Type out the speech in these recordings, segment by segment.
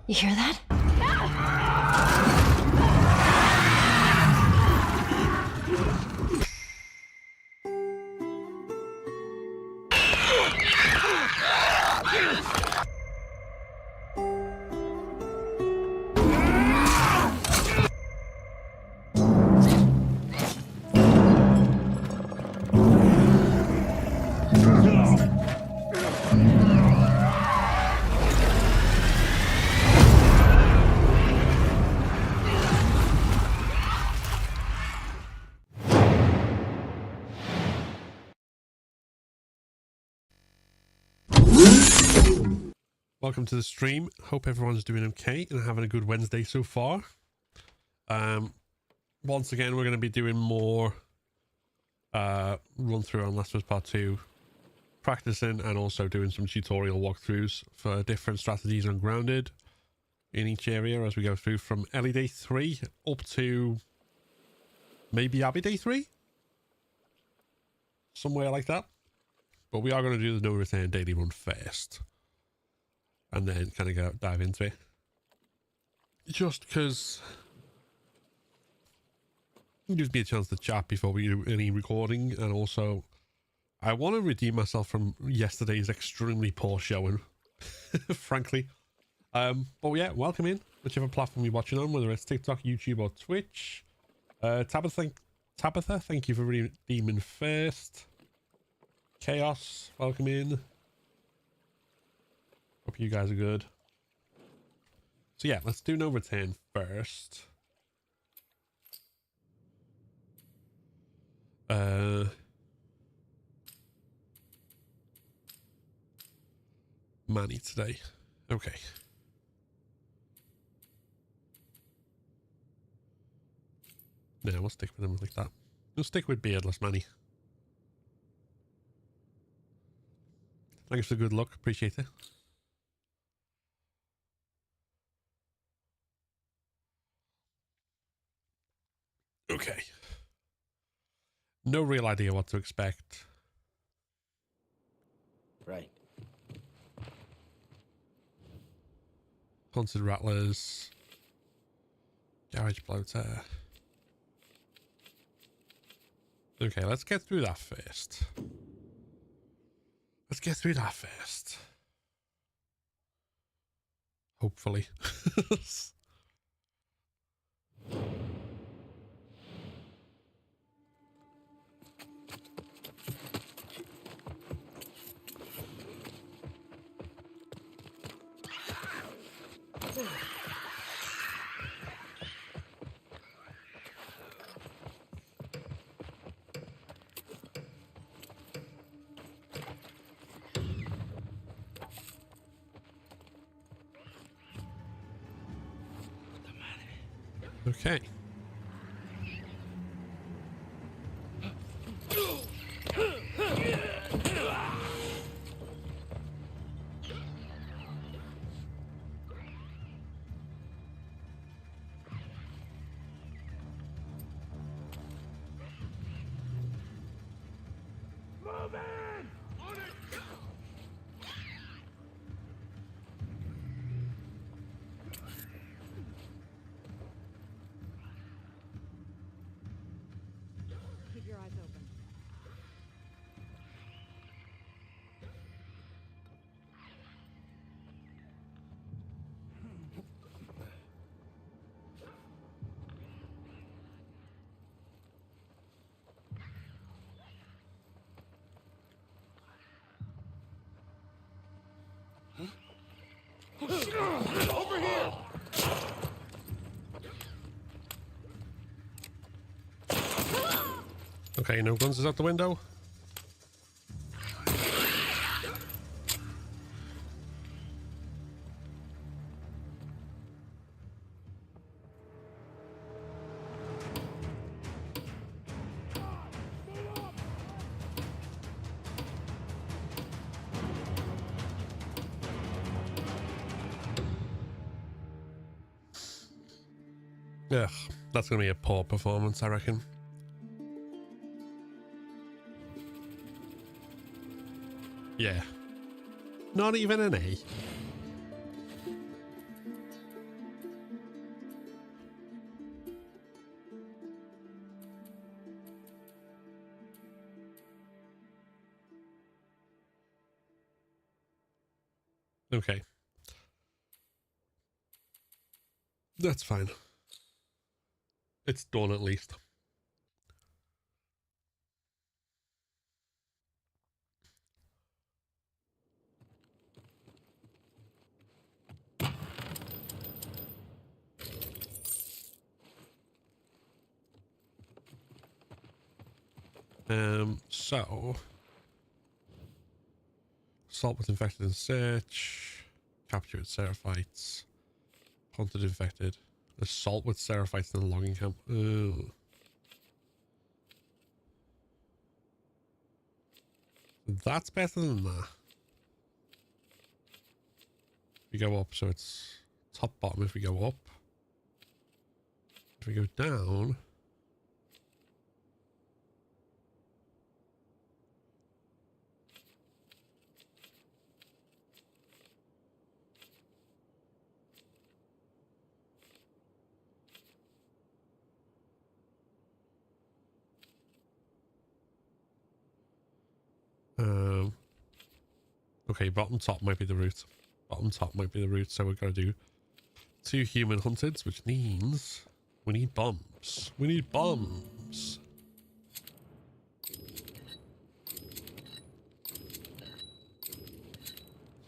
You hear that? Welcome to the stream. Hope everyone's doing okay and having a good Wednesday so far. Once again, we're going to be doing more run through on Last of Us Part 2, practicing and also doing some tutorial walkthroughs for different strategies on Grounded in each area as we go through from Ellie Day 3 up to maybe Abby Day 3? Somewhere like that. But we are going to do the No Return daily run first. And then kind of dive into it. Just because it gives me a chance to chat before we do any recording. And also, I want to redeem myself from yesterday's extremely poor showing. Frankly. But yeah, welcome in. Whichever platform you're watching on, whether it's TikTok, YouTube, or Twitch. Tabitha, thank you for redeeming first. Chaos, welcome in. Hope you guys are good. So yeah, let's do No Return first. Manny today. Okay. No, we'll stick with him like that. We'll stick with beardless Manny. Thanks for the good luck. Appreciate it. Okay. No real idea what to expect. Right. Haunted Rattlers. Garage Bloater. Okay, let's get through that first. Hopefully. Okay. Keep your eyes open. Over here! Okay, no guns is out the window. Ugh, that's going to be a poor performance, I reckon. Yeah. Not even an A. Okay. That's fine. It's done at least. So assault with infected and search, capture with seraphites, hunted infected, assault with seraphites in the logging camp. Ugh. That's better than that. If we go up, so it's top bottom. If we go up, if we go down, okay, bottom top might be the route. Bottom top might be the route, so we're going to do 2 human hunteds, which means we need bombs. We need bombs.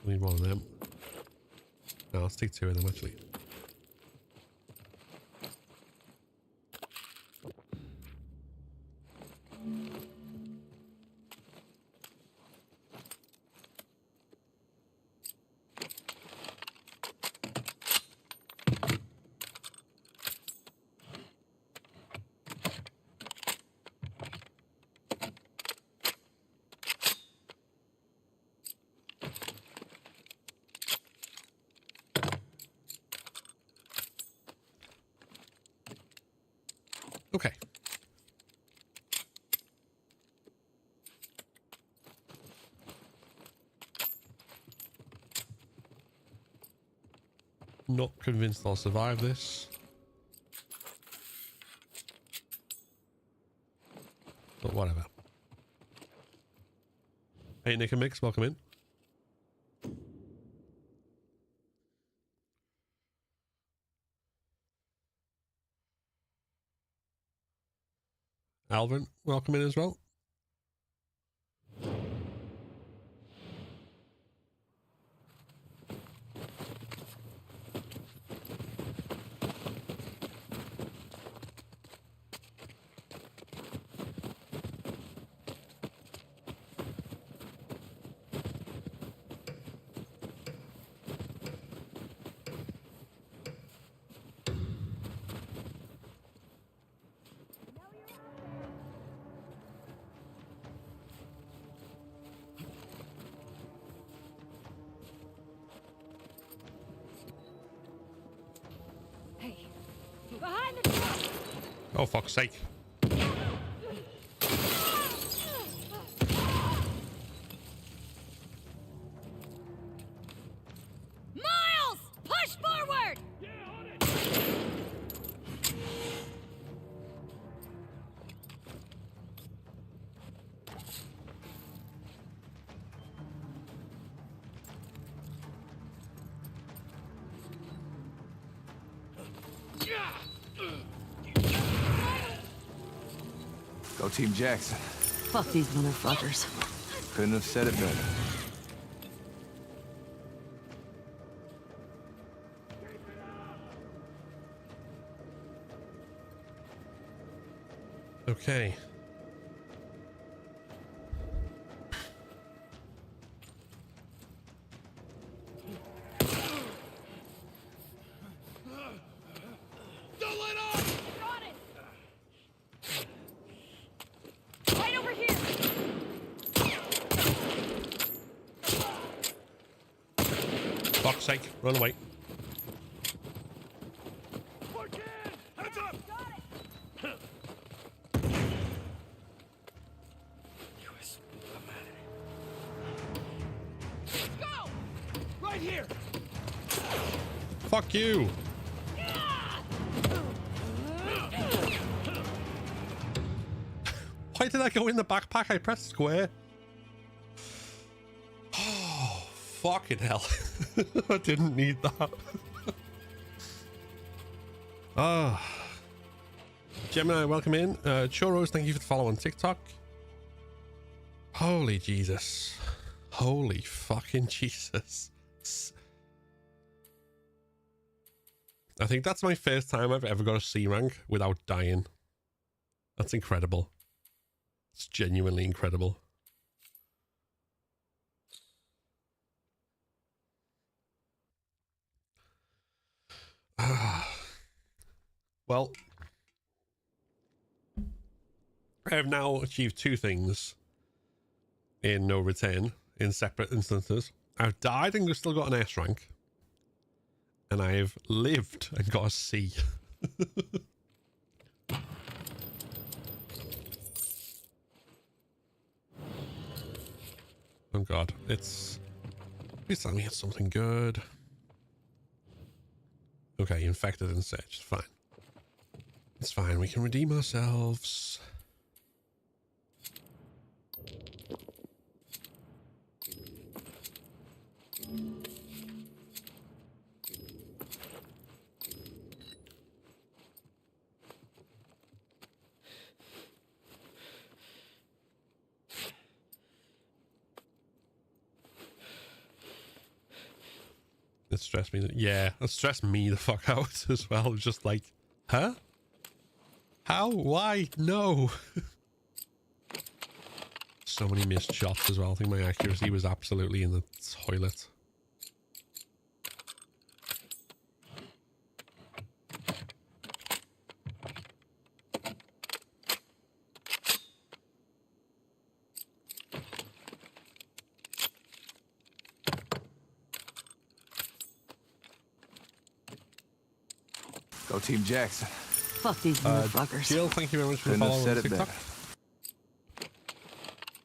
We need one of them. No, let's take 2 of them actually. Okay. Not convinced I'll survive this. But whatever. Hey, Nick and Mix, welcome in. Alvin, welcome in as well. Behind the truck! Oh, fuck's sake. Miles! Push forward! Yeah, on it! Go Team Jackson. Fuck these motherfuckers. Couldn't have said it better. Okay. Don't let off! Got it! Right over here! Fuck's sake, run away. Heads up! Got it! Let's go! Right here! Fuck you. Why did I go in the backpack? I pressed square. Oh, fucking hell. I didn't need that. Gemini, welcome in. Churros, thank you for the follow on TikTok. Holy Jesus. Holy fucking Jesus. I think that's my first time I've ever got a C rank without dying. That's incredible. It's genuinely incredible. Well, I have now achieved two things in no return in separate instances. I've died and still got an S rank, and I've lived and got a C. Oh god, please tell me it's something good. Okay, infected and searched. Fine. It's fine. We can redeem ourselves. It stressed me. Yeah, it stressed me the fuck out as well. It was just like, huh? How? Why? No. So many missed shots as well. I think my accuracy was absolutely in the toilet. Go Team Jackson. Fuck these motherfuckers. Jill, thank you very much for the Couldn't have follow said on it TikTok. better.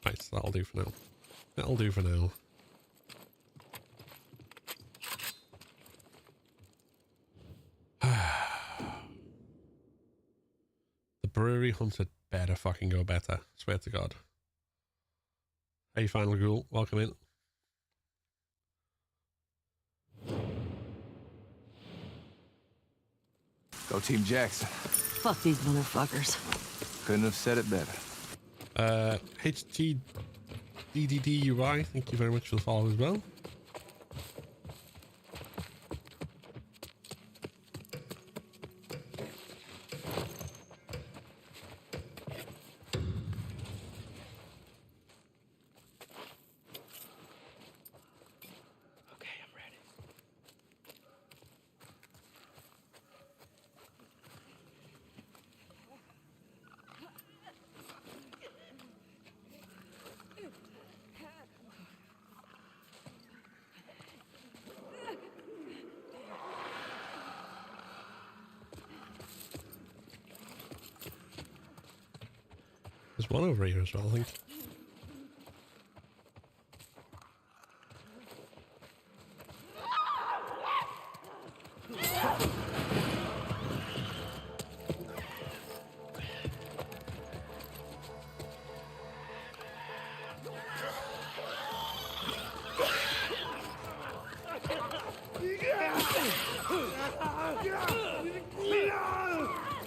Right, so that'll do for now. That'll do for now. The brewery hunted better fucking go better. Swear to God. Hey, Final Ghoul, welcome in. Go Team Jackson. Fuck these motherfuckers. Couldn't have said it better. HGDDDUI, thank you very much for the follow as well. There's one over here as well, I think.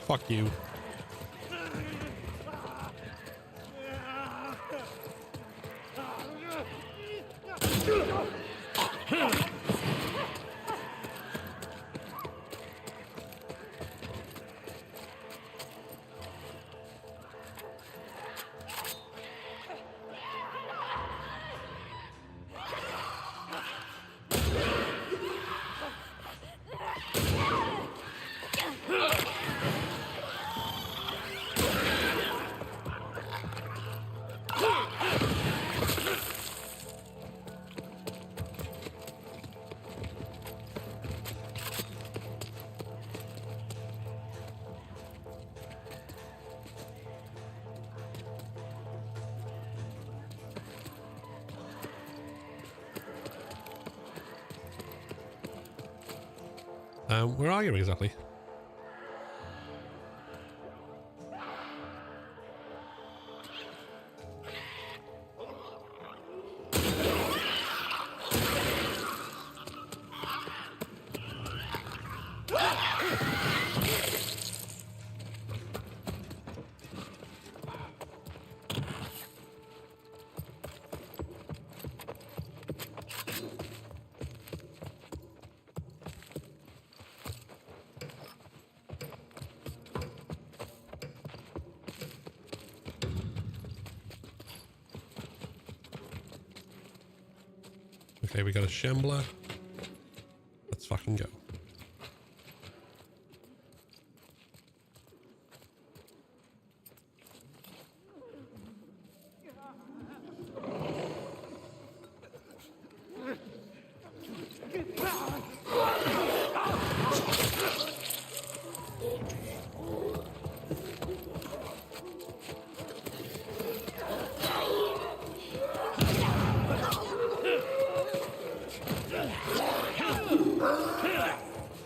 Fuck you. Where are you exactly? Okay, we got a shambler. Let's fucking go.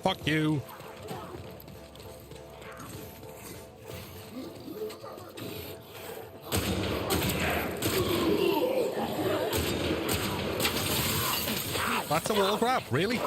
Fuck you. That's a wall grab, really?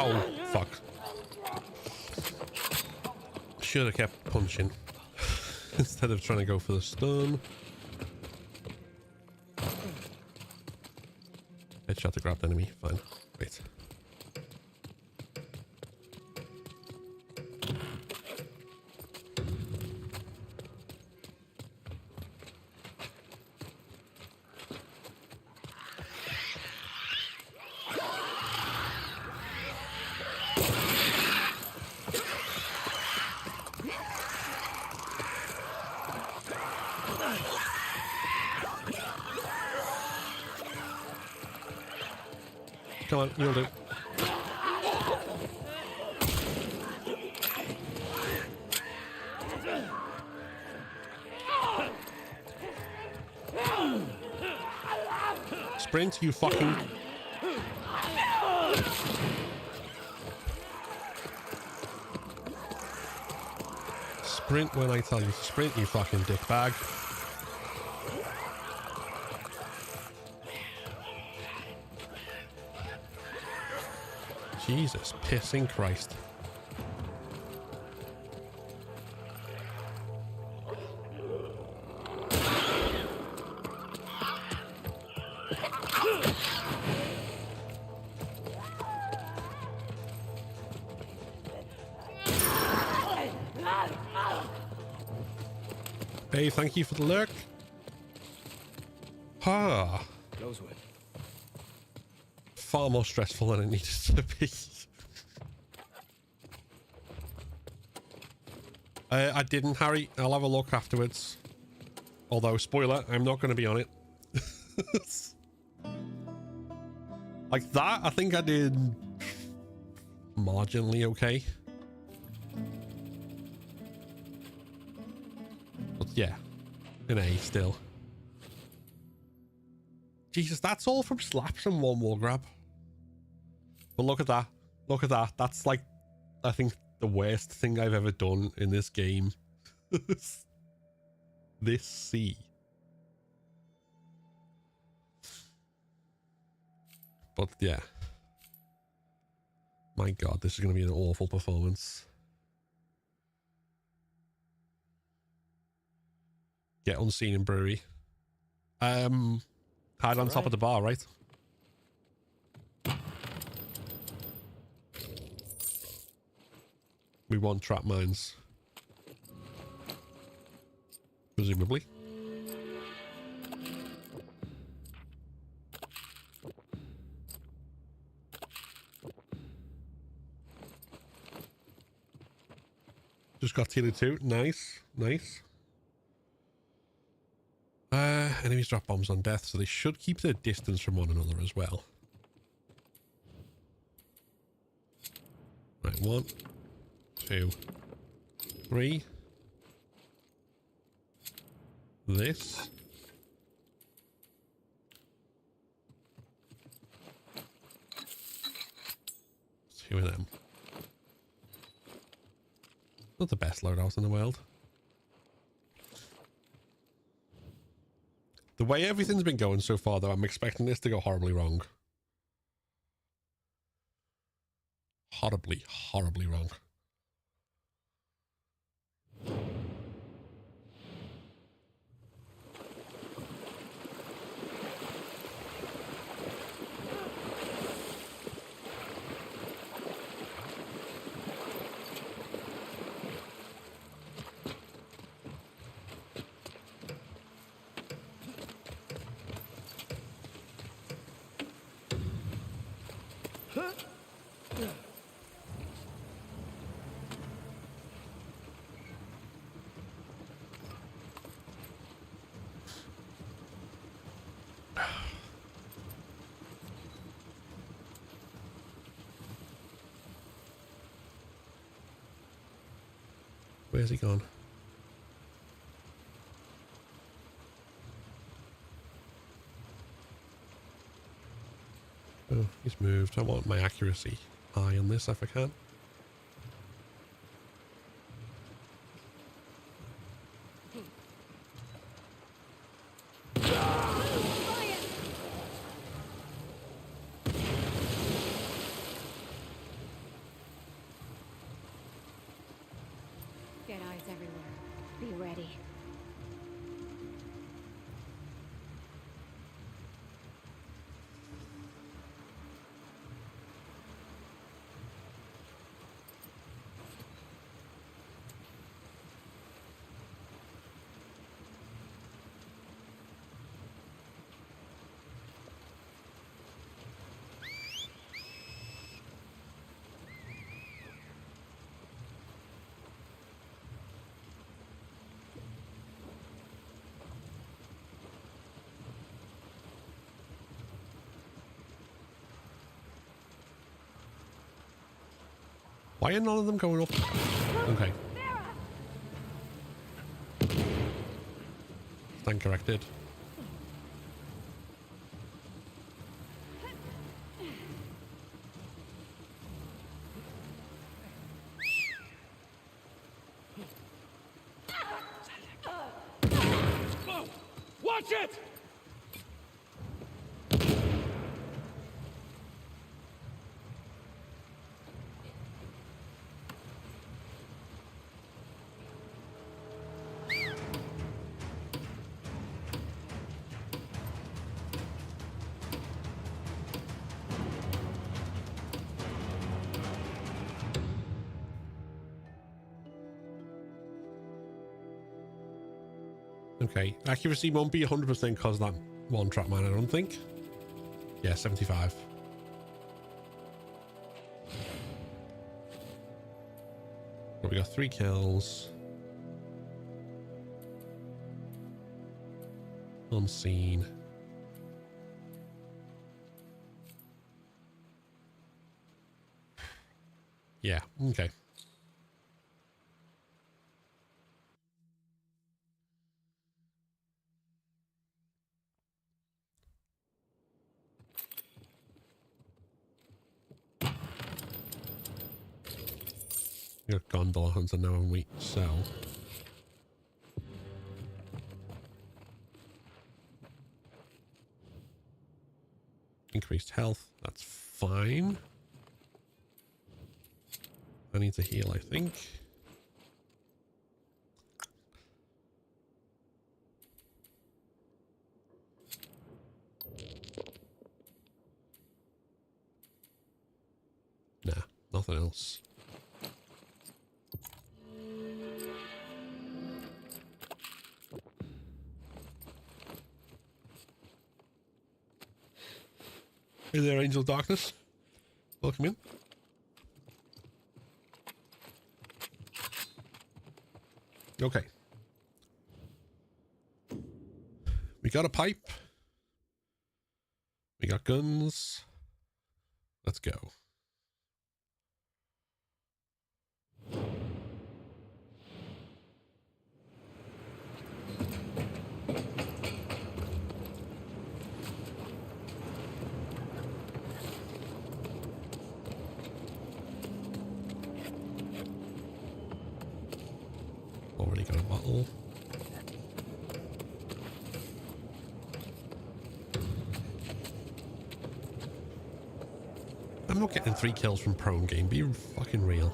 Oh, fuck. Should have kept punching instead of trying to go for the stun. Headshot to grab the enemy. Fine. Wait. Come on, you'll do. Sprint, you fucking... Sprint when I tell you to sprint, you fucking dickbag. Jesus, pissing Christ. Hey, thank you for the lurk. Ah. Goes with. Far more stressful than it needed to be. I didn't, Harry. I'll have a look afterwards. Although, spoiler, I'm not going to be on it. Like that, I think I did marginally okay. But yeah, an A still. Jesus, that's all from slaps and one wall grab. But look at that. Look at that. That's like, I think, the worst thing I've ever done in this game. This C. But yeah. My God, this is going to be an awful performance. Get unseen in Brewery. Hide on top of the bar, right? We want trap mines. Presumably. Just got Tila 2. Nice. Nice. Enemies drop bombs on death, so they should keep their distance from one another as well. Right, 1, 2, 3. This. Two of them. Not the best loadout in the world. The way everything's been going so far, though, I'm expecting this to go horribly wrong. Horribly, horribly wrong. Where's he gone? Oh, he's moved. I want my accuracy high on this if I can. Dead eyes everywhere. Be ready. Why are none of them going up? Okay. Stand corrected. Watch it! Okay, accuracy won't be 100% because that one trap man, I don't think. Yeah, 75. But we got 3 kills. Unseen. Yeah, okay. We got gondola hunter now and we sell. Increased health, that's fine. I need to heal, I think. Nah, nothing else. Hey there, Angel of Darkness. Welcome in. Okay. We got a pipe. We got guns. Let's go. Already got a bottle. I'm not getting 3 kills from prone game. Be fucking real.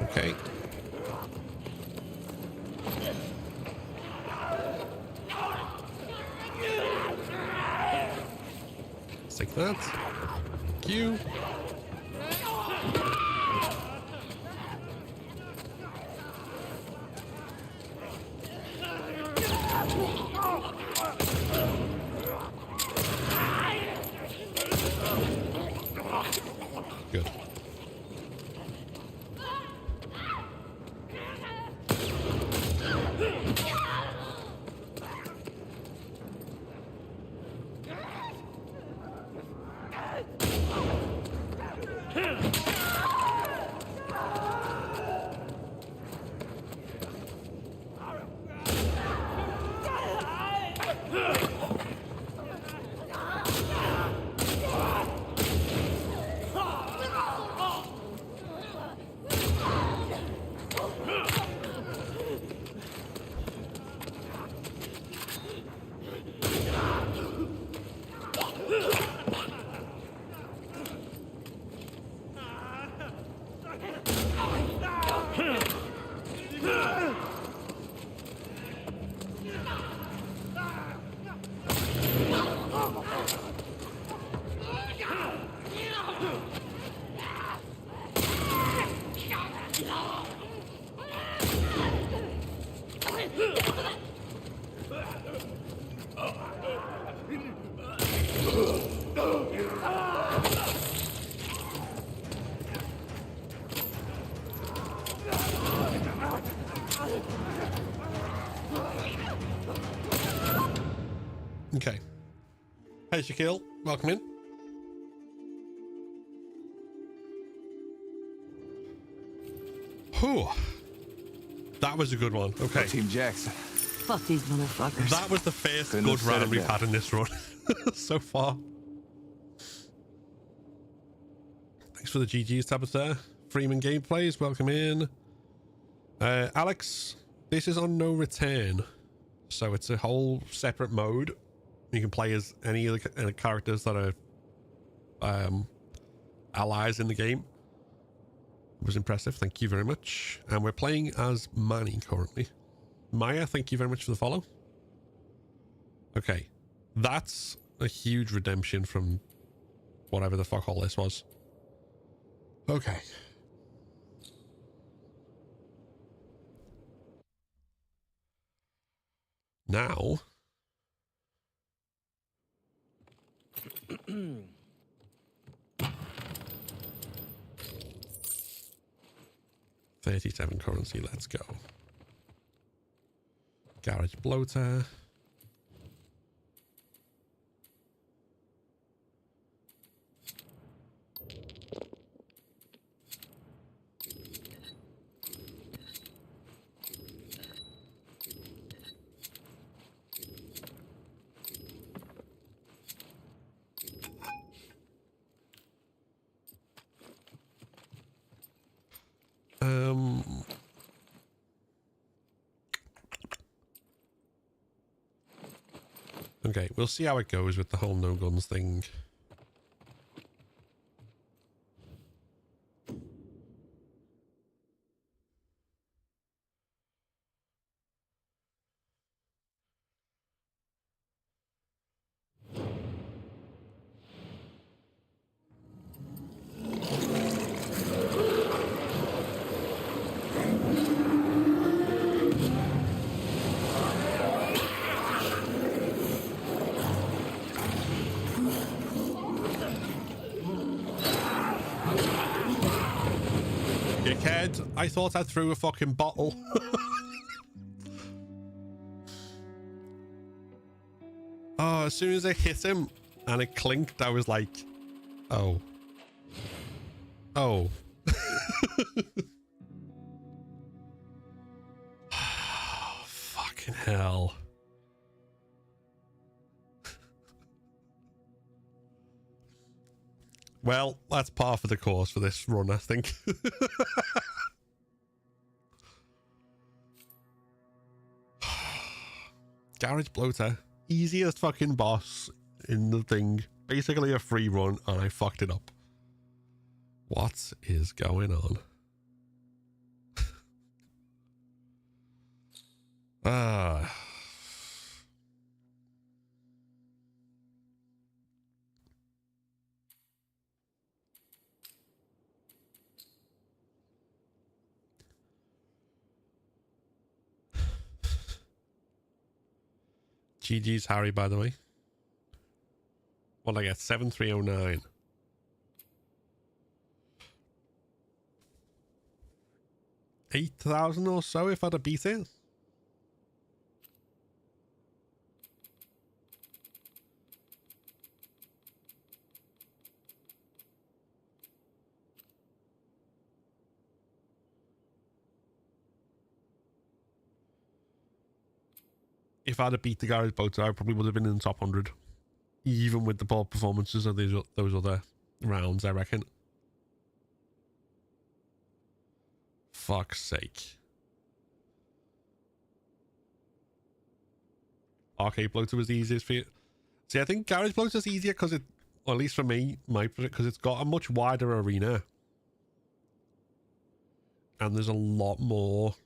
Okay. Let's take that. Thank you. Good. Okay. Hey, Shaquille. Welcome in. Whew. That was a good one. Okay. Go Team Jackson. Fuck these motherfuckers. That was the first Couldn't good have said round it we've better. had in this run so far. Thanks for the GG's, Tabitha. Freeman Gameplays, welcome in. Alex, this is on no return. So it's a whole separate mode. You can play as any of the characters that are allies in the game. It was impressive. Thank you very much. And we're playing as Manny currently. Maya, thank you very much for the follow. Okay. That's a huge redemption from whatever the fuck all this was. Okay. Now... 37 currency, let's go. Garage bloater. Okay, we'll see how it goes with the whole no guns thing. I thought I threw a fucking bottle. Oh, as soon as I hit him and it clinked, I was like, oh. Oh. Fucking hell. Well, that's par for the course for this run, I think. Garage Bloater. Easiest fucking boss in the thing. Basically a free run, and I fucked it up. What is going on? Ah. GG's Harry, by the way. What did I get? 7309. 8,000 or so if I'd have beat it. If I'd have beat the Garage Bloater, I probably would have been in the top 100. Even with the poor performances of those other rounds, I reckon. Fuck's sake. Arcade Bloater was the easiest for you. See, I think Garage Bloater's easier because it, or at least for me, because it's got a much wider arena. And there's a lot more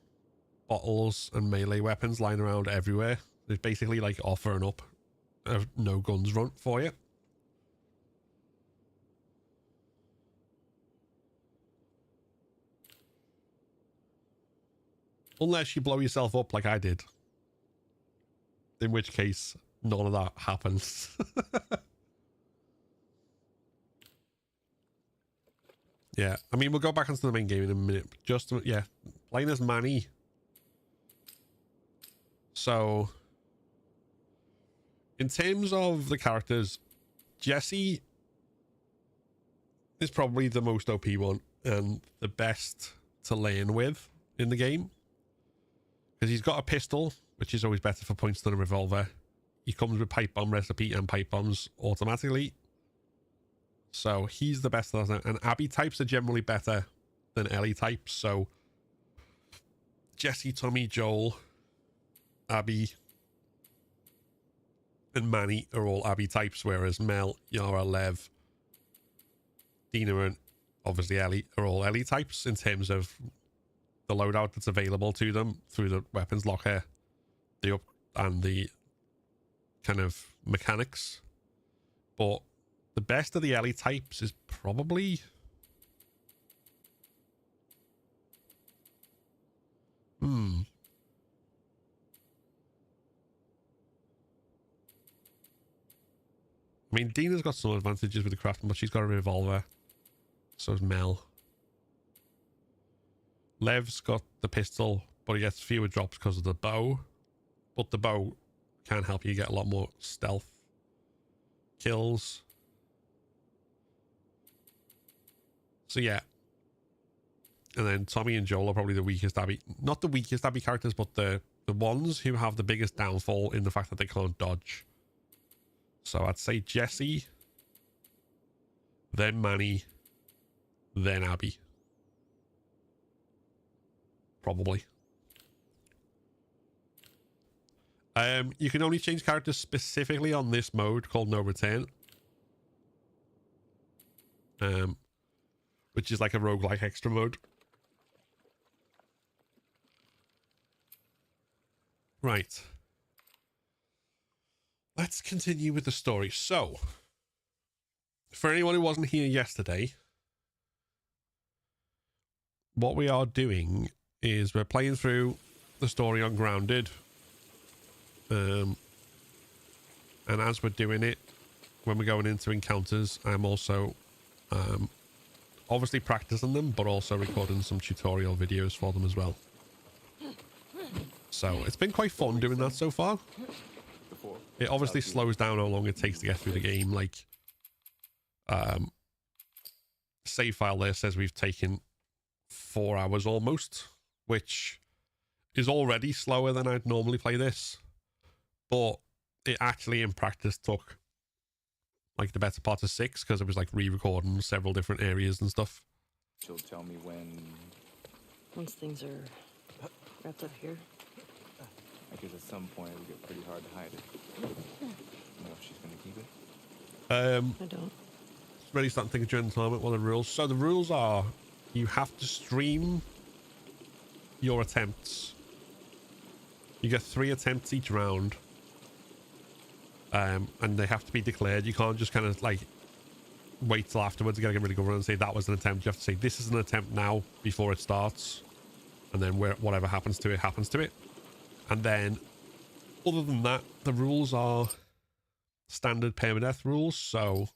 bottles and melee weapons lying around everywhere. There's basically like offer and up no guns run for you. Unless you blow yourself up like I did. In which case, none of that happens. Yeah, I mean, we'll go back onto the main game in a minute. Just, yeah, playing as Manny. So, in terms of the characters, Jesse is probably the most OP one and the best to learn with in the game. Because he's got a pistol, which is always better for points than a revolver. He comes with pipe bomb recipe and pipe bombs automatically. So he's the best of that. And Abby types are generally better than Ellie types. So Jesse, Tommy, Joel, Abby, and Manny are all Abby types, whereas Mel, Yara, Lev, Dina, and obviously Ellie are all Ellie types in terms of the loadout that's available to them through the weapons locker, the up and the kind of mechanics. But the best of the Ellie types is probably I mean, Dina's got some advantages with the crafting, but she's got a revolver. So has Mel. Lev's got the pistol, but he gets fewer drops because of the bow. But the bow can help you get a lot more stealth kills. So yeah. And then Tommy and Joel are probably the weakest Abby. Not the weakest Abby characters, but the ones who have the biggest downfall in the fact that they can't dodge. So I'd say Jesse, then Manny, then Abby. Probably. You can only change characters specifically on this mode called No Return. Which is like a roguelike extra mode. Right. Let's continue with the story. So, for anyone who wasn't here yesterday, what we are doing is we're playing through the story on Grounded. And as we're doing it, when we're going into encounters, I'm also obviously practicing them, but also recording some tutorial videos for them as well. So it's been quite fun doing that so far. It obviously slows down how long it takes to get through the game. Like, save file there says we've taken 4 hours almost, which is already slower than I'd normally play this. But it actually in practice took like the better part of 6 because it was like re-recording several different areas and stuff. She'll tell me when. Once things are wrapped up here. I guess at some point it'll get pretty hard to hide it. You know if she's gonna keep it? I don't. Really starting to think during the tournament what are the rules. So the rules are you have to stream your attempts. You get 3 attempts each round. And they have to be declared. You can't just kind of like wait till afterwards. You gotta get really good and say that was an attempt. You have to say this is an attempt now before it starts. And then whatever happens to it, happens to it. And then other than that, the rules are standard permadeath rules. So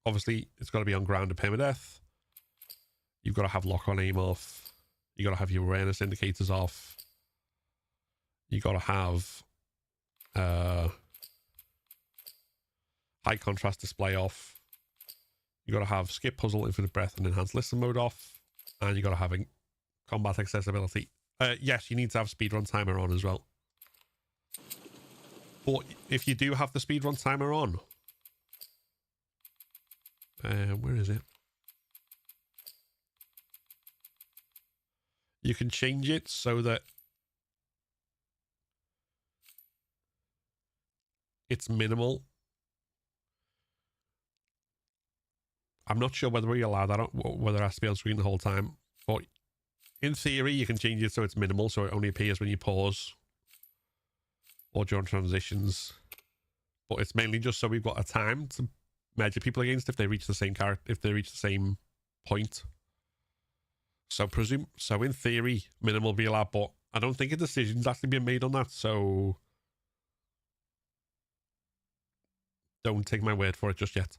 obviously it's got to be on grounded permadeath. You've got to have lock on aim off. You got to have your awareness indicators off. You got to have high contrast display off. You got to have skip puzzle, infinite breath, and enhanced listen mode off. And you got to have combat accessibility. Yes, you need to have speedrun timer on as well. But if you do have the speedrun timer on, where is it? You can change it so that it's minimal. I'm not sure whether we allow that, whether it has to be on screen the whole time. But in theory, you can change it so it's minimal, so it only appears when you pause or during transitions. But it's mainly just so we've got a time to measure people against if they reach the same character, if they reach the same point. So in theory, minimal will be allowed, but I don't think a decision's actually been made on that, so don't take my word for it just yet.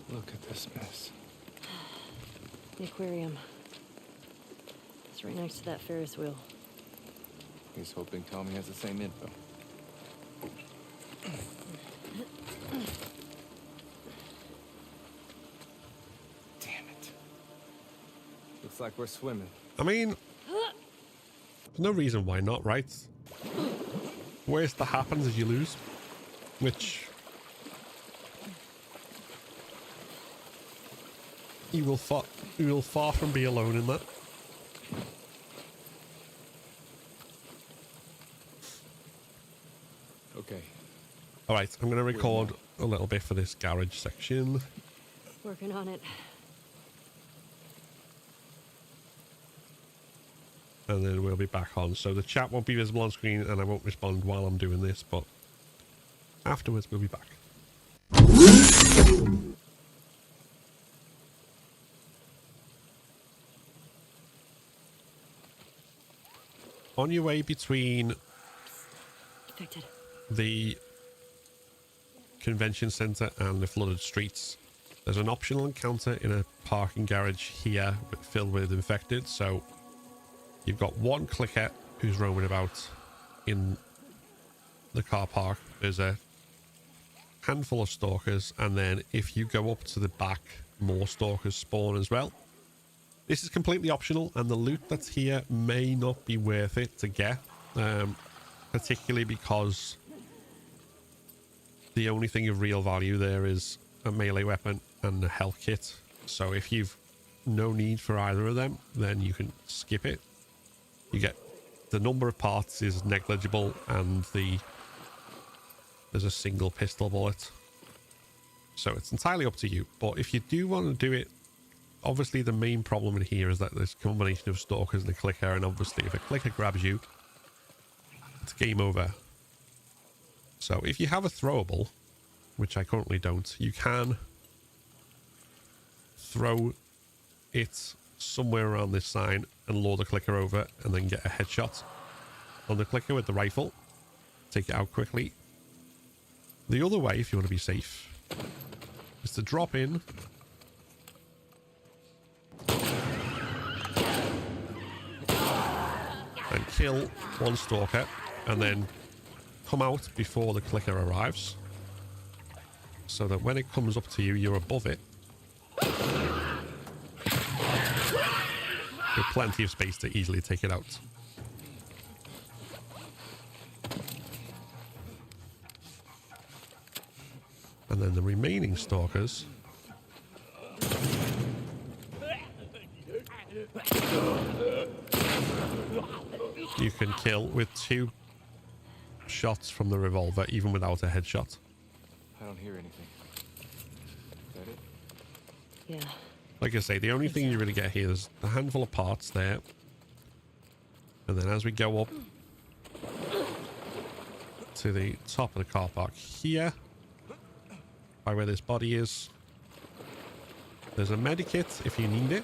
Look at this mess. The aquarium. It's right next to that Ferris wheel. He's hoping Tommy has the same info. Damn it. Looks like we're swimming. I mean, there's no reason why not, right? Worst that happens is you lose, which you will far from be alone in that. Okay. All right, I'm going to record a little bit for this garage section. Working on it. And then we'll be back on. So the chat won't be visible on screen and I won't respond while I'm doing this, but afterwards we'll be back. On your way between Affected. the convention center and the flooded streets, there's an optional encounter in a parking garage here filled with infected. So you've got one clicker who's roaming about in the car park. There's a handful of stalkers, and then if you go up to the back, more stalkers spawn as well. This is completely optional, and the loot that's here may not be worth it to get, particularly because the only thing of real value there is a melee weapon and a health kit. So if you've no need for either of them, then you can skip it. You get the number of parts is negligible, and there's a single pistol bullet. So it's entirely up to you. But if you do want to do it, obviously the main problem in here is that there's a combination of stalkers and a clicker, and obviously if a clicker grabs you, it's game over. So if you have a throwable, which I currently don't, you can throw it somewhere around this sign and lure the clicker over and then get a headshot on the clicker with the rifle. Take it out quickly. The other way, if you want to be safe, is to drop in, kill one stalker and then come out before the clicker arrives, so that when it comes up to you, you're above it. With plenty of space to easily take it out. And then the remaining stalkers you can kill with 2 shots from the revolver, even without a headshot. I don't hear anything. Is that it? Yeah. Like I say, the only thing you really get here is a handful of parts there. And then as we go up to the top of the car park here, by where this body is, there's a medikit if you need it.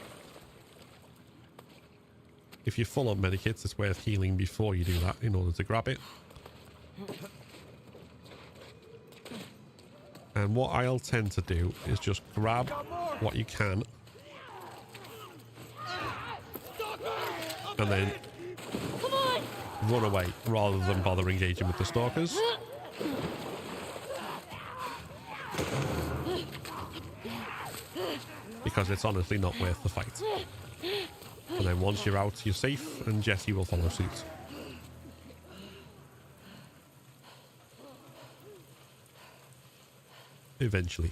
If you're full on medikits, it's worth healing before you do that in order to grab it. And what I'll tend to do is just grab what you can and then run away rather than bother engaging with the stalkers. Because it's honestly not worth the fight. And then once you're out, you're safe, and Jesse will follow suit. Eventually.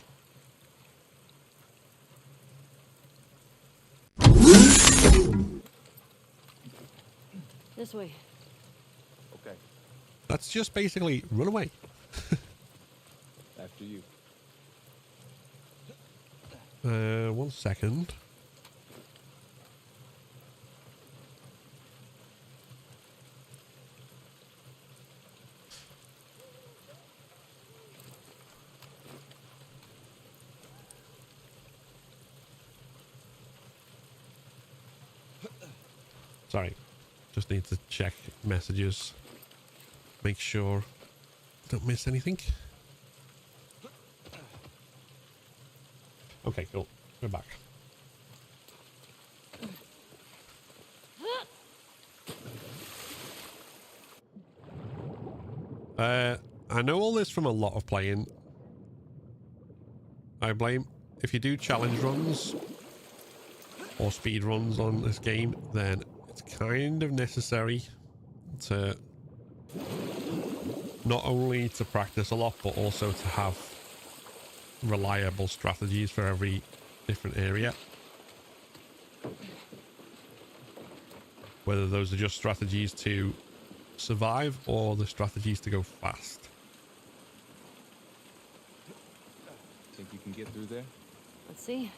This way. Okay. That's just basically run away. After you. 1 second. Sorry, just need to check messages, make sure I don't miss anything. Okay, cool. We're back. I know all this from a lot of playing. I blame if you do challenge runs or speed runs on this game, then it's kind of necessary to not only to practice a lot, but also to have reliable strategies for every different area. Whether those are just strategies to survive or the strategies to go fast. Think you can get through there? Let's see.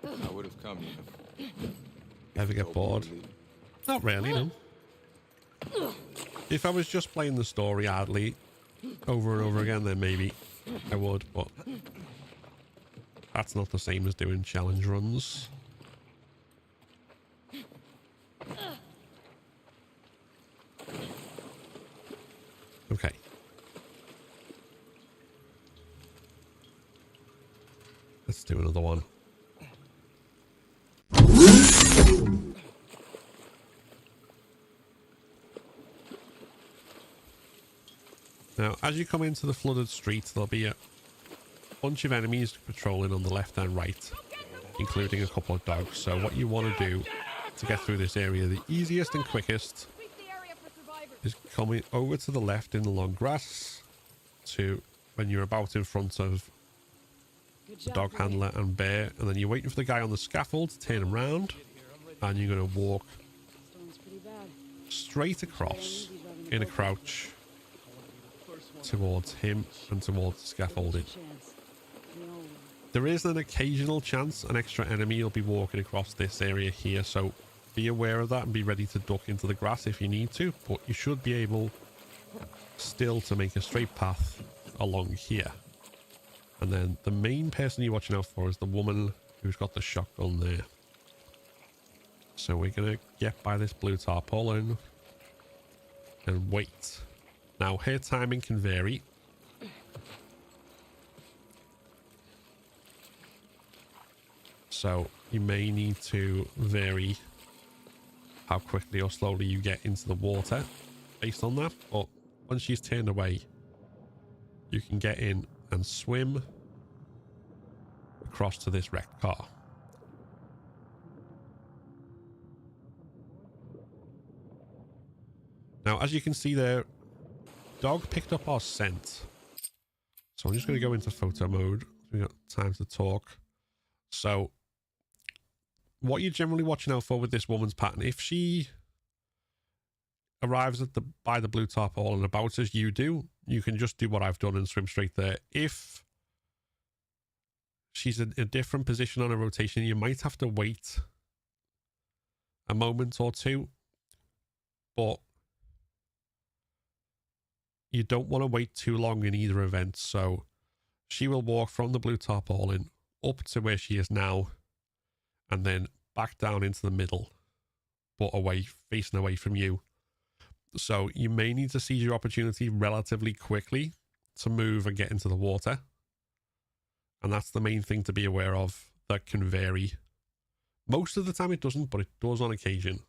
I would have come here. Ever get bored? Not really, no. If I was just playing the story idly over and over again, then maybe I would, but that's not the same as doing challenge runs. Okay. Let's do another one. Now, as you come into the flooded street, there'll be a bunch of enemies patrolling on the left and right, including a couple of dogs. So what you want to do to get through this area, the easiest and quickest, is coming over to the left in the long grass to when you're about in front of the dog handler and bear, and then you're waiting for the guy on the scaffold to turn him around, and you're going to walk straight across in a crouch towards him and towards the scaffolding. There is an occasional chance an extra enemy will be walking across this area here, so be aware of that and be ready to duck into the grass if you need to, but you should be able still to make a straight path along here. And then the main person you're watching out for is the woman who's got the shotgun there. So we're going to get by this blue tarpaulin and wait. Now, her timing can vary. So you may need to vary how quickly or slowly you get into the water based on that. But once she's turned away, you can get in and swim across to this wrecked car. Now, as you can see there, dog picked up our scent. So I'm just going to go into photo mode. We've got time to talk. So what you're generally watching out for with this woman's pattern, if she arrives at by the blue tarpaulin about as you do, you can just do what I've done and swim straight there. If she's in a different position on a rotation, you might have to wait a moment or two, but you don't want to wait too long in either event. So she will walk from the blue tarpaulin up to where she is now and then back down into the middle, but away, facing away from you. So you may need to seize your opportunity relatively quickly to move and get into the water. And that's the main thing to be aware of. That can vary. Most of the time it doesn't, but it does on occasion.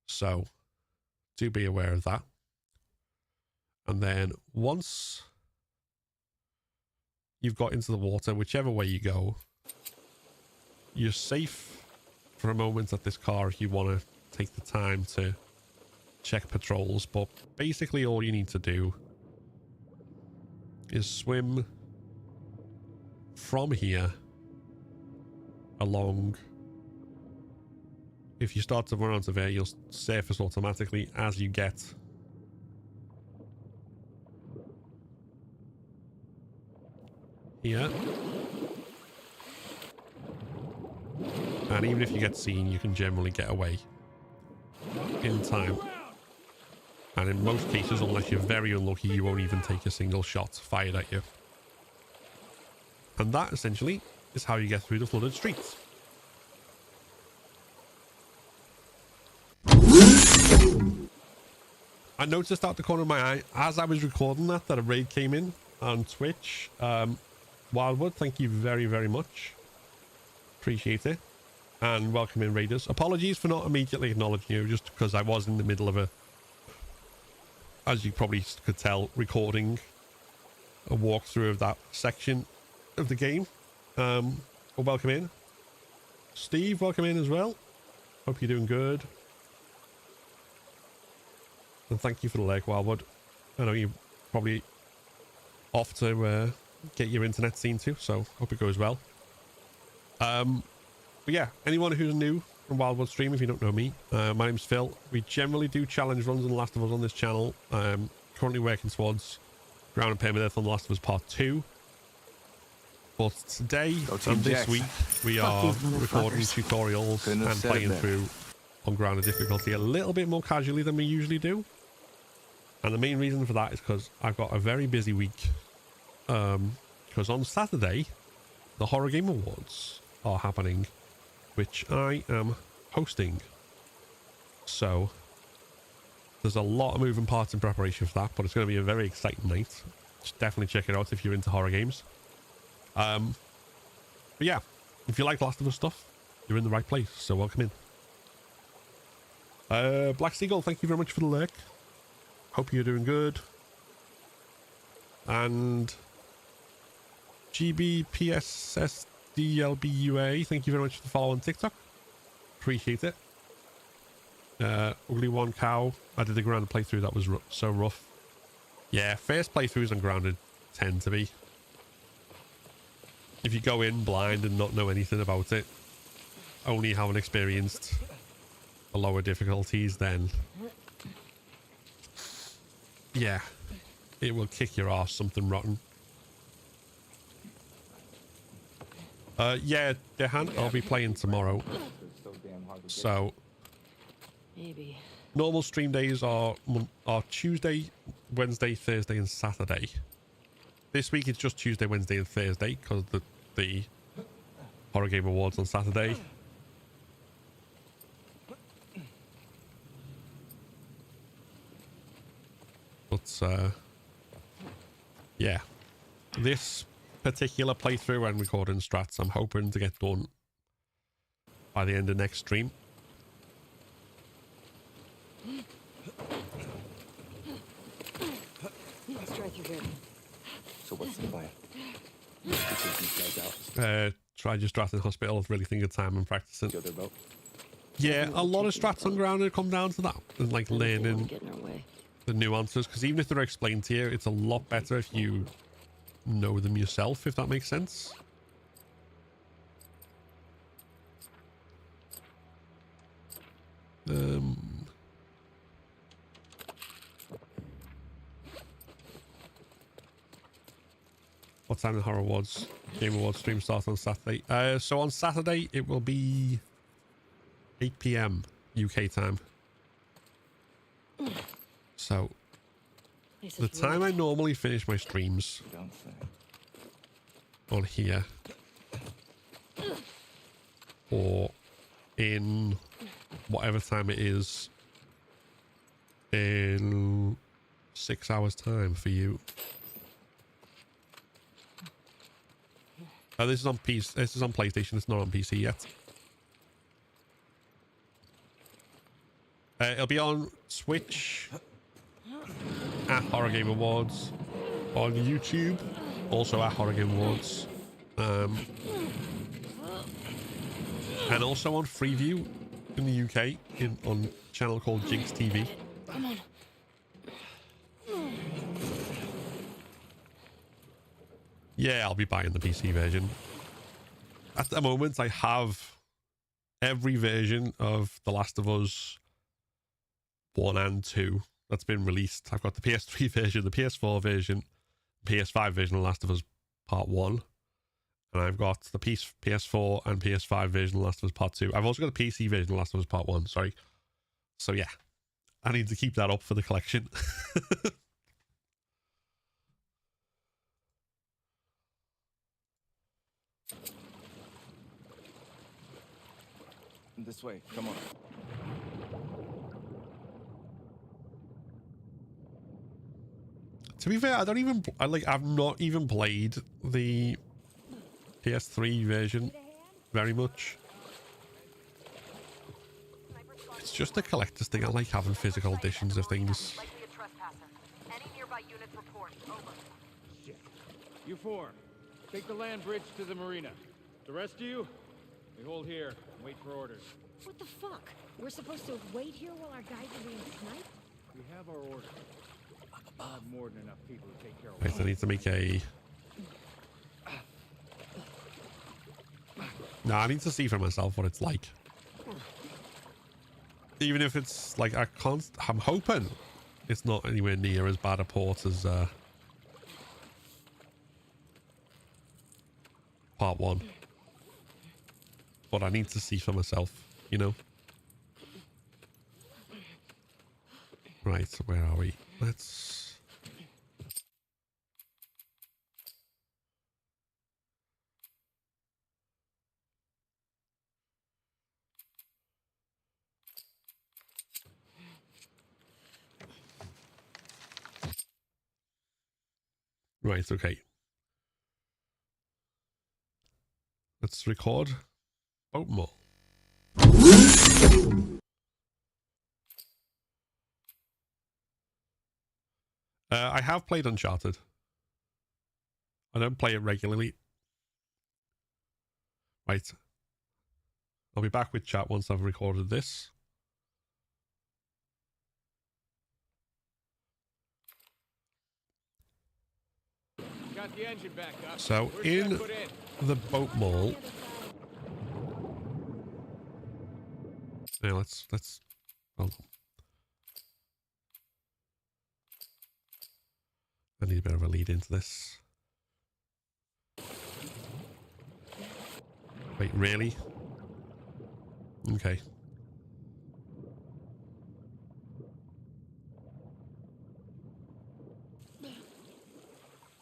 So do be aware of that. And then once you've got into the water, whichever way you go, you're safe for a moment at this car if you want to take the time to check patrols. But basically all you need to do is swim from here along. If you start to run onto there, you'll surface automatically as you get here. And even if you get seen, you can generally get away in time. And in most cases, unless you're very unlucky, you won't even take a single shot fired at you. And that essentially is how you get through the flooded streets. I noticed out the corner of my eye as I was recording that a raid came in on Twitch. Wildwood, thank you very, very much. Appreciate it. And welcome in, raiders. Apologies for not immediately acknowledging you, just because I was in the middle of as you probably could tell, recording a walkthrough of that section of the game. Well, welcome in. Steve, welcome in as well. Hope you're doing good. And thank you for the leg, Wildwood. I know you're probably off to get your internet seen too, so hope it goes well. But yeah, anyone who's new from Wildwood stream, if you don't know me, my name's Phil. We generally do challenge runs on The Last of Us on this channel. Currently working towards Ground and Permadeath on The Last of Us Part 2. But today and this week, we are recording tutorials and playing through on Ground of difficulty a little bit more casually than we usually do. And the main reason for that is because I've got a very busy week. Because on Saturday, the Horror Game Awards are happening, which I am hosting. So there's a lot of moving parts in preparation for that, but it's going to be a very exciting night. Just definitely check it out if you're into horror games. But yeah, if you like Last of Us stuff, you're in the right place, so welcome in. Black Seagull, thank you very much for the lurk. Hope you're doing good. And GBPSSDLBUA, thank you very much for the follow on TikTok. Appreciate it. Ugly One Cow, I did the grounded playthrough, that was so rough. Yeah, first playthroughs on grounded tend to be. If you go in blind and not know anything about it, only haven't experienced the lower difficulties, then yeah, it will kick your ass something rotten. Yeah, Dehan, I'll be playing tomorrow. So Maybe. normal stream days are Tuesday, Wednesday, Thursday, and Saturday. This week it's just Tuesday, Wednesday, and Thursday because the Horror Game Awards on Saturday. But yeah, this particular playthrough and recording strats, I'm hoping to get done by the end of next stream. Let's try through here. So what's the plan? Just to take these guys out. Try just strat in hospital, really think of time and practicing. Go their boat. Yeah, a lot of strats on ground come down to that, and like learning Get in our way. the nuances, because even if they're explained to you, it's a lot better if you know them yourself, if that makes sense. What time the Horror Awards Game Awards stream starts on Saturday? So on Saturday it will be 8 PM UK time. So the time I normally finish my streams Don't say. on here, or in whatever time it is in 6 hours time for you. This is on PC. This is on PlayStation. It's not on PC yet. It'll be on Twitch at Horror Game Awards, on YouTube also at Horror Game Awards, and also on Freeview in the UK on a channel called Jinx TV. Come on. Yeah, I'll be buying the PC version. At the moment, I have every version of The Last of Us 1 and 2 that's been released. I've got the PS3 version, the PS4 version, PS5 version of The Last of Us Part 1. And I've got the PS4 and PS5 version of The Last of Us Part 2. I've also got the PC version of The Last of Us Part 1, sorry. So yeah, I need to keep that up for the collection. This way. Come on. To be fair, I've not even played the PS3 version very much. It's just a collector's thing. I like having physical editions of things. Any nearby units report. Over. Shit. You four, take the land bridge to the marina. The rest of you, we hold here and wait for orders. What the fuck? We're supposed to wait here while our guys are being sniped? We have our orders. I have more than enough people to take care of. Right, I need to make a... No, I need to see for myself what it's like. Even if it's like I'm hoping it's not anywhere near as bad a port as Part 1. But I need to see for myself, you know? Right, so where are we? Let's... Right, okay. Let's record Boat Mall. I have played Uncharted. I don't play it regularly. Right. I'll be back with chat once I've recorded this. Got the engine back up. So in the boat mall. Yeah, let's hold on. I need a bit of a lead into this. Wait, really? Okay.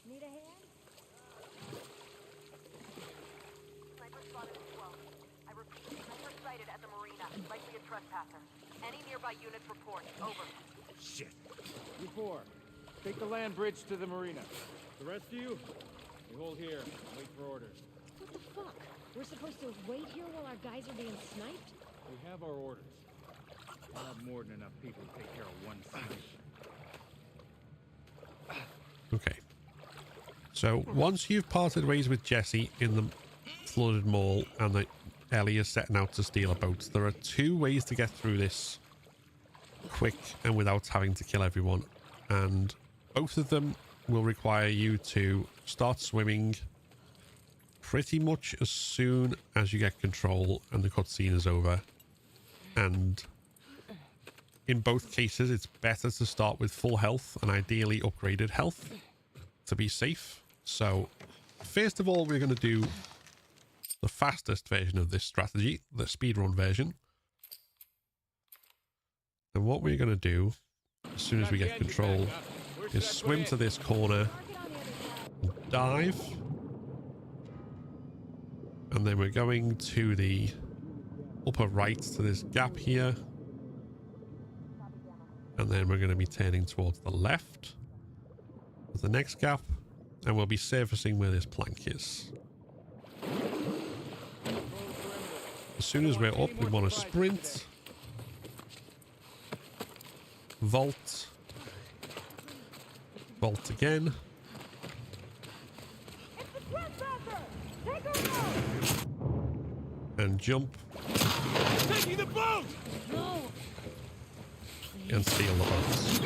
Need a hand? Sniper spotted as well. I repeat, sniper sighted at the marina, likely a trespasser. Any nearby units report. Over. Shit. You four, take the land bridge to the marina. The rest of you, we hold here and wait for orders. What the fuck? We're supposed to wait here while our guys are being sniped? We have our orders. We'll have more than enough people to take care of one snipe. Okay. So once you've parted ways with Jesse in the flooded mall and that Ellie is setting out to steal a boat, there are two ways to get through this quick and without having to kill everyone. And both of them will require you to start swimming pretty much as soon as you get control and the cutscene is over. And in both cases, it's better to start with full health and ideally upgraded health to be safe. So first of all, we're going to do the fastest version of this strategy, the speedrun version. And what we're going to do as soon as we get control is swim to this corner, dive, and then we're going to the upper right to this gap here, and then we're going to be turning towards the left of the next gap, and we'll be surfacing where this plank is. As soon as we're up, we want to sprint, vault, vault again, and jump, Taking the boat! No! and steal the boats.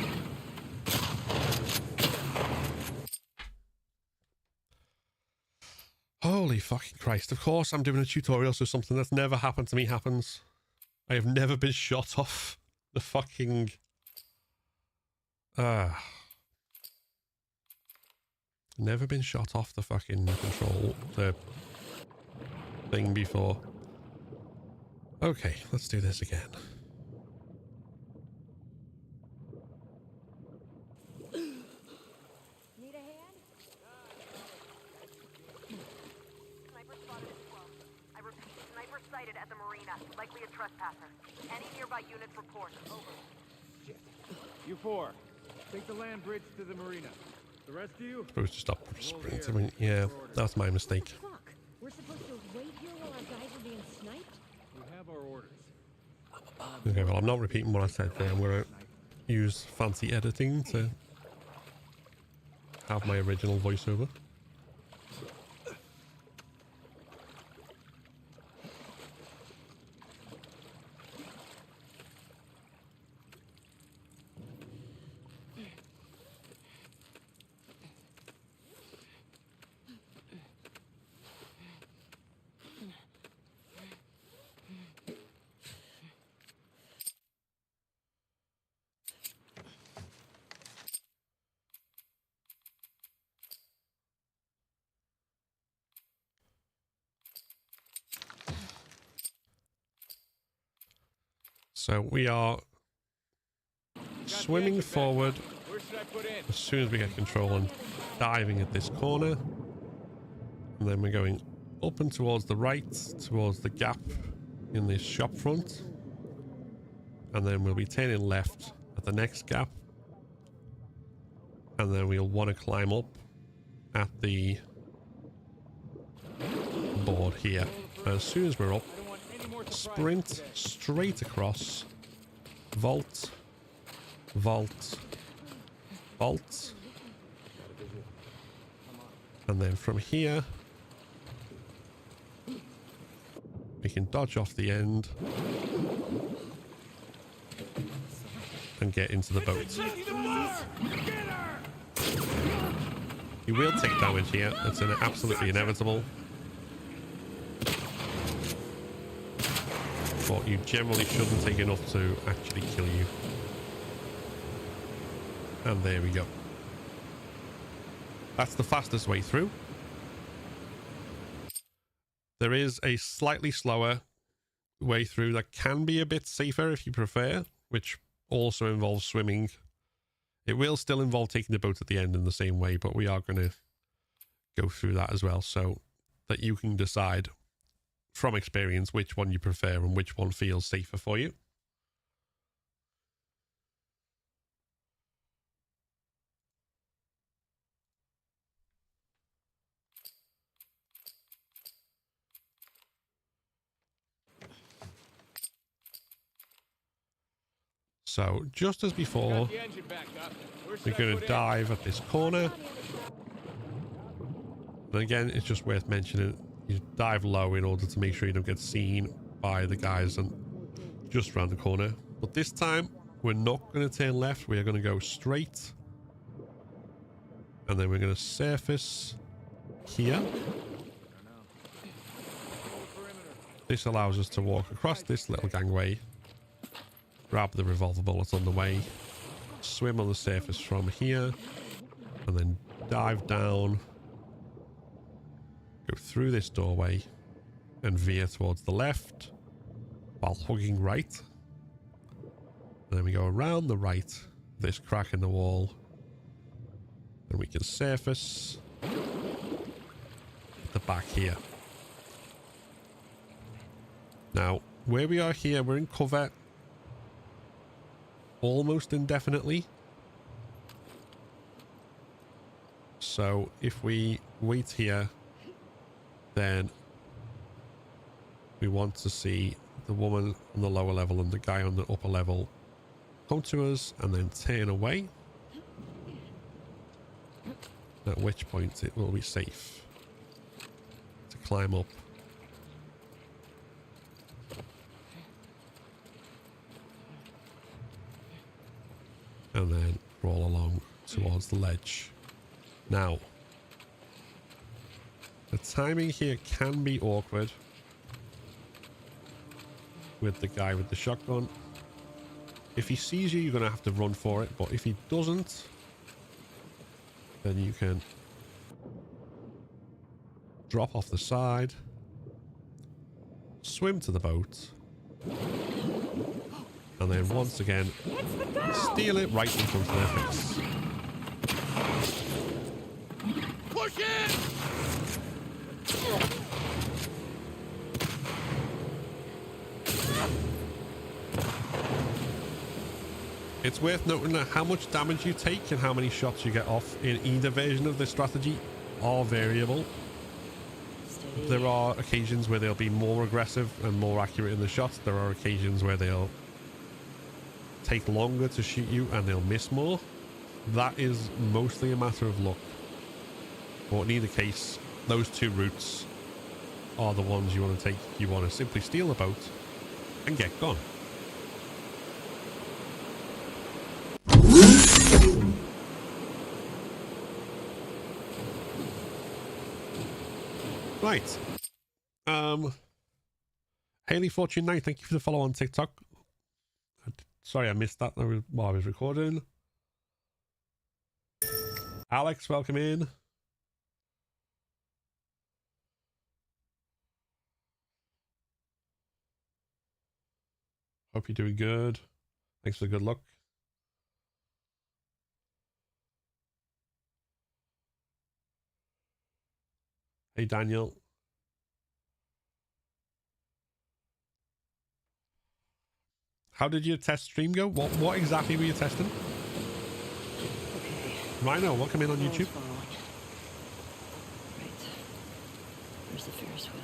Holy fucking Christ. Of course I'm doing a tutorial so something that's never happened to me happens. I have never been shot off the fucking... Never been shot off the fucking the thing before. Okay, let's do this again. Need a hand? Sniper spotted at 12. I repeat, sniper sighted at the marina. Likely a trespasser. Any nearby units report. Over. Shit. You four, take the land bridge to the marina. The rest of you, Supposed to stop sprinting. Yeah, that's my mistake. Fuck! We're supposed to wait here while our guys are being sniped? we have our orders. Okay, well, I'm not repeating what I said there. I'm going to use fancy editing to have my original voiceover. So we are swimming forward Where should I put in? as soon as we get control and diving at this corner. And then we're going up and towards the right, towards the gap in this shop front. And then we'll be turning left at the next gap. And then we'll want to climb up at the board here. And as soon as we're up, I don't want any more surprises sprint today. straight across, vault, vault, vault, and then from here we can dodge off the end and get into the boat. Taking the bar! Get her! You will take damage here, it's absolutely inevitable, but you generally shouldn't take enough to actually kill you. And there we go. That's the fastest way through. There is a slightly slower way through that can be a bit safer if you prefer, which also involves swimming. It will still involve taking the boat at the end in the same way, but we are going to go through that as well so that you can decide from experience which one you prefer and which one feels safer for you. So just as before, Got the engine back up. Where's we're that going put to in? dive at this corner. And again, it's just worth mentioning, you dive low in order to make sure you don't get seen by the guys and just around the corner. But this time, we're not going to turn left. We are going to go straight. And then we're going to surface here. This allows us to walk across this little gangway, grab the revolver bullets on the way, swim on the surface from here, and then dive down, go through this doorway, and veer towards the left while hugging right. And then we go around the right, this crack in the wall, and we can surface at the back here. Now, where we are here, we're in cover almost indefinitely. So if we wait here, then we want to see the woman on the lower level and the guy on the upper level come to us and then turn away. At which point it will be safe to climb up. And then crawl along towards the ledge. Now, the timing here can be awkward with the guy with the shotgun. If he sees you, you're going to have to run for it. But if he doesn't, then you can drop off the side, swim to the boat, and then once again steal it right in front of their face. Push it! It's worth noting that how much damage you take and how many shots you get off in either version of this strategy are variable. Steady. There are occasions where they'll be more aggressive and more accurate in the shots. There are occasions where they'll take longer to shoot you and they'll miss more. That is mostly a matter of luck. But in either case, those two routes are the ones you want to take. You want to simply steal the boat and get gone. Right. Haley Fortune 9, thank you for the follow on TikTok. Sorry I missed that while I was recording. Alex, welcome in. Hope you're doing good. Thanks for the good luck. Hey, Daniel. How did your test stream go? What exactly were you testing? Okay. Rhino, welcome in on No one's YouTube. following. Right. Where's the Ferris wheel?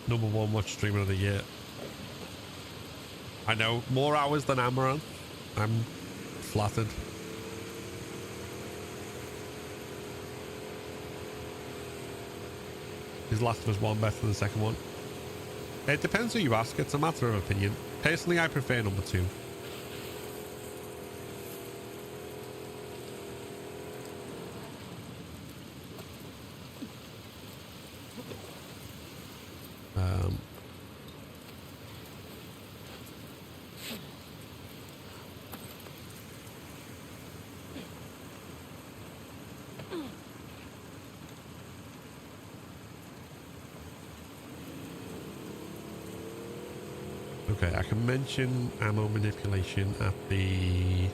#1 watch streamer of the year. I know, more hours than Amaranth. I'm flattered. Is Last of Us 1 better than the second one? It depends who you ask. It's a matter of opinion. Personally, I prefer number 2. Okay, I can mention ammo manipulation at the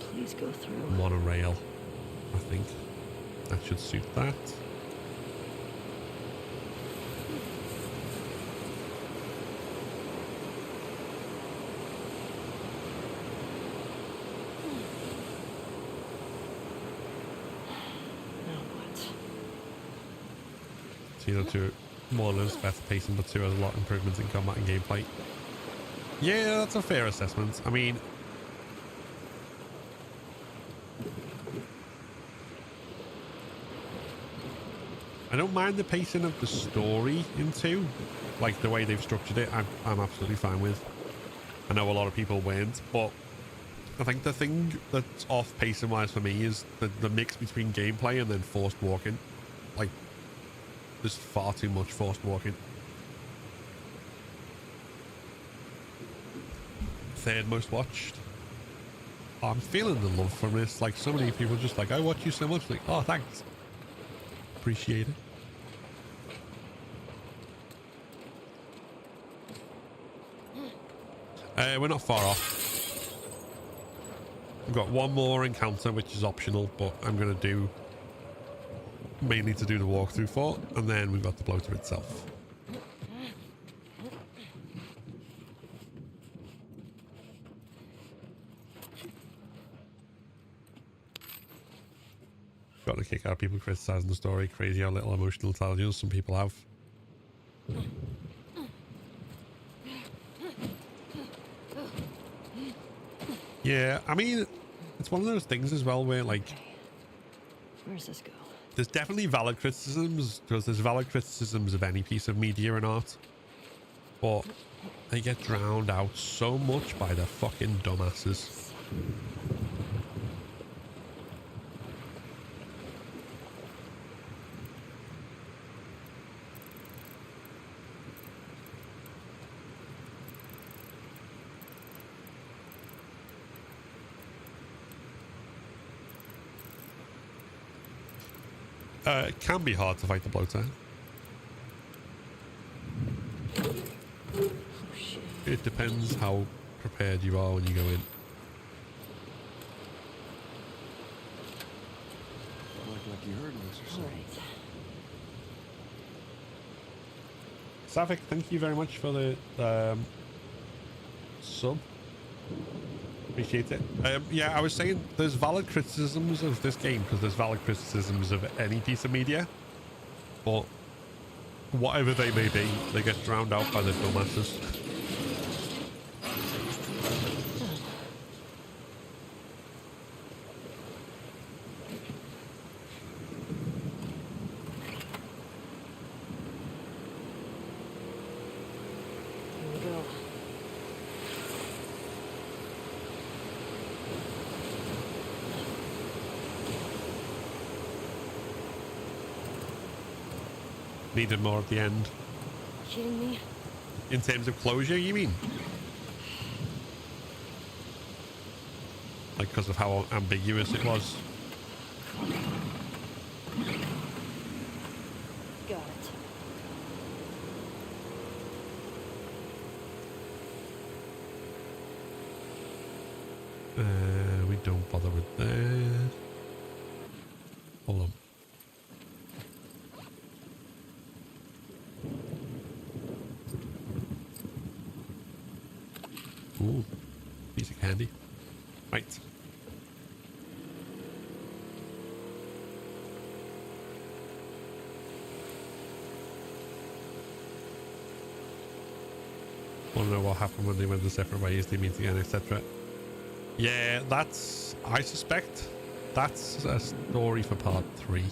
Please go through. monorail. I think that should suit that. Season 2 more or less better pacing, but 2 has a lot of improvements in combat and gameplay. Yeah, that's a fair assessment. I mean, I don't mind the pacing of the story in 2. Like, the way they've structured it, I'm absolutely fine with. I know a lot of people weren't, but I think the thing that's off pacing wise for me is the mix between gameplay and then forced walking. Like, there's far too much forced walking. Third most watched. Oh, I'm feeling the love from this. Like, so many people just like, I watch you so much. Like, oh, thanks. Appreciate it. We're not far off. We've got one more encounter, which is optional, but I'm going to do mainly to do the walkthrough for, and then we've got the bloater itself. Got to kick out people criticizing the story. Crazy how little emotional intelligence some people have. Yeah, I mean, it's one of those things as well where, like, where's this go? There's definitely valid criticisms, because there's valid criticisms of any piece of media and art, but they get drowned out so much by the fucking dumbasses. It can be hard to fight the bloater. Oh, shit. It depends how prepared you are when you go in. Like you heard us or All something. right. Savik, thank you very much for the sub. Appreciate it. Yeah, I was saying there's valid criticisms of this game because there's valid criticisms of any piece of media, but whatever they may be, they get drowned out by the dumbasses. Here we go. Needed more at the end. Kidding me? In terms of closure, you mean? Like, because of how ambiguous it was? Got it. We don't bother with that. Hold on. Ooh, piece of candy. Right. Want to know what happened when they went the separate ways, they meet again, etc. Yeah, that's, I suspect that's a story for part 3.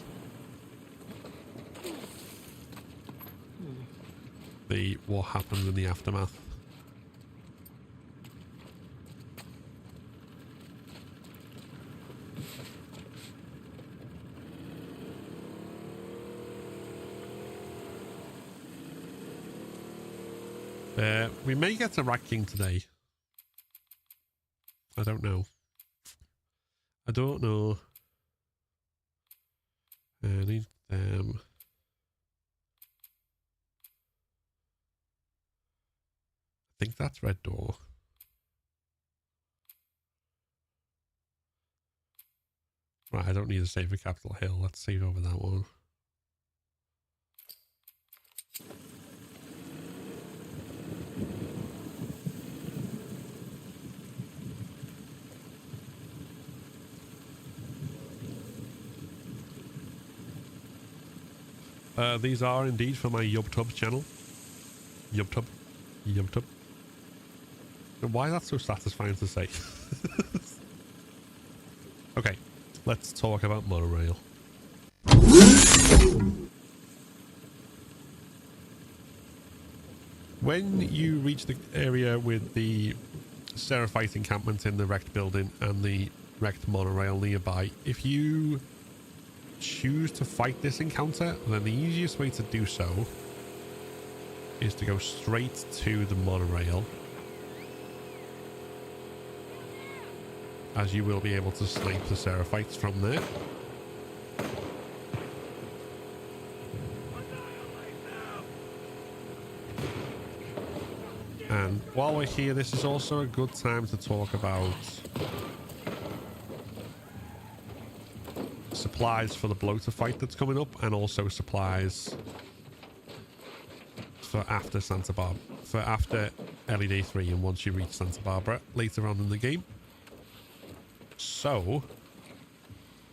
The what happened in the aftermath. We may get to Rat King today. I don't know. I don't know. Any them. I think that's Red Door. Right, I don't need to save for Capitol Hill. Let's save over that one. These are indeed for my YubTub channel. YubTub. YubTub. Why is that so satisfying to say? Okay, let's talk about Monorail. When you reach the area with the Seraphite encampment in the wrecked building and the wrecked monorail nearby, if you choose to fight this encounter, then the easiest way to do so is to go straight to the monorail, as you will be able to snipe the Seraphites from there. And while we're here, this is also a good time to talk about supplies for the bloater fight that's coming up, and also supplies for after Santa Barbara, for after Ellie Day 3 and once you reach Santa Barbara later on in the game. So,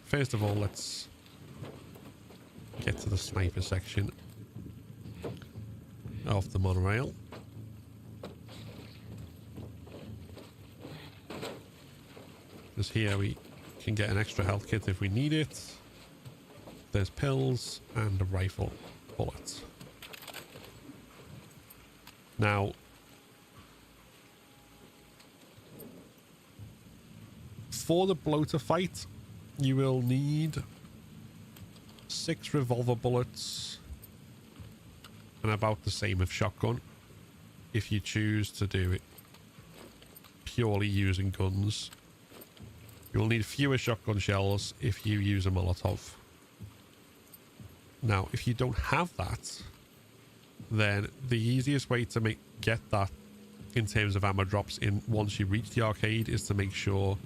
first of all, let's get to the sniper section of the monorail. Because here we can get an extra health kit if we need it. There's pills and a rifle bullet. Now, for the bloater fight, you will need 6 revolver bullets and about the same of shotgun if you choose to do it purely using guns. You'll need fewer shotgun shells if you use a Molotov. Now, if you don't have that, then the easiest way to get that in terms of ammo drops in once you reach the arcade is to make sure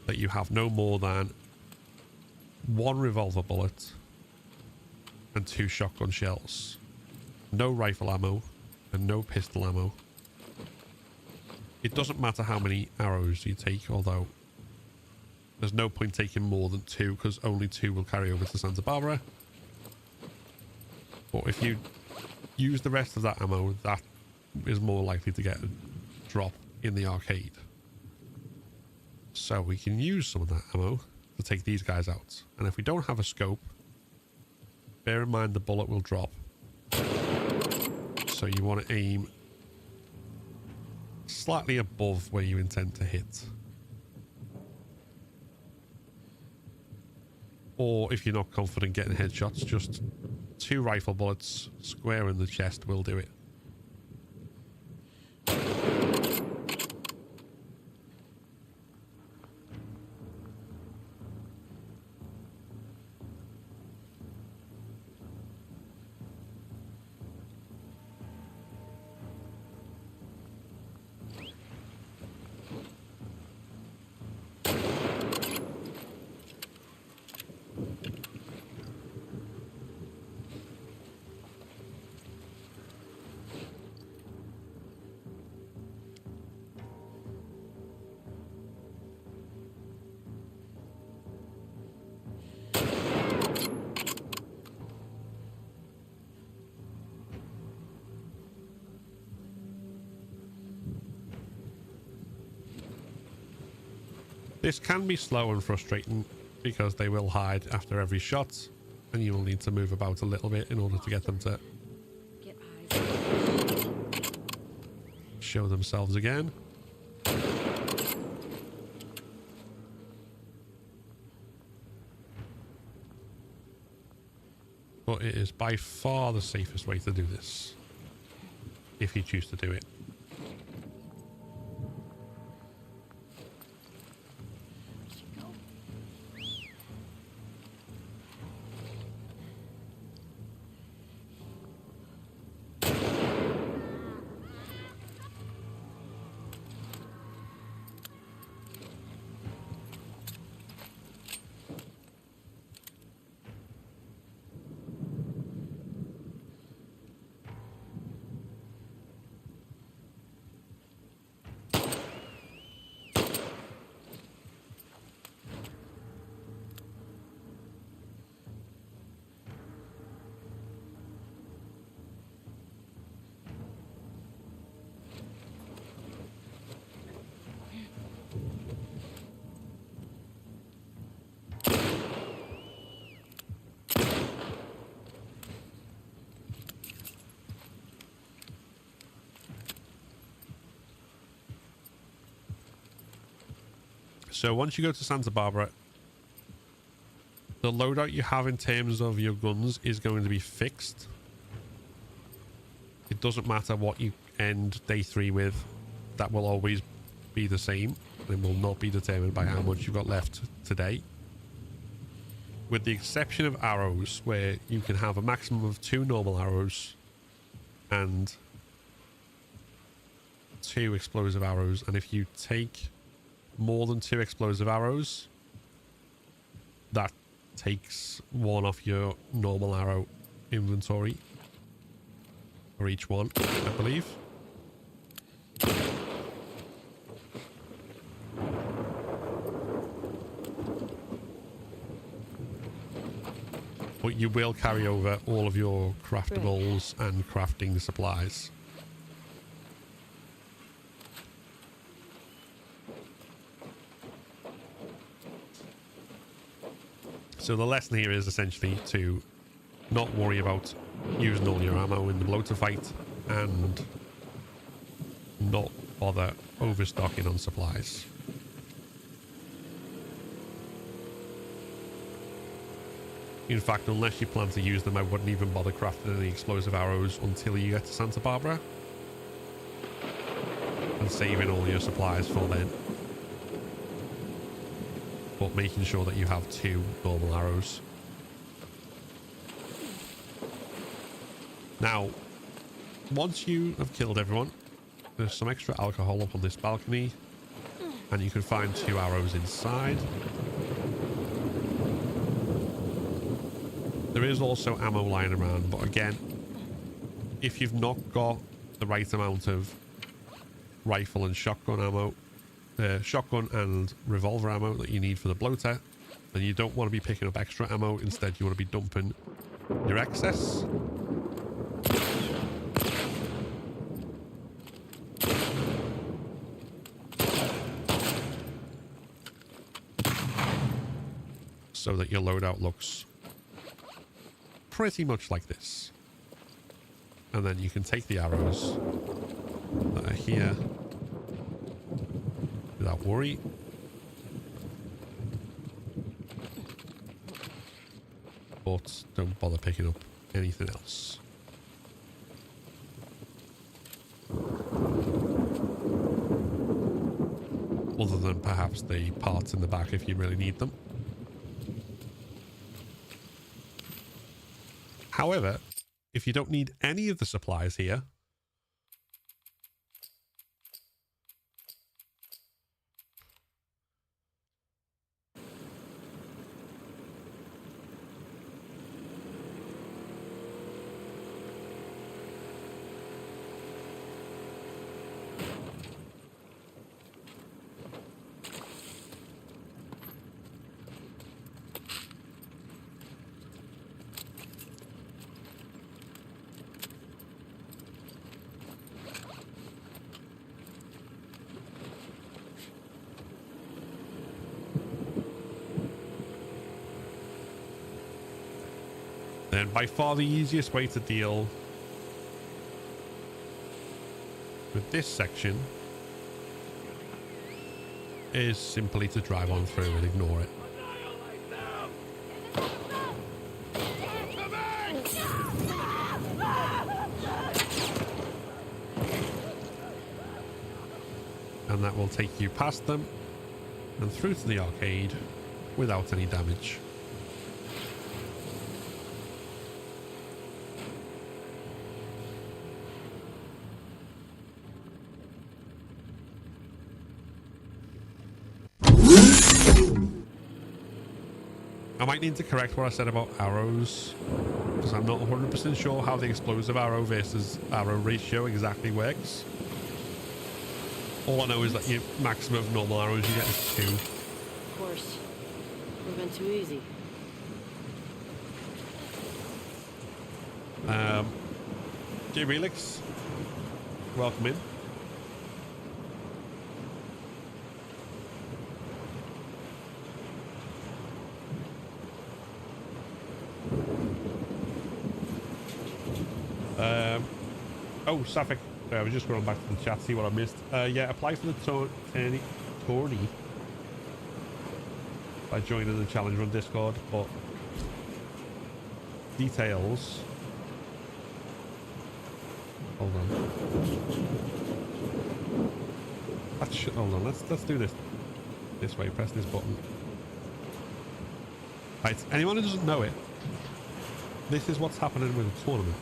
that you have no more than 1 revolver bullet and 2 shotgun shells. No rifle ammo and no pistol ammo. It doesn't matter how many arrows you take, although there's no point taking more than 2 because only 2 will carry over to Santa Barbara. But if you use the rest of that ammo, that is more likely to get a drop in the arcade. So we can use some of that ammo to take these guys out. And if we don't have a scope, bear in mind the bullet will drop. So you want to aim slightly above where you intend to hit. Or if you're not confident getting headshots, just 2 rifle bullets square in the chest will do it. This can be slow and frustrating because they will hide after every shot and you will need to move about a little bit in order to get them to show themselves again. But it is by far the safest way to do this if you choose to do it. So once you go to Santa Barbara, the loadout you have in terms of your guns is going to be fixed. It doesn't matter what you end day 3 with. That will always be the same. It will not be determined by how much you've got left today. With the exception of arrows, where you can have a maximum of 2 normal arrows and 2 explosive arrows. And if you take more than 2 explosive arrows, that takes 1 off your normal arrow inventory for each one, I believe. But you will carry over all of your craftables and crafting supplies. So the lesson here is essentially to not worry about using all your ammo in the bloater fight and not bother overstocking on supplies. In fact, unless you plan to use them, I wouldn't even bother crafting any explosive arrows until you get to Santa Barbara. And saving all your supplies for then. But making sure that you have 2 normal arrows. Now, once you have killed everyone, there's some extra alcohol up on this balcony. And you can find 2 arrows inside. There is also ammo lying around, but again, if you've not got the right amount of rifle and shotgun ammo, shotgun and revolver ammo that you need for the bloater, then you don't want to be picking up extra ammo. Instead, you want to be dumping your excess. So that your loadout looks pretty much like this. And then you can take the arrows that are here without worry. But don't bother picking up anything else. Other than perhaps the parts in the back if you really need them. However, if you don't need any of the supplies here, then by far the easiest way to deal with this section is simply to drive on through and ignore it. And that will take you past them and through to the arcade without any damage. I might need to correct what I said about arrows, because I'm not 100% sure how the explosive arrow versus arrow ratio exactly works. All I know is that your maximum of normal arrows you get is 2. Of course. Would have been too easy. J Relix, welcome in. Oh, Suffolk. I was just going back to the chat, see what I missed. Yeah, apply for the tourney by joining the challenge on Discord, but details. Hold on. Hold on. Let's do this way. Press this button. Right. Anyone who doesn't know it, this is what's happening with the tournament.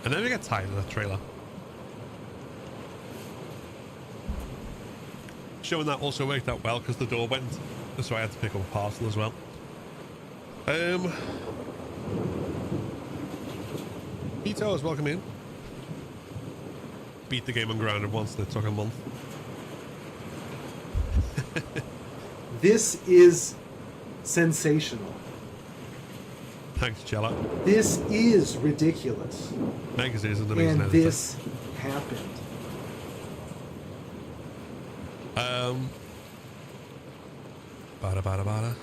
And then we get tired of that trailer. Showing that also worked out well because the door went. So I had to pick up a parcel as well. Vito's welcome in. Beat the game on grounded once and it took a month. This is sensational. Thanks, Chella. This is ridiculous. Megas is an amazing And editor. this happened. Bada bada bada.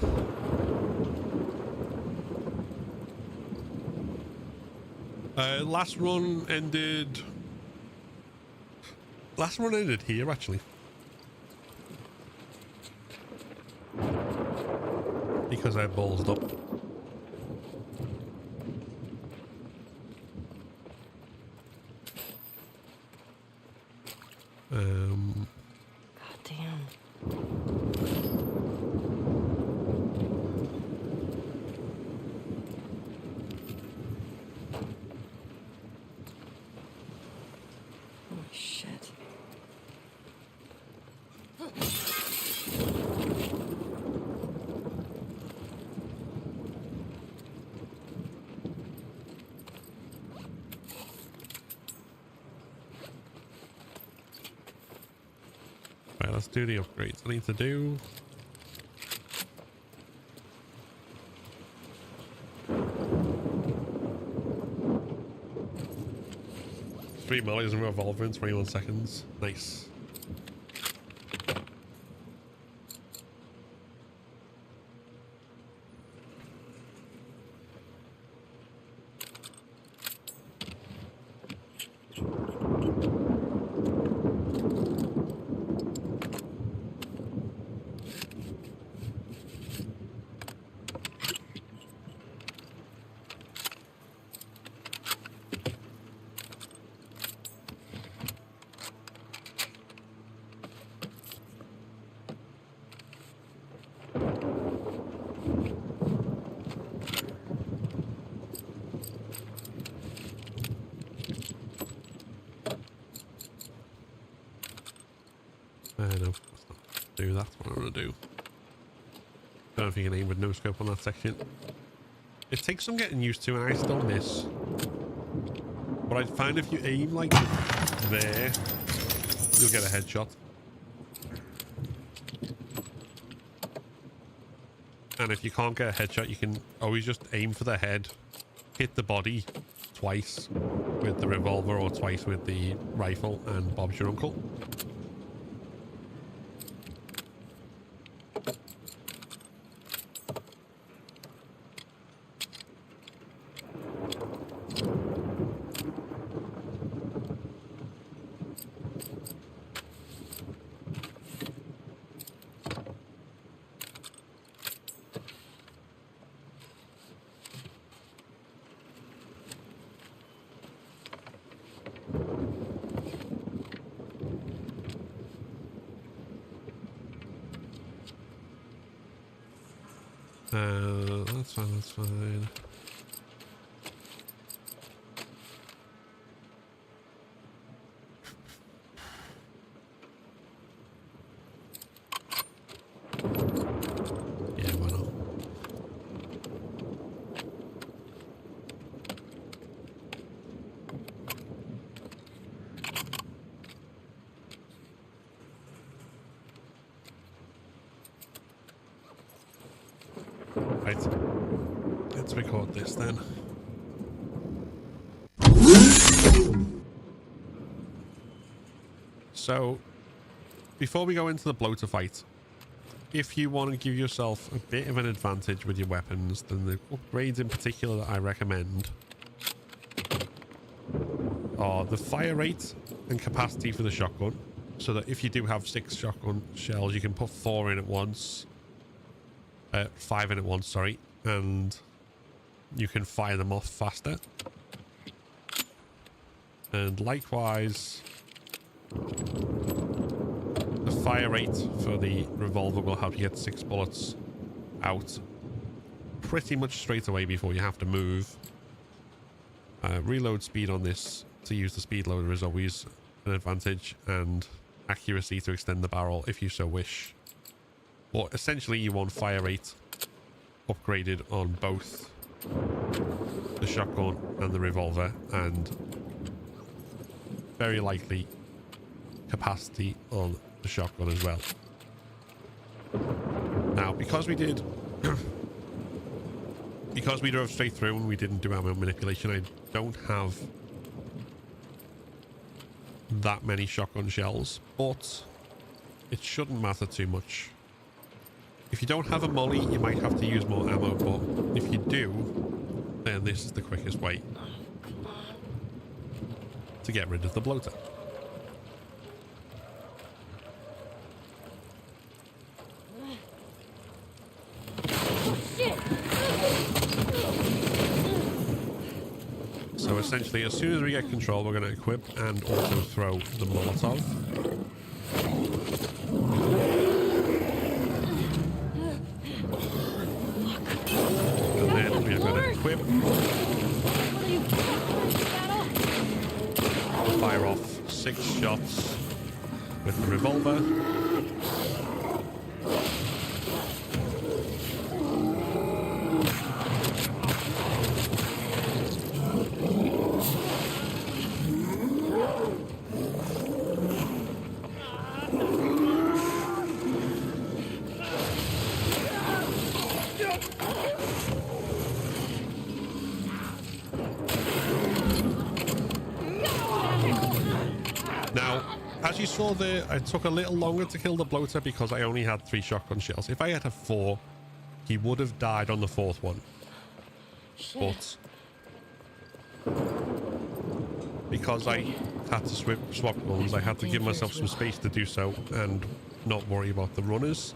Last run ended here actually. Because I ballsed up. God damn. Oh shit. Right, let's do the upgrades I need to do. Three mollies and revolver in 21 seconds. Nice. No, that's what I'm gonna do. Don't know if you can aim with no scope on that section. It takes some getting used to, and I still miss. But I find if you aim like there, you'll get a headshot. And if you can't get a headshot, you can always just aim for the head, hit the body twice with the revolver or twice with the rifle, and Bob's your uncle. That's fine, that's fine. Yeah, why not? Right. Let's record this then. So, before we go into the bloater fight, if you want to give yourself a bit of an advantage with your weapons, then the upgrades in particular that I recommend are the fire rate and capacity for the shotgun, so that if you do have 6 shotgun shells, you can put 4 in at once. 5 in at once, sorry, and you can fire them off faster. And likewise, the fire rate for the revolver will help you get 6 bullets out pretty much straight away before you have to move. Reload speed on this to use the speed loader is always an advantage, and accuracy to extend the barrel if you so wish. But essentially you want fire rate upgraded on both the shotgun and the revolver, and very likely capacity on the shotgun as well. Now, because we did because we drove straight through and we didn't do ammo manipulation, I don't have that many shotgun shells, but it shouldn't matter too much. If you don't have a molly, you might have to use more ammo, but if you do, then this is the quickest way to get rid of the bloater. So essentially, as soon as we get control, we're going to equip and also throw the Molotov. And then we are going to equip, fire off 6 shots with the revolver. You saw there, I took a little longer to kill the bloater because I only had 3 shotgun shells. If I had 4, he would have died on the 4th one. Shit. But because I had to swap guns, I had to give myself some space to do so and not worry about the runners.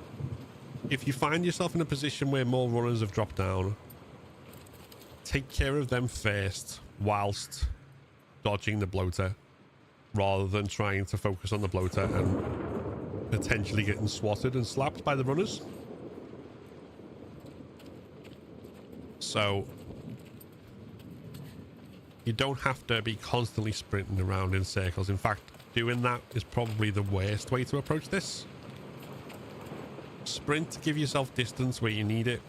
If you find yourself in a position where more runners have dropped down, take care of them first whilst dodging the bloater, rather than trying to focus on the bloater and potentially getting swatted and slapped by the runners. So you don't have to be constantly sprinting around in circles. In fact, doing that is probably the worst way to approach this. Sprint to give yourself distance where you need it.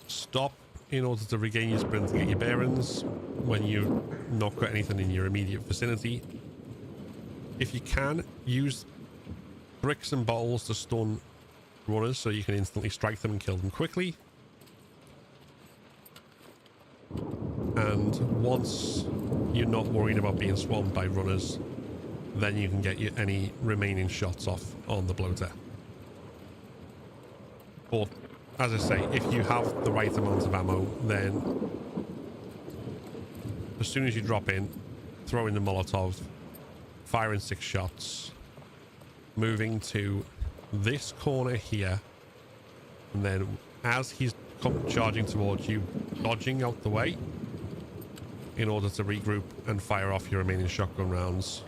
Stop in order to regain your sprint and get your bearings when you've not got anything in your immediate vicinity. If you can, use bricks and bottles to stun runners so you can instantly strike them and kill them quickly. And once you're not worried about being swarmed by runners, then you can get your, any remaining shots off on the bloater. But as I say, if you have the right amount of ammo, then as soon as you drop in, throw in the Molotov, firing 6 shots, moving to this corner here, and then as he's charging towards you, dodging out the way in order to regroup and fire off your remaining shotgun rounds.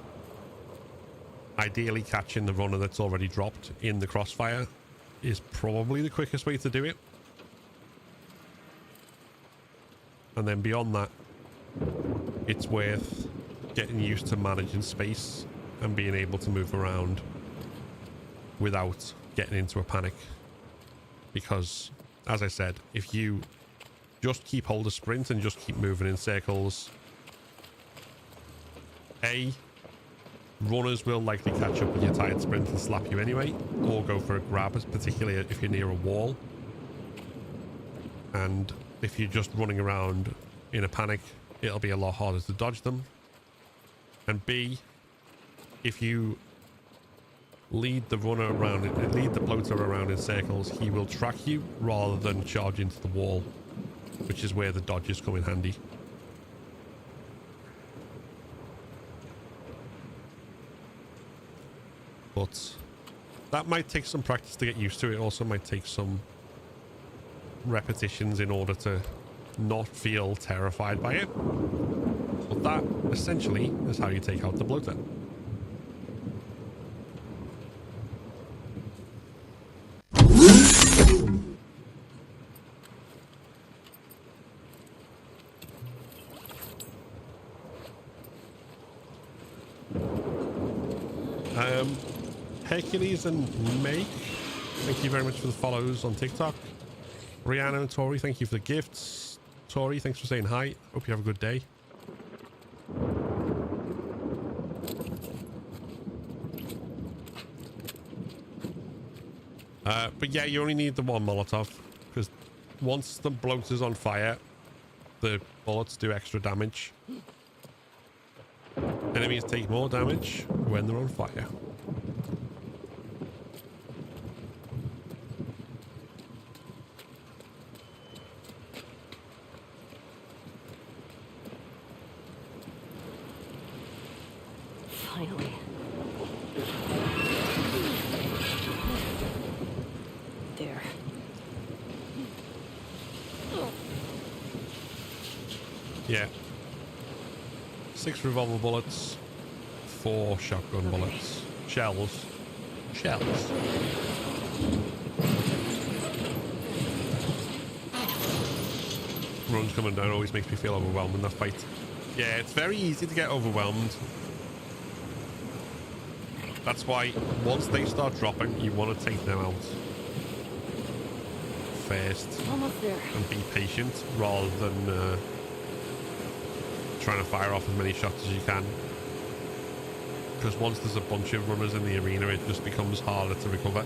Ideally catching the runner that's already dropped in the crossfire is probably the quickest way to do it. And then beyond that, it's worth getting used to managing space and being able to move around without getting into a panic. Because, as I said, if you just keep hold of sprint and just keep moving in circles, runners will likely catch up with your tired sprint and slap you anyway, or go for a grab, particularly if you're near a wall. And if you're just running around in a panic, it'll be a lot harder to dodge them. And B, if you lead the bloater around in circles, he will track you rather than charge into the wall, which is where the dodges come in handy. But that might take some practice to get used to. It also might take some repetitions in order to not feel terrified by it. But that essentially is how you take out the bloater. Hercules and Make, thank you very much for the follows on TikTok. Rihanna and Tori, thank you for the gifts. Tori, thanks for saying hi. Hope you have a good day. But yeah, you only need the one Molotov, because once the bloater's on fire, the bullets do extra damage. Enemies take more damage when they're on fire. Finally. There. Yeah. 6 revolver bullets, 4 shotgun bullets. Shells. Runs coming down always makes me feel overwhelmed in that fight. Yeah, it's very easy to get overwhelmed. That's why once they start dropping, you want to take them out first. Almost there. And be patient rather than trying to fire off as many shots as you can. Because once there's a bunch of runners in the arena, it just becomes harder to recover.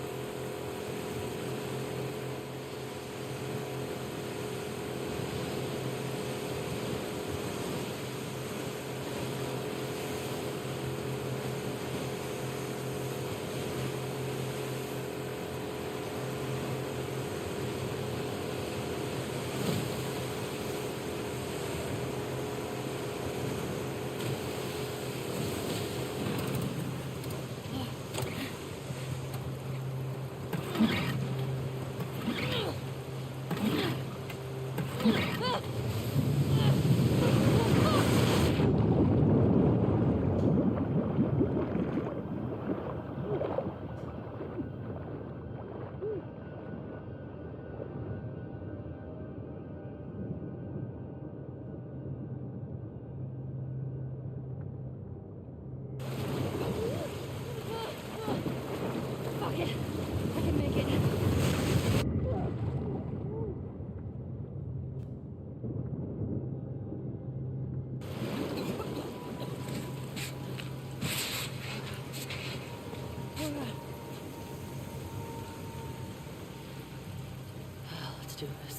Do this.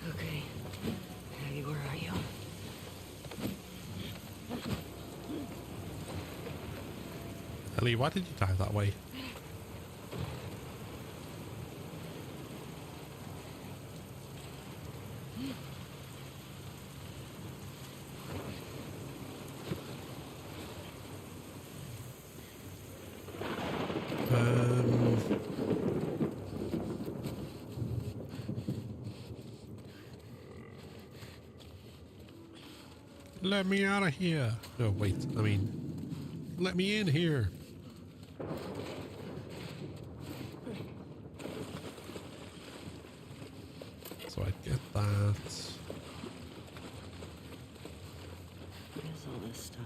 Okay. Abby, where are you? Ellie, why did you dive that way? Let me out of here. No, wait. I mean, let me in here. So I get that. What is all this stuff?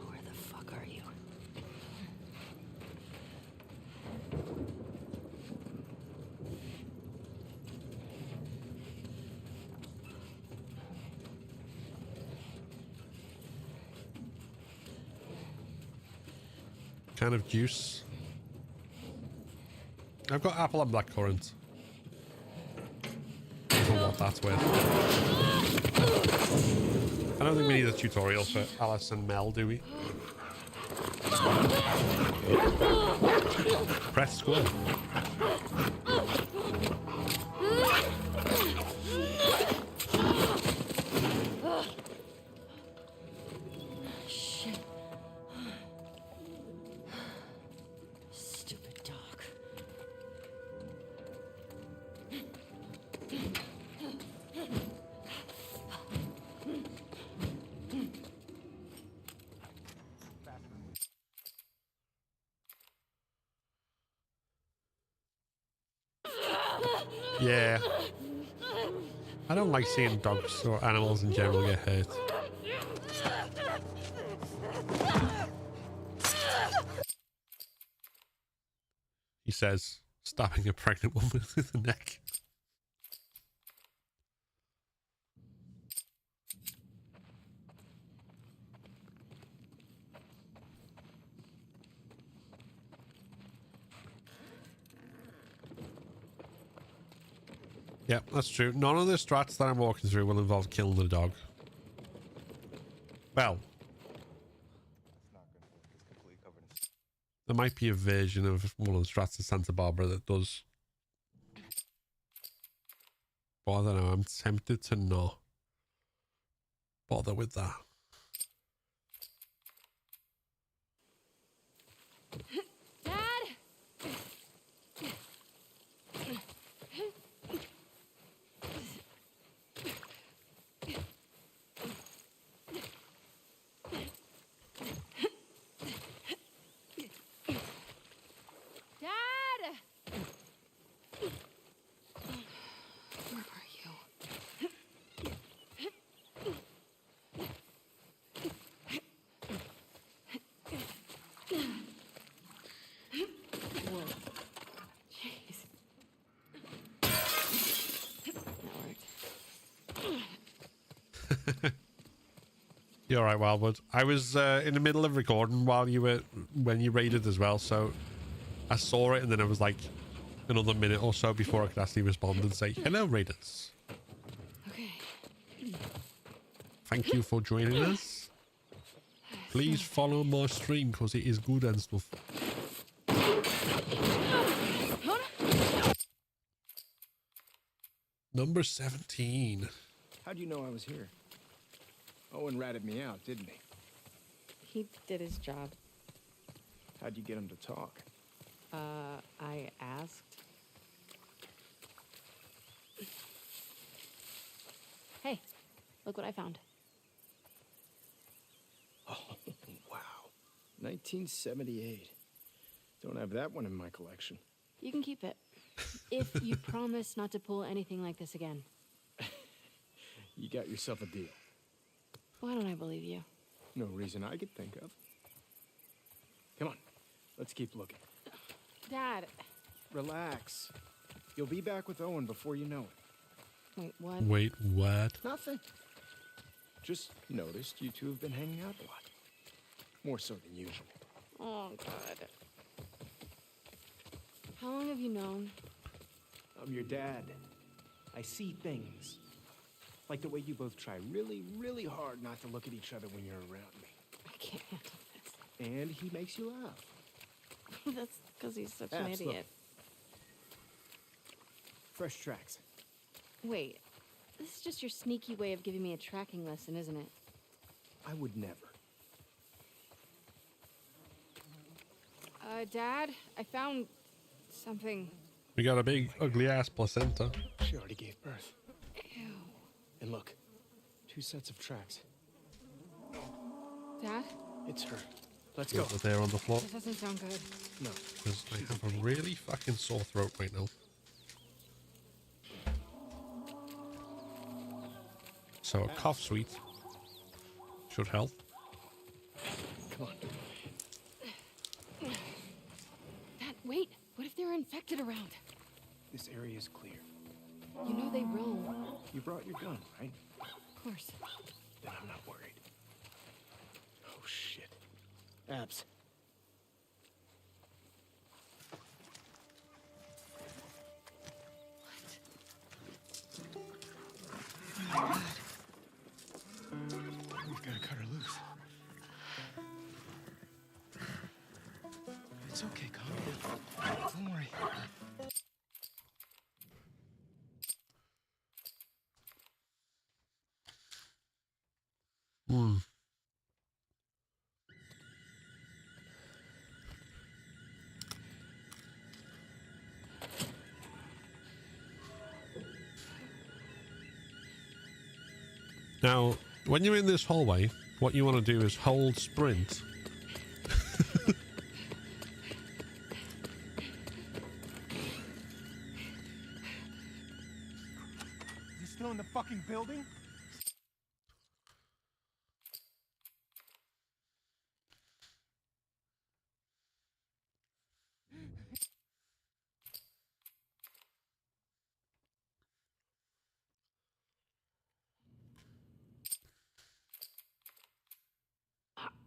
Where the fuck are you? Kind of juice. I've got apple and blackcurrant. I don't know what that's worth. I don't think we need a tutorial for Alice and Mel, do we? Press square. Shit. Stupid dog. Yeah. I don't like seeing dogs or animals in general get hurt. He says, stabbing a pregnant woman in the neck. Yeah, that's true. None of the strats that I'm walking through will involve killing the dog. Well, It's not gonna work. It's completely covered in. there might be a version of one of the strats in Santa Barbara that does. But I don't know. I'm tempted to not bother with that. Dad! Dad! Where are you? Whoa. Jeez. That worked. You're right, Wildwood. I was in the middle of recording while you were when you raided as well, so I saw it and then I was like another minute or so before I could actually respond and say hello, raiders. Okay. Thank you for joining us. Please follow my stream because it is good and stuff. Number 17. How'd you know I was here? Owen ratted me out, didn't he? He did his job. How'd you get him to talk? I asked. Hey, look what I found. Oh, wow. 1978. Don't have that one in my collection. You can keep it. If you promise not to pull anything like this again. You got yourself a deal. Why don't I believe you? No reason I could think of. Come on, let's keep looking. Dad. Relax. You'll be back with Owen before you know it. Wait, what? Wait, what? Nothing. Just noticed you two have been hanging out a lot. More so than usual. Oh, God. How long have you known? I'm your dad. I see things. Like the way you both try really, really hard not to look at each other when you're around me. I can't handle this. And he makes you laugh. That's because he's such an Abs, look. idiot. Fresh tracks. Wait, this is just your sneaky way of giving me a tracking lesson, isn't it? I would never. Dad, I found something. We got a big, ugly ass placenta. She already gave birth. Ew. And look, 2 sets of tracks. Dad? It's her. Let's go. Over there on the floor. This doesn't sound good. No. Because I have a really fucking sore throat right now. So a cough sweet should help. Come on. Dad, wait. What if they're infected around? This area is clear. You know they roam. You brought your gun, right? Of course. Then I'm not worried. Oh, shit. Abs. We've got to cut her loose. It's okay, calm down. Don't worry. Hmm. Now, when you're in this hallway, what you want to do is hold sprint. Is he still in the fucking building?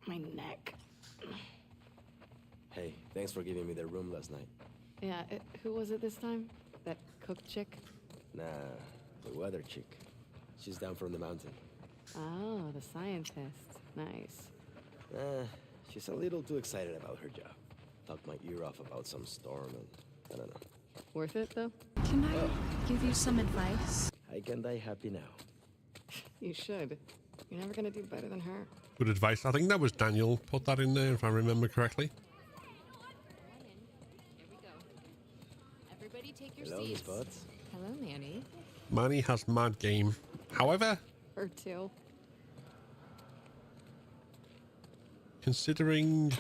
My neck. Hey, thanks for giving me the room last night. Yeah, who was it this time? That cook chick? Nah, the weather chick. She's down from the mountain. Oh, the scientist. Nice. She's a little too excited about her job. Talked my ear off about some storm and I don't know. Worth it, though? Can I give you some advice? I can die happy now. You should. You're never gonna do better than her. Good advice. I think that was Daniel put that in there, if I remember correctly. Here we go. Everybody take your Hello, Miss seats. Potts. Hello, Manny. Manny has mad game. However, Her too. considering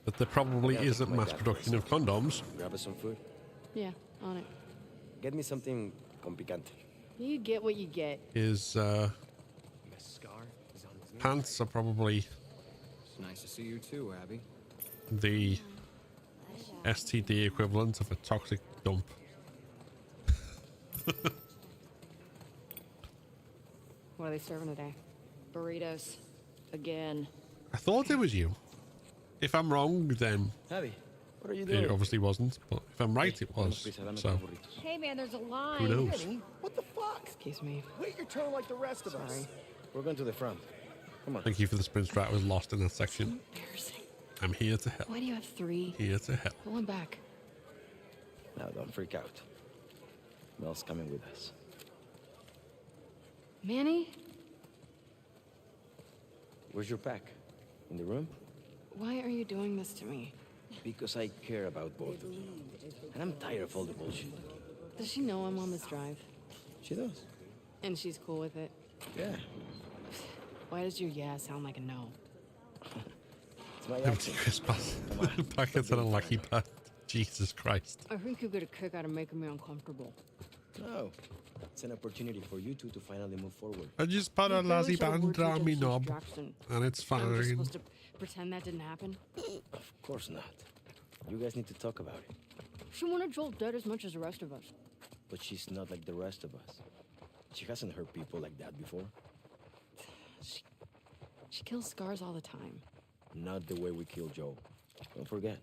that there probably Yeah, isn't my mass dad production of condoms, Grab us some food. Yeah, on it. Get me something con picante. You get what you get. his The scar is on his neck. pants are probably It's nice to see you too, Abby. the STD equivalent of a toxic dump. What are they serving today? Burritos. Again. I thought it was you. If I'm wrong, then Abby, what are you it doing? obviously wasn't. But if I'm right, it was. So Hey man, there's a line. who knows? Annie, what the fuck? Excuse me. Wait your turn like the rest of us. Sorry. We're going to the front. Come on. Thank you for the sprint strat. I was lost in that section. Embarrassing. I'm here to help. Why do you have 3? Here to help. Pull him back. Now, don't freak out. Mel's coming with us. Manny? Where's your pack? In the room? Why are you doing this to me? Because I care about both of you. And I'm tired of all the bullshit. Does she know I'm on this drive? She does. And she's cool with it? Yeah. Why does your yeah sound like a no? It's my Empty accent. Christmas packets and a lucky pack. Jesus Christ. I think you get a kick out of making me uncomfortable. No. It's an opportunity for you two to finally move forward. I just put a You lazy barely said a band word to on me Jackson knob, Jackson. and it's I'm just fine. supposed to pretend that didn't happen? Of course not. You guys need to talk about it. She wanted Joel dead as much as the rest of us. But she's not like the rest of us. She hasn't hurt people like that before. She kills scars all the time. Not the way we kill Joe. Don't forget,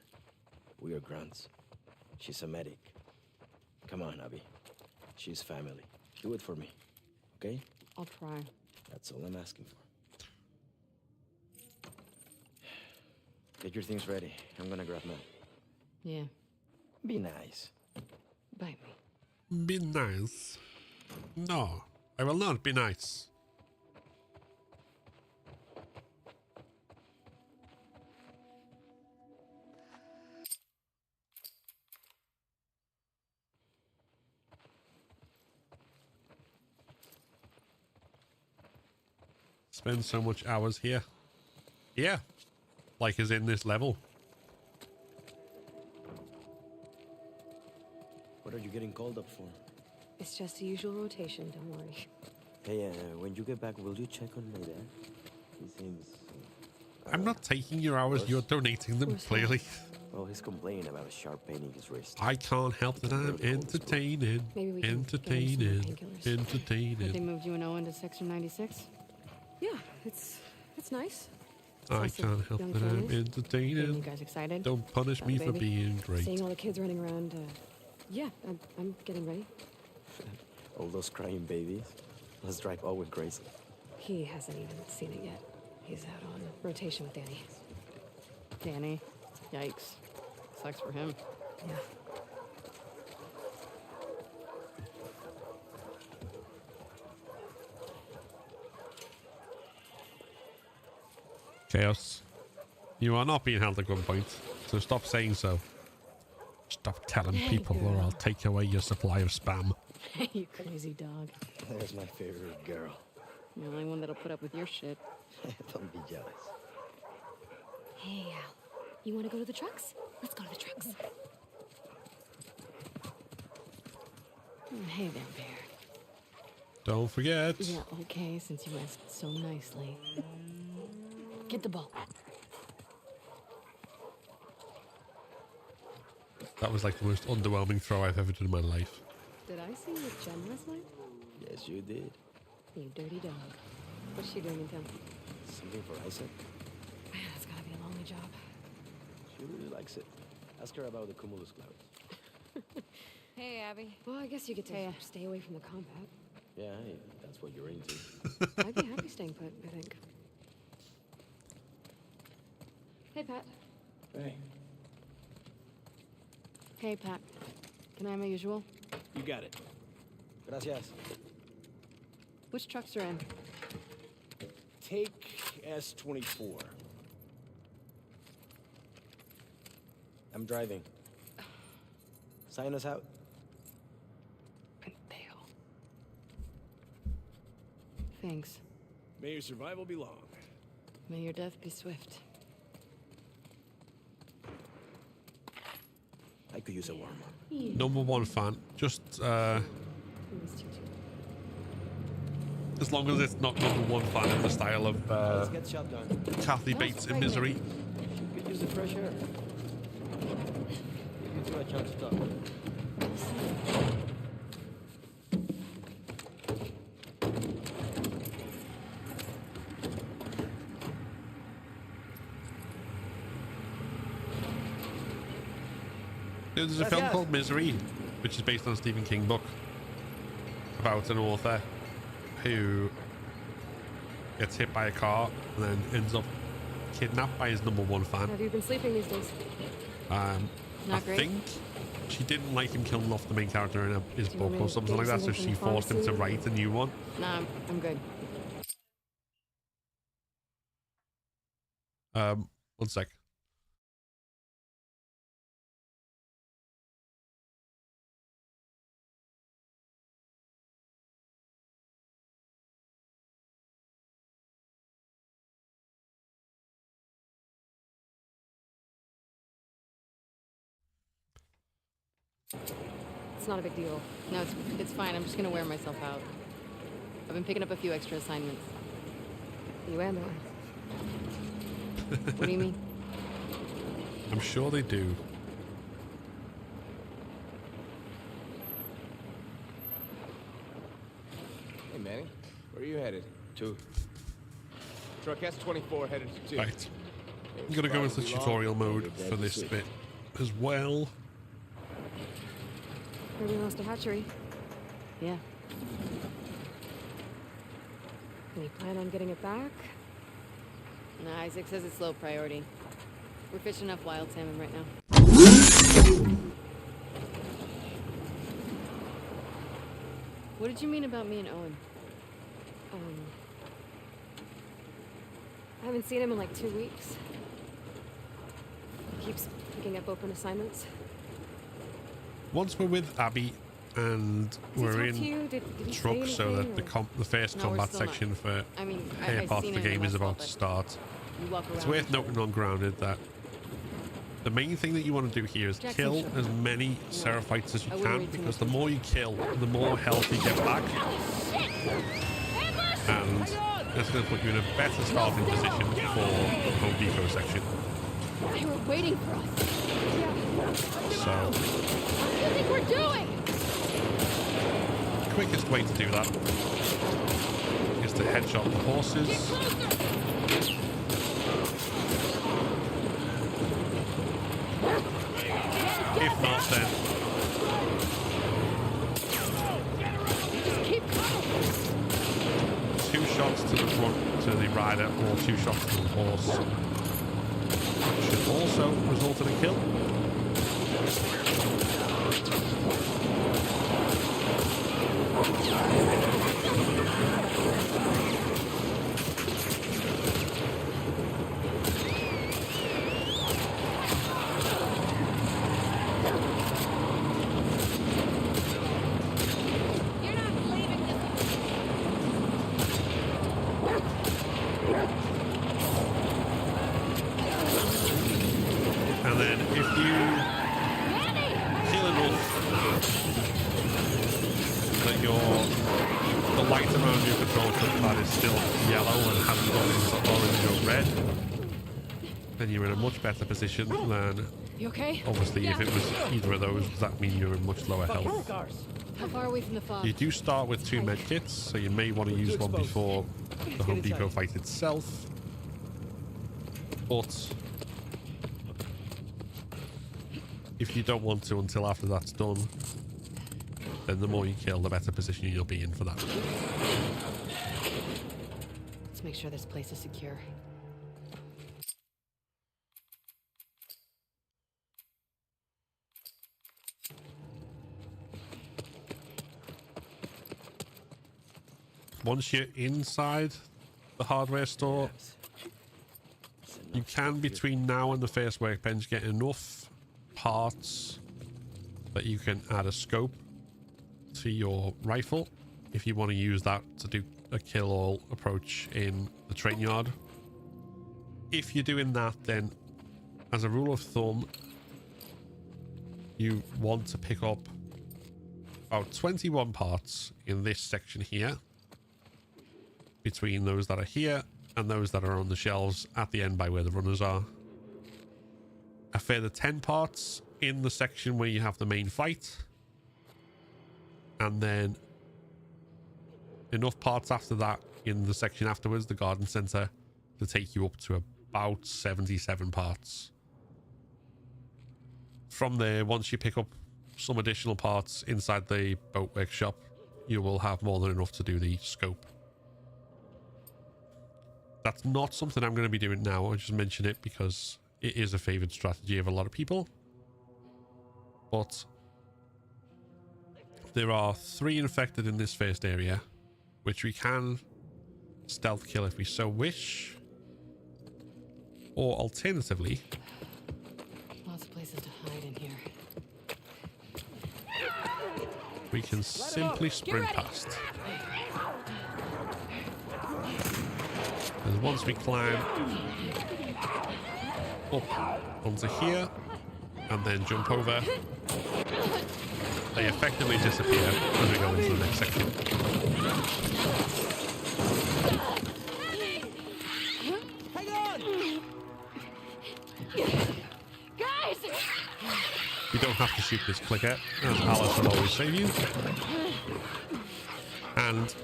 we are grunts. She's a medic. Come on, Abby. She's family. Do it for me, okay? I'll try. That's all I'm asking for. Get your things ready. I'm gonna grab mine. Yeah, Be nice. bite me. Be nice. No, I will not be nice. Spend so much hours here. Yeah, like as in this level. What are you getting called up for? It's just the usual rotation, don't worry. Hey, when you get back, will you check on my dad? He seems... I'm not taking your hours, you're donating them, clearly. Well, he's complaining about a sharp pain in his wrist. I can't help that I'm entertaining. Maybe we can get him some Entertaining. painkillers. Have they Entertaining. moved you and Owen to Section 96? Yeah, it's nice. I Lots of can't help young that I'm families. Getting you entertaining. guys excited? Don't punish about me the for baby? being great. Seeing all the kids running around. Yeah, I'm getting ready. All those crying babies. Let's drive Owen crazy. He hasn't even seen it yet. He's out on rotation with Danny. Danny? Yikes. Sucks for him. Yeah. Chaos. You are not being held at gunpoint, so stop saying so. Stop telling Hey, people or girl. I'll take away your supply of spam. You crazy dog. There's my favorite girl. The only one that'll put up with your shit. Don't be jealous. Hey, Al. You want to go to the trucks? Let's go to the trucks. Hey there, Bear. Don't forget. Yeah, okay, since you asked so nicely. Get the ball. That was like the most underwhelming throw I've ever done in my life. Did I see you with Jen last night? Yes, you did. You dirty dog. What's she doing in town? Something for Isaac. Man, it's gotta be a lonely job. She really likes it. Ask her about the cumulus clouds. Hey, Abby. Well, I guess you get to stay away from the combat. Yeah, hey, that's what you're into. I'd be happy staying put, I think. Hey, Pat. Hey, Hey, Pat. Can I have my usual? you got it. Gracias. Which trucks are in? Take S-24. I'm driving. Sign us out. Pendejo. Thanks. May your survival be long. May your death be swift. I could use a warm-up. Number one fan. Just Missed you too. as long as it's not number one fan in the style of Let's get shotgun. Kathy Bates in Misery. Could use the fresh air. Give you two a chance to talk. There's a film Yes. called Misery, which is based on a Stephen King book about an author who gets hit by a car and then ends up kidnapped by his number one fan. Have you been sleeping these days? I Not great? think she didn't like him killing off the main character in his Do you book want me or to something get like that, so something she from the forced him to pharmacy? write a new one. Nah, I'm good. One sec. It's not a big deal. No, it's fine. I'm just gonna wear myself out. I've been picking up a few extra assignments. You and I. What do you mean? I'm sure they do. Hey, Manny, where are you headed? 2. Truck S-24 headed to 2. Right. I'm gonna go into tutorial mode for this bit as well. Kirby lost a hatchery. Yeah. Any plan on getting it back? No, Isaac says it's low priority. We're fishing enough wild salmon right now. What did you mean about me and Owen? I haven't seen him in like 2 weeks. He keeps picking up open assignments. Once we're with Abby and we're in truck, so that the first combat section for her part of the game is about to start. It's worth noting on Grounded that the main thing that you want to do here is kill as many Seraphites as you can, because the more you kill, the more health you get back. And that's going to put you in a better starting position for the Home Depot section. They were waiting for us. So, What do you think we're doing? the quickest way to do that is to headshot the horses. If not, then two shots to the front, to the rider, or 2 shots to the horse should also result in a kill. And then if you feel enough that the light around your control pad is still yellow and hasn't gone into orange or red, then you're in a much better position than... You okay? Obviously, if it was either of those, does that mean you're in much lower health? How far away from the fog? You do start with 2 med kits, so you may want to use one before the Home Depot fight itself. But if you don't want to until after that's done, then the more you kill, the better position you'll be in for that. Let's make sure this place is secure. Once you're inside the hardware store, you can, between now and the first workbench, get enough parts that you can add a scope to your rifle if you want to use that to do a kill-all approach in the train yard. If you're doing that, then as a rule of thumb, you want to pick up about 21 parts in this section here, between those that are here and those that are on the shelves at the end by where the runners are. A further 10 parts in the section where you have the main fight, and then enough parts after that in the section afterwards, the garden center, to take you up to about 77 parts. From there, once you pick up some additional parts inside the boat workshop, you will have more than enough to do the scope. That's not something I'm going to be doing now. I just mention it because it is a favored strategy of a lot of people. But there are 3 infected in this first area, which we can stealth kill if we so wish. Or alternatively, Lots of places to hide in here. we can simply sprint past. And once we climb up onto here and then jump over, they effectively disappear as we go into the next section. Hang on! Guys! You don't have to shoot this clicker, as Alice will always save you. And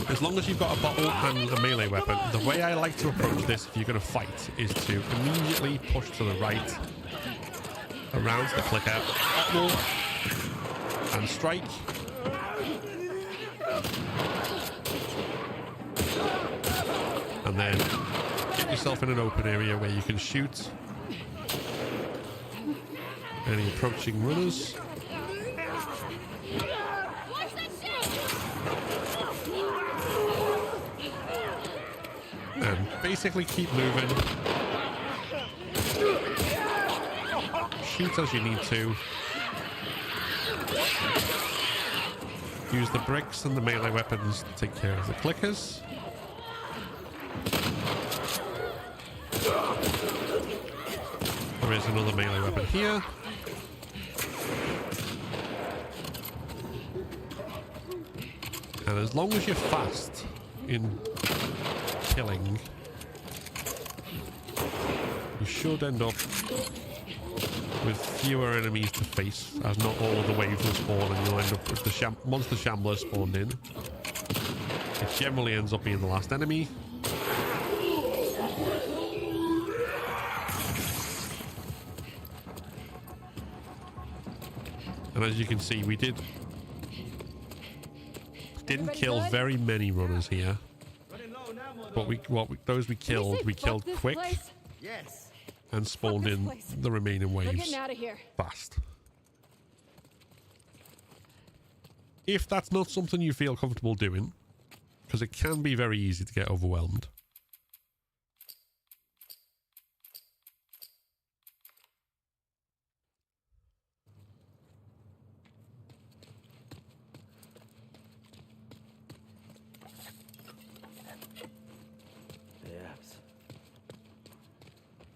as long as you've got a bottle and a melee weapon, the way I like to approach this if you're going to fight is to immediately push to the right around the clicker, bottle, and strike. And then get put yourself in an open area where you can shoot any approaching runners. And basically keep moving. Shoot as you need to. Use the bricks and the melee weapons to take care of the clickers. There is another melee weapon here. And as long as you're fast in killing, you should end up with fewer enemies to face, as not all of the waves will spawn, and you'll end up with the once the shambler spawned in. It generally ends up being the last enemy. And as you can see, we didn't kill very many runners here, but those we killed quick. Yes. And spawned in the remaining waves getting out of here. fast. If that's not something you feel comfortable doing, because it can be very easy to get overwhelmed.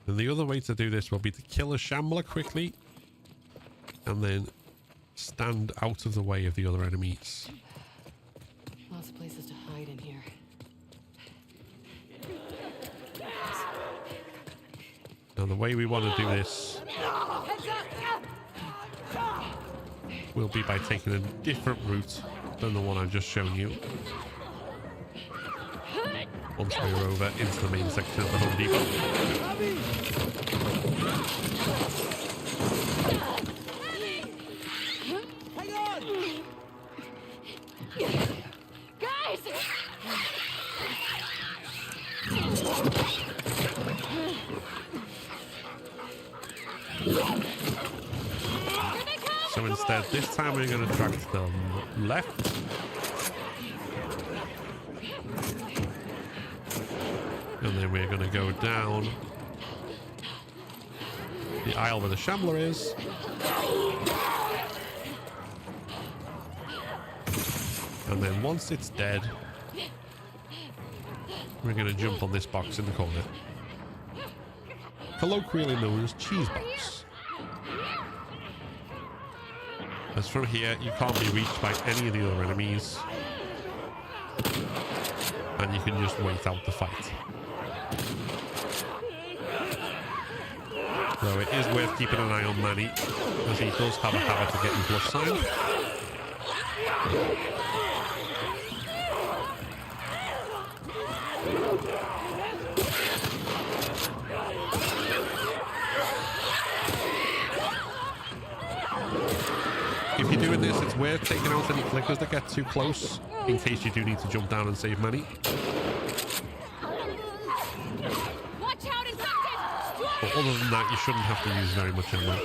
And the other way to do this will be to kill a shambler quickly and then stand out of the way of the other enemies. Lots of places to hide in here. Now the way we want to do this will be by taking a different route than the one I've just shown you. Once we're over into the main section of the Home Depot. Hang on! Guys! So instead, this time we're going to track to the left. And then we're going to go down the aisle where the shambler is. And then once it's dead, we're going to jump on this box in the corner. Colloquially known as cheese box. As from here, you can't be reached by any of the other enemies. And you can just wait out the fight. Though it is worth keeping an eye on Manny, as he does have a habit of getting plus sign. If you're doing this, it's worth taking out any clickers that get too close, in case you do need to jump down and save Manny. But other than that, you shouldn't have to use very much ammo.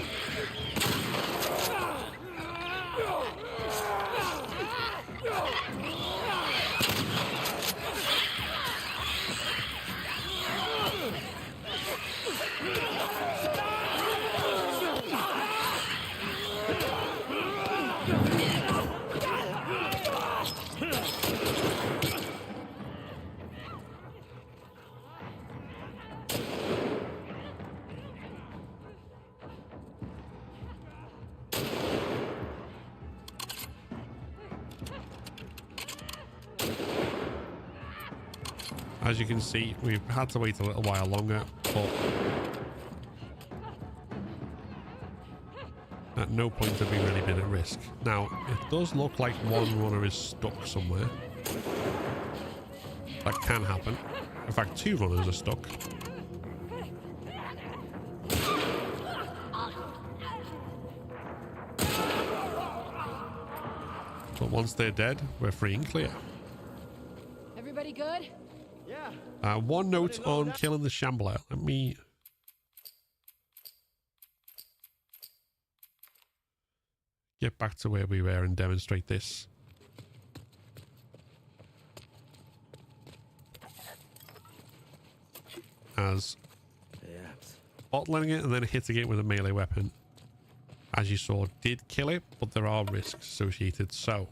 As you can see, we've had to wait a little while longer, but at no point have we really been at risk. Now, it does look like one runner is stuck somewhere. That can happen. In fact, two runners are stuck. But once they're dead, we're free and clear. Everybody good? One note on killing the Shambler. Let me... get back to where we were and demonstrate this. As bottling it and then hitting it with a melee weapon, as you saw, did kill it, but there are risks associated. So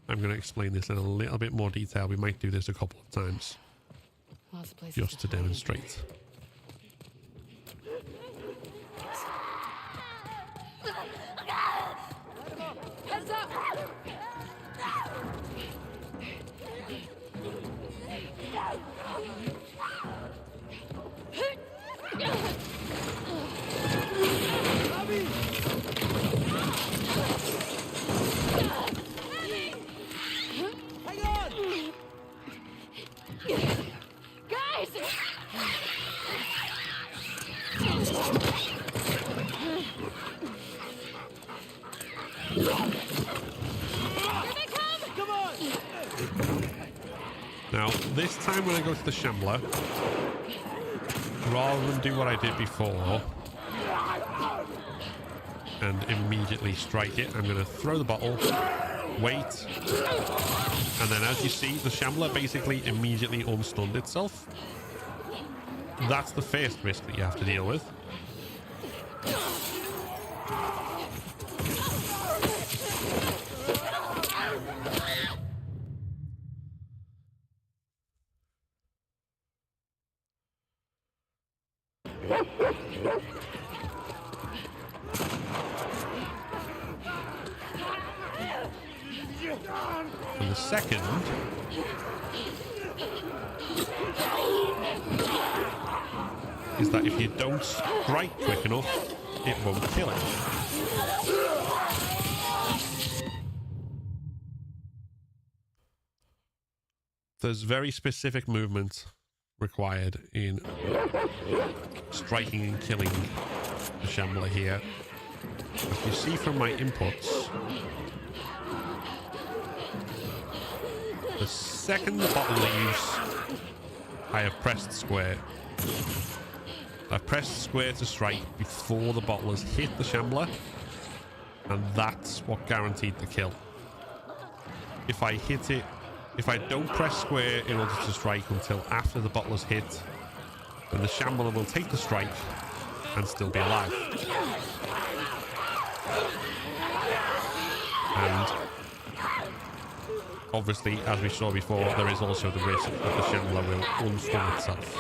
I'm going to explain this in a little bit more detail. We might do this a couple of times Lots of places just to hide. demonstrate. Heads up! Guys! Now, this time when I go to the Shambler, rather than do what I did before and immediately strike it, I'm going to throw the bottle, wait, and then as you see, the Shambler basically immediately unstunned itself. That's the first risk that you have to deal with. And the second is that if you don't strike quick enough, it won't kill it. There's very specific movement required in striking and killing the Shambler here. As you see from my inputs, the second the bottle leaves, I have pressed square. I've pressed square to strike before the bottle has hit the Shambler, and that's what guaranteed the kill. If I hit it, if I don't press square in order to strike until after the bottle is hit, then the Shambler will take the strike and still be alive. And obviously, as we saw before, there is also the risk that the Shambler will unstun itself.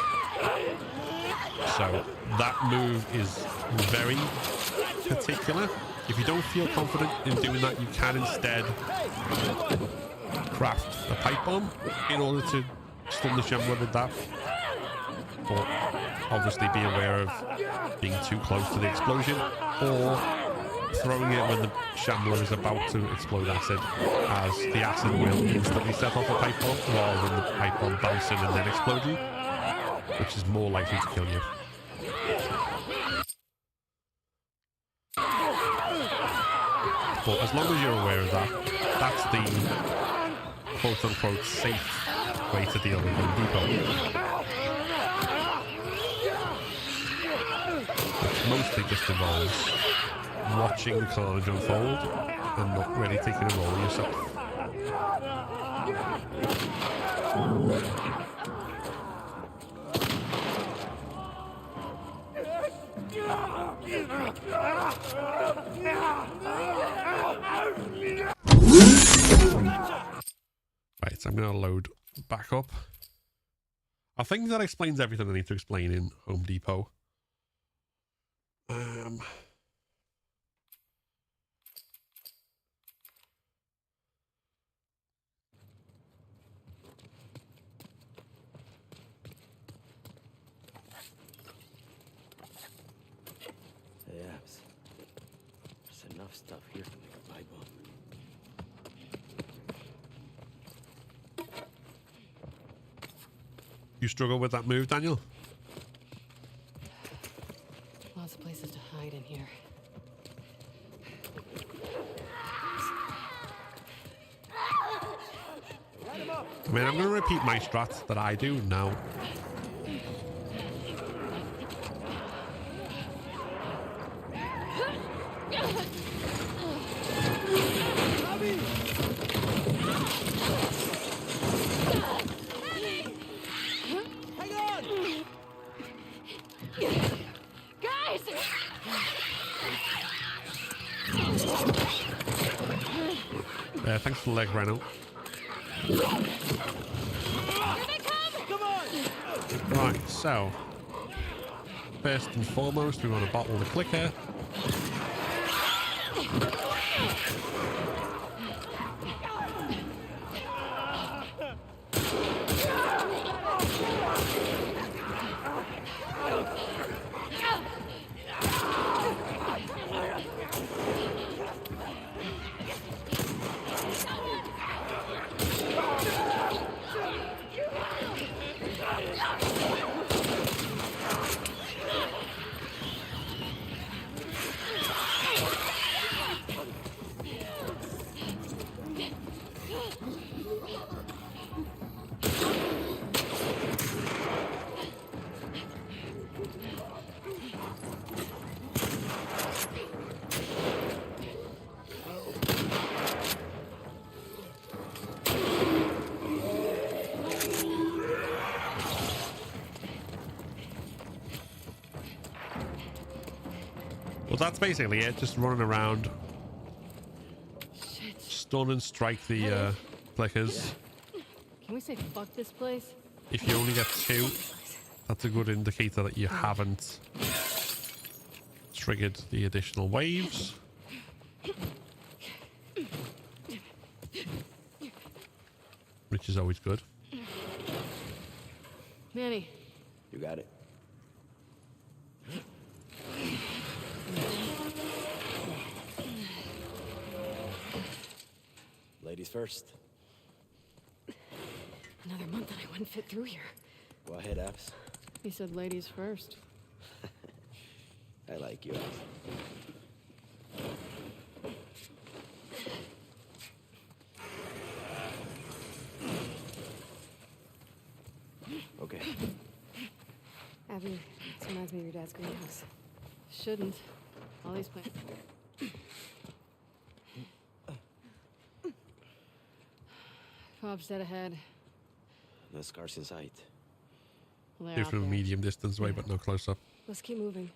So that move is very particular. If you don't feel confident in doing that, you can instead craft a pipe bomb in order to stun the Shambler with that. But obviously be aware of being too close to the explosion, or throwing it when the Shambler is about to explode acid, as the acid will instantly set off a pipe bomb rather than the pipe bomb bouncing and then exploding, which is more likely to kill you. But as long as you're aware of that, that's the quote-unquote safe way to deal with Home Depot. Which mostly just involves watching the carnage unfold and not really taking a role yourself. Right, so I'm going to load back up. I think that explains everything I need to explain in Home Depot. There's enough stuff here to make a pipe bomb. You struggle with that move, Daniel? Lots of places to hide in here. I mean, I'm going to repeat my strat that I do now. Hang on! Guys! Thanks for the leg, Reno. Here they come! Come on! Right, so first and foremost, we want to bottle the clicker. Well, that's basically it. Just running around, stun and strike the clickers. Can we say fuck this place? If you only get 2, that's a good indicator that you haven't triggered the additional waves. Which is always good. Manny, You got it. Ladies first. another month and I wouldn't fit through here. Go ahead, Abs. He said ladies first. I like you, Abs. Okay. Abby, this reminds me of your dad's greenhouse. Shouldn't. All these plants. Bob's dead ahead. No scars in sight. Well, they're Here out from a there. medium distance away, but no close up. Let's keep moving.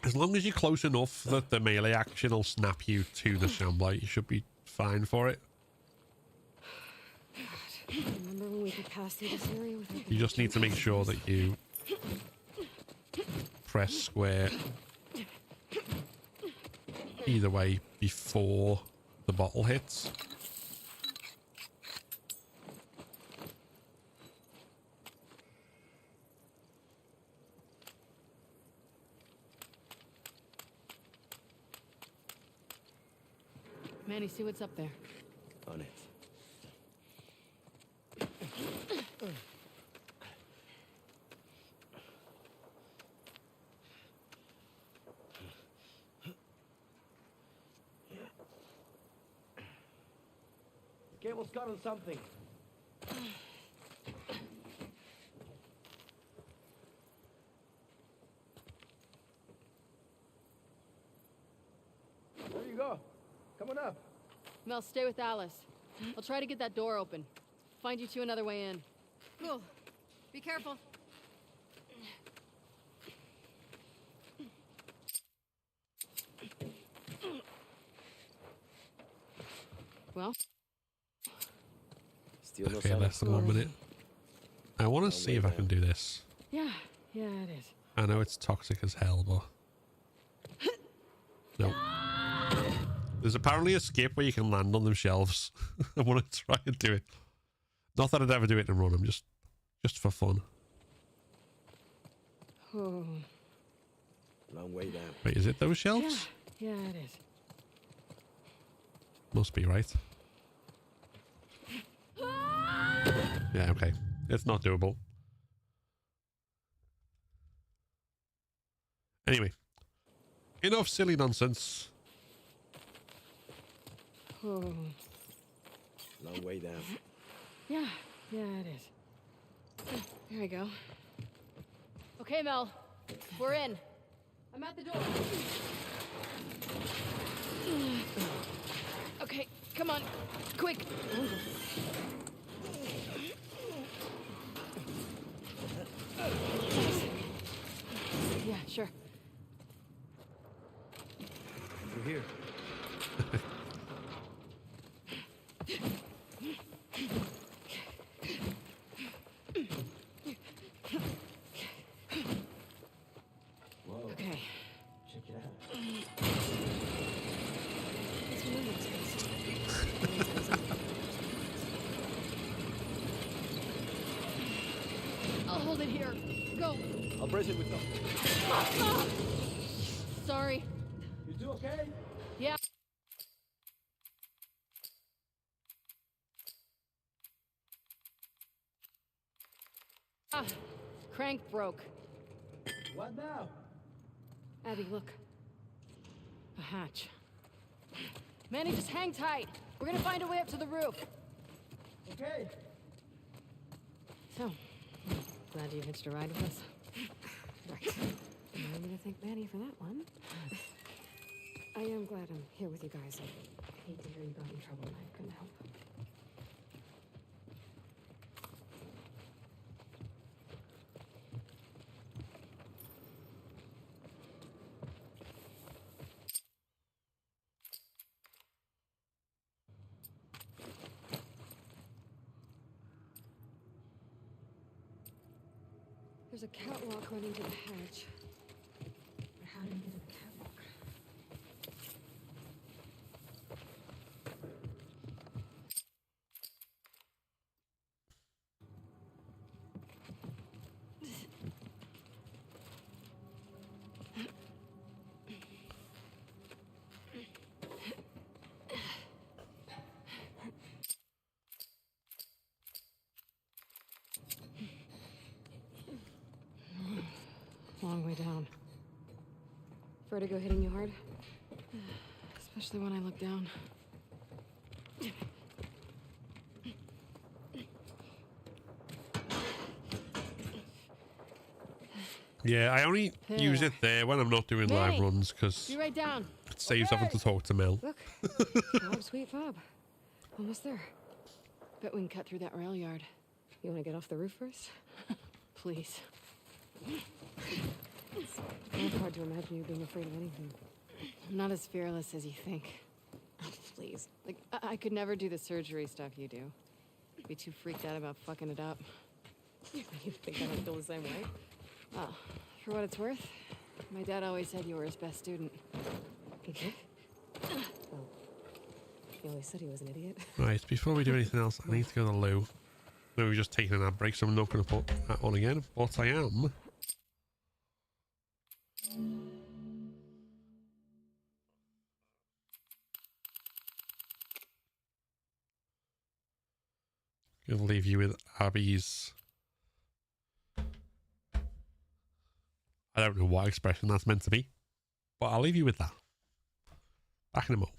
As long as you're close enough that the melee action will snap you to the soundbite, you should be fine for it. Remember when we could pass through this area with You just need to make sure that you press square either way before the bottle hits. Manny, see what's up there. On it. The cable's caught on something. There you go. Coming up. Mel, stay with Alice. I'll try to get that door open. Find you two another way in. Cool. Be careful. Well, Still no Okay, sign less of than 1 minute. I want to see if I can do this. yeah, it is. I know it's toxic as hell, but... No. There's apparently a skip where you can land on them shelves. I want to try and do it. Not that I'd ever do it in a run, I'm just for fun. Oh, Long way down. Wait, is it those yeah, shelves? yeah, it is. Must be, right? Yeah, okay. It's not doable. Anyway. Enough silly nonsense. Oh, Long way down. Yeah, it is. Here we go. Okay, Mel. We're in. I'm at the door. Okay, come on. Quick. Yeah, sure. We're here. Whoa, Okay. check it out. It's one of those places. I'll hold it here. Go. I'll brace it with them. Sorry. You two okay? Yeah. Crank broke. What now? Abby, look. A hatch. Manny, just hang tight. We're gonna find a way up to the roof. Okay. So, glad you hitched a ride with us. Right. I'm gonna thank Manny for that one. I am glad I'm here with you guys. I hate to hear you got in trouble and I couldn't help. There's a catwalk running to the hatch. But how do we get to the catwalk? Long way down. Vertigo hitting you hard? Especially when I look down. Yeah, I only use it there when I'm not doing live Manny, runs because be right down. it saves having to talk to Mel. Look. Fob, sweet fob. Almost there. Bet we can cut through that rail yard. You want to get off the roof first? Please. It's kind of hard to imagine you being afraid of anything. I'm not as fearless as you think. Please. Like, I could never do the surgery stuff you do. Be too freaked out about fucking it up. You think I don't feel the same way? Well, for what it's worth, my dad always said you were his best student. Well, he always said he was an idiot. Right, before we do anything else, I need to go to the loo. No, we're just taking an ad break, so I'm not going to put that on again, but I am. Gonna leave you with Abby's. I don't know what expression that's meant to be, but I'll leave you with that. Back in a moment.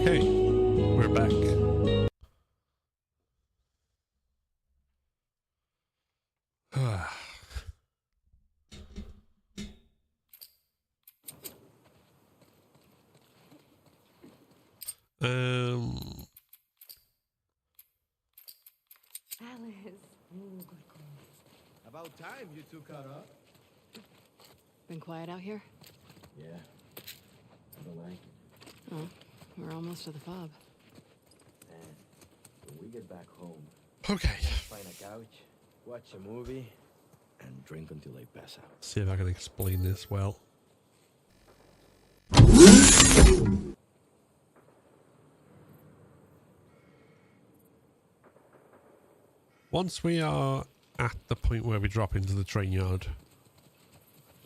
Okay, we're back. Alice. About time you two caught up. Been quiet out here? Yeah. I don't like it. Oh, we're almost to the fob. And when we get back home, Okay. find a couch, watch a movie, and drink until I pass out. See if I can explain this well. Once we are at the point where we drop into the train yard,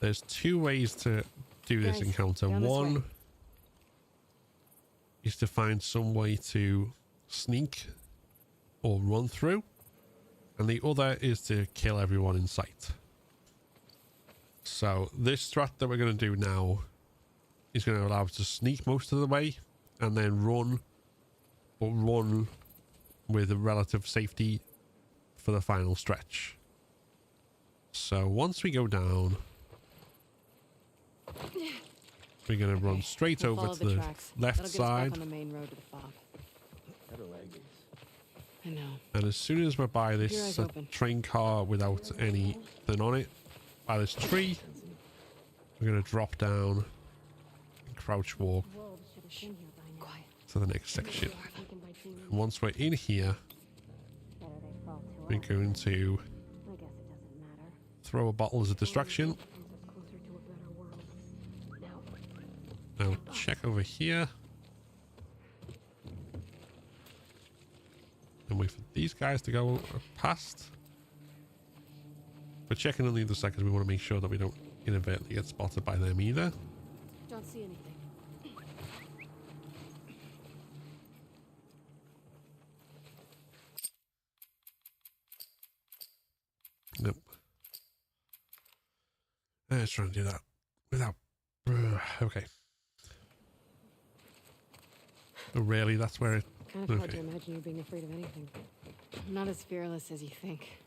there's two ways to do this Guys, encounter. down this One way. is to find some way to sneak or run through, and the other is to kill everyone in sight. So this strat that we're going to do now is going to allow us to sneak most of the way and then run, but run with a relative safety for the final stretch. So once we go down, we're going to run straight We'll over follow to the tracks. left That'll get us side. back on the main road to the fob. I don't like this. I know. And as soon as we're by Keep your this eyes open. train car without anything on it, by this tree, we're going to drop down and crouch walk Quiet. to the next section. And once we're in here, we're going to throw a bottle as a distraction. Now check over here. And wait for these guys to go past. We're checking on the other side because we want to make sure that we don't inadvertently get spotted by them either. Don't see anything. Nope. Let's try and do that without... Okay. Oh, really? That's where it... Kind of hard Okay. to imagine you being afraid of anything. I'm not as fearless as you think.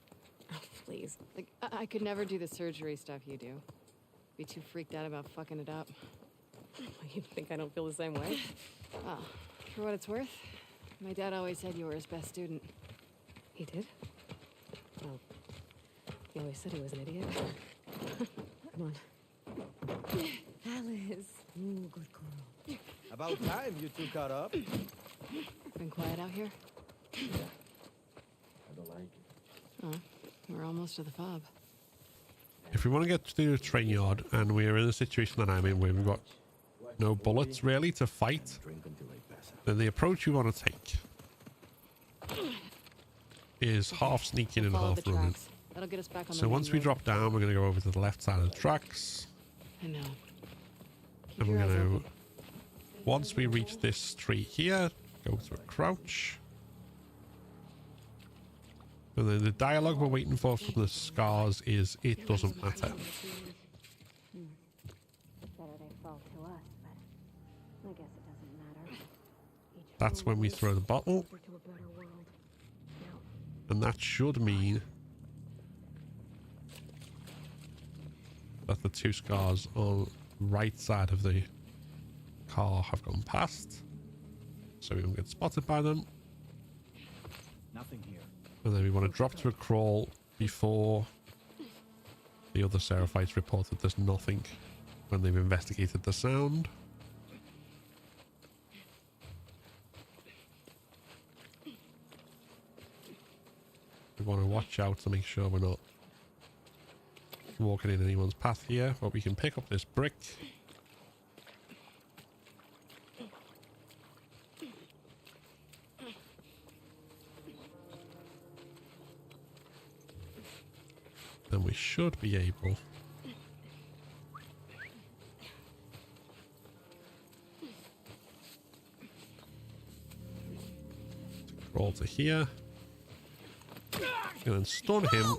Oh, please. Like, I could never do the surgery stuff you do. Be too freaked out about fucking it up. You think I don't feel the same way? Well, for what it's worth, my dad always said you were his best student. He did? Well, he always said he was an idiot. Come on. Alice. Ooh, good girl. About time you two caught up. Been quiet out here? Yeah. I don't like it. Oh, we're almost to the fob. If we want to get to the train yard and we're in a situation that I'm in where we've got no bullets really to fight, Drink until I pass out. then the approach we want to take is half sneaking and Follow half the running. tracks. That'll get us back on the So main once we road. drop down, we're going to go over to the left side of the tracks. I know. Keep And your we're eyes going to, open. once we reach this tree here, go to a crouch. And then the dialogue we're waiting for from the scars is, it doesn't matter. Saturday fall to us, but I guess it doesn't matter. That's when we throw the bottle. To a better world. And that should mean that the two scars on the right side of the car have gone past. So we don't get spotted by them. Nothing here. And then we want to drop to a crawl before the other Seraphites report that there's nothing when they've investigated the sound. We want to watch out to make sure we're not walking in anyone's path here, but we can pick up this brick. Then we should be able to crawl to here and then stun him.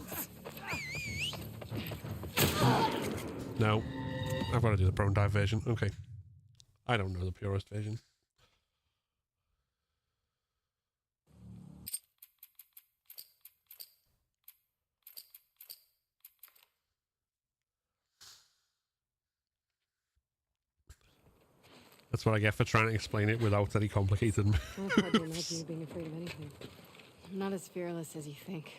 No, I've got to do the prone dive version. Okay, I don't know the purest version. That's what I get for trying to explain it without any complicated Kind of hard to imagine moves. you being afraid of anything. I'm not as fearless as you think.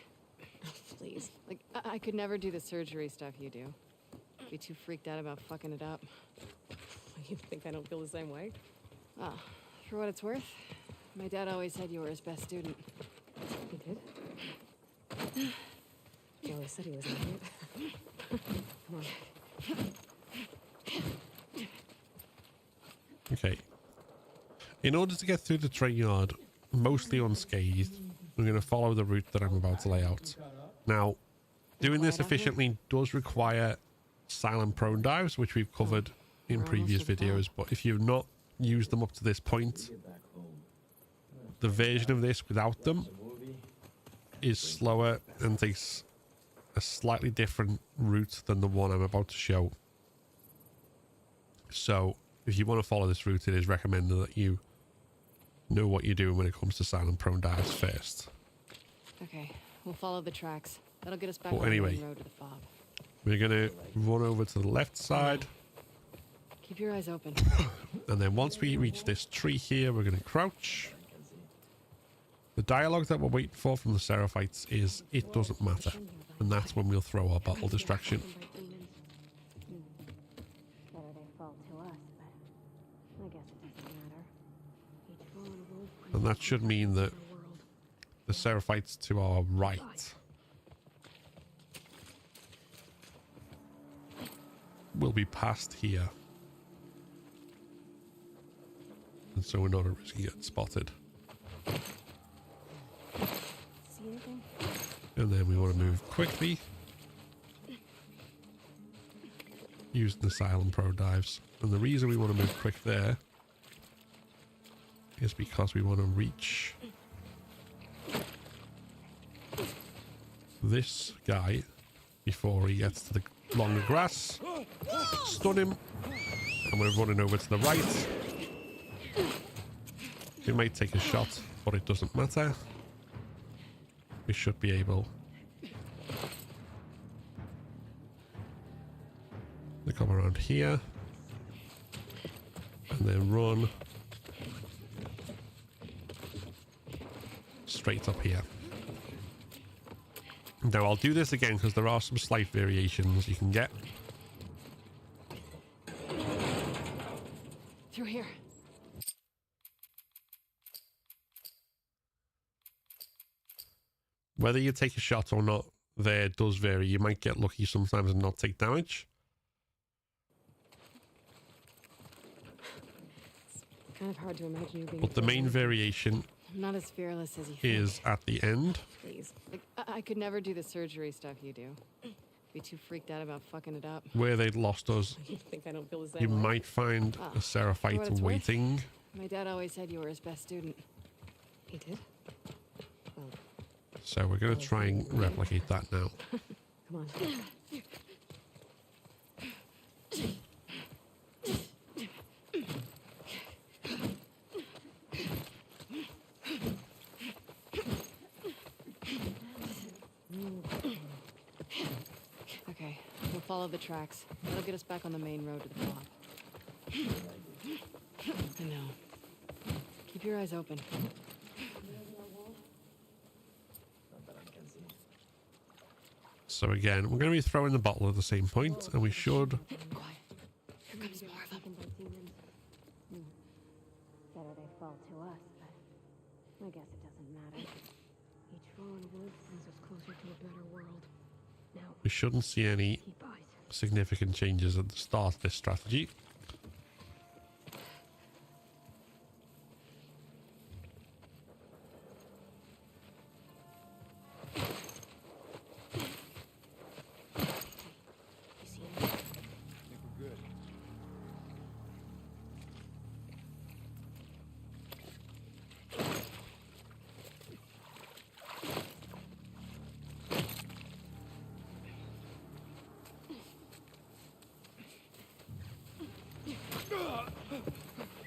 Please. Like, I could never do the surgery stuff you do. Be too freaked out about fucking it up. You think I don't feel the same way? Well, for what it's worth, my dad always said you were his best student. He did? He always said he was an idiot. Come on. Okay. In order to get through the train yard, mostly unscathed, we're going to follow the route that I'm about to lay out. Now, doing this efficiently does require silent prone dives, which we've covered in previous videos, but if you've not used them up to this point, the version of this without them is slower and takes a slightly different route than the one I'm about to show. So if you want to follow this route, it is recommended that you know what you're doing when it comes to silent prone dives first. Okay, we'll follow the tracks. That'll get us back But on anyway, the main road to the fob. We're going to run over to the left side. Keep your eyes open. And then once we reach this tree here, we're going to crouch. The dialogue that we're waiting for from the Seraphites is, "It doesn't matter." And that's when we'll throw our bottle distraction. And that should mean that the Seraphites to our right will be past here. And so we're not at risk of getting spotted. See anything? And then we want to move quickly using the silent pro dives. And the reason we want to move quick there is because we want to reach this guy before he gets to the longer grass. Stun him. And we're running over to the right. We might take a shot, but it doesn't matter. We should be able to come around here and then run straight up here. Now I'll do this again because there are some slight variations you can get. Through here. Whether you take a shot or not there does vary. You might get lucky sometimes and not take damage. It's kind of hard to imagine you being But the main variation I'm not as fearless as you think. is at the end. Please. Like, I could never do the surgery stuff you do. Be too freaked out about fucking it up. Where they'd lost us, You think I don't feel the same you way? might find Oh, a for what Seraphite it's worth. waiting. My dad always said you were his best student. He did? Well, So we're going to try and replicate that now. come on. Okay, we'll follow the tracks. That'll get us back on the main road to the fob. I know. Keep your eyes open. So again, we're going to be throwing the bottle at the same point, and we should... Quiet. Here comes more of them. Better they fall to us, but I guess it doesn't matter. Each fallen wolf brings us closer to a better world. Now, We shouldn't see any keep eyes. significant changes at the start of this strategy. You see anything? I think we're good.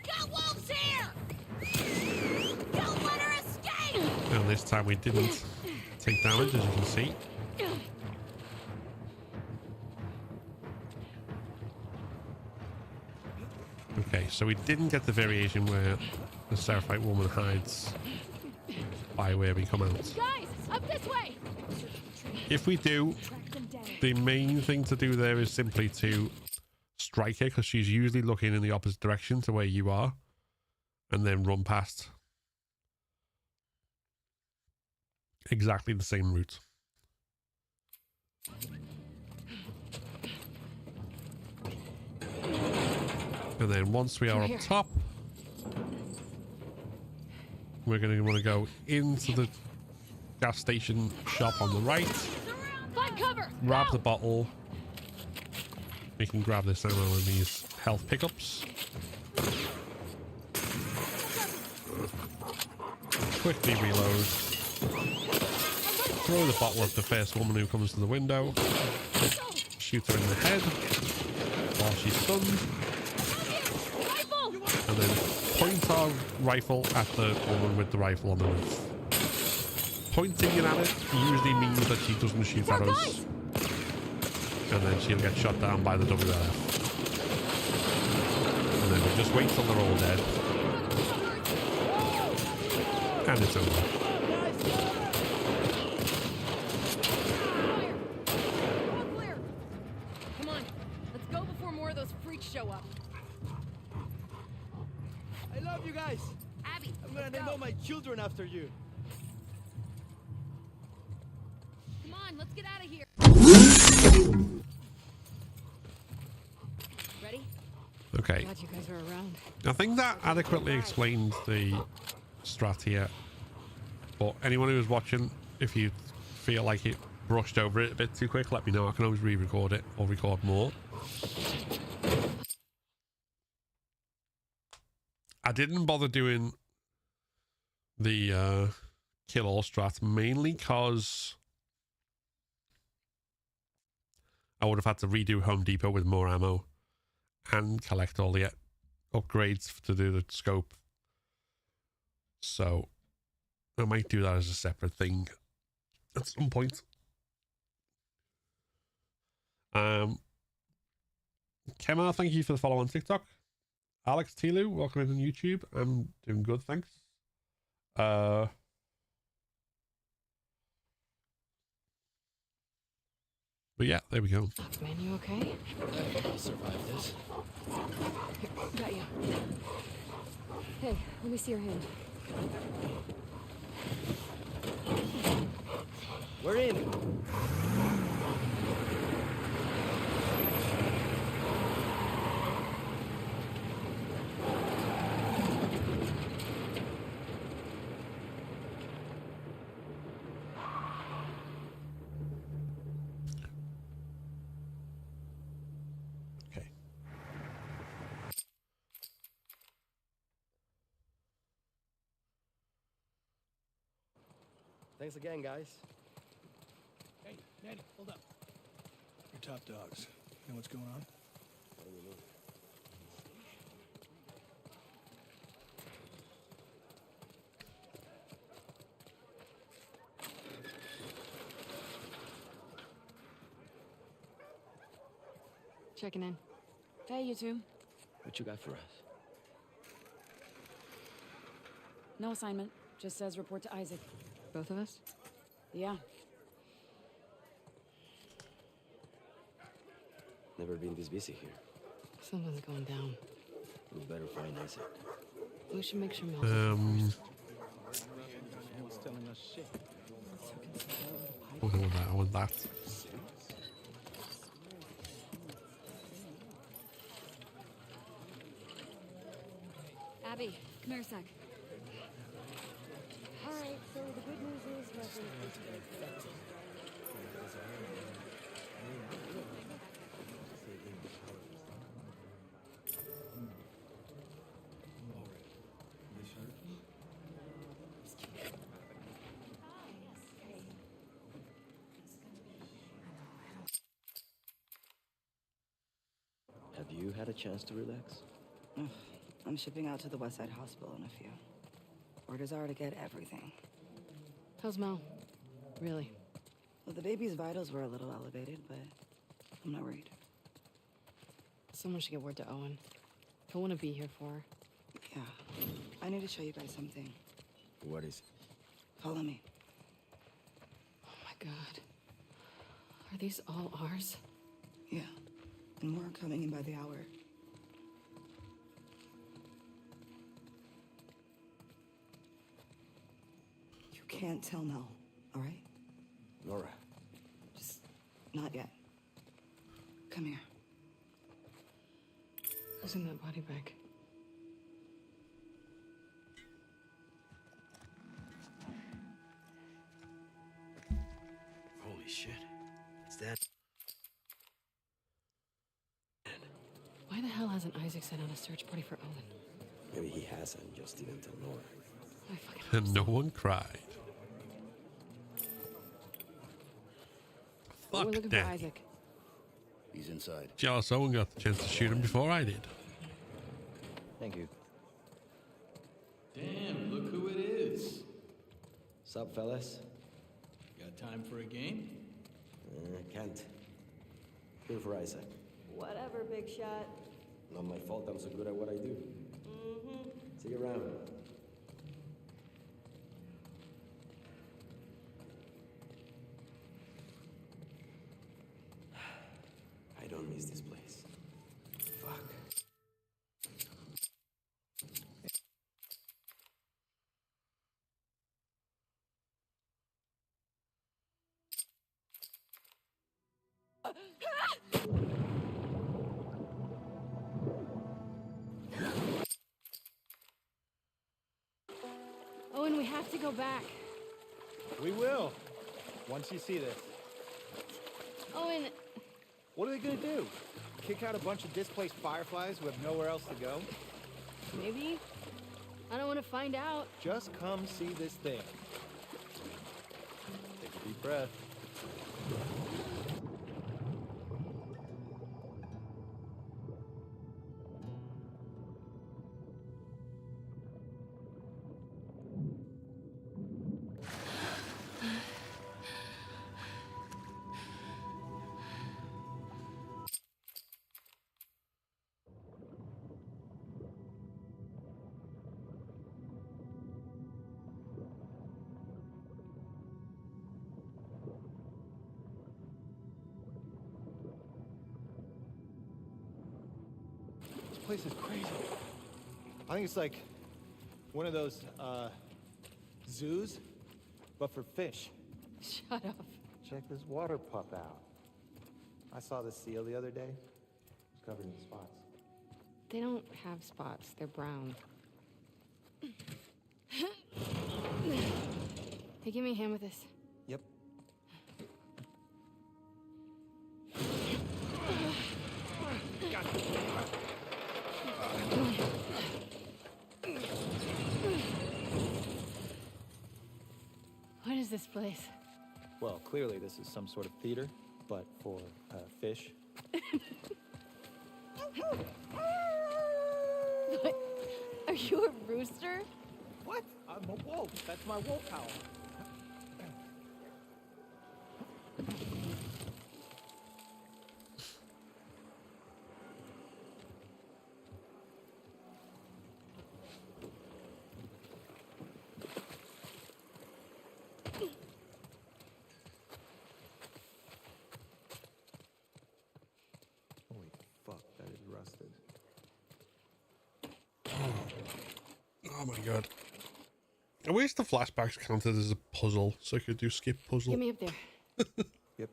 Got wolves here! Don't let her escape! And this time we didn't take damage, as you can see. Okay, so we didn't get the variation where the Seraphite woman hides by where we come out. Guys, up this way! If we do, the main thing to do there is simply to strike her, because she's usually looking in the opposite direction to where you are, and then run past. Exactly the same route. And then once we are up top, we're going to want to go into the gas station shop on the right. Find cover! Grab the bottle. We can grab this ammo and these health pickups. Quickly reload. Throw the bottle at the first woman who comes to the window. Shoot her in the head while she's stunned. And then point our rifle at the woman with the rifle on the roof. Pointing it at it usually means that she doesn't shoot at us. And then she'll get shot down by the WLF. And then we'll just wait till they're all dead. And it's over. Come on, let's go before more of those freaks show up. I love you guys. Abby, I'm gonna name all my children after you. come on, let's get out of here. Ready? Okay. Glad you guys are around. I think that adequately explains the strat here. But anyone who is watching, if you feel like it brushed over it a bit too quick, let me know. I can always re-record it or record more. I didn't bother doing the kill all strat mainly because I would have had to redo Home Depot with more ammo and collect all the upgrades to do the scope. So I might do that as a separate thing at some point. Kemar, thank you for the follow on TikTok. Alex Tilu, welcome in on YouTube. I'm doing good, thanks. But yeah, there we go. Man, you okay? I'll survive this. Here, got you. Hey, let me see your hand. We're in. Okay. Thanks again, guys. Hey, Daddy, hold up. You're top dogs. You know what's going on? Checking in. Hey, you two. What you got for us? No assignment. Just says report to Isaac. Both of us? Yeah. Never been this busy here. Something's going down. We better find Isaac. We should make sure Mel's telling us shit. I want that. Abby, come here a sec. Alright, so the good news is nothing is accepted. Have you had a chance to relax? I'm shipping out to the West Side Hospital in a few. Orders are to get everything. How's Mel? Really? Well, the baby's vitals were a little elevated, but I'm not worried. Someone should get word to Owen. I want to be here for. Yeah. I need to show you guys something. What is it? Follow me. Oh my god. Are these all ours? Yeah. And more are coming in by the hour. You can't tell Mel, all right? Nora. Just not yet. Come here. Who's in that body bag? Holy shit. Is that... Why the hell hasn't Isaac sent out a search party for Owen? Maybe he hasn't, just didn't tell Nora. I fucking And no one cried. We're Fuck looking for that. Isaac. He's inside. Jealous Owen got the chance to shoot him before I did. Thank you. Damn, look who it is. Sup, fellas? Got time for a game? Can't. Here for Isaac. Whatever, big shot. Not my fault I'm so good at what I do. Mm-hmm. See you around. I don't miss this place. Fuck. Owen, we have to go back. We will, once you see this. Owen, What are they gonna do? Kick out a bunch of displaced fireflies who have nowhere else to go? maybe? I don't want to find out. Just come see this thing. Take a deep breath. This place is crazy. I think it's like one of those zoos, but for fish. Shut up. Check this water pup out. I saw the seal the other day. It's covered in spots. They don't have spots. They're brown. Hey, give me a hand with this. Yep. What is this place? Well, clearly this is some sort of theater, but for fish. What? Are you a rooster? What? I'm a wolf. That's my wolf howl. Holy fuck, that is rusted. Oh my god. I wish the flashbacks counted as a puzzle, so I could do skip puzzle. Get me up there. Yep.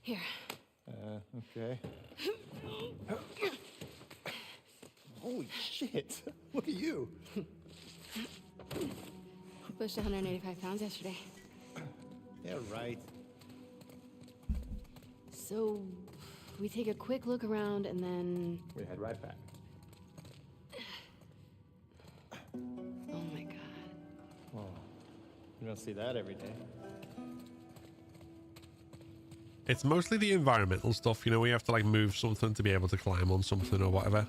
Here. Okay. Holy shit. Look at you. Pushed 185 pounds yesterday. Yeah, right. So, we take a quick look around and then... We head right back. Oh my god. Oh, you don't see that every day. It's mostly the environmental stuff, you know, we have to like move something to be able to climb on something or whatever.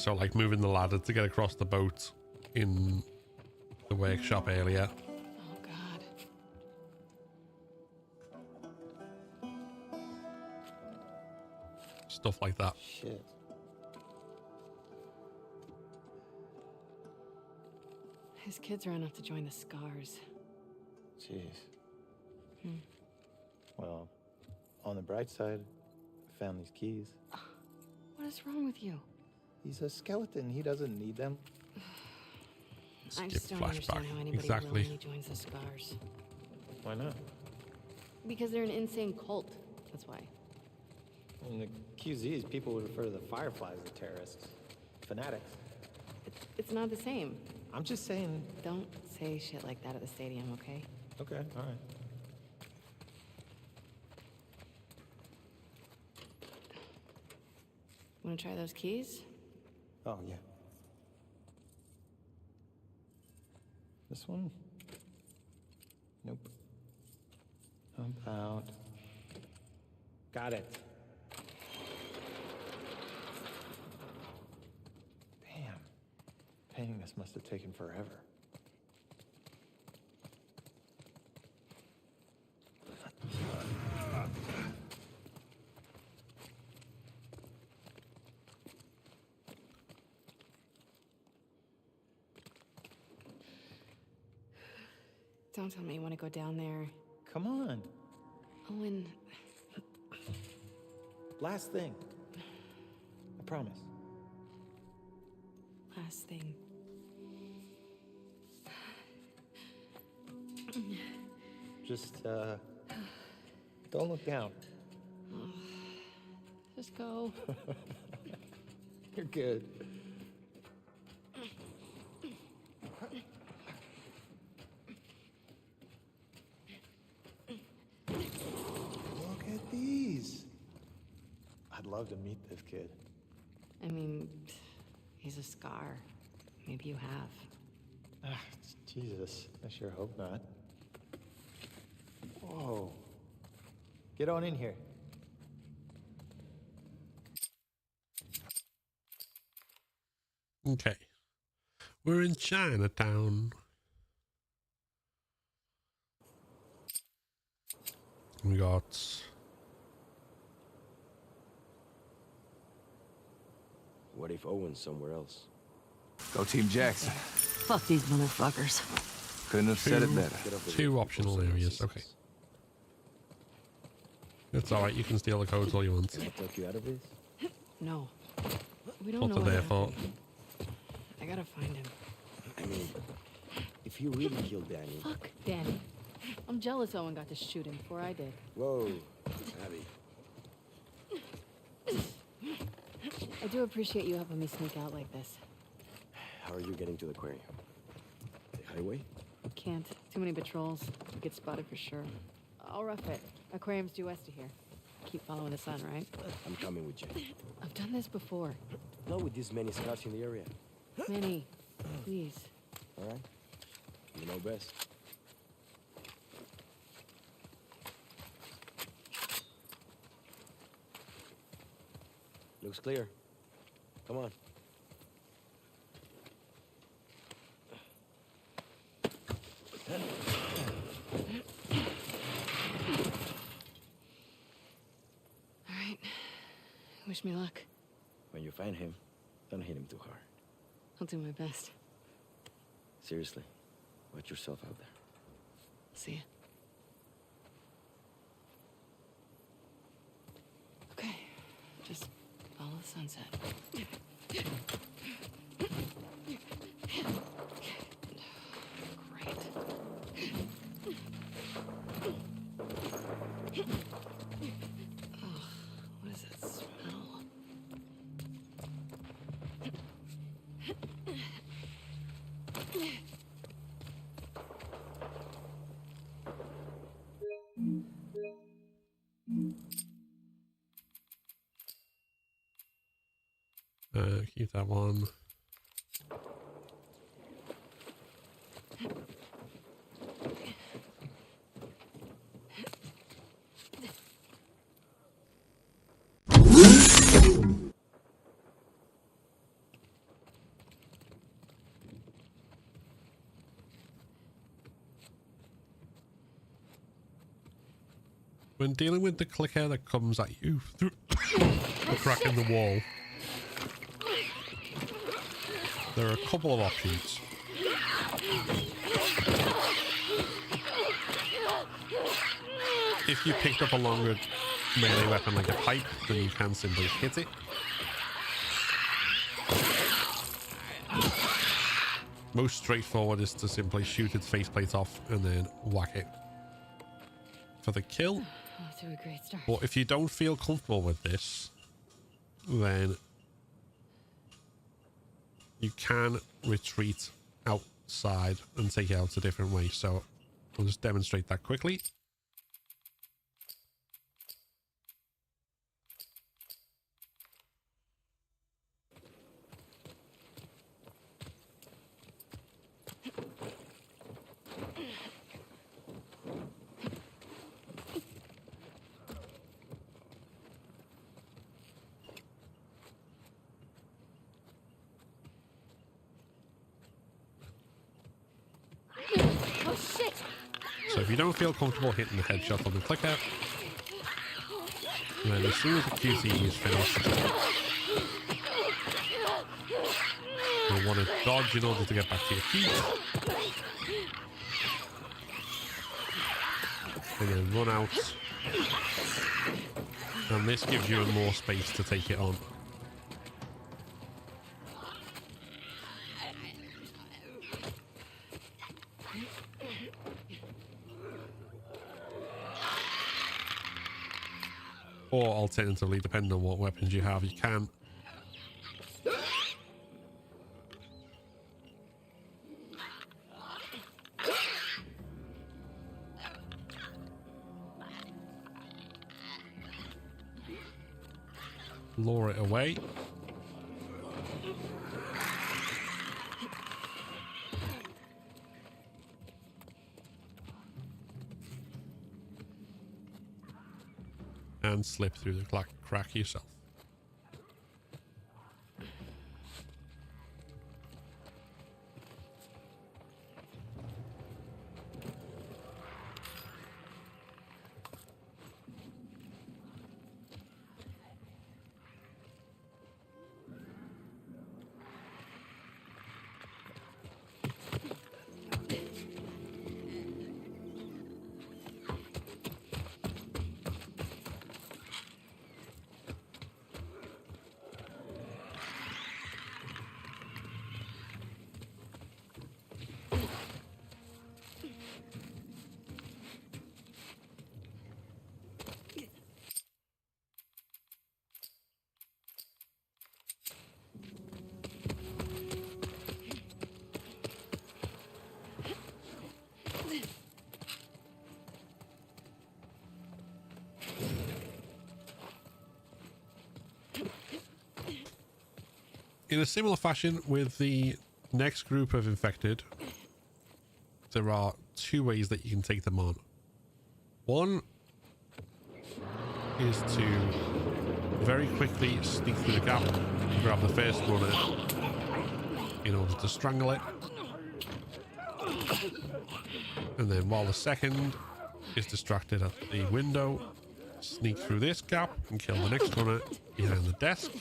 So like moving the ladder to get across the boat in the workshop earlier. Oh God. Stuff like that. Shit. His kids ran off to join the Scars. Jeez. Well, on the bright side, I found these keys. What is wrong with you? He's a skeleton. He doesn't need them. I Skip just don't flashback. understand how anybody Exactly. willingly joins the Scars. Why not? Because they're an insane cult. That's why. In the QZs, people would refer to the Fireflies as terrorists. Fanatics. It's not the same. I'm just saying... Don't say shit like that at the stadium, okay? Okay, all right. Wanna try those keys? Oh, yeah. This one? Nope. How about... Got it. Damn. Painting this must have taken forever. Don't tell me you want to go down there. Come on. Owen, Last thing. I promise. last thing. Just, don't look down. Just go. You're good. Look at these. I'd love to meet this kid. I mean, he's a Scar. Maybe you have. Jesus, I sure hope not. Whoa. Get on in here. Okay. We're in Chinatown. We got... What if Owen's somewhere else? Go Team Jackson. Fuck these motherfuckers. Couldn't have said it better. Get off the two roof optional before someone areas. sees Okay. us. It's alright, you can steal the codes all you want. Can I talk you out of this? No. We don't What know they're what there for. happened. I gotta find him. I mean, if you really killed Danny... Fuck Danny. I'm jealous Owen got to shoot him before I did. Whoa, Abby. I do appreciate you helping me sneak out like this. How are you getting to the aquarium? The highway? Can't. Too many patrols. You get spotted for sure. I'll rough it. Aquarium's due west of here. Keep following the sun, right? I'm coming with you. I've done this before. Not with this many scouts in the area. Manny, please. All right? You know best. Looks clear. Come on. All right. Wish me luck. When you find him, don't hit him too hard. I'll do my best. Seriously, watch yourself out there. See ya. Okay. Just follow the sunset. Great. Ugh, what is that smell? Keep that one. When dealing with the clicker that comes at you through the crack in the wall, there are a couple of options. If you picked up a longer melee weapon like a pipe, then you can simply hit it. Most straightforward is to simply shoot its faceplate off and then whack it for the kill. Off to a great start. But if you don't feel comfortable with this, then you can retreat outside and take it out a different way. So I'll just demonstrate that quickly. So if you don't feel comfortable hitting the headshot on the clicker, then as soon as the QTE is finished, you'll want to dodge in order to get back to your feet, and then run out, and this gives you more space to take it on. Or alternatively, depending on what weapons you have, you can lure it away. And slip through the crack yourself. In a similar fashion with the next group of infected, there are two ways that you can take them on. One is to very quickly sneak through the gap, grab the first runner in order to strangle it, and then while the second is distracted at the window, sneak through this gap and kill the next runner behind the desk.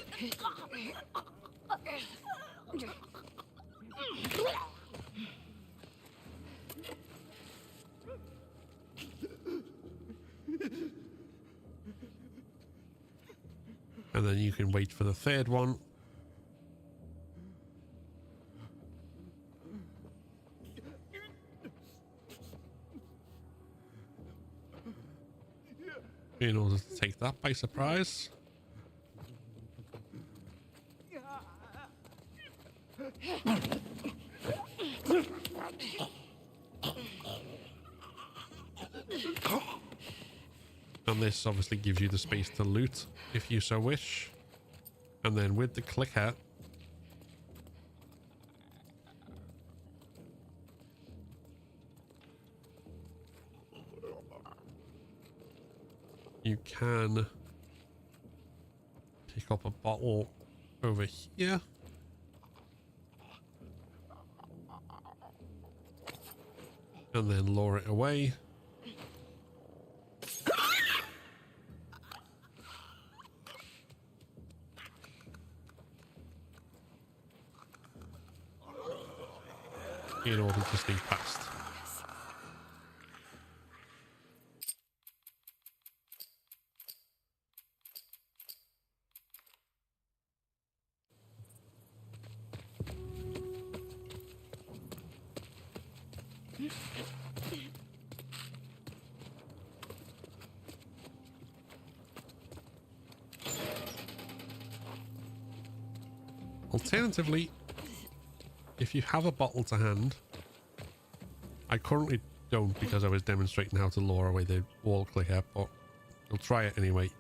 And then you can wait for the third one. In order to take that by surprise. And this obviously gives you the space to loot if you so wish. And then with the clicker, you can pick up a bottle over here. And then lure it away. in order to sneak past. Alternatively, if you have a bottle to hand, I currently don't because I was demonstrating how to lure away the wall clicker, but I'll try it anyway.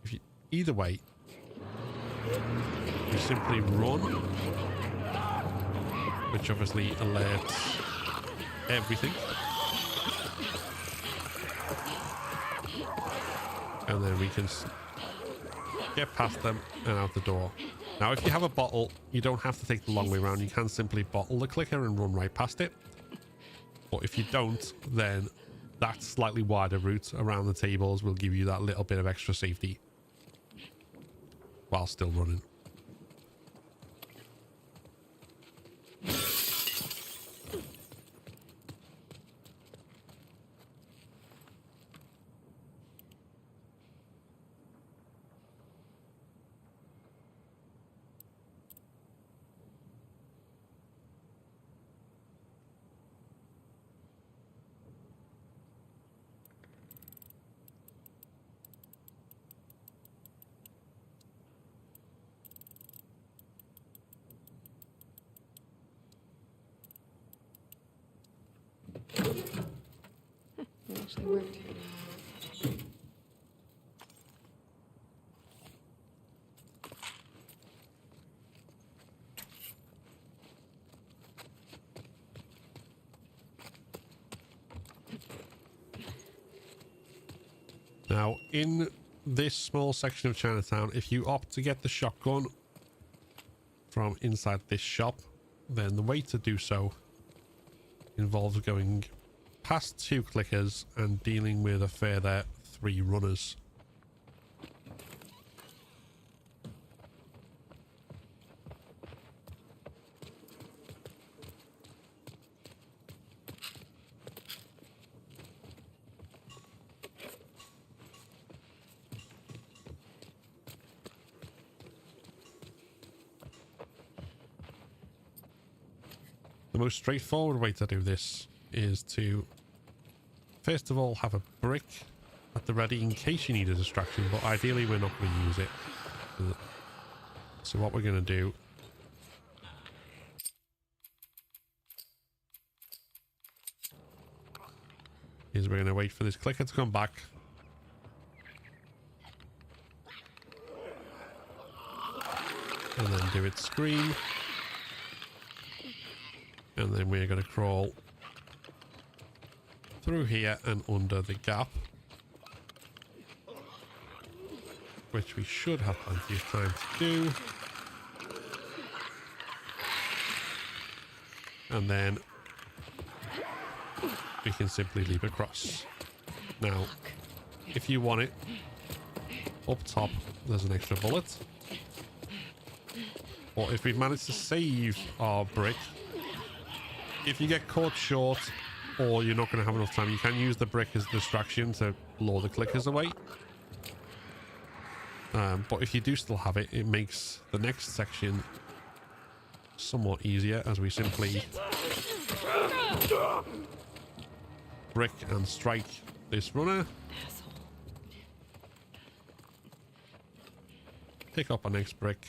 If you, either way, you simply run, which obviously alerts everything. And then we can get past them and out the door. Now, if you have a bottle, you don't have to take the long way around. You can simply bottle the clicker and run right past it. But if you don't, then that slightly wider route around the tables will give you that little bit of extra safety while still running. It actually worked. Now, in this small section of Chinatown, if you opt to get the shotgun from inside this shop, then the way to do so involves going past 2 clickers and dealing with a further 3 runners. The most straightforward way to do this is to first of all have a brick at the ready in case you need a distraction, but ideally we're not going to use it. So what we're going to do is we're going to wait for this clicker to come back. And then do its scream. And then we're going to crawl through here and under the gap, which we should have plenty of time to do. And then we can simply leap across. Now, if you want it, up top there's an extra bullet. Or if we've managed to save our brick, if you get caught short or you're not going to have enough time, you can use the brick as a distraction to lure the clickers away. But if you do still have it, it makes the next section somewhat easier as we simply brick and strike this runner. Pick up our next brick.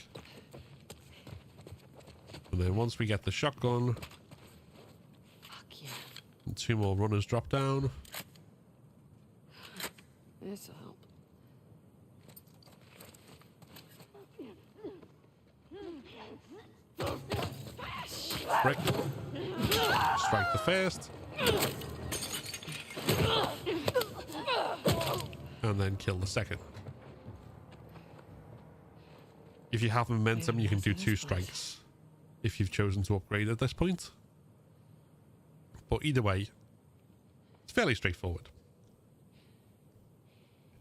And then once we get the shotgun, and 2 more runners drop down. This'll help. Brick. Strike the first. And then kill the second. If you have momentum, you can do 2 strikes if you've chosen to upgrade at this point. But either way, it's fairly straightforward.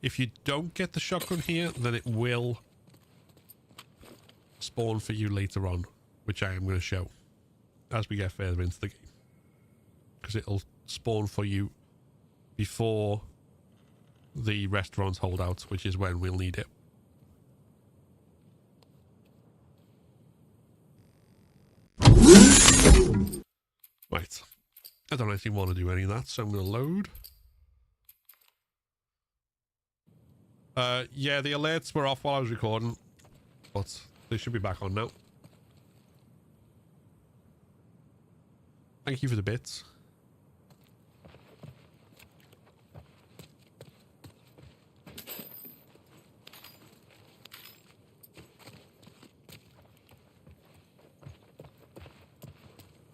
If you don't get the shotgun here, then it will spawn for you later on, which I am going to show. as we get further into the game, because it'll spawn for you before the restaurant's holdout, which is when we'll need it. Right. I don't actually want to do any of that, so I'm going to load. Yeah, the alerts were off while I was recording, but they should be back on now. Thank you for the bits.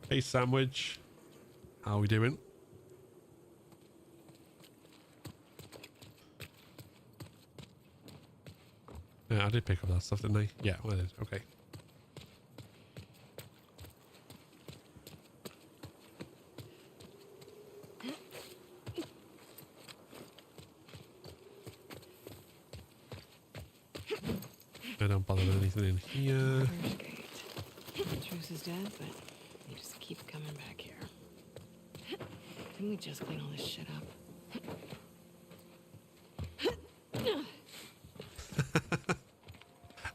Hey, Sandwich. How are we doing? Yeah, I did pick up that stuff, didn't I? Yeah, I did. Okay. I don't bother with anything in here. Truce is dead, but you just keep coming back here. Couldn't we just clean all this shit up?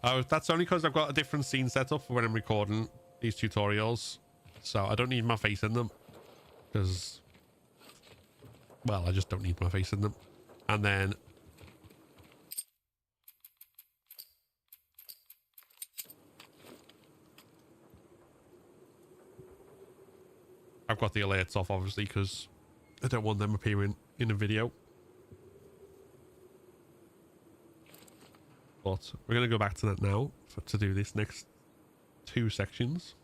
Oh, that's only because I've got a different scene set up for when I'm recording these tutorials. So I don't need my face in them. Because, well, I just don't need my face in them. And then I've got the alerts off, obviously, because I don't want them appearing in a video. But we're going to go back to that now to do this next 2 sections.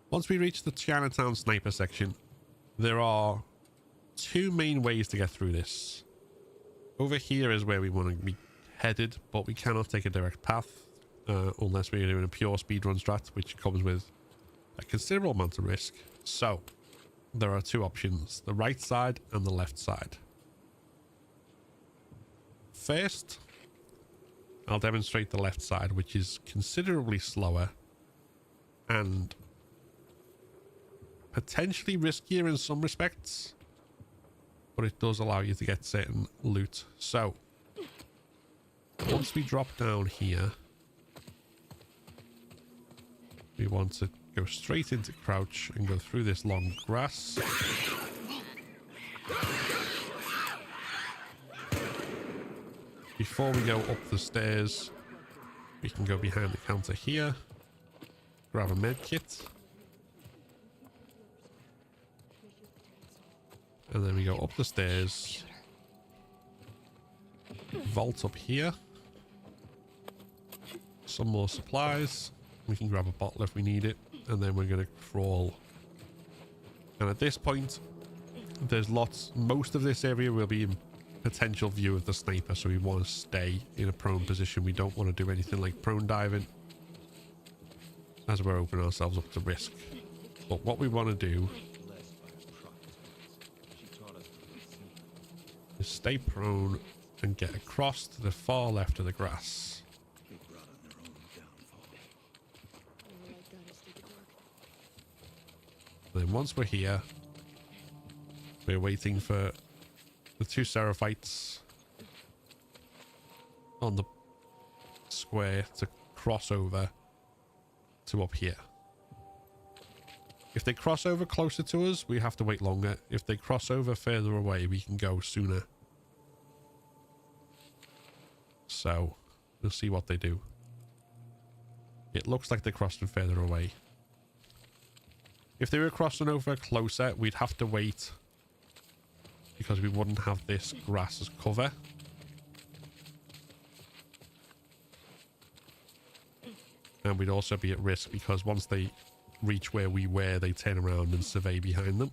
Once we reach the Chinatown sniper section, there are 2 main ways to get through this. Over here is where we want to be headed, but we cannot take a direct path unless we're doing a pure speedrun strat, which comes with a considerable amount of risk. So there are 2 options, the right side and the left side. First, I'll demonstrate the left side, which is considerably slower and potentially riskier in some respects, but it does allow you to get certain loot. So once we drop down here, we want to go straight into crouch and go through this long grass. Before we go up the stairs, we can go behind the counter here, grab a med kit, and then we go up the stairs, vault up here, some more supplies. We can grab a bottle if we need it, and then we're going to crawl. And at this point, there's most of this area will be in potential view of the sniper, so we want to stay in a prone position. We don't want to do anything like prone diving, as we're opening ourselves up to risk. But what we want to do is stay prone and get across to the far left of the grass. Then once we're here, we're waiting for the 2 Seraphites on the square to cross over to up here. If they cross over closer to us, we have to wait longer. If they cross over further away, we can go sooner. So we'll see what they do. It looks like they're crossing further away. If they were crossing over closer, we'd have to wait because we wouldn't have this grass as cover. And we'd also be at risk because once they reach where we were, they turn around and survey behind them.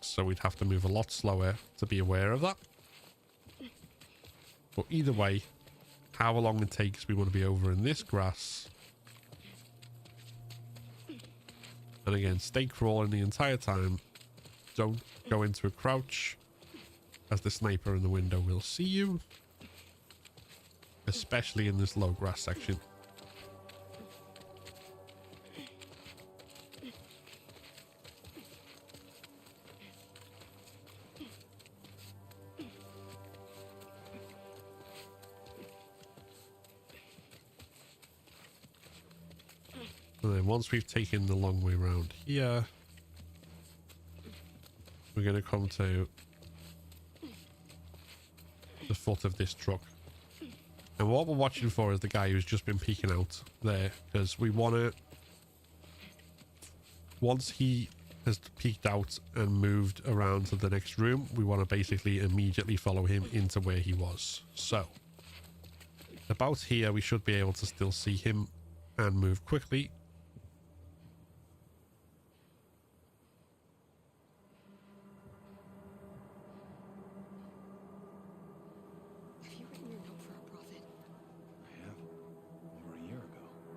So we'd have to move a lot slower to be aware of that. But either way, however long it takes, we want to be over in this grass. And again, stay crawling the entire time. Don't go into a crouch. as the sniper in the window will see you, especially in this low grass section. And then once we've taken the long way around here, we're going to come to the foot of this truck. And what we're watching for is the guy who's just been peeking out there, because we want to, once he has peeked out and moved around to the next room, we want to basically immediately follow him into where he was. So about here, we should be able to still see him and move quickly.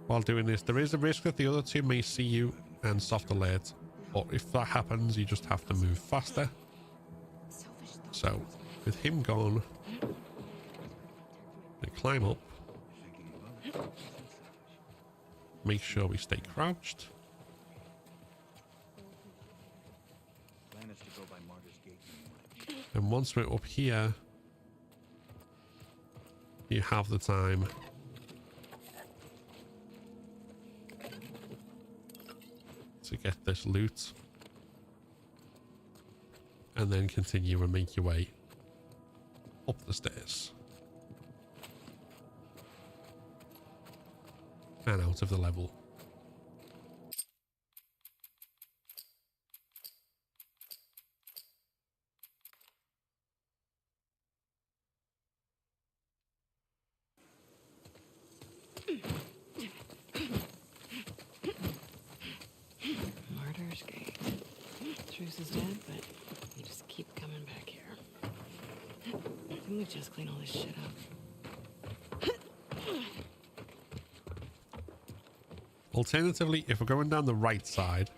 While doing this, there is a risk that the other two may see you and soft alert, but if that happens, you just have to move faster. So with him gone, we climb up, make sure we stay crouched, and once we're up here, you have the time to get this loot and then continue and make your way up the stairs and out of the level. Truce is dead, but you just keep coming back here. Can we just clean all this shit up? Alternatively, if we're going down the right side,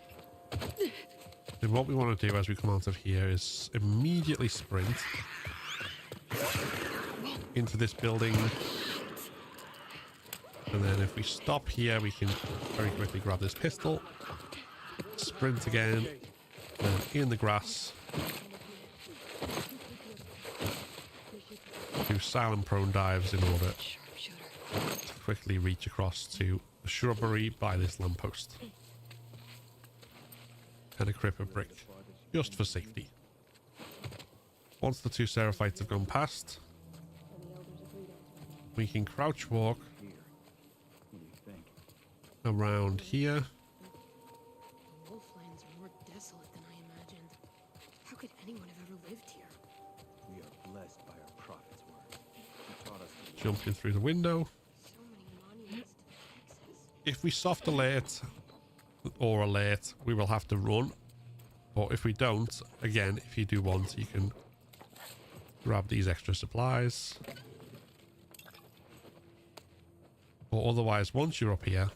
then what we want to do as we come out of here is immediately sprint into this building. And then if we stop here, we can very quickly grab this pistol, sprint again, in the grass, do silent prone dives in order to quickly reach across to the shrubbery by this lamppost and equip a brick just for safety. Once the two Seraphites have gone past, we can crouch walk around here. Jumping through the window. If we soft alert or alert, we will have to run. But if we don't, again, if you do want, you can grab these extra supplies. Or otherwise, once you're up here,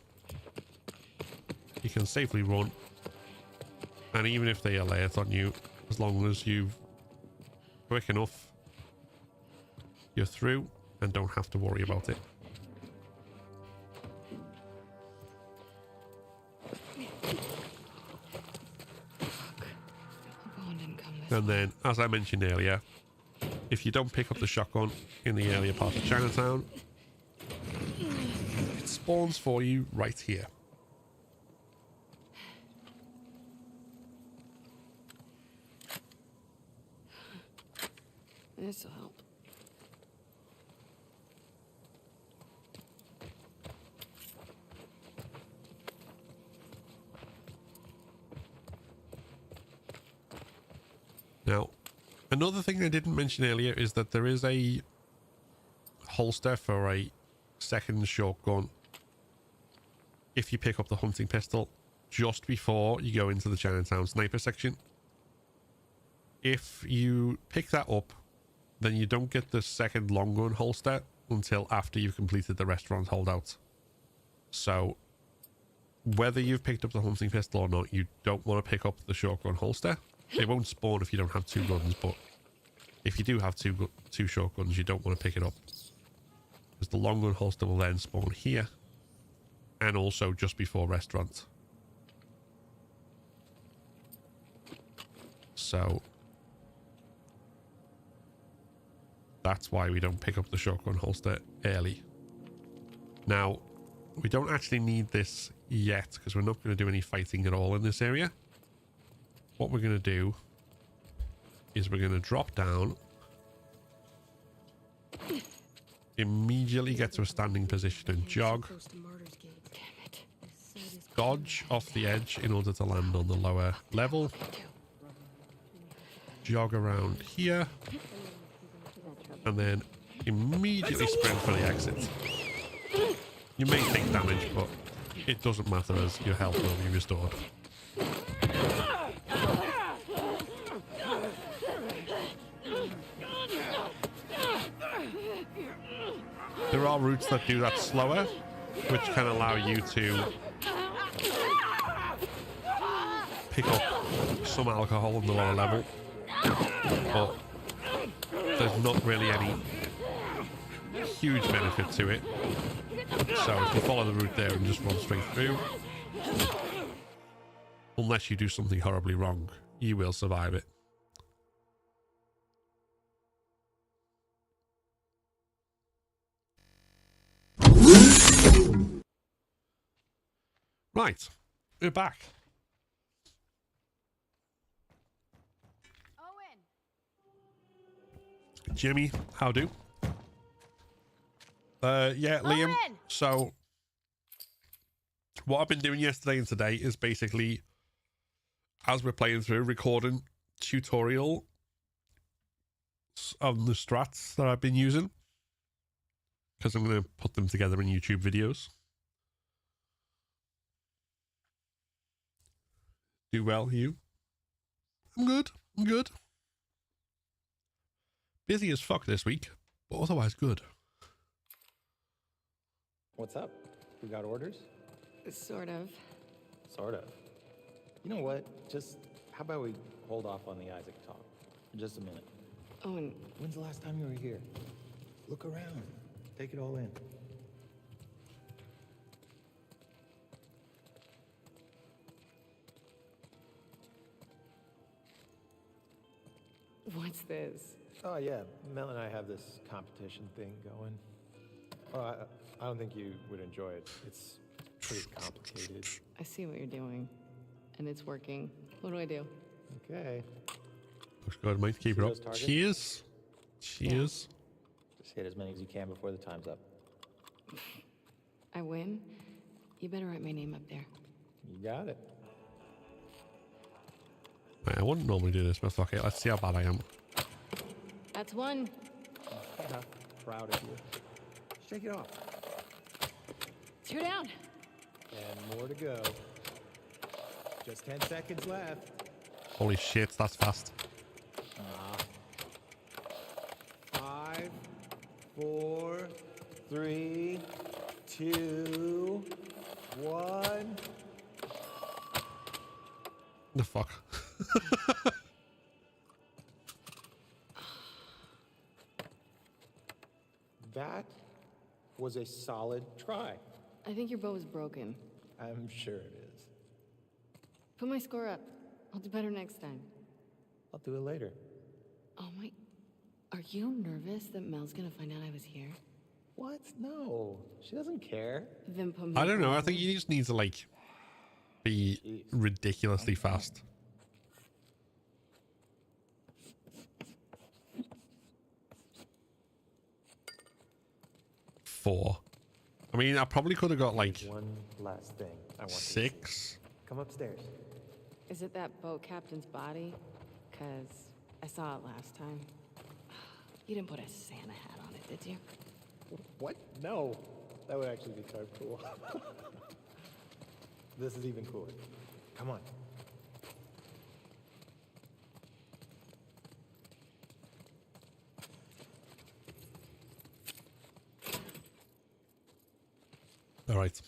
you can safely run. And even if they alert on you, as long as you're quick enough, you're through and don't have to worry about it. And then, as I mentioned earlier, if you don't pick up the shotgun in the earlier part of Chinatown, it spawns for you right here. This'll help. Now, another thing I didn't mention earlier is that there is a holster for a second shotgun if you pick up the hunting pistol just before you go into the Chinatown sniper section. If you pick that up, then you don't get the second long gun holster until after you've completed the restaurant holdout. So whether you've picked up the hunting pistol or not, you don't want to pick up the shotgun holster. It won't spawn if you don't have two guns, but if you do have two shotguns, you don't want to pick it up, because the long gun holster will then spawn here, and also just before restaurant. So that's why we don't pick up the shotgun holster early. Now, we don't actually need this yet, because we're not going to do any fighting at all in this area. What we're going to do is we're going to drop down, immediately get to a standing position and jog, dodge off the edge in order to land on the lower level, jog around here, and then immediately sprint for the exit. You may take damage, but it doesn't matter, as your health will be restored. There are routes that do that slower, which can allow you to pick up some alcohol on the lower level, but there's not really any huge benefit to it. So if you follow the route there and just run straight through, unless you do something horribly wrong, you will survive it. Right, we're back. Owen. Jimmy, how do? Yeah, Liam. Owen! So what I've been doing yesterday and today is basically, as we're playing through, recording tutorial on the strats that I've been using, because I'm going to put them together in YouTube videos. Do well, you? I'm good. I'm good. Busy as fuck this week, but otherwise good. What's up? We got orders? Sort of. Sort of. You know what? Just, how about we hold off on the Isaac talk for just a minute? Owen. When's the last time you were here? Look around. Take it all in. What's this? Oh, yeah. Mel and I have this competition thing going. Oh, I don't think you would enjoy it. It's pretty complicated. I see what you're doing, and it's working. What do I do? Okay. Looks good, mate. Keep it up. Targets? Cheers. Cheers. Just hit as many as you can before the time's up. I win? You better write my name up there. You got it. Right, I wouldn't normally do this, but fuck it. Let's see how bad I am. That's one. Yeah, proud of you. Shake it off. 2 down. And more to go. Just 10 seconds left. Holy shit, that's fast. 5, 4, 3, 2, 1. The fuck? That was a solid try. I think your bow is broken. I'm sure it is. Put my score up. I'll do better next time. I'll do it later. Oh my... Are you nervous that Mel's gonna find out I was here? What? No. She doesn't care. Then put me I don't know. I think you just need to, like, be ridiculously fast. Four. I mean, I probably could have got, like, one last thing I want 6. Come upstairs. Is it that boat captain's body? Cause I saw it last time. You didn't put a Santa hat on it, did you? What? No. That would actually be kind of cool. This is even cooler. Come on. All right.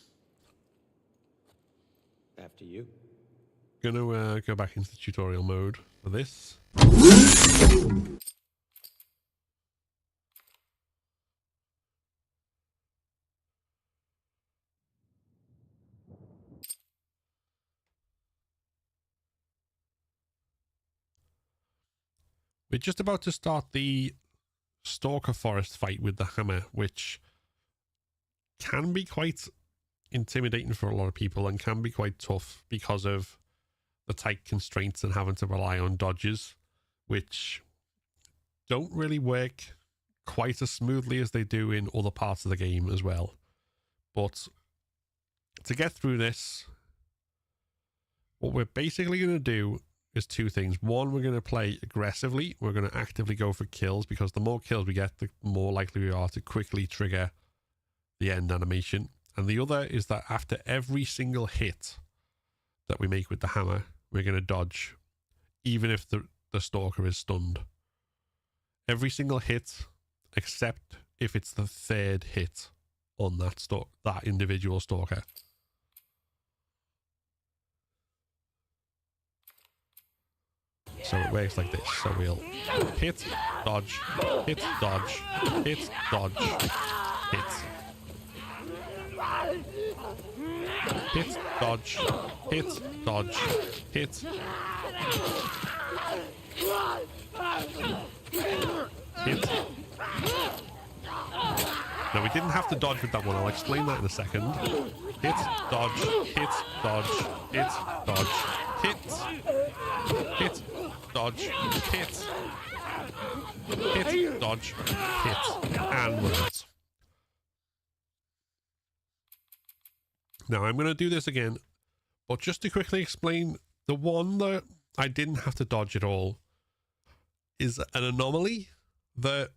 After you. Gonna go back into tutorial mode for this. We're just about to start the Stalker forest fight with the hammer, which can be quite intimidating for a lot of people and can be quite tough because of the tight constraints and having to rely on dodges, which don't really work quite as smoothly as they do in other parts of the game as well. But to get through this, what we're basically going to do is two things. One, we're going to play aggressively. We're going to actively go for kills, because the more kills we get, the more likely we are to quickly trigger the end animation. And the other is that after every single hit that we make with the hammer, we're going to dodge, even if the Stalker is stunned. Every single hit, except if it's the third hit on that individual Stalker. So it works like this. So we'll hit, dodge, hit, dodge, hit, dodge, hit. Hit, dodge, hit, dodge, hit. Hit. Now, we didn't have to dodge with that one. I'll explain that in a second. Hit, dodge, hit, dodge, hit, dodge, hit. Hit, dodge, hit. Hit, dodge, hit. And we're out. Now, I'm going to do this again, but just to quickly explain, the one that I didn't have to dodge at all is an anomaly that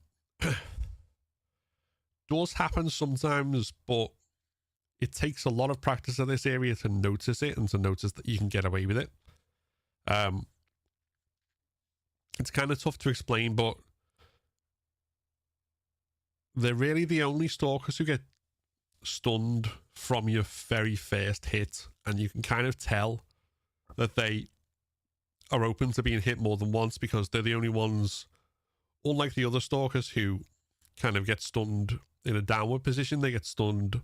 does happen sometimes, but it takes a lot of practice in this area to notice it and to notice that you can get away with it. It's kind of tough to explain, but they're really the only Stalkers who get stunned from your very first hit, and you can kind of tell that they are open to being hit more than once, because they're the only ones, unlike the other Stalkers who kind of get stunned in a downward position, they get stunned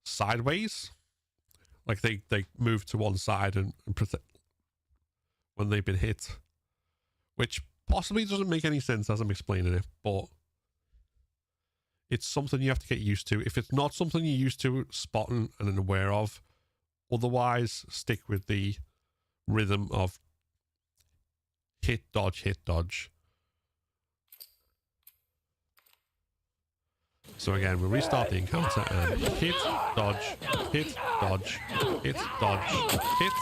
sideways, like they move to one side and protect when they've been hit, which possibly doesn't make any sense as I'm explaining it, but it's something you have to get used to. If it's not something you're used to spotting and aware of, otherwise stick with the rhythm of hit, dodge, hit, dodge. So again, we'll restart the encounter and hit, dodge, hit, dodge, hit, dodge, hit.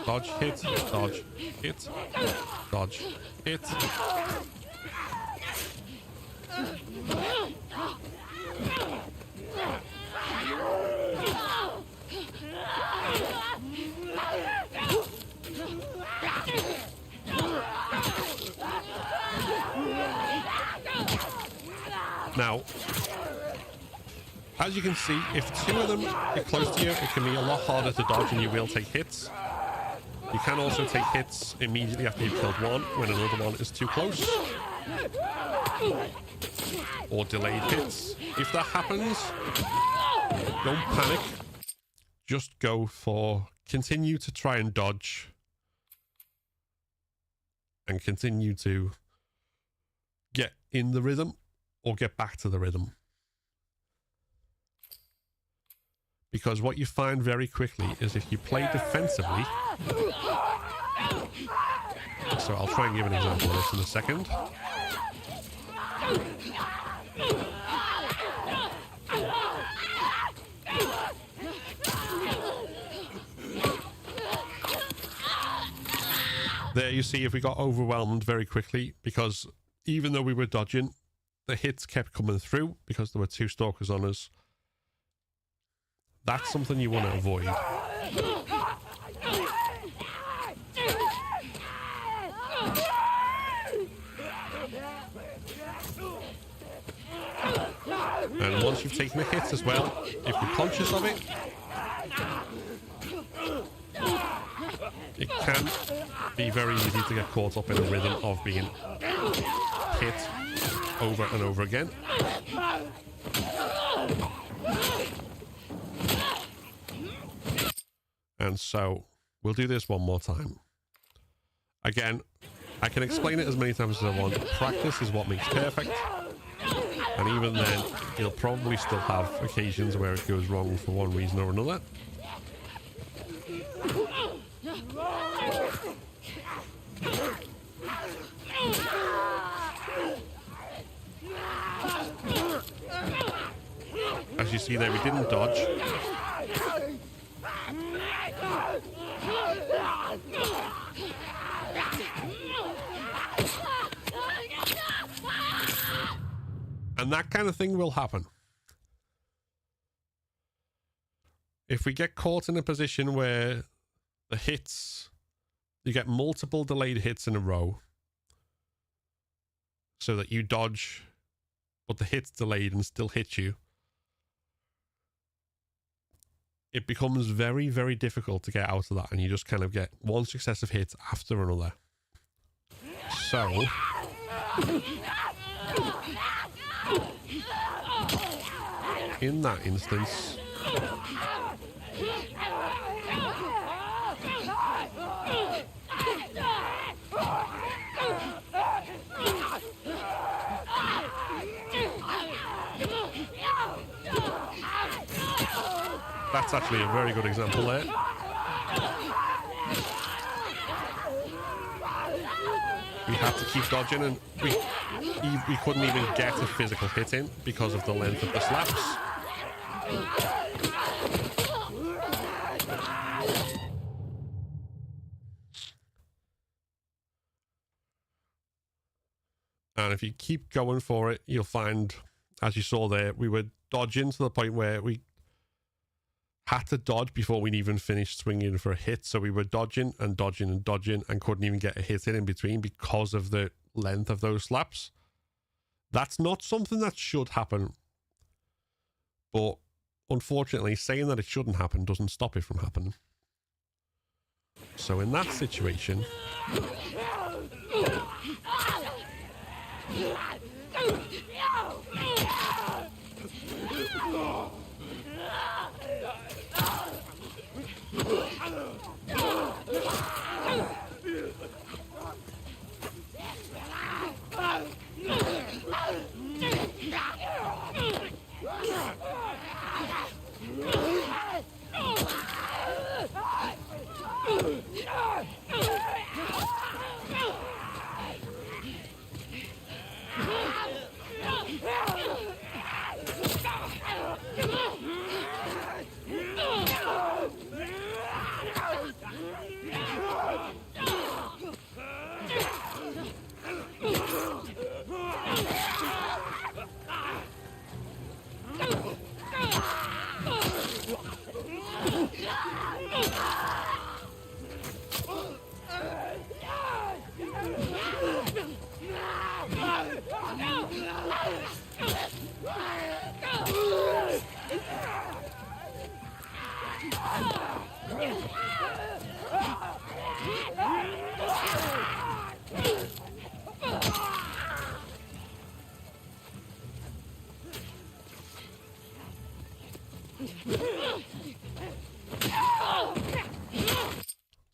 Dodge, hit, dodge, hit, dodge, hit. Now, as you can see, if two of them get close to you, it can be a lot harder to dodge and you will take hits. You can also take hits immediately after you've killed one when another one is too close. Or delayed hits. If that happens, don't panic. Just go for continue to try and dodge. And continue to get in the rhythm or get back to the rhythm. Because what you find very quickly is if you play defensively... So I'll try and give an example of this in a second. There you see if we got overwhelmed very quickly, because even though we were dodging, the hits kept coming through because there were two Stalkers on us. That's something you want to avoid. And once you've taken the hits as well, if you're conscious of it, it can be very easy to get caught up in a rhythm of being hit over and over again. And so we'll do this one more time. Again, I can explain it as many times as I want. Practice is what makes perfect. And even then, you'll probably still have occasions where it goes wrong for one reason or another. As you see there, we didn't dodge. And that kind of thing will happen. If we get caught in a position where the hits, you get multiple delayed hits in a row, so that you dodge, but the hit's delayed and still hit you, it becomes very, very difficult to get out of that, and you just kind of get one successive hit after another. So, in that instance, that's actually a very good example there. We had to keep dodging, and we couldn't even get a physical hit in because of the length of the slaps. And if you keep going for it, you'll find, as you saw there, we were dodging to the point where we had to dodge before we'd even finished swinging for a hit. So we were dodging and dodging and dodging and couldn't even get a hit in between because of the length of those slaps. That's not something that should happen. But unfortunately, saying that it shouldn't happen doesn't stop it from happening. So in that situation,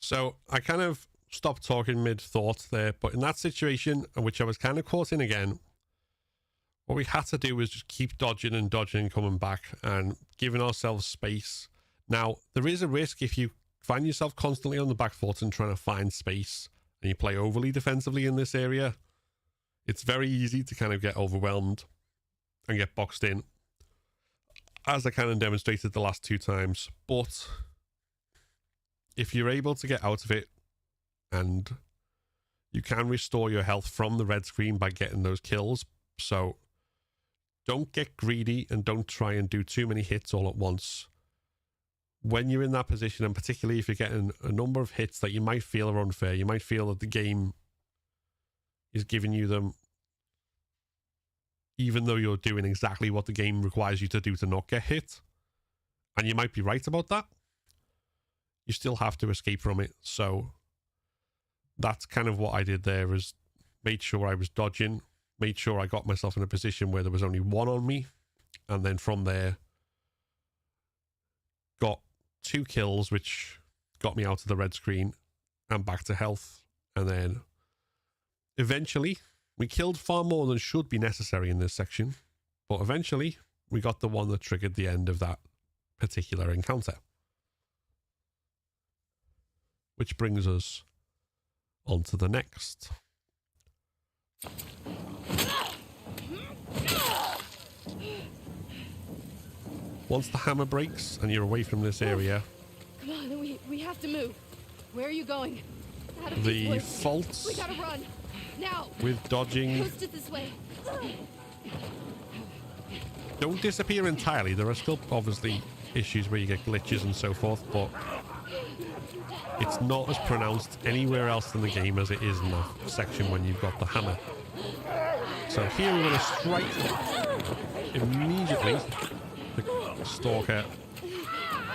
so I kind of stopped talking mid-thought there, but in that situation, which I was kind of caught in again, what we had to do was just keep dodging and dodging and coming back and giving ourselves space. Now, there is a risk if you find yourself constantly on the back foot and trying to find space and you play overly defensively in this area. It's very easy to kind of get overwhelmed and get boxed in, as I kind of demonstrated the last two times. But if you're able to get out of it, and you can restore your health from the red screen by getting those kills, so don't get greedy and don't try and do too many hits all at once. When you're in that position, and particularly if you're getting a number of hits that you might feel are unfair, you might feel that the game is giving you them even though you're doing exactly what the game requires you to do to not get hit, and you might be right about that, you still have to escape from it. So that's kind of what I did there, is made sure I was dodging, made sure I got myself in a position where there was only one on me, and then from there got 2 kills, which got me out of the red screen and back to health. And then eventually we killed far more than should be necessary in this section. But eventually we got the one that triggered the end of that particular encounter. Which brings us on to the next. Once the hammer breaks and you're away from this area, Come on, we have to move. Where are you going? Out of the these woods. faults We gotta run. Now. with dodging Coast it this way. don't disappear entirely. There are still obviously issues where you get glitches and so forth, but it's not as pronounced anywhere else in the game as it is in that section when you've got the hammer. So here we're going to strike immediately. The Stalker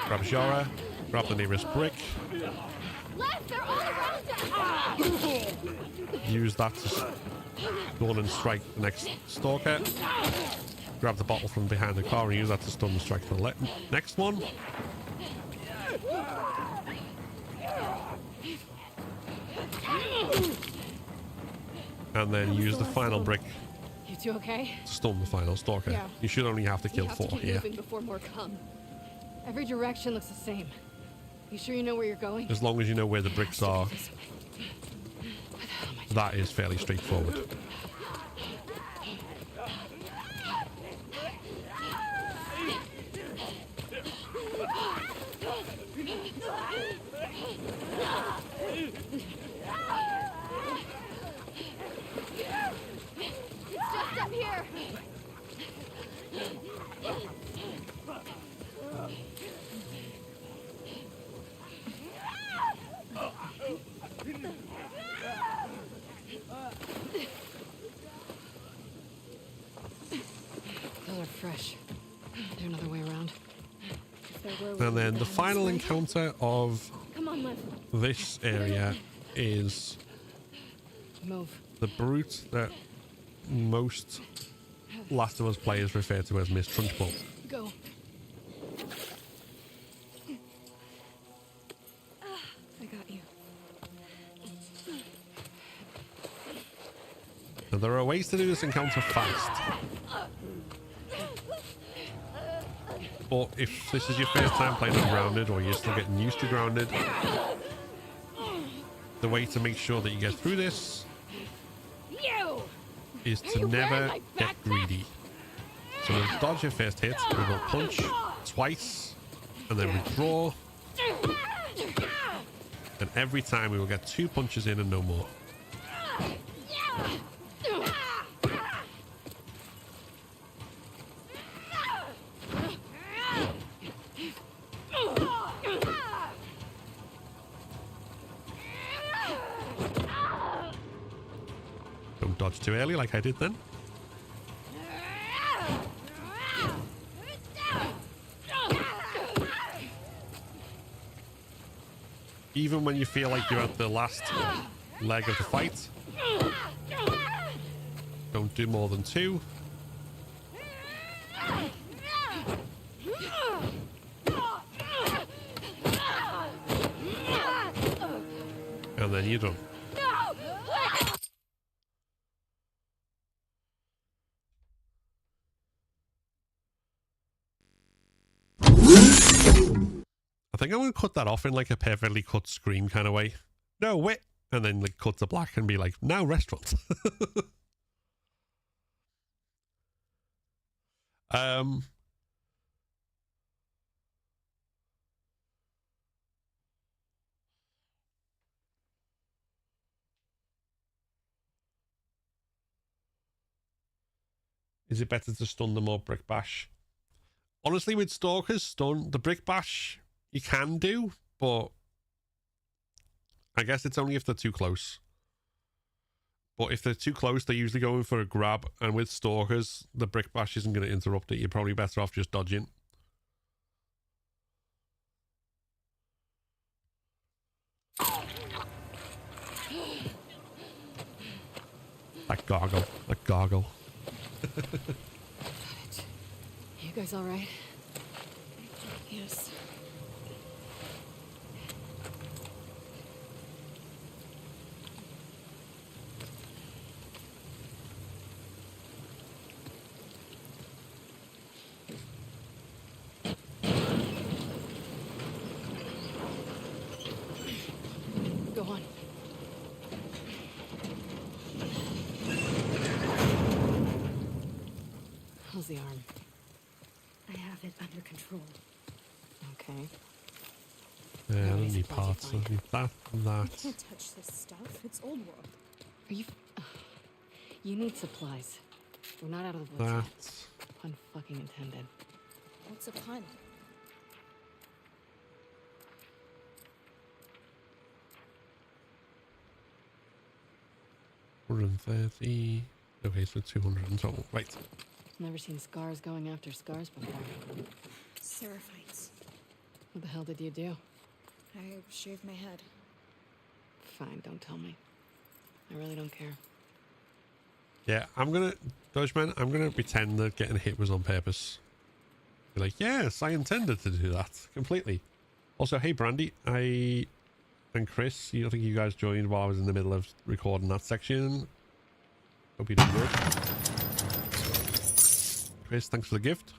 grabs Yara, grab the nearest brick. Left, they're all around us. Use that to go on and strike the next Stalker. Grab the bottle from behind the car and use that to stun and strike the next one. And then use the final brick You two okay? to stun the final Stalker. Yeah. You should only have to kill 4 keep here. moving before more come. Every direction looks the same. You sure you know where you're going? As long as you know where the bricks are, This way. that is fairly straightforward. Just up here. Those are fresh. Is there another way around? And then the final encounter of Come on, Lev. this area is Move. the brute that most Last of Us players refer to as Miss Trunchbull. Go. I got you. Now, there are ways to do this encounter fast. But if this is your first time playing on Grounded, or you're still getting used to Grounded, the way to make sure that you get through this is to never get greedy. So we'll dodge your first hit, we will punch twice, and then withdraw. And every time we will get 2 punches in and no more. Don't dodge too early like I did then. Even when you feel like you're at the last leg of the fight, don't do more than 2. And then you're done. I think I'm going to cut that off in like a perfectly cut scream kind of way. No, wait. And then like cut to black and be like, now restaurant. Is it better to stun them or brick bash? Honestly, with Stalkers, stun, the brick bash you can do, but I guess it's only if they're too close. But if they're too close, they're usually going for a grab, and with Stalkers, the brick bash isn't going to interrupt it. You're probably better off just dodging. That gargle. That gargle. You guys all right? Yes. the arm? I have it under control. Okay. Yeah, I How don't many need supplies parts. you I find? need that and I that. can't touch this stuff. It's old world. Are you... You need supplies. We're not out of the woods That. yet. Pun fucking intended. What's a pun? $130. Okay, so 200 in total. Right. Never seen scars going after scars before. Seraphites. What the hell did you do? I shaved my head. Fine, don't tell me. I really don't care. Yeah, I'm gonna, Dogeman, I'm gonna pretend that getting hit was on purpose. Be like, yes, I intended to do that completely. Also, hey Brandy, and Chris, I think you guys joined while I was in the middle of recording that section. Hope you did good. Chris, thanks for the gift.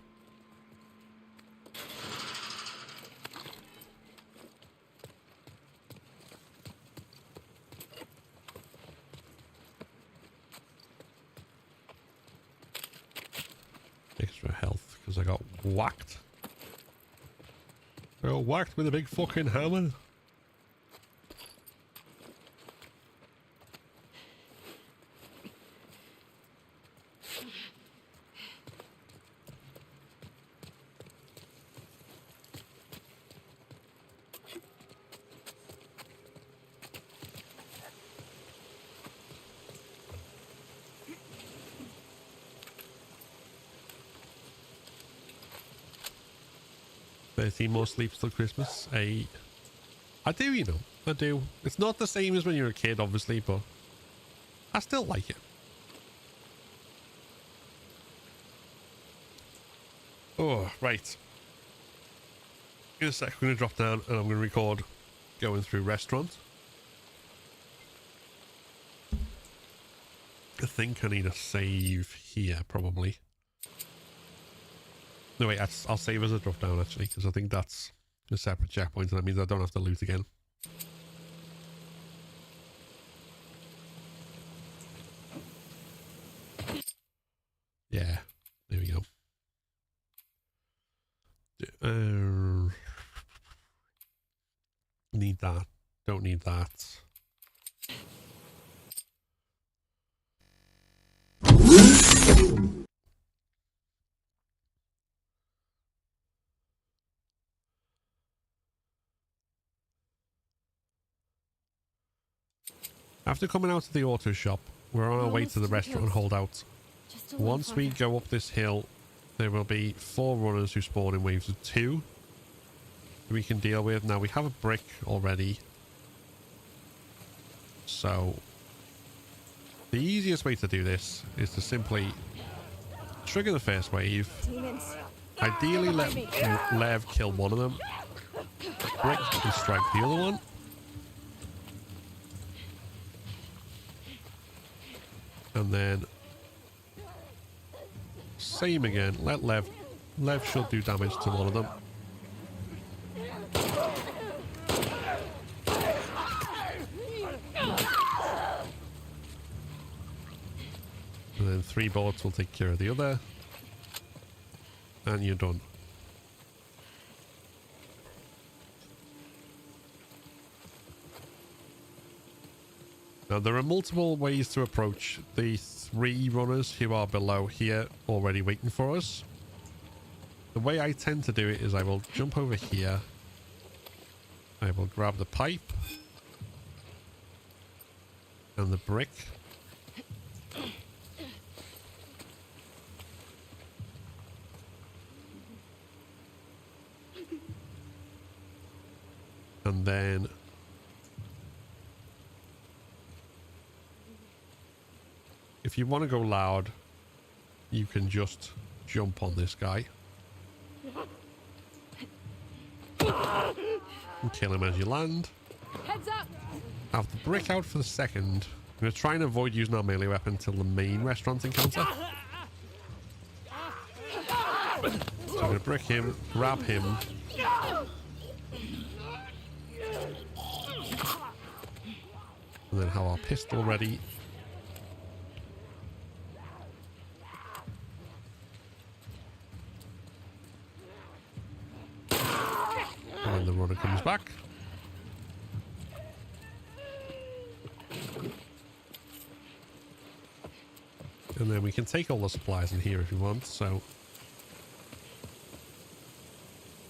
Extra health because I got whacked. I got whacked with a big fucking hammer. More sleeps till Christmas. I do, you know. I do. It's not the same as when you're a kid, obviously, but I still like it. Oh, right. In a sec, I'm going to drop down and I'm going to record going through restaurants. I think I need a save here, probably. No, wait, I'll save as a drop down, actually, because I think that's a separate checkpoint, and that means I don't have to loot again. Yeah, there we go. Need that. Don't need that. After coming out of the auto shop, we're on our way to the restaurant holdout. Once we go up this hill, there will be 4 runners who spawn in waves of 2 we can deal with. Now we have a brick already, so the easiest way to do this is to simply trigger the first wave. Ideally let Lev kill one of them. Brick can strike the other one. And then same again. Let Lev should do damage to one of them. And then 3 bullets will take care of the other. And you're done. Now, there are multiple ways to approach the 3 runners who are below here already waiting for us. The way I tend to do it is I will jump over here. I will grab the pipe and the brick. And then if you want to go loud, you can just jump on this guy and kill him as you land. Heads up! Have the brick out for the second. I'm going to try and avoid using our melee weapon until the main restaurant encounter. So I'm going to brick him, grab him. And then have our pistol ready. And then we can take all the supplies in here if you want. So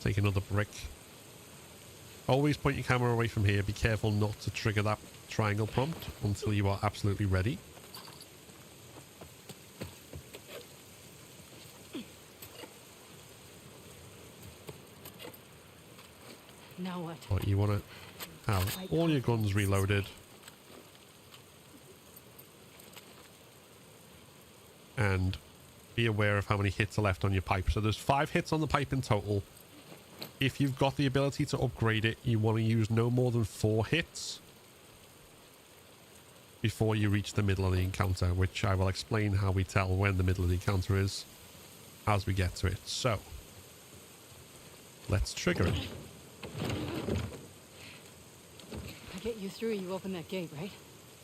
take another brick. Always point your camera away from here. Be careful not to trigger that triangle prompt until you are absolutely ready. Now what? But you want to have all your guns reloaded. And be aware of how many hits are left on your pipe. So there's 5 hits on the pipe in total. If you've got the ability to upgrade it, you want to use no more than 4 hits before you reach the middle of the encounter, which I will explain how we tell when the middle of the encounter is as we get to it. So let's trigger it. I get you through, you open that gate, right?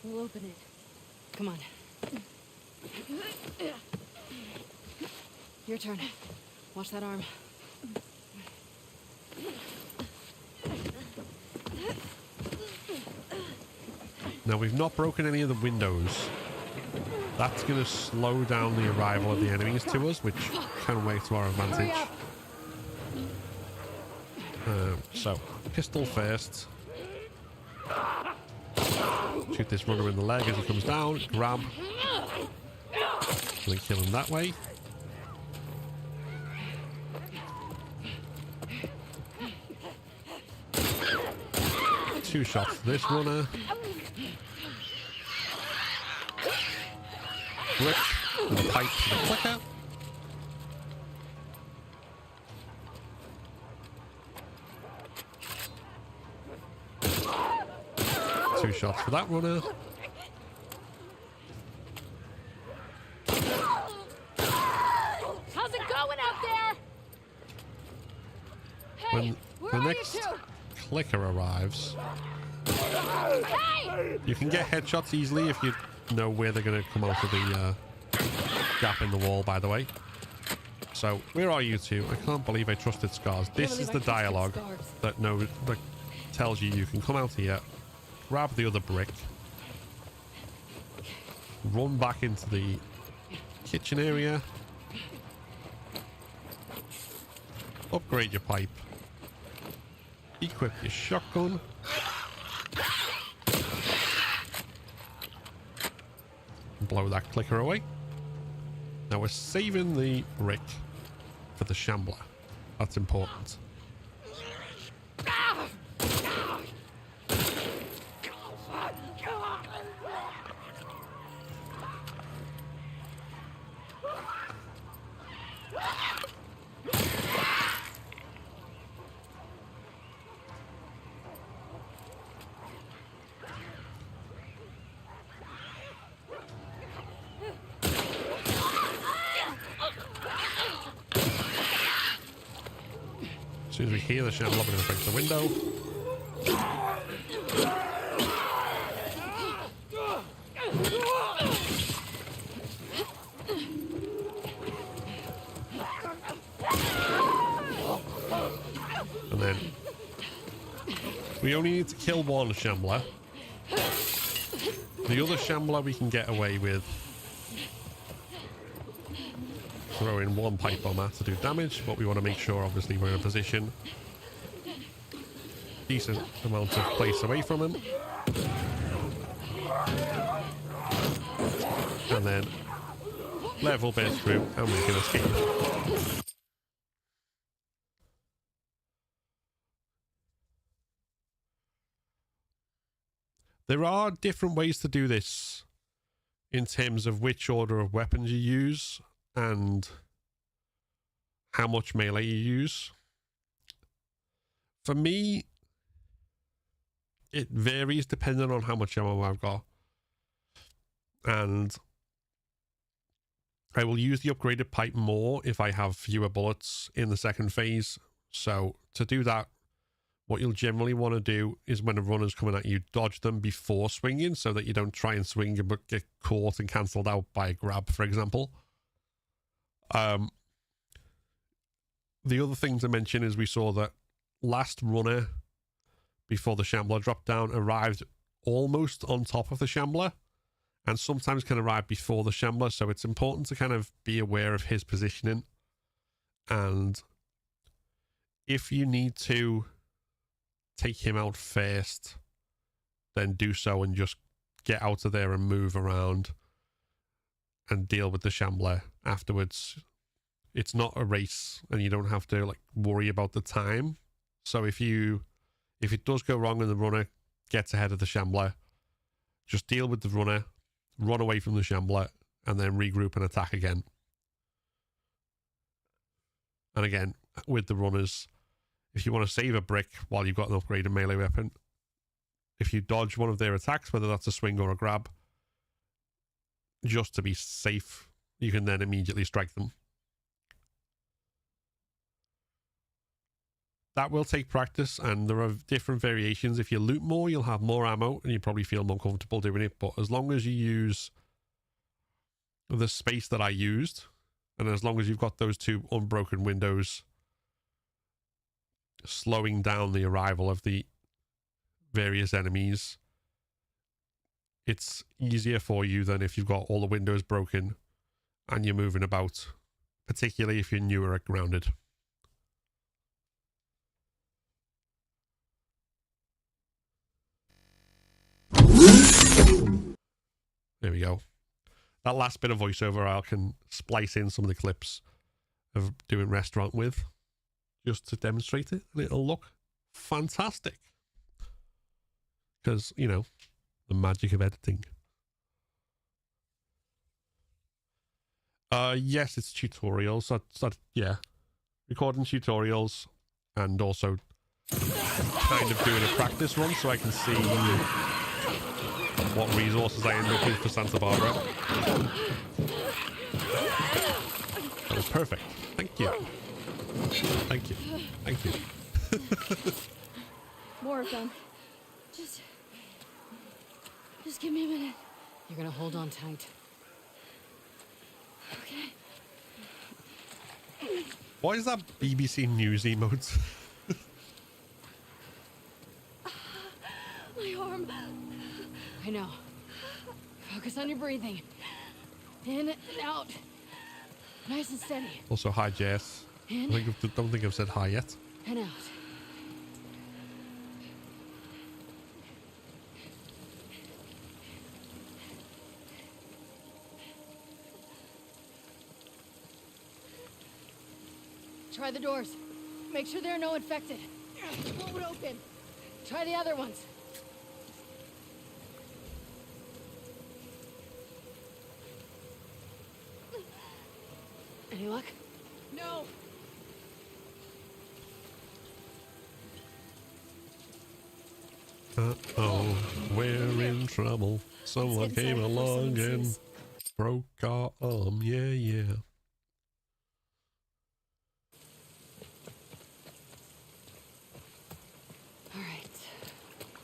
We'll open it. Come on. Your turn. Watch that arm. Now, we've not broken any of the windows. That's going to slow down the arrival of the enemies to us, which can work to our advantage. So, pistol first. Shoot this runner in the leg as he comes down. Grab. And then kill him that way. Two shots to this runner. Brick with a pipe to the clicker. Two shots for that runner. How's it going out there? When the next clicker arrives, you can get headshots easily if you know where they're going to come out of the gap in the wall, by the way. So, where are you two? I can't believe I trusted Scars. This is the dialogue that tells you can come out here, grab the other brick, run back into the kitchen area, upgrade your pipe, equip your shotgun, blow that clicker away. Now we're saving the brick for the shambler. That's important. As soon as we hear the shambler, we're going to break the window. And then we only need to kill one shambler. The other shambler we can get away with throwing one pipe bomber to do damage, but we want to make sure obviously we're in a position decent amount of place away from him, and then level bit through and we can escape. There are different ways to do this in terms of which order of weapons you use and how much melee you use. For me, it varies depending on how much ammo I've got. And I will use the upgraded pipe more if I have fewer bullets in the second phase. So to do that, what you'll generally want to do is when a runner's coming at you, dodge them before swinging so that you don't try and swing but get caught and cancelled out by a grab, for example. The other thing to mention is we saw that last runner before the shambler dropped down arrived almost on top of the shambler and sometimes can arrive before the shambler, so it's important to kind of be aware of his positioning. And if you need to take him out first, then do so and just get out of there and move around and deal with the shambler afterwards. It's not a race, and you don't have to like worry about the time. So if it does go wrong and the runner gets ahead of the shambler, just deal with the runner, run away from the shambler, and then regroup and attack again. And again, with the runners, if you want to save a brick while you've got an upgraded melee weapon, if you dodge one of their attacks, whether that's a swing or a grab, just to be safe, you can then immediately strike them. That will take practice, and there are different variations. If you loot more, you'll have more ammo, and you probably feel more comfortable doing it. But as long as you use the space that I used, and as long as you've got those two unbroken windows slowing down the arrival of the various enemies, it's easier for you than if you've got all the windows broken and you're moving about, particularly if you're newer at grounded. There we go. That last bit of voiceover I can splice in some of the clips of doing restaurant with, just to demonstrate it, and it'll look fantastic. Because, you know, the magic of editing. Yes, it's tutorials. Yeah. Recording tutorials and also kind of doing a practice run so I can see what resources I end up with for Santa Barbara. That was perfect. Thank you. Thank you. Thank you. More of them. Just give me a minute. You're gonna hold on tight. Okay. Why is that BBC News emote? My arm. I know. Focus on your breathing. In and out. Nice and steady. Also, hi, Jess. In. I don't think I've said hi yet. And out. Try the doors. Make sure there are no infected. Blow it open. Try the other ones. Any luck? No. Uh-oh, we're in trouble. Someone came along and broke our arm. Yeah, yeah. All right.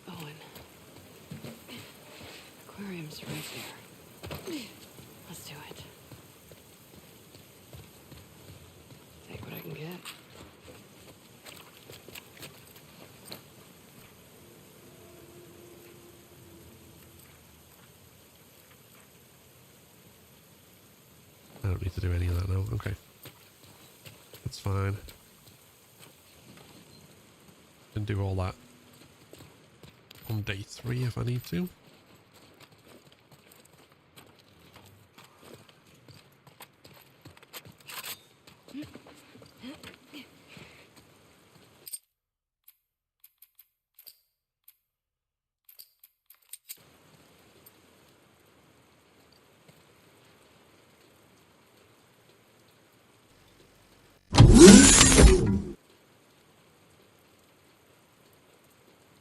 Owen. Aquarium's right there. Let's do it. Take what I can get. I don't need to do any of that now. Okay. That's fine. Can do all that on day 3 if I need to.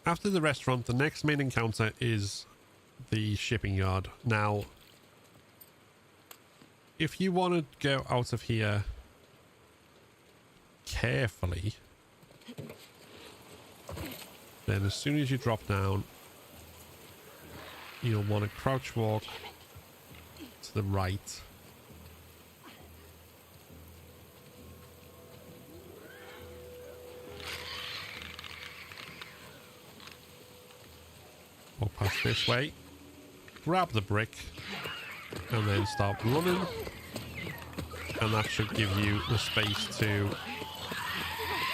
After the restaurant, the next main encounter is the shipping yard. Now, if you want to go out of here carefully, then as soon as you drop down, you'll want to crouch walk to the right. Or past this way. grab the brick and then start running, and that should give you the space to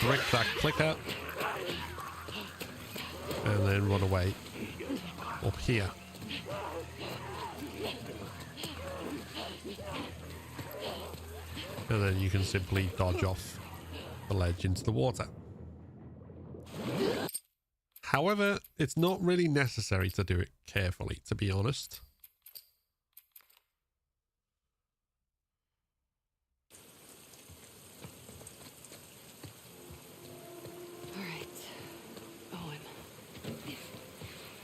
brick that clicker and then run away up here. And then you can simply dodge off the ledge into the water. However, it's not really necessary to do it carefully, to be honest. All right, Owen.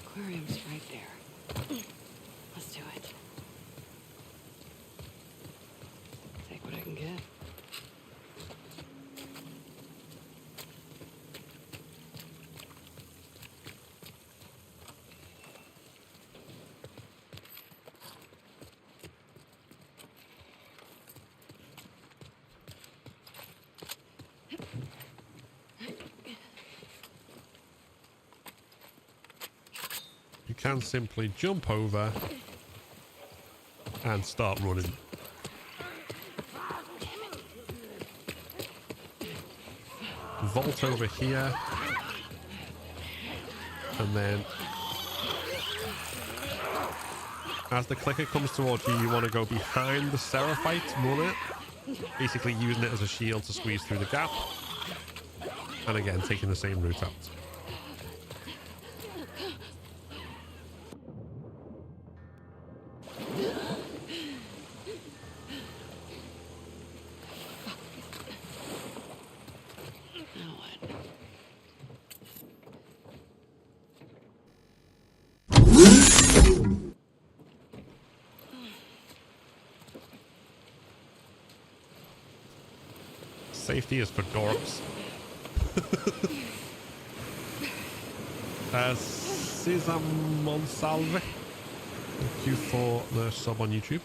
Aquarium's right there. Let's do it. Take what I can get. You can simply jump over and start running. Vault over here, and then as the clicker comes towards you, you want to go behind the Seraphite, run it, basically using it as a shield to squeeze through the gap, and again taking the same route out. Safety is for dorks. Cesar Monsalve, thank you for the sub on YouTube.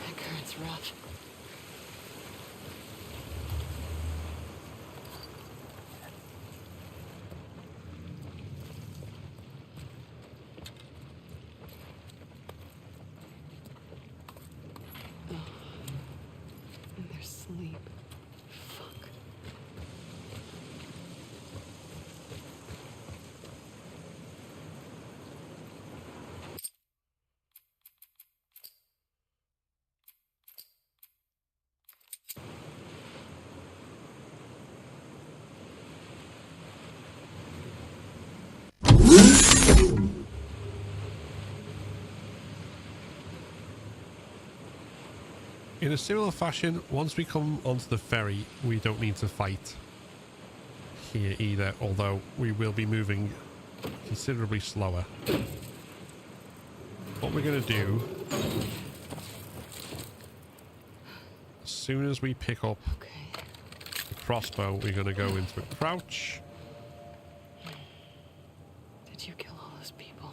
That current's rough. Sleep. Fuck. In a similar fashion, once we come onto the ferry, we don't need to fight here either, although we will be moving considerably slower. What we're going to do, as soon as we pick up the crossbow, we're going to go into a crouch. Did you kill all those people?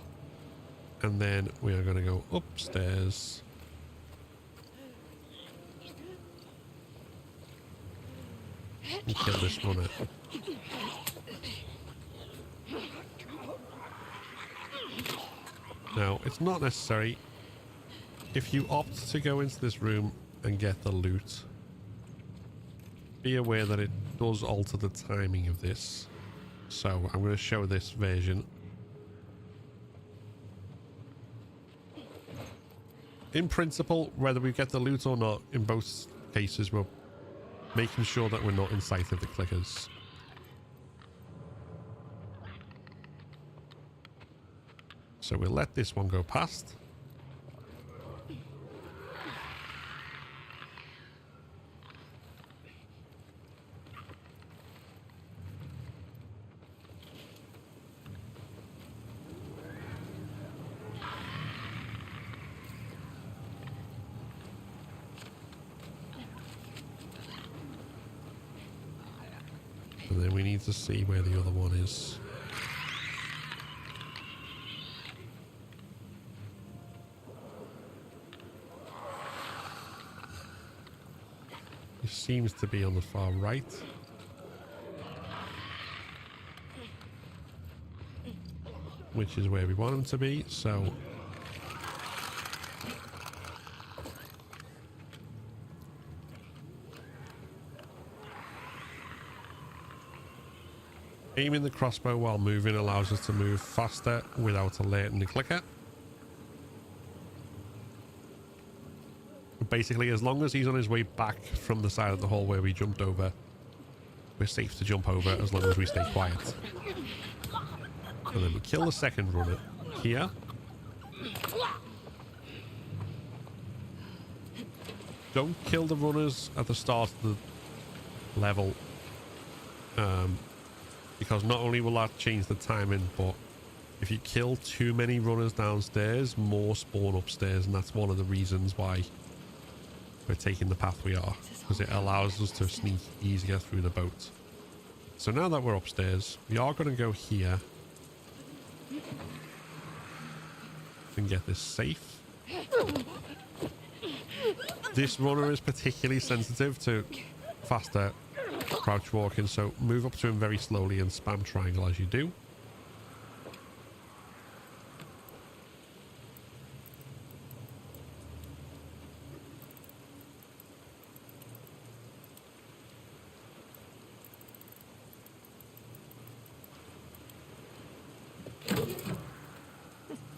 And then we are going to go upstairs. And kill this runner. Now, it's not necessary. If you opt to go into this room and get the loot, be aware that it does alter the timing of this. So, I'm going to show this version. In principle, whether we get the loot or not, in both cases, we're making sure that we're not in sight of the clickers. So we'll let this one go past. And then we need to see where the other one is. It seems to be on the far right. which is where we want them to be. So aiming the crossbow while moving allows us to move faster without alerting the clicker. Basically, as long as he's on his way back from the side of the hall where we jumped over, we're safe to jump over as long as we stay quiet. And then we kill the second runner here. Don't kill the runners at the start of the level. Because not only will that change the timing, but if you kill too many runners downstairs, more spawn upstairs, and that's one of the reasons why we're taking the path we are, because it allows us to sneak easier through the boat. So now that we're upstairs, we are going to go here and get this safe. This runner is particularly sensitive to faster crouch walking, so move up to him very slowly and spam triangle as you do.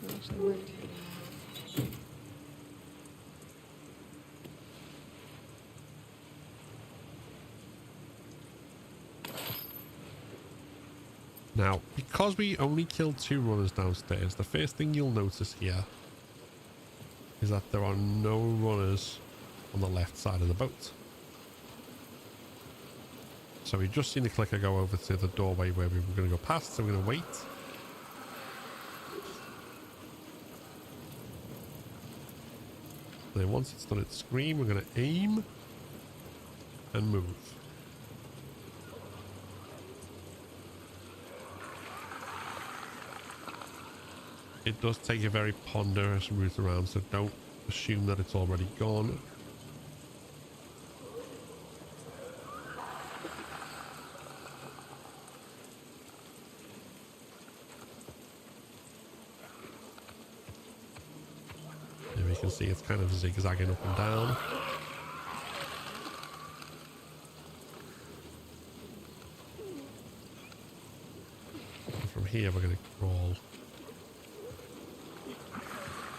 Actually worked. Now, because we only killed 2 runners downstairs, the first thing you'll notice here is that there are no runners on the left side of the boat. So we've just seen the clicker go over to the doorway where we were going to go past, so we're going to wait. And then once it's done its scream, we're going to aim and move. It does take a very ponderous route around, so don't assume that it's already gone. There we can see it's kind of zigzagging up and down. And from here we're going to crawl.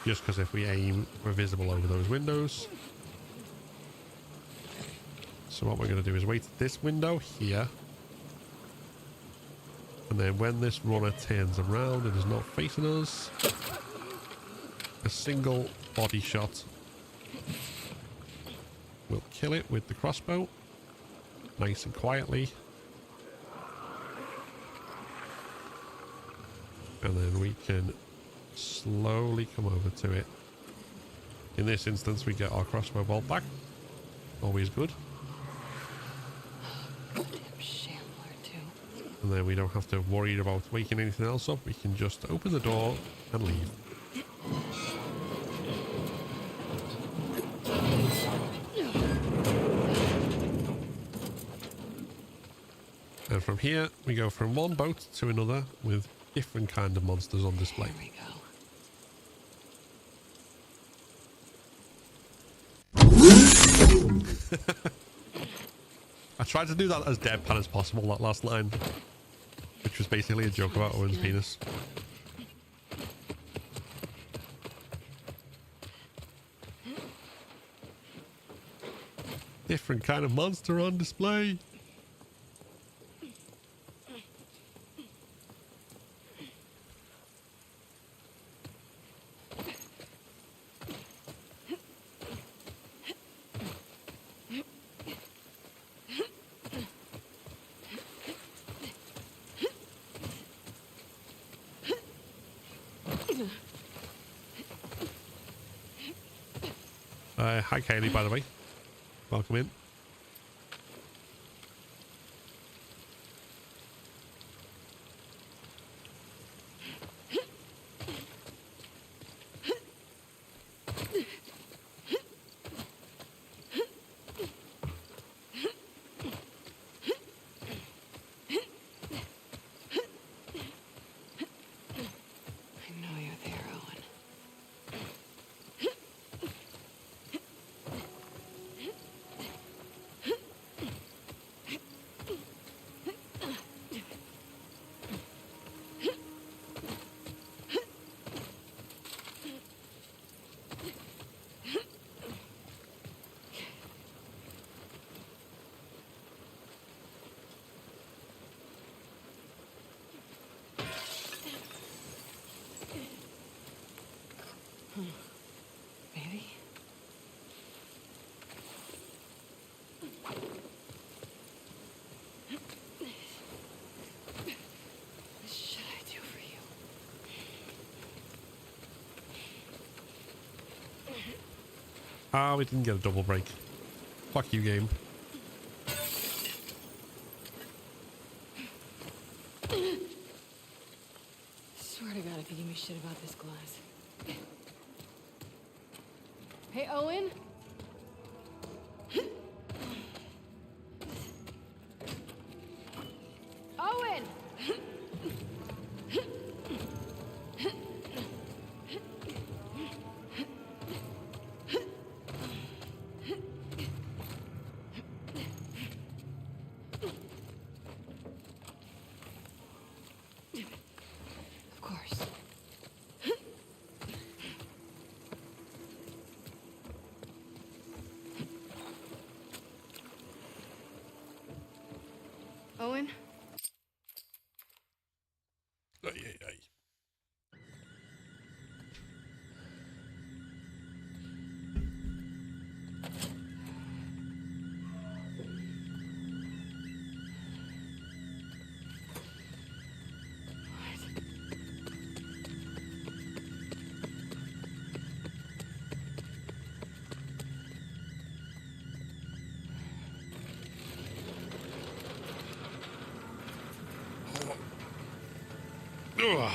Just because if we aim, we're visible over those windows. So what we're going to do is wait at this window here. And then when this runner turns around and is not facing us, a single body shot will kill it with the crossbow. Nice and quietly. And then we can slowly come over to it. In this instance, we get our crossbow bolt back. Always good. Damn shambler, too. And then we don't have to worry about waking anything else up. We can just open the door and leave. And from here, we go from one boat to another with different kind of monsters on display. There we go. I tried to do that as deadpan as possible, that last line, which was basically a joke about Owen's penis. Different kind of monster on display. Hi Kaylee, by the way. Welcome in. Ah, we didn't get a double break. Fuck you, game. Swear to God, if you give me shit about this glass. Hey, Owen? Owen! Of course. Owen? Ay, ay, ay. Ugh.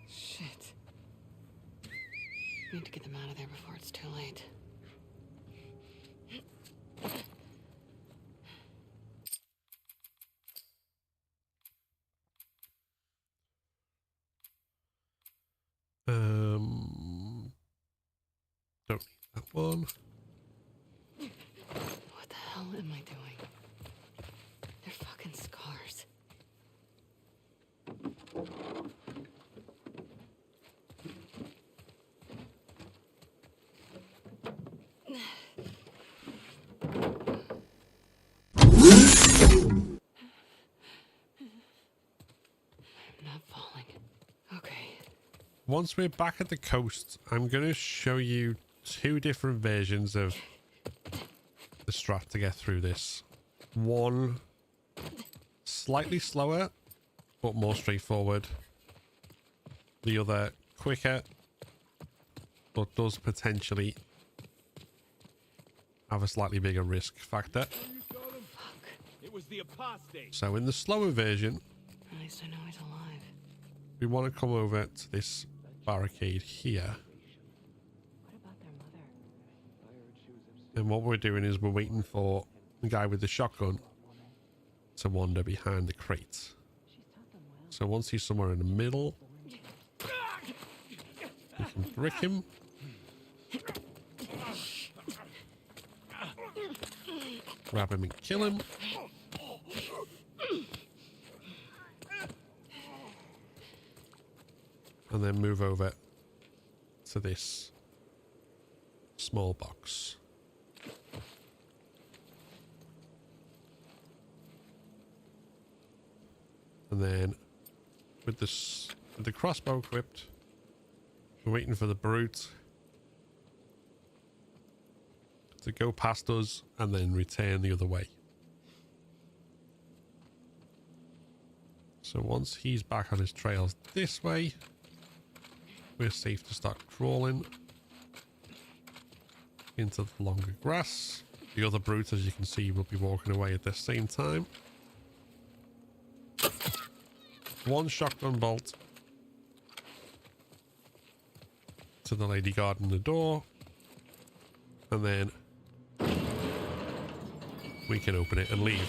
Shit. Need to get them out of there before it's too late. Don't need that one. What the hell am I doing? They're fucking scars. I'm not falling. Okay. Once we're back at the coast, I'm going to show you two different versions of the strat to get through this. One slightly slower, but more straightforward. The other quicker, but does potentially have a slightly bigger risk factor. It was the apostate. So in the slower version, At least I know he's alive. we want to come over to this barricade here. What about their mother? And what we're doing is we're waiting for the guy with the shotgun to wander behind the crates. So once he's somewhere in the middle, we can brick him. Grab him and kill him. And then move over to this small box. And then with the crossbow equipped, we're waiting for the brute to go past us and then return the other way. So once he's back on his trails this way, we're safe to start crawling into the longer grass. The other brute, as you can see, will be walking away at the same time. One shotgun bolt to the lady guarding the door, and then we can open it and leave.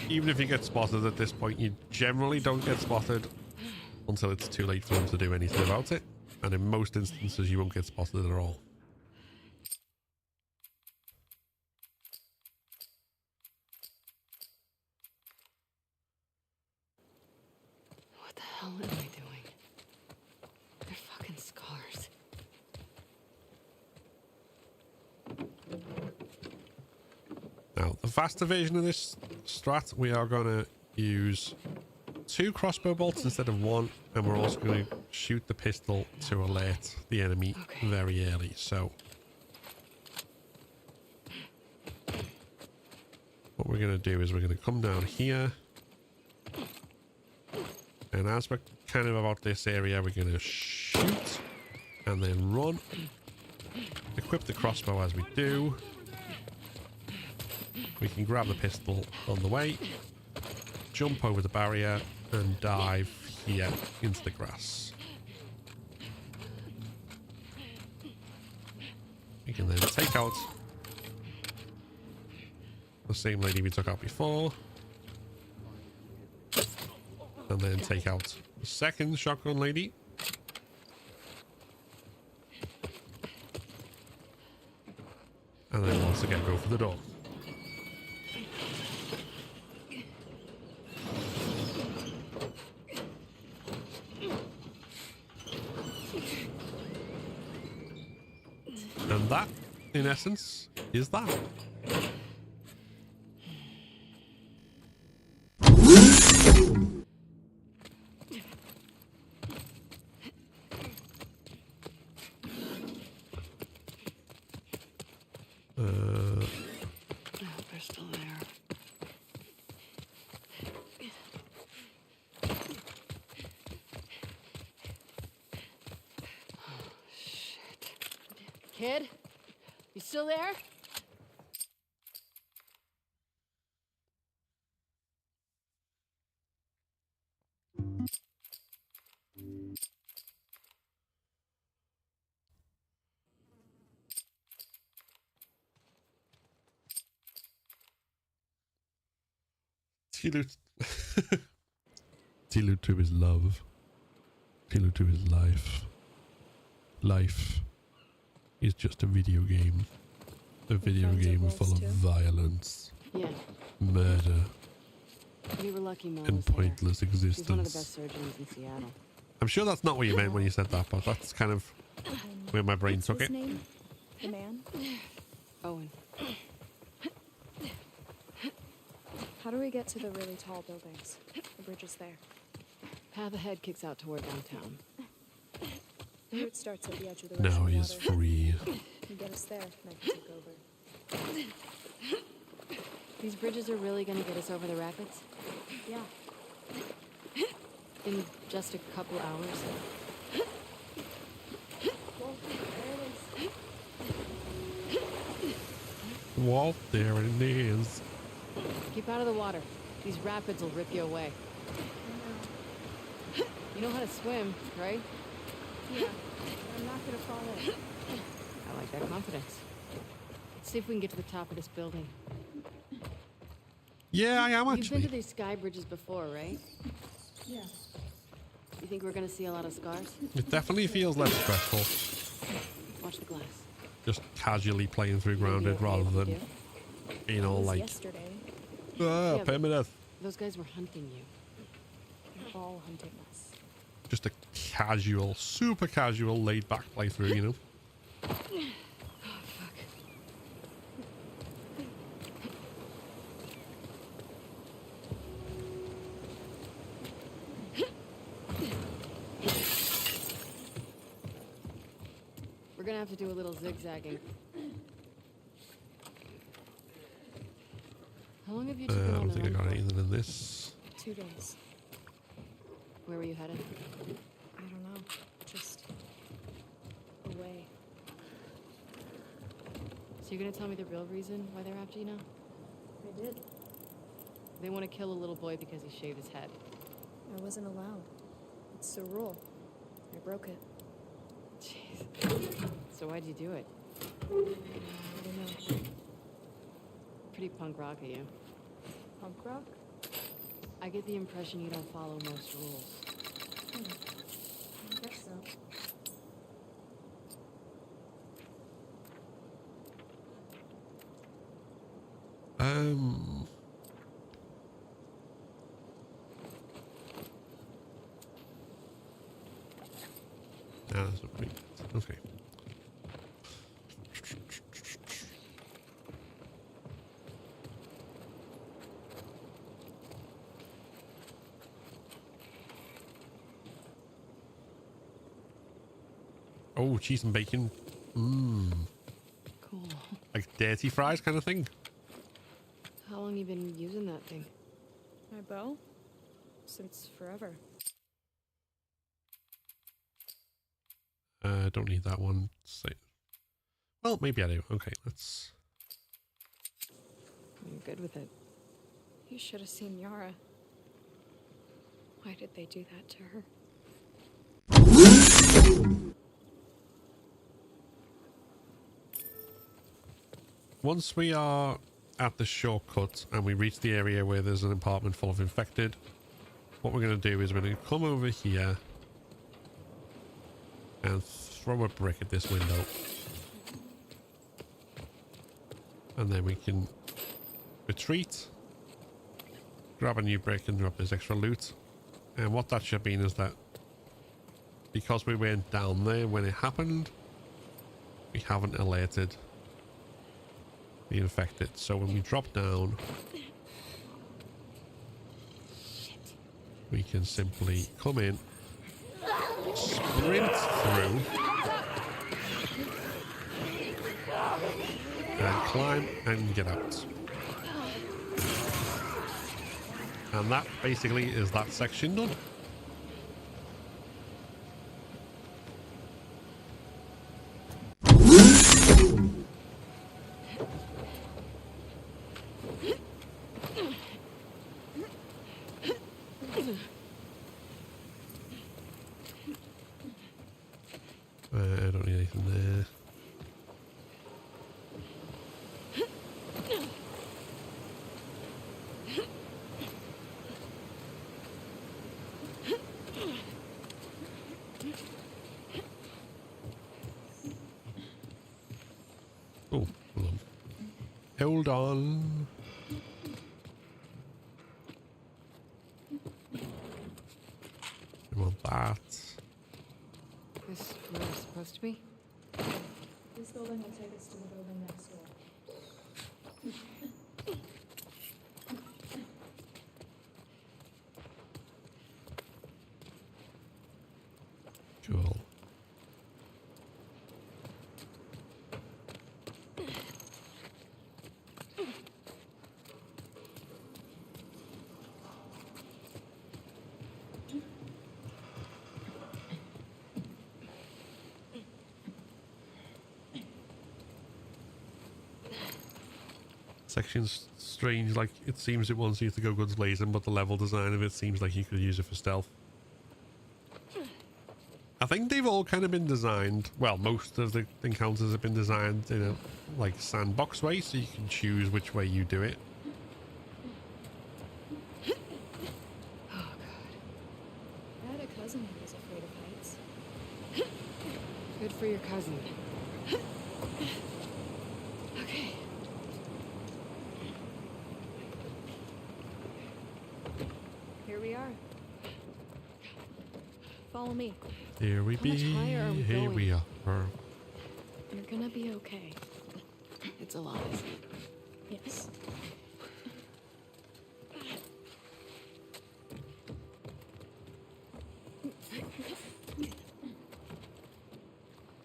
Even if you get spotted at this point, you generally don't get spotted until it's too late for them to do anything about it. And in most instances, you won't get spotted at all. What the hell am I doing? They're fucking scars. Now, the faster version of this strat, we are going to use 2 crossbow bolts instead of 1, and we're also going to shoot the pistol to alert the enemy very early. So what we're going to do is we're going to come down here, and as we're kind of about this area, we're going to shoot and then run. Equip the crossbow as we do. We can grab the pistol on the way, jump over the barrier, and dive here into the grass. We can then take out the same lady we took out before, and then take out the second shotgun lady. And then once again go for the door. And that, in essence, is that. They're still there. Oh, shit. Kid? You still there? Tilu to his love. Tilu to his life. Life is just a video game. A video game full of violence, murder, We were lucky Mom and was there. pointless existence. She's one of the best surgeons in Seattle. I'm sure that's not what you meant when you said that, but that's kind of where my brain took it. Name? The man? Owen. How do we get to the really tall buildings? The bridge is there. Path ahead kicks out toward downtown. The route starts at the edge of the Now rushing he is water. free. You get us there, and I can take over. These bridges are really gonna get us over the rapids? Yeah. In just a couple hours? Well, there it is. Walt, there it is. Keep out of the water. These rapids will rip you away. You know how to swim, right? Yeah, but I'm not gonna fall in. I like that confidence. Let's see if we can get to the top of this building. Yeah, I am You've been actually. to these sky bridges before, right? Yeah. You think we're gonna see a lot of scars? It definitely feels less stressful. Watch the glass. Just casually playing through Grounded rather than being all like, Yesterday, Yeah, permanent. Those guys were hunting you. they're all hunting us. Just a casual, super casual, laid back playthrough, you know? Oh, fuck. We're gonna have to do a little zigzagging. How long have you two been I on don't the think I run got for? anything in this. 2 days. Where were you headed? I don't know. Just away. So you're gonna tell me the real reason why they're after you now? I did. They want to kill a little boy because he shaved his head. I wasn't allowed. It's a rule. I broke it. Jeez. So why'd you do it? I don't know. Pretty punk rock of you. Punk rock? I get the impression you don't follow most rules. I guess so. That's not pretty good. Okay. Oh, cheese and bacon. Mmm. Cool. Like dirty fries kind of thing. How long you been using that thing? My bow? Since forever. Don't need that one. Well, maybe I do. Okay, let's... You're good with it. You should have seen Yara. Why did they do that to her? Once we are at the shortcut and we reach the area where there's an apartment full of infected, what we're going to do is we're going to come over here and throw a brick at this window. And then we can retreat, grab a new brick and drop this extra loot. And what that should mean is that because we went down there when it happened, we haven't alerted the infected. So when we drop down, we can simply come in, sprint through, and climb and get out. And that basically is that section done. I don't need anything there. Oh, hold on. Hold on. I want that. This where we're supposed to be? This building will take us to the building next door. Cool. Section's strange, like it seems it wants you to go guns blazing, but the level design of it seems like you could use it for stealth. I think they've all kind of been designed, well, most of the encounters have been designed in a like sandbox way, so you can choose which way you do it. Oh god. I had a cousin who was afraid of heights. Good for your cousin. Okay. Here we are. Follow me. Here we be. How much higher are we Here going? we are. You're gonna be okay. It's a lot, isn't it? Yes.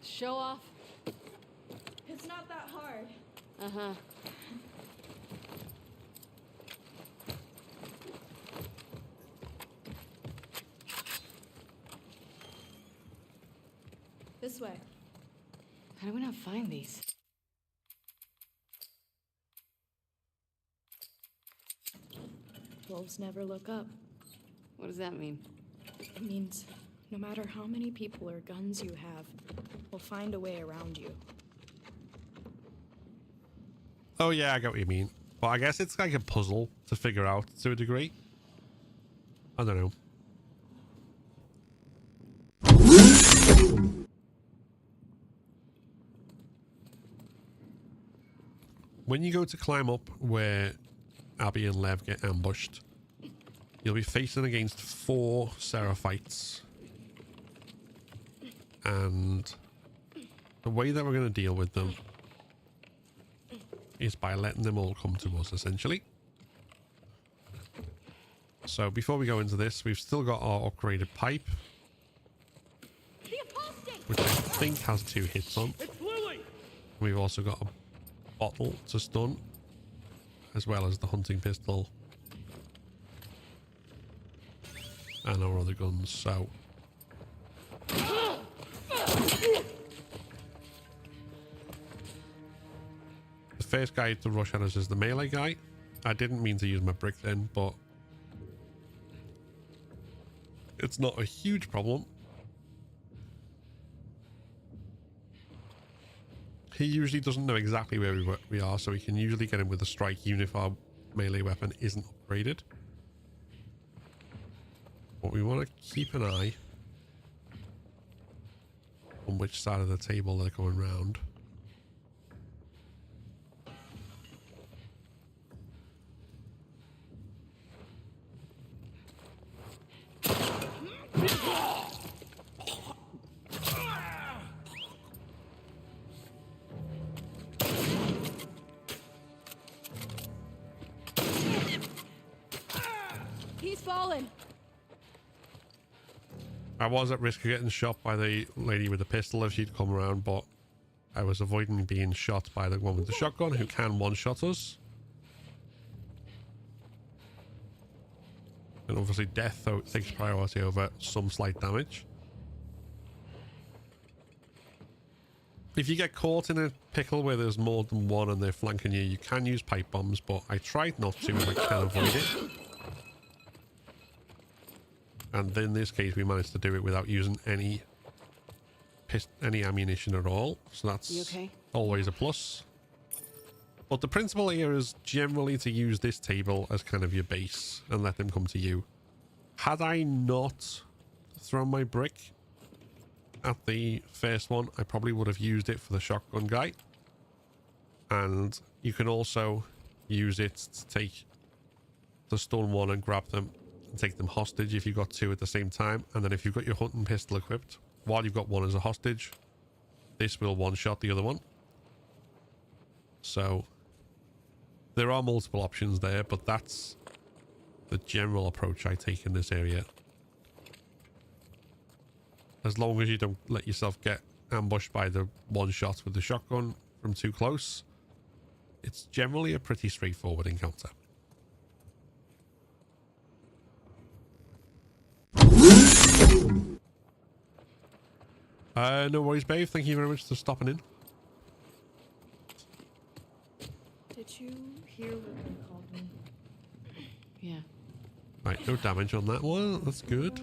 Show off. It's not that hard. Uh-huh. This way. How do we not find these? Wolves never look up. What does that mean? It means no matter how many people or guns you have, we'll find a way around you. Oh yeah, I get what you mean. But I guess it's like a puzzle to figure out to a degree. I don't know. when you go to climb up where Abby and Lev get ambushed, you'll be facing against 4 Seraphites. And the way that we're going to deal with them is by letting them all come to us, essentially. So before we go into this, we've still got our upgraded pipe, which I think has 2 hits on. We've also got a bottle to stun, as well as the hunting pistol and our other guns. So the first guy to rush at us is the melee guy. I didn't mean to use my brick then, but it's not a huge problem. He usually doesn't know exactly where we are, so we can usually get him with a strike even if our melee weapon isn't upgraded. But we want to keep an eye on which side of the table they're going round. He's fallen. I was at risk of getting shot by the lady with the pistol if she'd come around, but I was avoiding being shot by the one with the shotgun who can one-shot us. And obviously death, though, takes priority over some slight damage. If you get caught in a pickle where there's more than one and they're flanking you, you can use pipe bombs, but I tried not to if I can avoid it. And in this case, we managed to do it without using any ammunition at all. So that's always a plus. But the principle here is generally to use this table as kind of your base and let them come to you. Had I not thrown my brick at the first one, I probably would have used it for the shotgun guy. And you can also use it to take the stun one and grab them and take them hostage if you've got 2 at the same time. And then if you've got your hunting pistol equipped, while you've got one as a hostage, this will one-shot the other one. So there are multiple options there, but that's the general approach I take in this area. As long as you don't let yourself get ambushed by the one shot with the shotgun from too close, it's generally a pretty straightforward encounter. No worries, babe. Thank you very much for stopping in. Did you hear what they called me? Yeah. Right, no damage on that one. That's good.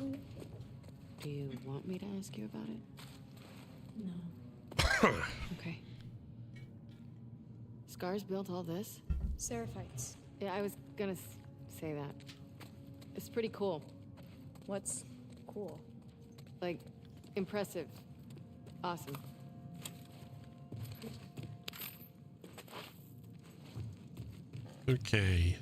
Do you want me to ask you about it? No. Okay. Scars built all this? Seraphites. Yeah, I was gonna say that. It's pretty cool. What's cool? Like, impressive. Awesome. Okay.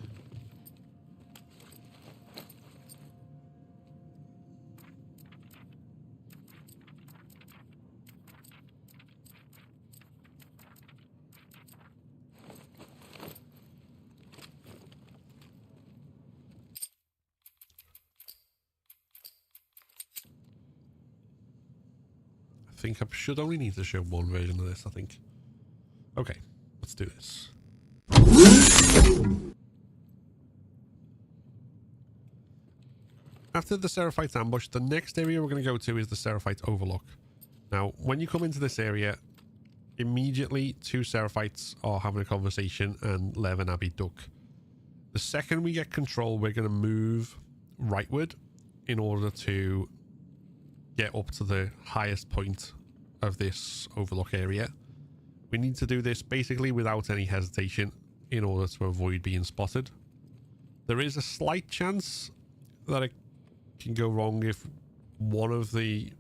I think I should only need to show one version of this, I think. Okay, let's do this. After the Seraphite ambush, the next area we're going to go to is the Seraphite Overlook. Now, when you come into this area, immediately 2 Seraphites are having a conversation and Lev and Abby duck. The second we get control, we're going to move rightward in order to get up to the highest point of this overlook area. We need to do this basically without any hesitation in order to avoid being spotted. There is a slight chance that it can go wrong if one of the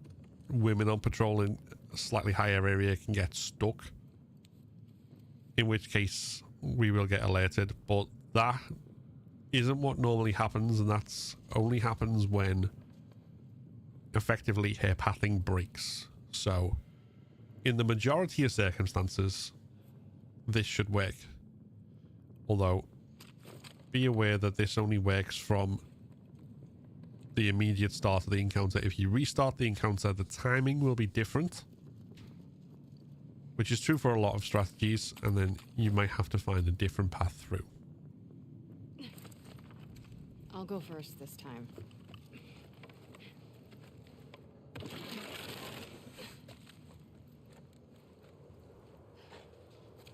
women on patrol in a slightly higher area can get stuck, in which case we will get alerted, but that isn't what normally happens, and that's only happens when effectively her pathing breaks. So in the majority of circumstances, this should work. Although, be aware that this only works from the immediate start of the encounter. If you restart the encounter, the timing will be different, which is true for a lot of strategies, and then you might have to find a different path through. I'll go first this time.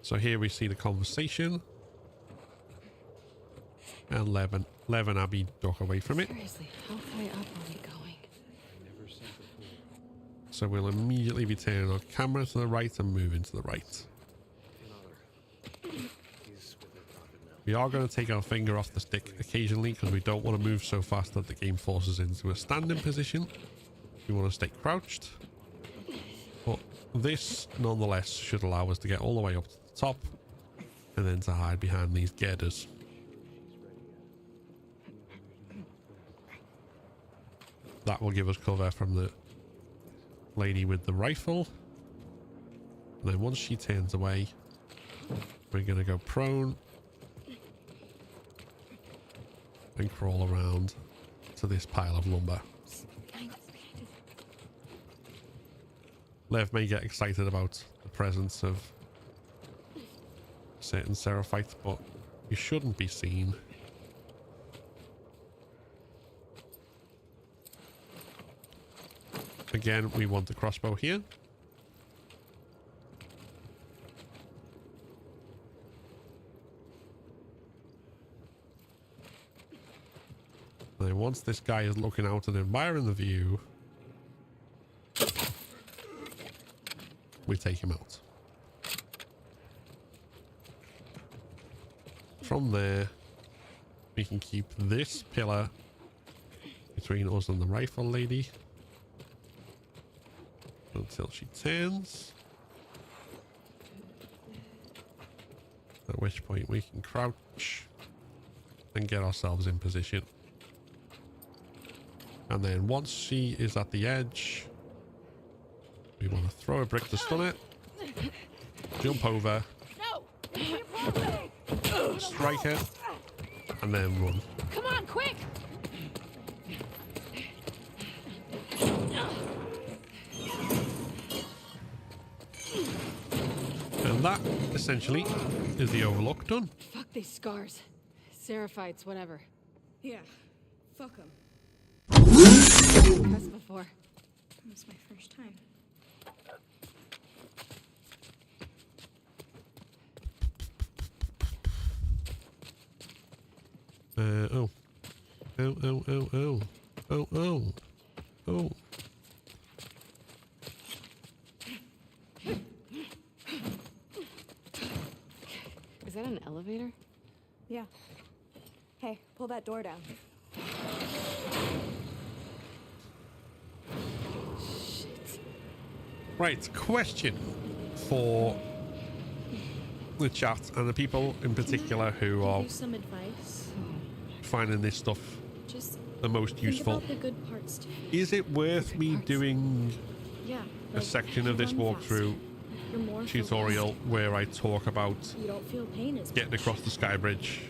So here we see the conversation. And Lev and Abby duck away from it. Seriously, how high up are we going? So we'll immediately be turning our camera to the right and moving to the right. We are going to take our finger off the stick occasionally because we don't want to move so fast that the game forces into a standing position. We want to stay crouched. But this, nonetheless, should allow us to get all the way up to the top and then to hide behind these girders. That will give us cover from the lady with the rifle. And then once she turns away, we're going to go prone and crawl around to this pile of lumber. Lev may get excited about the presence of certain seraphites, but you shouldn't be seen. Again, we want the crossbow here. And then once this guy is looking out and admiring the view, we take him out. From there, we can keep this pillar between us and the rifle lady until she turns, at which point we can crouch and get ourselves in position. And then once she is at the edge, we want to throw a brick to stun it, jump over, strike it, and then run. Come on, quick! And that, essentially, is the Overlook done. Fuck these scars. Seraphites, whatever. Yeah, fuck them. Cussed before. It was my first time. Oh. Oh, oh, oh, oh. Oh, oh. Oh. Is that an elevator? Yeah. Hey, pull that door down. Shit. Right, question for the chat and the people in particular who Give are you some advice. finding this stuff Just the most think useful. about the good parts too. Is it worth me doing Yeah. a section of this walkthrough You're more tutorial where I talk about focused. You don't feel pain as getting much. across the sky bridge,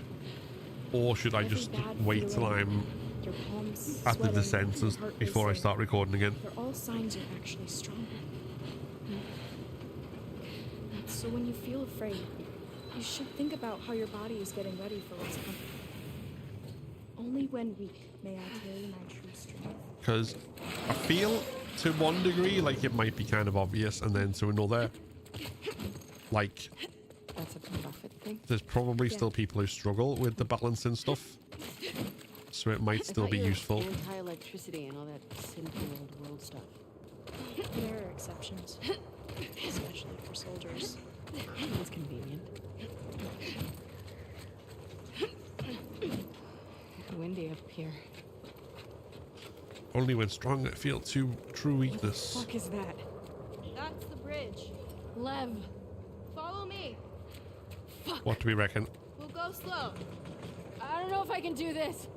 or should I Every just bad wait till feeling, I'm your palms at the sweating, descent your heart before I racing. start recording again? They're all signs you're actually stronger. So when you feel afraid, you should think about how your body is getting ready for what's coming. Only when weak may I tell you my true strength. Because I feel to one degree like it might be kind of obvious, and then to another, like, That's a profit thing. there's probably still people who struggle with the balancing stuff, so it might still be useful. Anti-electricity and all that sinful old world stuff. There are exceptions, especially for soldiers. That's convenient. Windy up here. Only when strong I feel true weakness. What the fuck is that? That's the bridge. Lev. Follow me. What do we reckon? We'll go slow. I don't know if I can do this.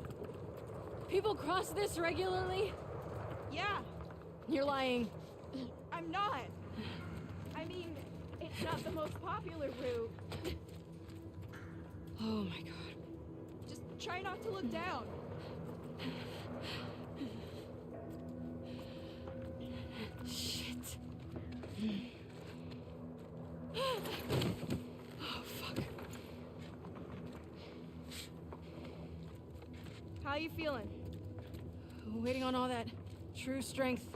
People cross this regularly? Yeah, You're lying. I'm not. I mean, it's not the most popular route. Oh my god. Just try not to look down. Shit. Oh, fuck. How you feeling? Waiting on all that true strength.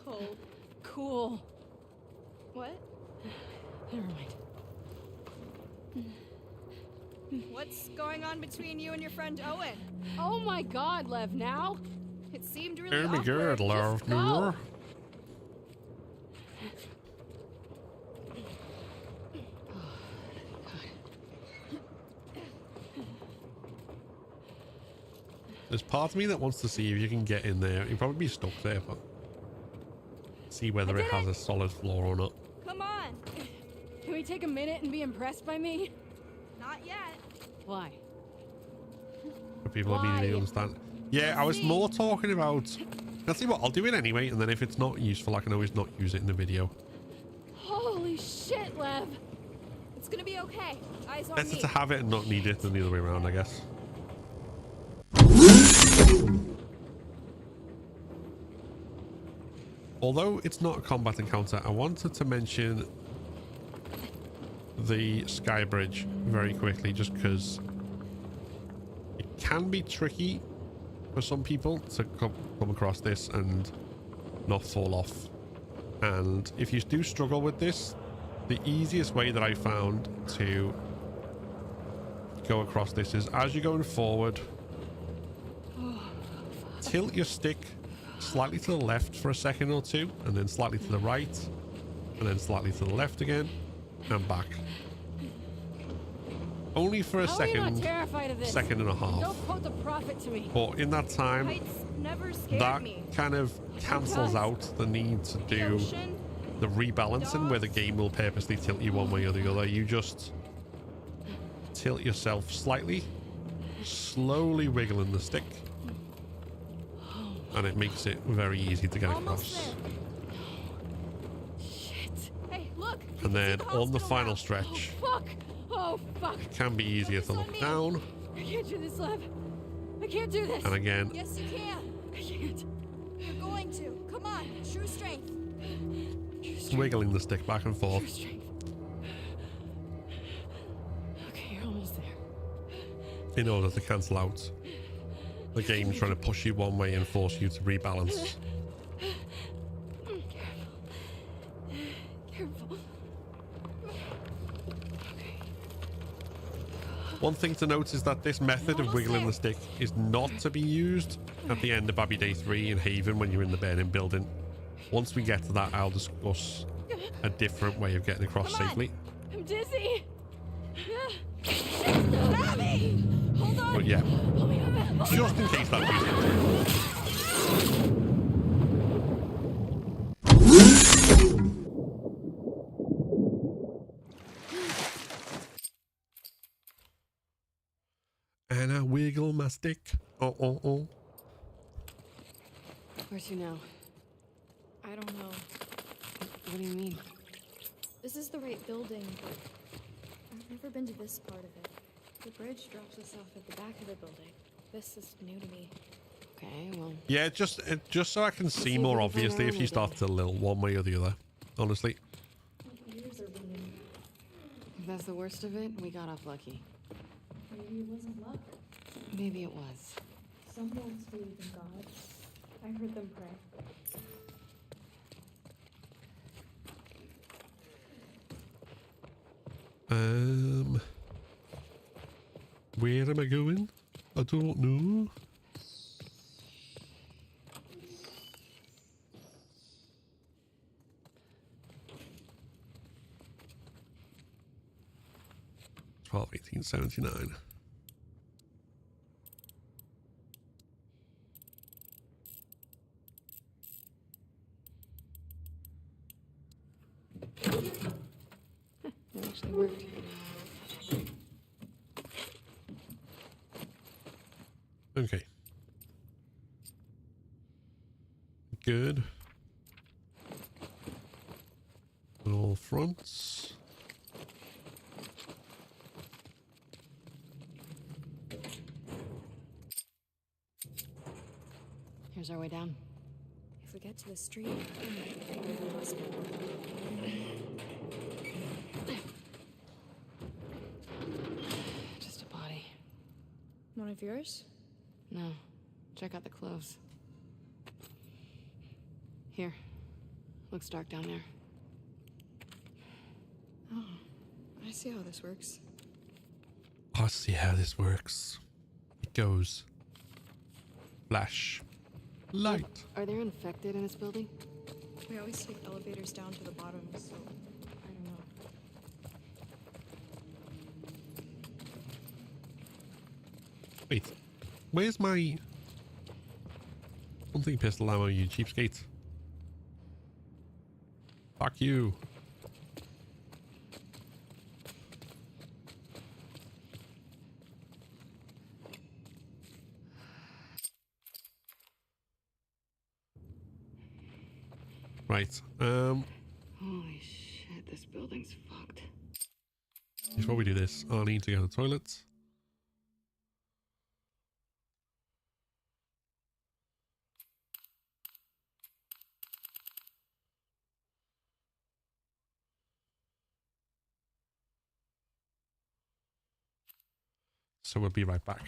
Cold. Cool. What? Never mind. What's going on between you and your friend Owen? Oh my god, Lev, now? It seemed really Very awkward. good, love. Just go. There's part of me that wants to see if you can get in there. You'll probably be stuck there, but see whether it has a solid floor or not. Come on. Can we take a minute and be impressed by me? Not yet. Why? For people Why? immediately understand. Yeah, I was more talking about. Let's see what I'll do it anyway, and then if it's not useful, I can always not use it in the video. Holy shit, Lev. It's gonna be okay. Eyes on Better me. to have it and not need it than the other way around, I guess. Although it's not a combat encounter, I wanted to mention the sky bridge very quickly, just because it can be tricky for some people to come across this and not fall off. And if you do struggle with this, the easiest way that I found to go across this is as you're going forward, tilt your stick slightly to the left for a second or two, and then slightly to the right, and then slightly to the left again, and back. Only for a How are you not second, terrified of this? second and a half. Don't quote the prophet to me. But in that time, Heights never scared that me. kind of cancels out the need to The do ocean, the rebalancing where the game will purposely tilt you one way or the other. You just tilt yourself slightly, slowly wiggling the stick, and it makes it very easy to get almost across. there. Shit. Hey, look. you And can see then the on the hospital final now. stretch, Fuck. Oh, fuck. it can be easier to Focus on look me. down, I can't do this, Lev. I can't do this. and again, Yes, you can. I can't. You're going to. Come on. True strength. True strength. wiggling the stick back and True forth. strength. Okay, you're almost there. In order to cancel out the game trying to push you one way and force you to rebalance. Careful. Okay. One thing to note is that this method of wiggling the stick is not to be used at the end of Abbey Day 3 in Haven when you're in the burning building. Once we get to that, I'll discuss a different way of getting across Come on. safely. I'm dizzy. Abby! Hold on. But yeah, Pull me up. just in case that leads and I wiggle my stick. Oh. Where to now? I don't know. What do you mean? This is the right building, but I've never been to this part of it. The bridge drops us off at the back of the building. This is new to me. Okay, well, Yeah, just so I can see see more if we can find obviously our if own you start to little one way or the other. Honestly. My ears are ringing. if that's the worst of it, we got off lucky. Maybe it wasn't luck. Maybe it was. Some wolves believe in God. I heard them pray. Where am I going? I don't know. Twelve 1879. It worked. Okay. Good. On all fronts. Here's our way down. If we get to the street, we might find the hospital. Just a body. One of yours? No. Check out the clothes. Here. Looks dark down there. Oh, I see how this works. I see how this works. It goes. Flash. Light. Are there infected in this building? We always take elevators down to the bottom, so I don't know. Wait. Where's my hunting pistol ammo, you cheapskate? Fuck you. Right. Holy shit, this building's fucked. Before we do this, I need to go to the toilets. So we'll be right back.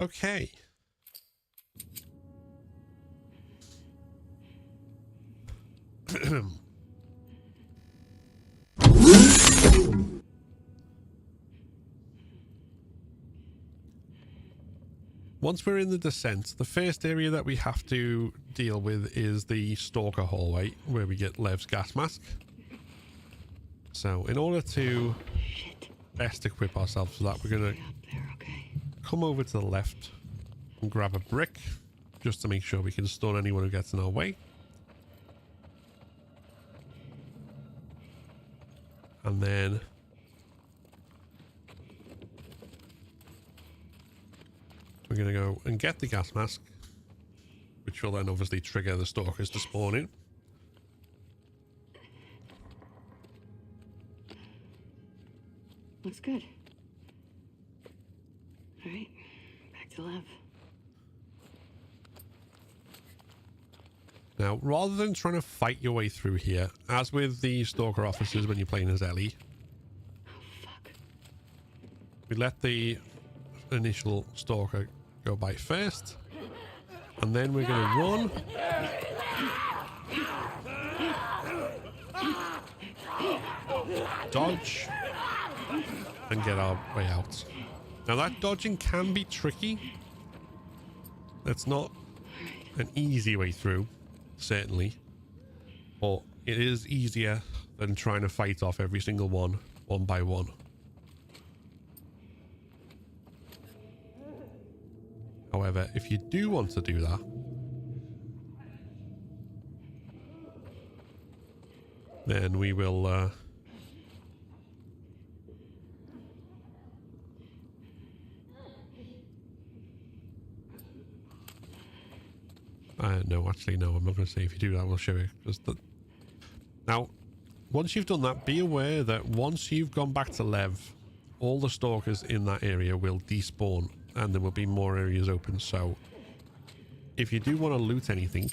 Okay. once we're in the descent, the first area that we have to deal with is the Stalker hallway, where we get Lev's gas mask. So in order to best equip ourselves for that, we're going to come over to the left and grab a brick, just to make sure we can stun anyone who gets in our way. And then we're going to go and get the gas mask, which will then obviously trigger the stalkers to spawn in. Looks good. All right, back to Lev. Now, rather than trying to fight your way through here, as with the Stalker officers when you're playing as Ellie, we let the initial Stalker go by first, and then we're going to run. Dodge. And get our way out. Now, that dodging can be tricky. It's not an easy way through, certainly, but it is easier than trying to fight off every single one by one. However, if you do want to do that, then we will no, actually, no, I'm not going to say if you do that, we'll show you. Now, once you've done that, be aware that once you've gone back to Lev, all the stalkers in that area will despawn, and there will be more areas open. So, if you do want to loot anything,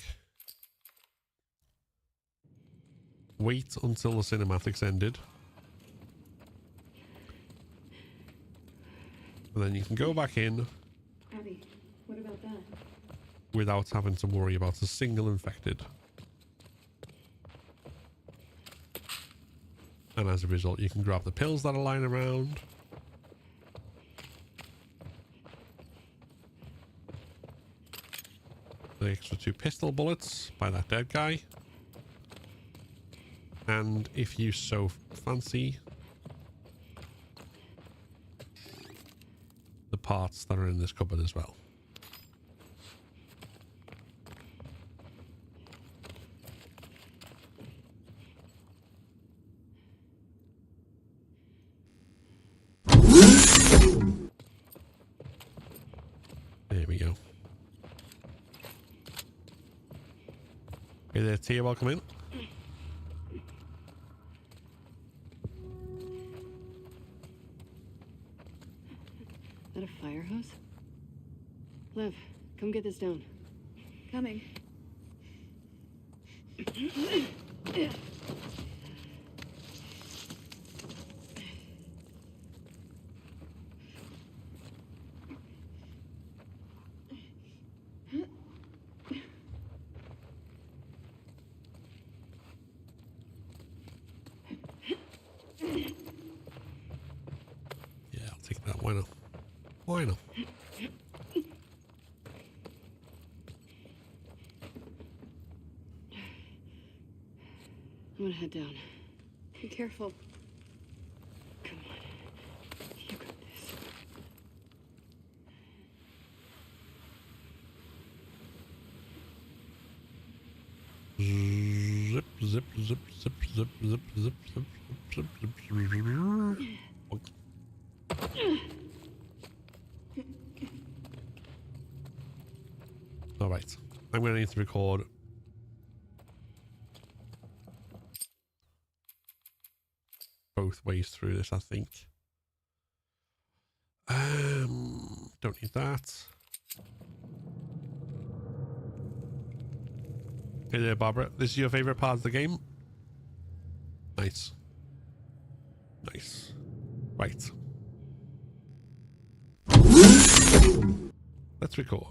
wait until the cinematics ended. And then you can go back in. Abby, what about that? Without having to worry about a single infected. And as a result, you can grab the pills that are lying around. The extra 2 pistol bullets by that dead guy. And if you so fancy, the parts that are in this cupboard as well. There we go. Hey there, Tia, welcome in. Is that a fire hose? Lev, come get this down. Coming. Why not? I'm gonna head down. Be careful. Come on. You got this. Zip, zip, zip, zip, zip, zip, zip, zip, zip, zip, zip. All right, I'm going to need to record both ways through this, I think. Don't need that. Hey there, Barbara. This is your favorite part of the game? Nice. Nice. Right. Let's record.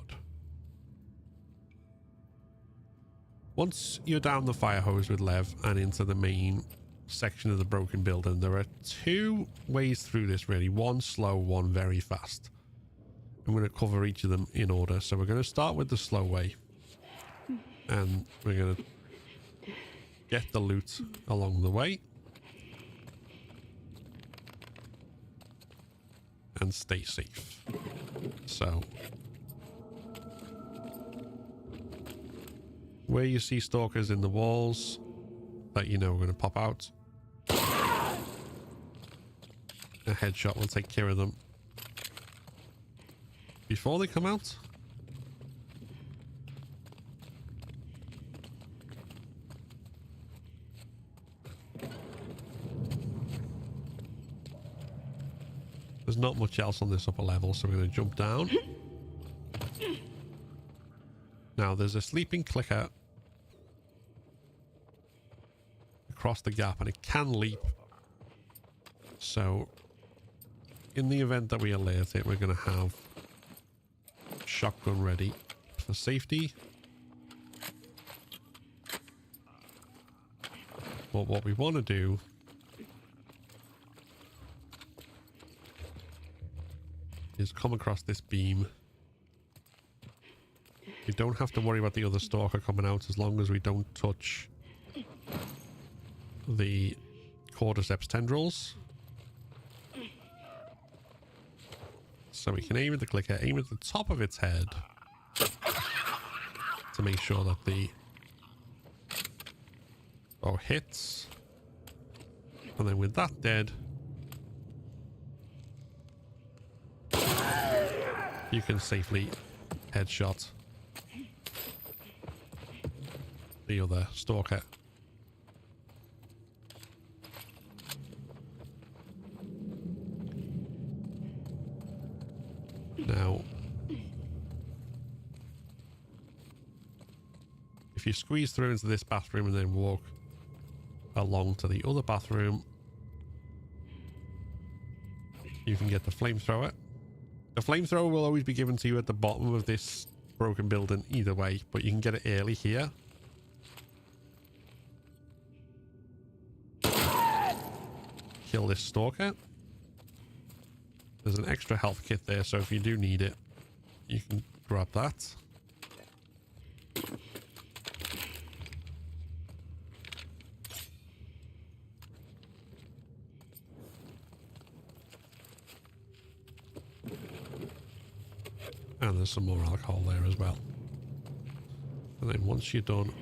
Once you're down the fire hose with Lev and into the main section of the broken building, there are 2 ways through this really. One slow, one very fast. I'm going to cover each of them in order. So we're going to start with the slow way. And we're going to get the loot along the way. And stay safe. So where you see stalkers in the walls that you know are going to pop out, a headshot will take care of them before they come out. There's not much else on this upper level, so we're going to jump down. Now there's a sleeping clicker across the gap, and it can leap. So in the event that we alert it, we're going to have shotgun ready for safety. But what we want to do is come across this beam. You don't have to worry about the other stalker coming out as long as we don't touch the Cordyceps tendrils. So we can aim at the clicker, aim at the top of its head to make sure that the bow hits. And then with that dead, you can safely headshot the other stalker. Now, if you squeeze through into this bathroom and then walk along to the other bathroom, you can get the flamethrower. The flamethrower will always be given to you at the bottom of this broken building either way, but you can get it early here. Kill this stalker. There's an extra health kit there, so if you do need it, you can grab that. And there's some more alcohol there as well. And then once you're done,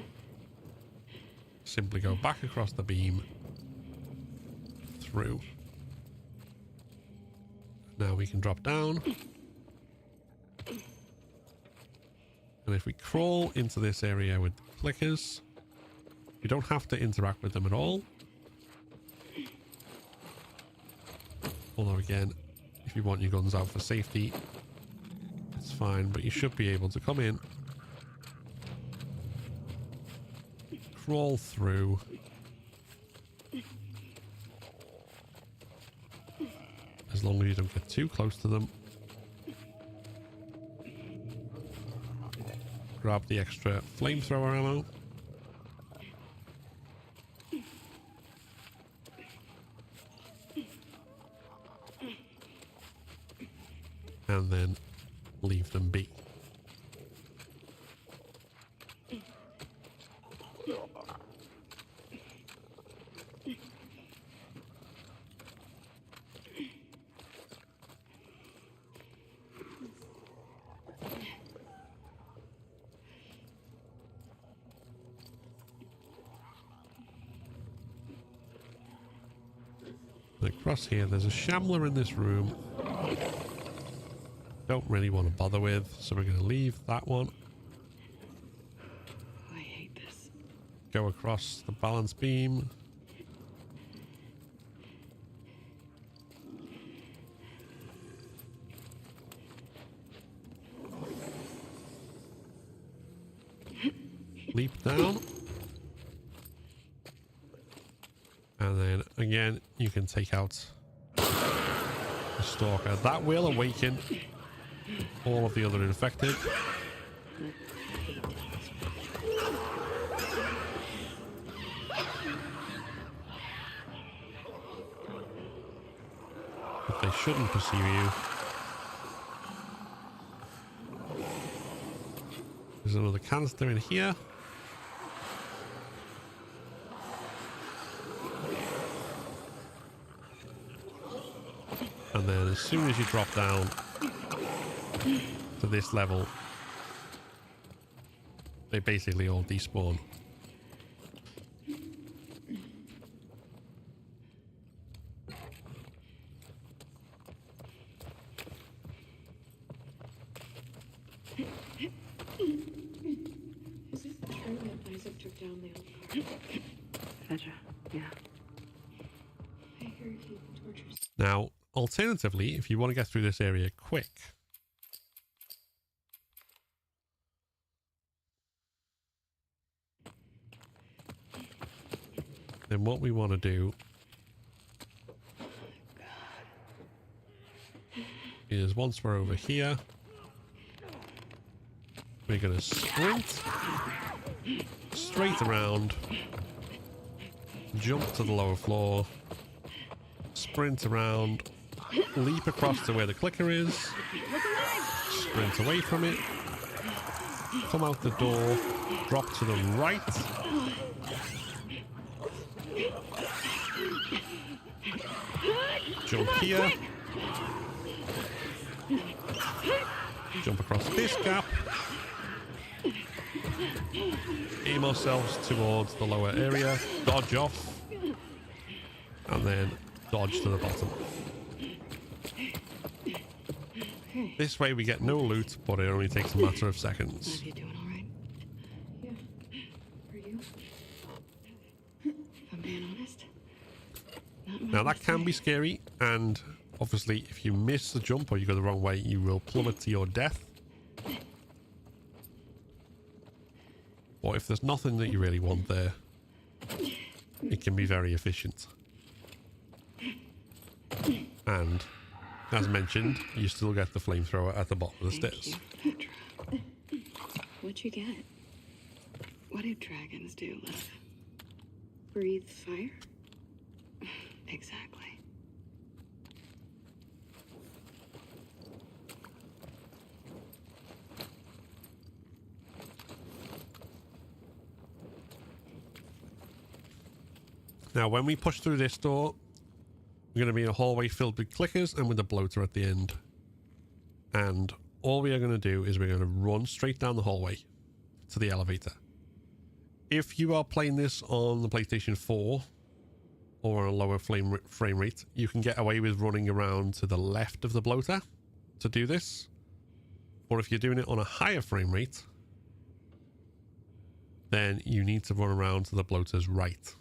simply go back across the beam through. Now we can drop down. And if we crawl into this area with the clickers, you don't have to interact with them at all. Although again, if you want your guns out for safety, it's fine, but you should be able to come in, crawl through, as long as you don't get too close to them. Grab the extra flamethrower ammo. And then leave them be. Across here, there's a shambler in this room. Don't really want to bother with, so we're going to leave that one. I hate this. Go across the balance beam. Leap down. And then again, you can take out the stalker. That will awaken all of the other infected. But they shouldn't perceive you. There's another canister in here. And then as soon as you drop down to this level, they basically all despawn. Is this the train that Isaac took down the old car? Fedra, yeah. I heard he tortures. Now, alternatively, if you want to get through this area quick, then what we want to do is once we're over here, we're going to sprint straight around, jump to the lower floor, sprint around, leap across to where the clicker is, sprint away from it, come out the door, drop to the right, jump here, jump across this gap, aim ourselves towards the lower area, dodge off, and then dodge to the bottom. This way we get no loot, but it only takes a matter of seconds. Are you doing all right? Yeah. Are you? If I'm being honest. Now that can be scary, and obviously if you miss the jump or you go the wrong way, you will plummet to your death. But if there's nothing that you really want there, it can be very efficient. And as mentioned, you still get the flamethrower at the bottom of the stairs. Thank you, Petra. What'd you get? What do dragons do, love? Breathe fire? Exactly. Now, when we push through this door, we're going to be in a hallway filled with clickers and with a bloater at the end. And all we are going to do is we're going to run straight down the hallway to the elevator. If you are playing this on the PlayStation 4 or on a lower frame rate, you can get away with running around to the left of the bloater to do this. Or if you're doing it on a higher frame rate, then you need to run around to the bloater's right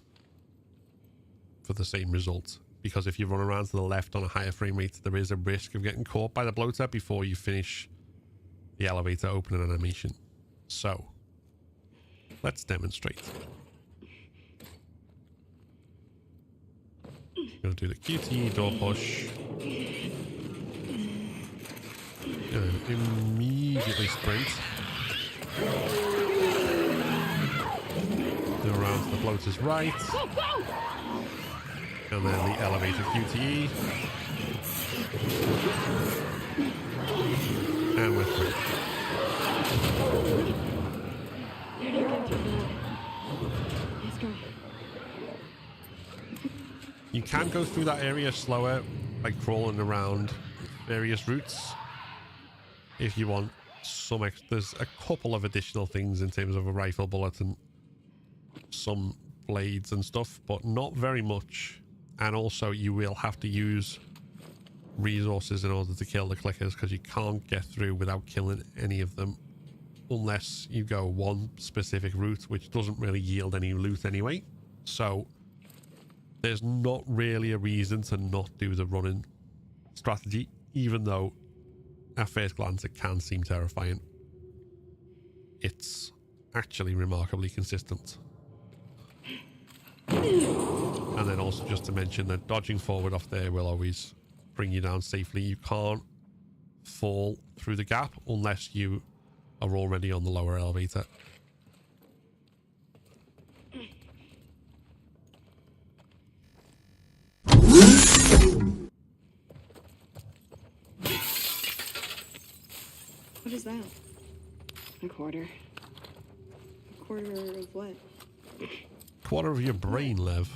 for the same result. Because if you run around to the left on a higher frame rate, there is a risk of getting caught by the bloater before you finish the elevator opening animation. So, let's demonstrate. I'm going to do the QTE door push. And immediately sprint. Go around to the bloater's right. And then the elevator QTE. And we're through. You can go through that area slower by crawling around various routes if you want some there's a couple of additional things in terms of a rifle bullet and some blades and stuff, but not very much. And also you will have to use resources in order to kill the clickers, because you can't get through without killing any of them unless you go one specific route, which doesn't really yield any loot anyway. So there's not really a reason to not do the running strategy, even though at first glance it can seem terrifying. It's actually remarkably consistent. And then also just to mention that dodging forward off there will always bring you down safely. You can't fall through the gap unless you are already on the lower elevator. What is that? A quarter. Quarter of what? Quarter of your brain, Lev.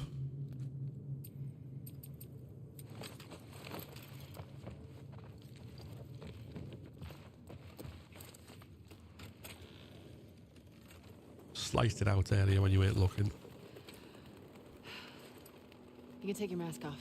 Sliced it out earlier when you weren't looking. You can take your mask off.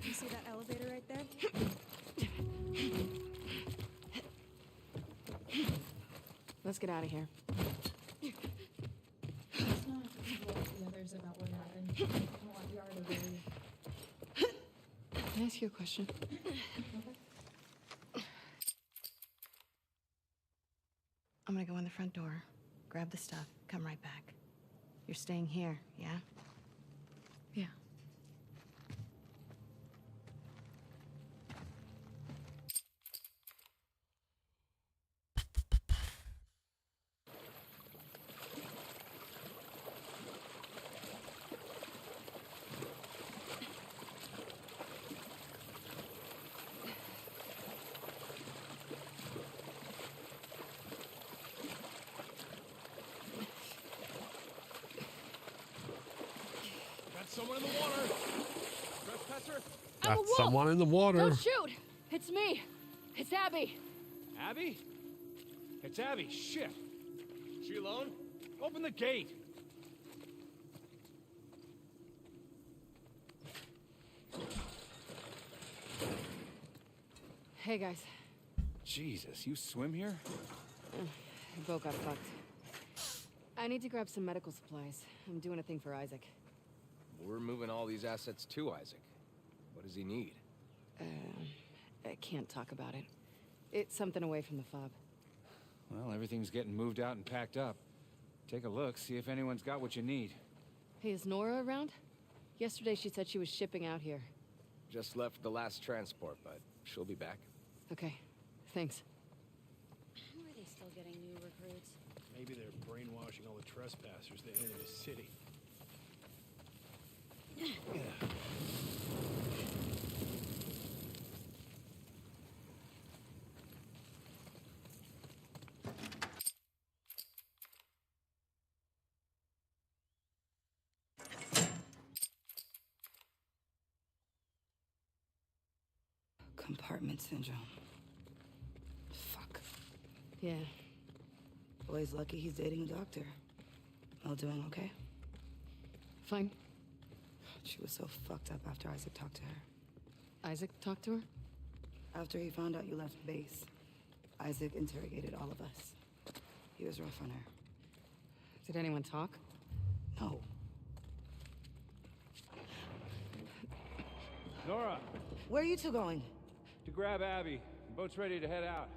You see that elevator right there? Let's get out of here. Let's not involve the others about what happened. I don't want Yara to worry. Can I ask you a question? I'm gonna go in the front door, grab the stuff, come right back. You're staying here, yeah? Yeah. Someone in the water! Trespasser? That's someone in the water. Don't shoot! It's me! It's Abby! Abby? It's Abby, shit! She alone? Open the gate! Hey, guys. Jesus, you swim here? The boat got fucked. I need to grab some medical supplies. I'm doing a thing for Isaac. We're moving all these assets to Isaac. What does he need? I can't talk about it. It's something away from the fob. Well, everything's getting moved out and packed up. Take a look, see if anyone's got what you need. Hey, is Nora around? Yesterday she said she was shipping out here. Just left the last transport, but she'll be back. Okay, thanks. How are they still getting new recruits? Maybe they're brainwashing all the trespassers that enter the city. Compartment syndrome. Fuck. Yeah. Boy's lucky he's dating a doctor. Mel doing okay? Fine. She was so fucked up after Isaac talked to her. Isaac talked to her? After he found out you left base, Isaac interrogated all of us. He was rough on her. Did anyone talk? No. Nora! Where are you two going? To grab Abby. The boat's ready to head out.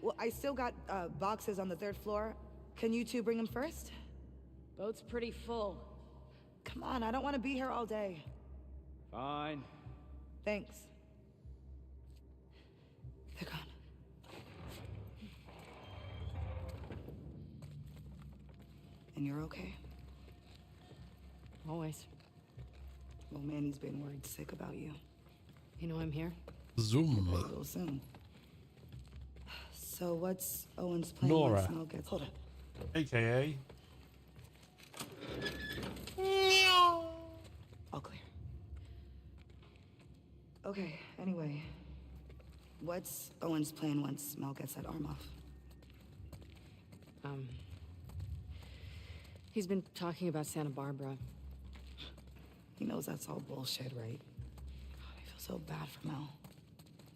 Well, I still got boxes on the 3rd floor. Can you two bring them first? Boat's pretty full. Come on, I don't want to be here all day. Fine. Thanks. They're gone. And you're okay? Always. Well, Manny's been worried sick about you. You know I'm here? Zoom. A little soon. So what's Owen's plan Nora. once Mel gets... Hold up. AKA. All clear. Okay, anyway. What's Owen's plan once Mel gets that arm off? He's been talking about Santa Barbara. He knows that's all bullshit, right? God, I feel so bad for Mel.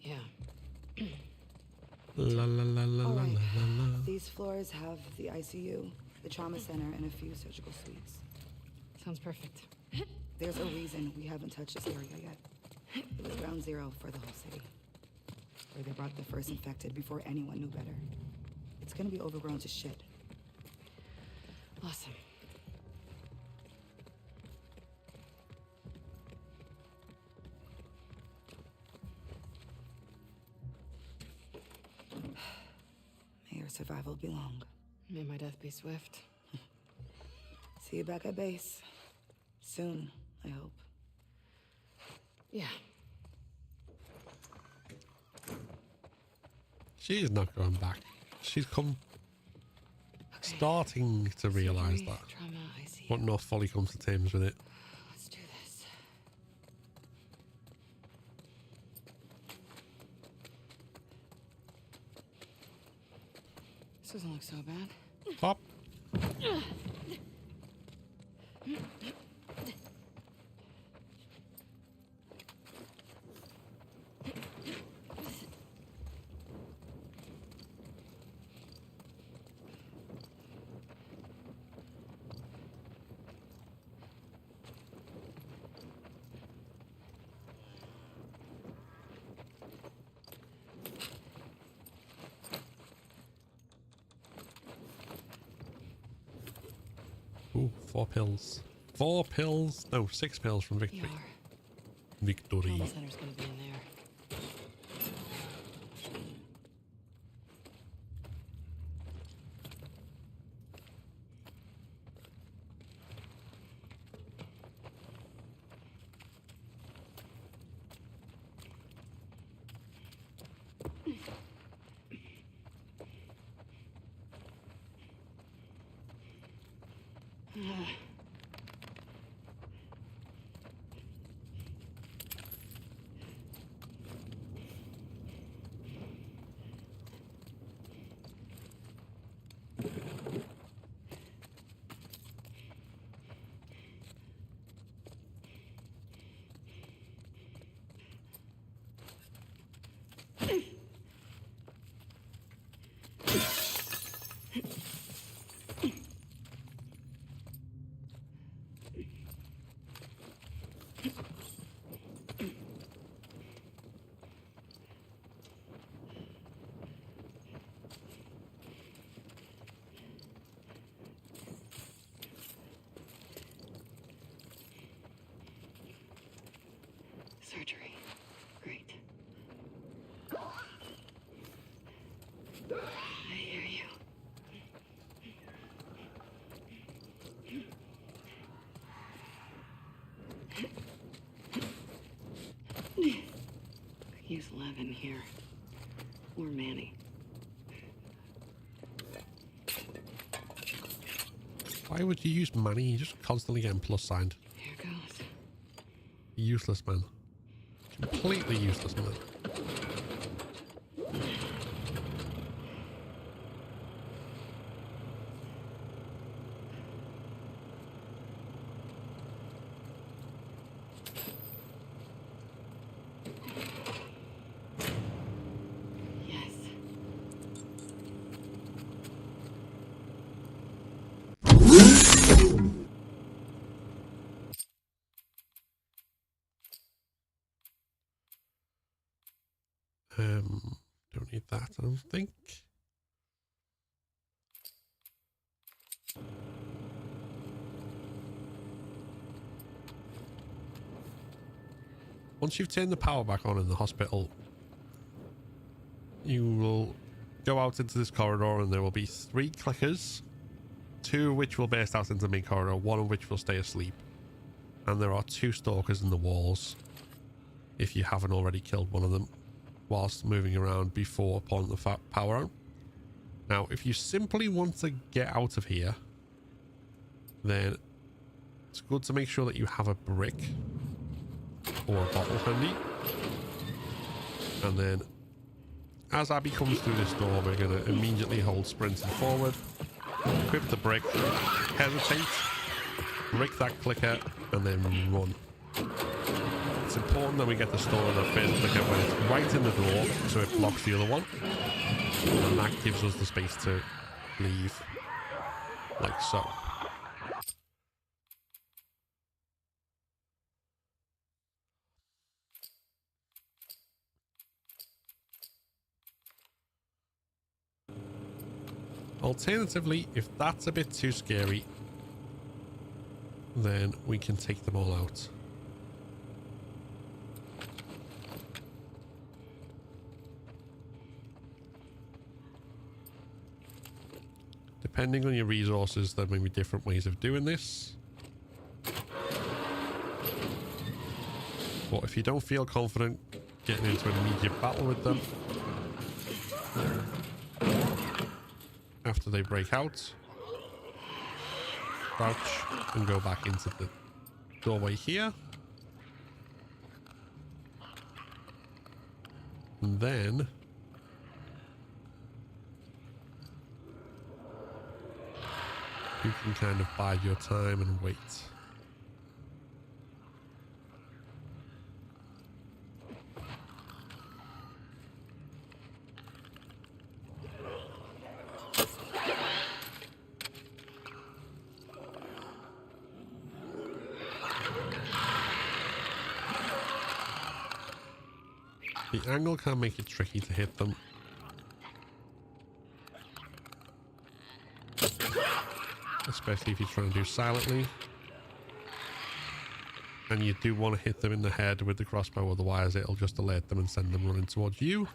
Yeah. La la la la All la right. la la. These floors have the ICU, the trauma center, and a few surgical suites. Sounds perfect. There's a reason we haven't touched this area yet. It was ground zero for the whole city. Where they brought the first infected before anyone knew better. It's gonna be overgrown to shit. Awesome. May your survival be long. May my death be swift. See you back at base. Soon, I hope. Yeah. She's not going back. She's starting to realize that, Trauma, ICU. but not fully comes to terms with it. Let's do this. This doesn't look so bad. Pop. Ooh, 4 pills. 4 pills. No, 6 pills from victory. Victory. Trauma center's gonna be in there. Surgery. Great. I hear you. Could use Levin here. Or Manny. Why would you use money? You just constantly getting plus signed. Here goes. Useless man. Completely useless man. Don't need that, I don't think. Once you've turned the power back on in the hospital, you will go out into this corridor and there will be 3 clickers, 2 of which will burst out into the main corridor, 1 of which will stay asleep. And there are 2 stalkers in the walls, if you haven't already killed one of them whilst moving around before pulling the power on. Now, if you simply want to get out of here, then it's good to make sure that you have a brick or a bottle handy. And then as Abby comes through this door, we're going to immediately hold sprinting forward, equip the brick, hesitate, brick that clicker, and then run. It's important that we get the store in the first clicker when it's right in the door, so it blocks the other one. And that gives us the space to leave, like so. Alternatively, if that's a bit too scary, then we can take them all out. depending on your resources, there may be different ways of doing this. But if you don't feel confident getting into an immediate battle with them, after they break out, crouch and go back into the doorway here. And then you can kind of bide your time and wait. The angle can make it tricky to hit them. Especially if you're trying to do silently. And you do want to hit them in the head with the crossbow, otherwise it'll just alert them and send them running towards you.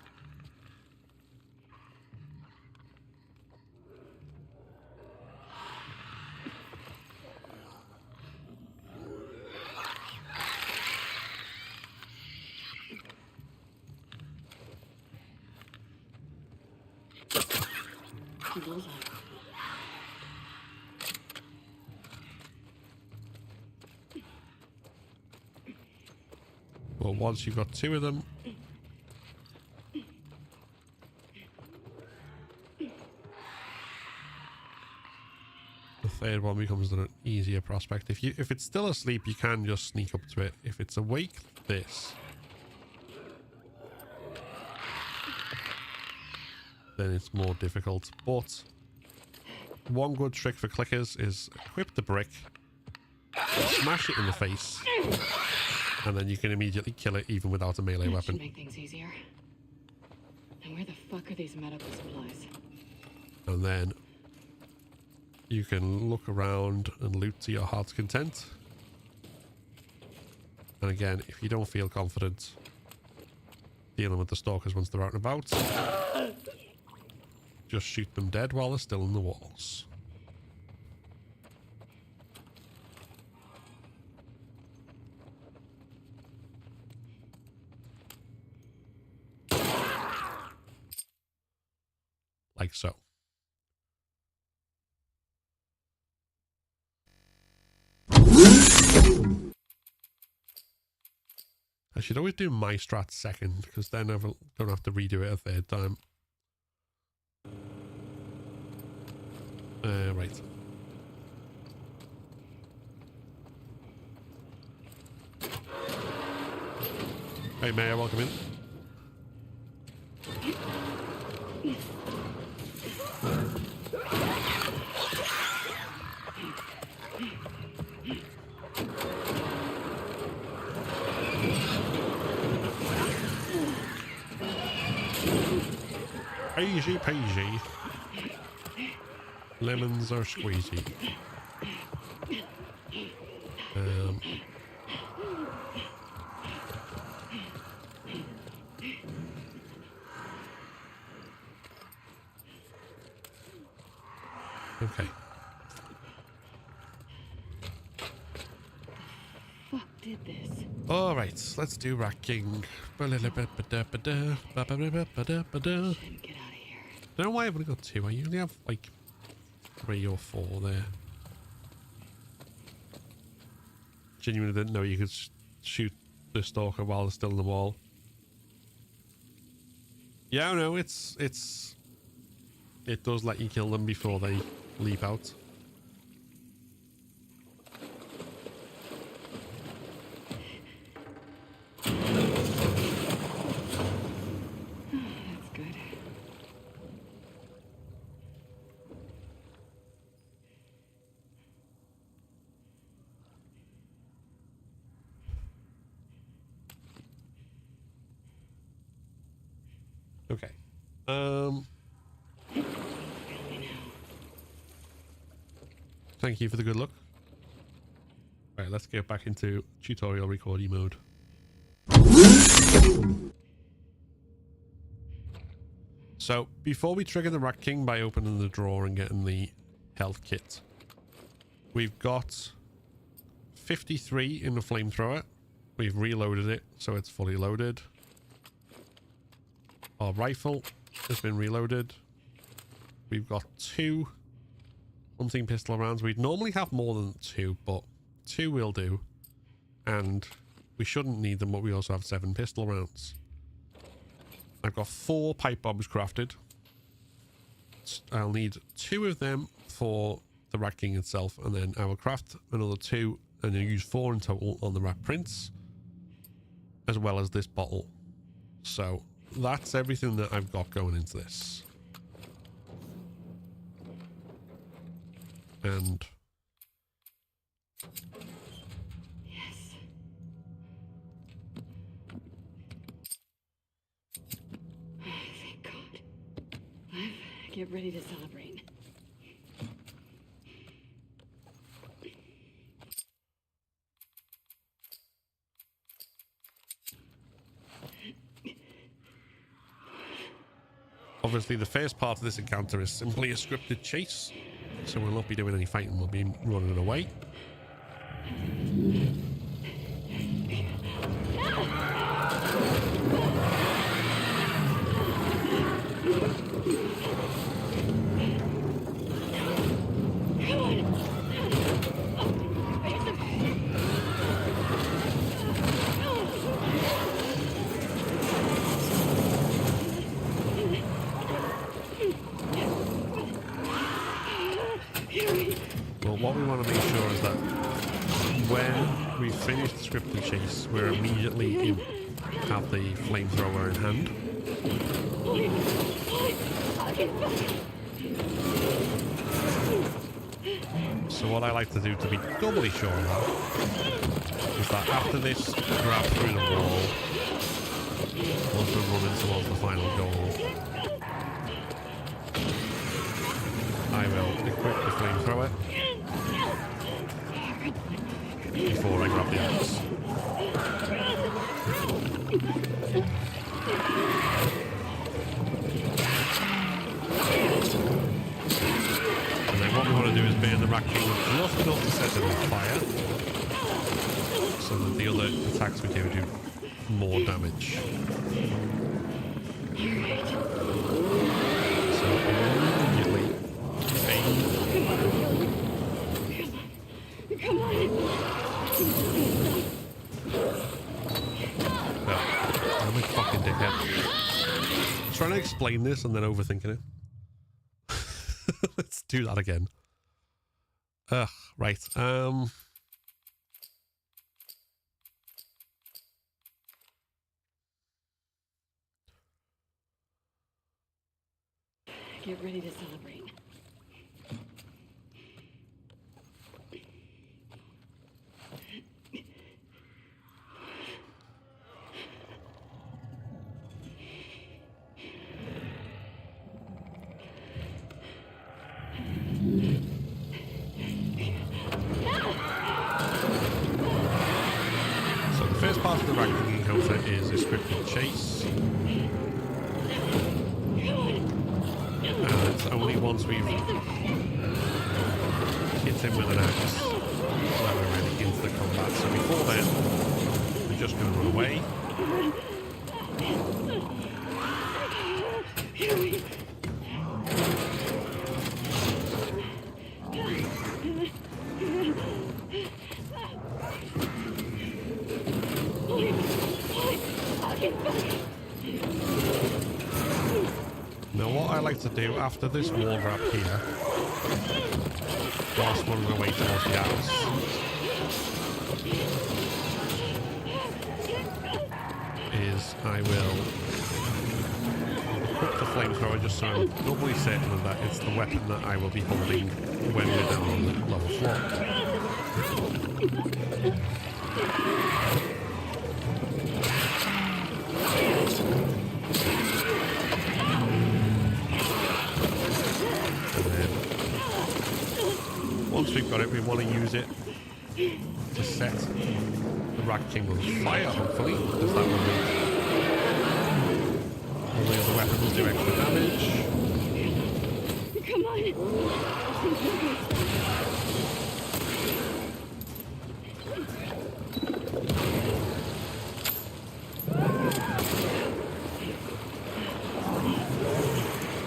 Well, once you've got two of them, the third one becomes an easier prospect. If it's still asleep, you can just sneak up to it. If it's awake, this, then it's more difficult. But one good trick for clickers is equip the brick, smash it in the face, and then you can immediately kill it even without a melee weapon. Should make things easier. And where the fuck are these medical supplies? And then you can look around and loot to your heart's content. And again, if you don't feel confident dealing with the stalkers once they're out and about, just shoot them dead while they're still in the walls. Like so. I should always do my strat second, because then I don't have to redo it a third time. Right. Hey, Mayor, welcome in. Easy peasy. Lemons are squeezy. Okay. Fuck did this? All right, let's do Rat King. Don't know why I've only got two. I usually have like 3 or 4 there. Genuinely didn't know you could shoot the stalker while they're still in the wall. Yeah, no, it does let you kill them before they leap out. That's good. Okay. Thank you for the good luck. Right, let's get back into tutorial recording mode. So, before we trigger the Rat King by opening the drawer and getting the health kit. We've got 53 in the flamethrower. We've reloaded it, so it's fully loaded. Our rifle has been reloaded. We've got 2 hunting pistol rounds. We'd normally have more than 2, but 2 will do. And we shouldn't need them, but we also have 7 pistol rounds. I've got 4 pipe bombs crafted. I'll need 2 of them for the Rat King itself, and then I will craft another 2 and then use 4 in total on the Rat Prince, as well as this bottle. So that's everything that I've got going into this. And Yes. Thank God. Get ready to celebrate. obviously the first part of this encounter is simply a scripted chase, so we'll not be doing any fighting, we'll be running away. What we want to make sure is that when we finish the scripted chase, we're immediately have the flamethrower in hand. So what I like to do to be doubly sure of that is that after this grab through the wall, once we're running towards the final goal, I will equip the flamethrower before I grab the axe. And then what we want to do is burn the Rat King just enough to set it on fire, so that the other attacks we do more damage. So immediately Come on. I'm a fucking dickhead. I'm trying to explain this and then overthinking it. Let's do that again. Right. Get ready to celebrate. So the first part of the Rat King encounter is a scripted chase. And it's only once we've hit him with an axe that we're ready into the combat. So before then, we're just going to run away. Now what I like to do after this wall wrap here, whilst running away towards the axe, is I will equip the flamethrower just so I'm doubly certain that it's the weapon that I will be holding when we're down on the lower floor. Once we've got it, we want to use it to set the Rat King on fire, hopefully, because that will make all the other weapons do extra damage. Come on.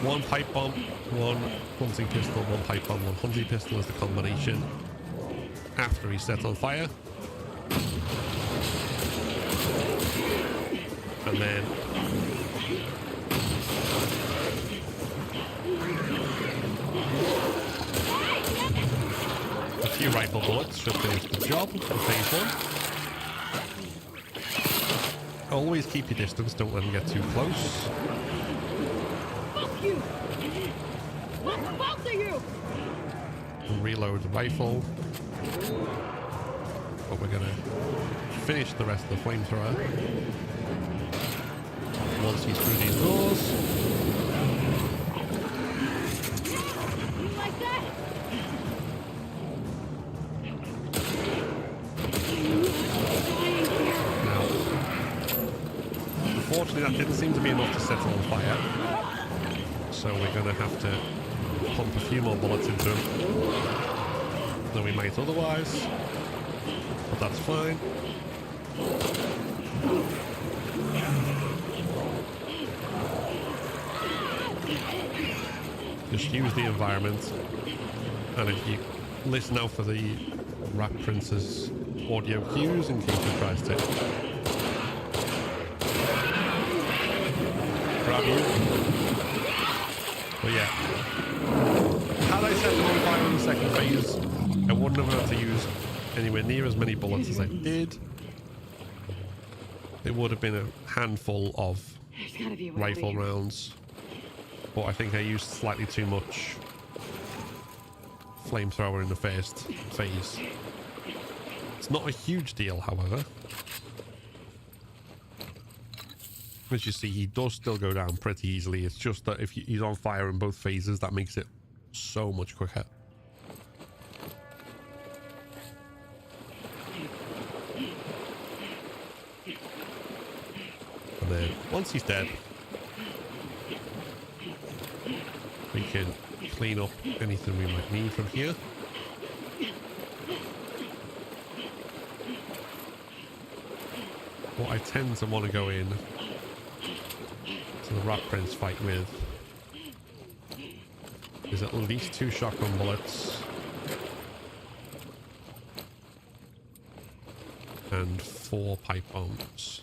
One pipe bomb, one hunting pistol, one pipe bomb, one hunting pistol is the combination after he's set on fire. And then a few rifle bullets should finish the job for phase one. Always keep your distance, don't let them get too close. Fuck you! Both of you! And reload the rifle. But we're gonna finish the rest of the flamethrower once he's through these doors. You like that? Now, unfortunately, that didn't seem to be enough to set it on fire. So we're gonna have to pump a few more bullets into him than we might otherwise. But that's fine. Just use the environment, and if you listen out for the Rat Prince's audio cues in case he tries to grab you. But yeah, had I set them on fire in the second phase, I wouldn't have had to use anywhere near as many bullets as I did. It would have been a handful of rifle rounds, but I think I used slightly too much flamethrower in the first phase. It's not a huge deal, however. As you see, he does still go down pretty easily. It's just that if he's on fire in both phases, that makes it so much quicker. And then once he's dead, we can clean up anything we might need from here. What I tend to want to go in to the Rat Prince fight with is at least 2 shotgun bullets and 4 pipe bombs.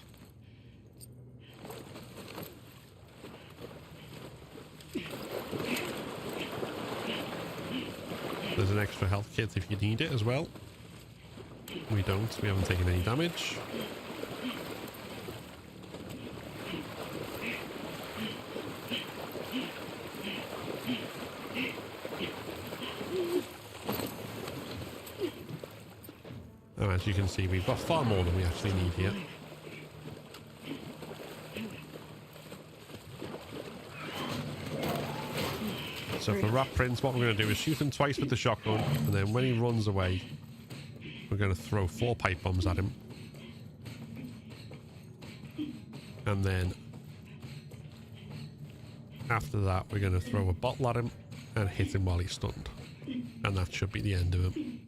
There's an extra health kit if you need it as well. We don't, we haven't taken any damage. And as you can see, we've got far more than we actually need here. So for Rat Prince, what we're going to do is shoot him twice with the shotgun, and then when he runs away, we're going to throw 4 pipe bombs at him. And then after that, we're going to throw a bottle at him and hit him while he's stunned. And that should be the end of him.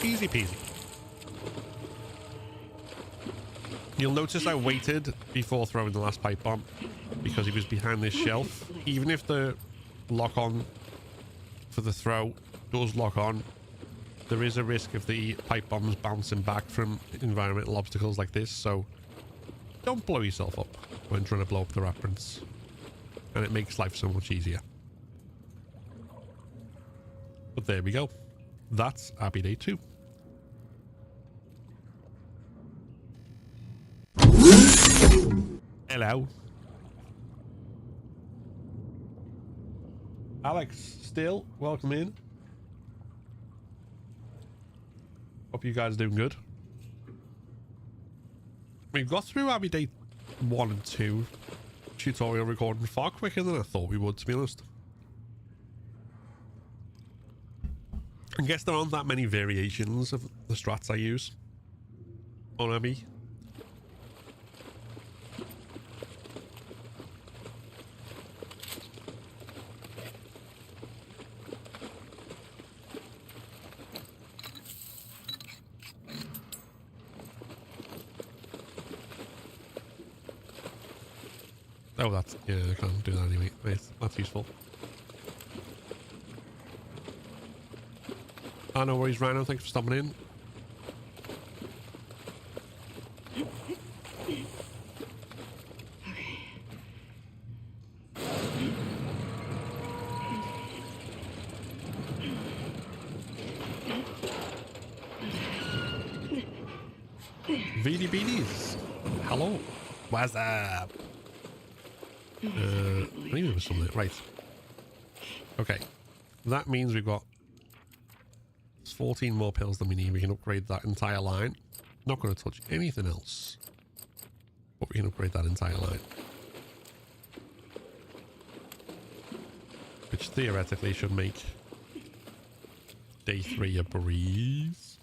Easy peasy. You'll notice I waited before throwing the last pipe bomb because he was behind this shelf. Even if the lock-on for the throw does lock on, there is a risk of the pipe bombs bouncing back from environmental obstacles like this, so don't blow yourself up when trying to blow up the Rat Prince. And it makes life so much easier. But there we go. That's Abbey Day 2. Hello. Alex, still, welcome in. Hope you guys are doing good. We've got through Abbey Day 1 and 2 tutorial recording far quicker than I thought we would, to be honest. I guess there aren't that many variations of the strats I use on Abbey. Oh, that's, yeah, I can't do that anyway. Nice. That's useful. Oh, no worries, Rhino. Thanks for stopping in. VDBDs. Hello. What's up? Maybe there was something. Right. Okay. That means we've got 14 more pills than we need. We can upgrade that entire line. Not going to touch anything else. But we can upgrade that entire line. Which theoretically should make day 3 a breeze.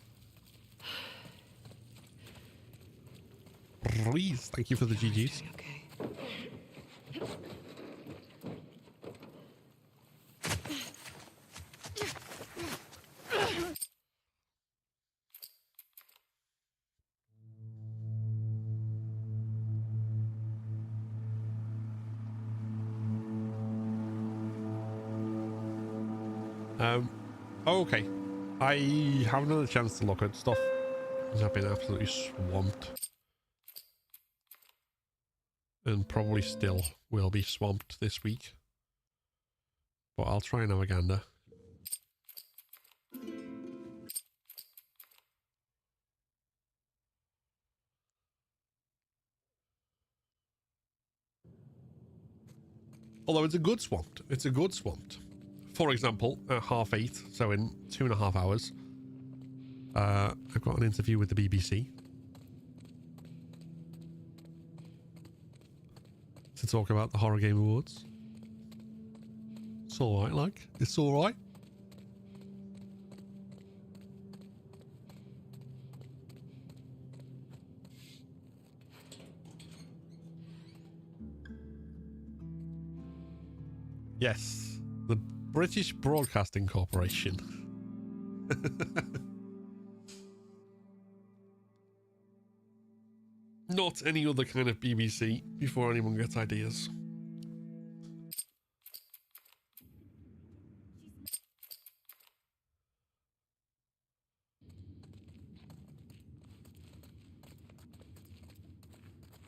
Breeze. Thank you for the GGs. Okay. Okay. I haven't had a chance to look at stuff because I've been absolutely swamped. And probably still will be swamped this week. But I'll try and have a gander. Although it's a good swamped. It's a good swamped. For example, at 8:30, so in 2.5 hours, I've got an interview with the BBC to talk about the Horror Game Awards. It's alright, like. It's alright. Yes, the British Broadcasting Corporation. Not any other kind of BBC, before anyone gets ideas.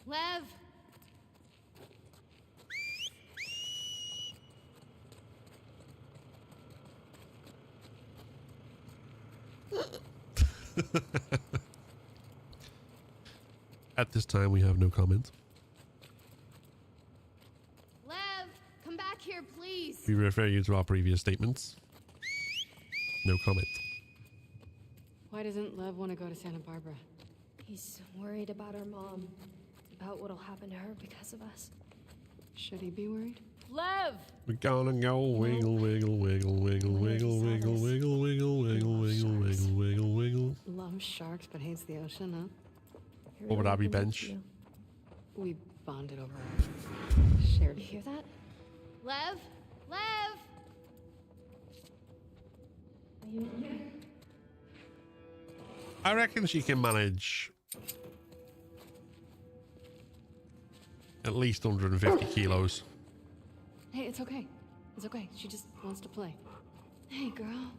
Lev! At this time, we have no comment. Lev! Come back here, please! We refer you to our previous statements. No comment. Why doesn't Lev want to go to Santa Barbara? He's worried about our mom, about what'll happen to her because of us. Should he be worried? Lev! We're gonna go wiggle, wiggle, wiggle, wiggle, wiggle, wiggle, wiggle, wiggle, wiggle, wiggle, wiggle, wiggle, wiggle. Loves sharks but hates the ocean, huh? What would I be, bench? We bonded over our shared. You hear that? Lev! Lev! Are you in here? I reckon she can manage at least 150 kilos. Hey, it's okay. It's okay. She just wants to play. Hey, girl.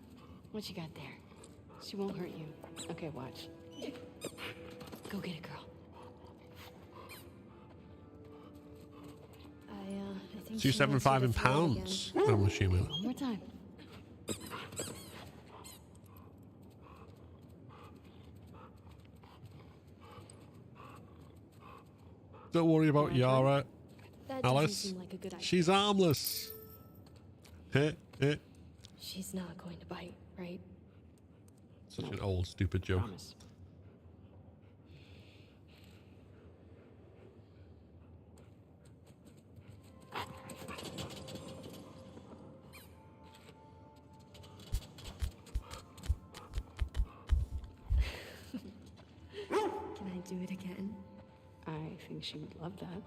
What you got there? She won't hurt you. Okay, watch. Go get it, girl. I think 275 in pounds, I'm assuming. One more time. Don't worry about Yara, That doesn't Alice. seem like a good idea. She's harmless. Heh, heh. She's not going to bite, right? Such an old, stupid joke. Promise. Can I do it again? I think she would love that.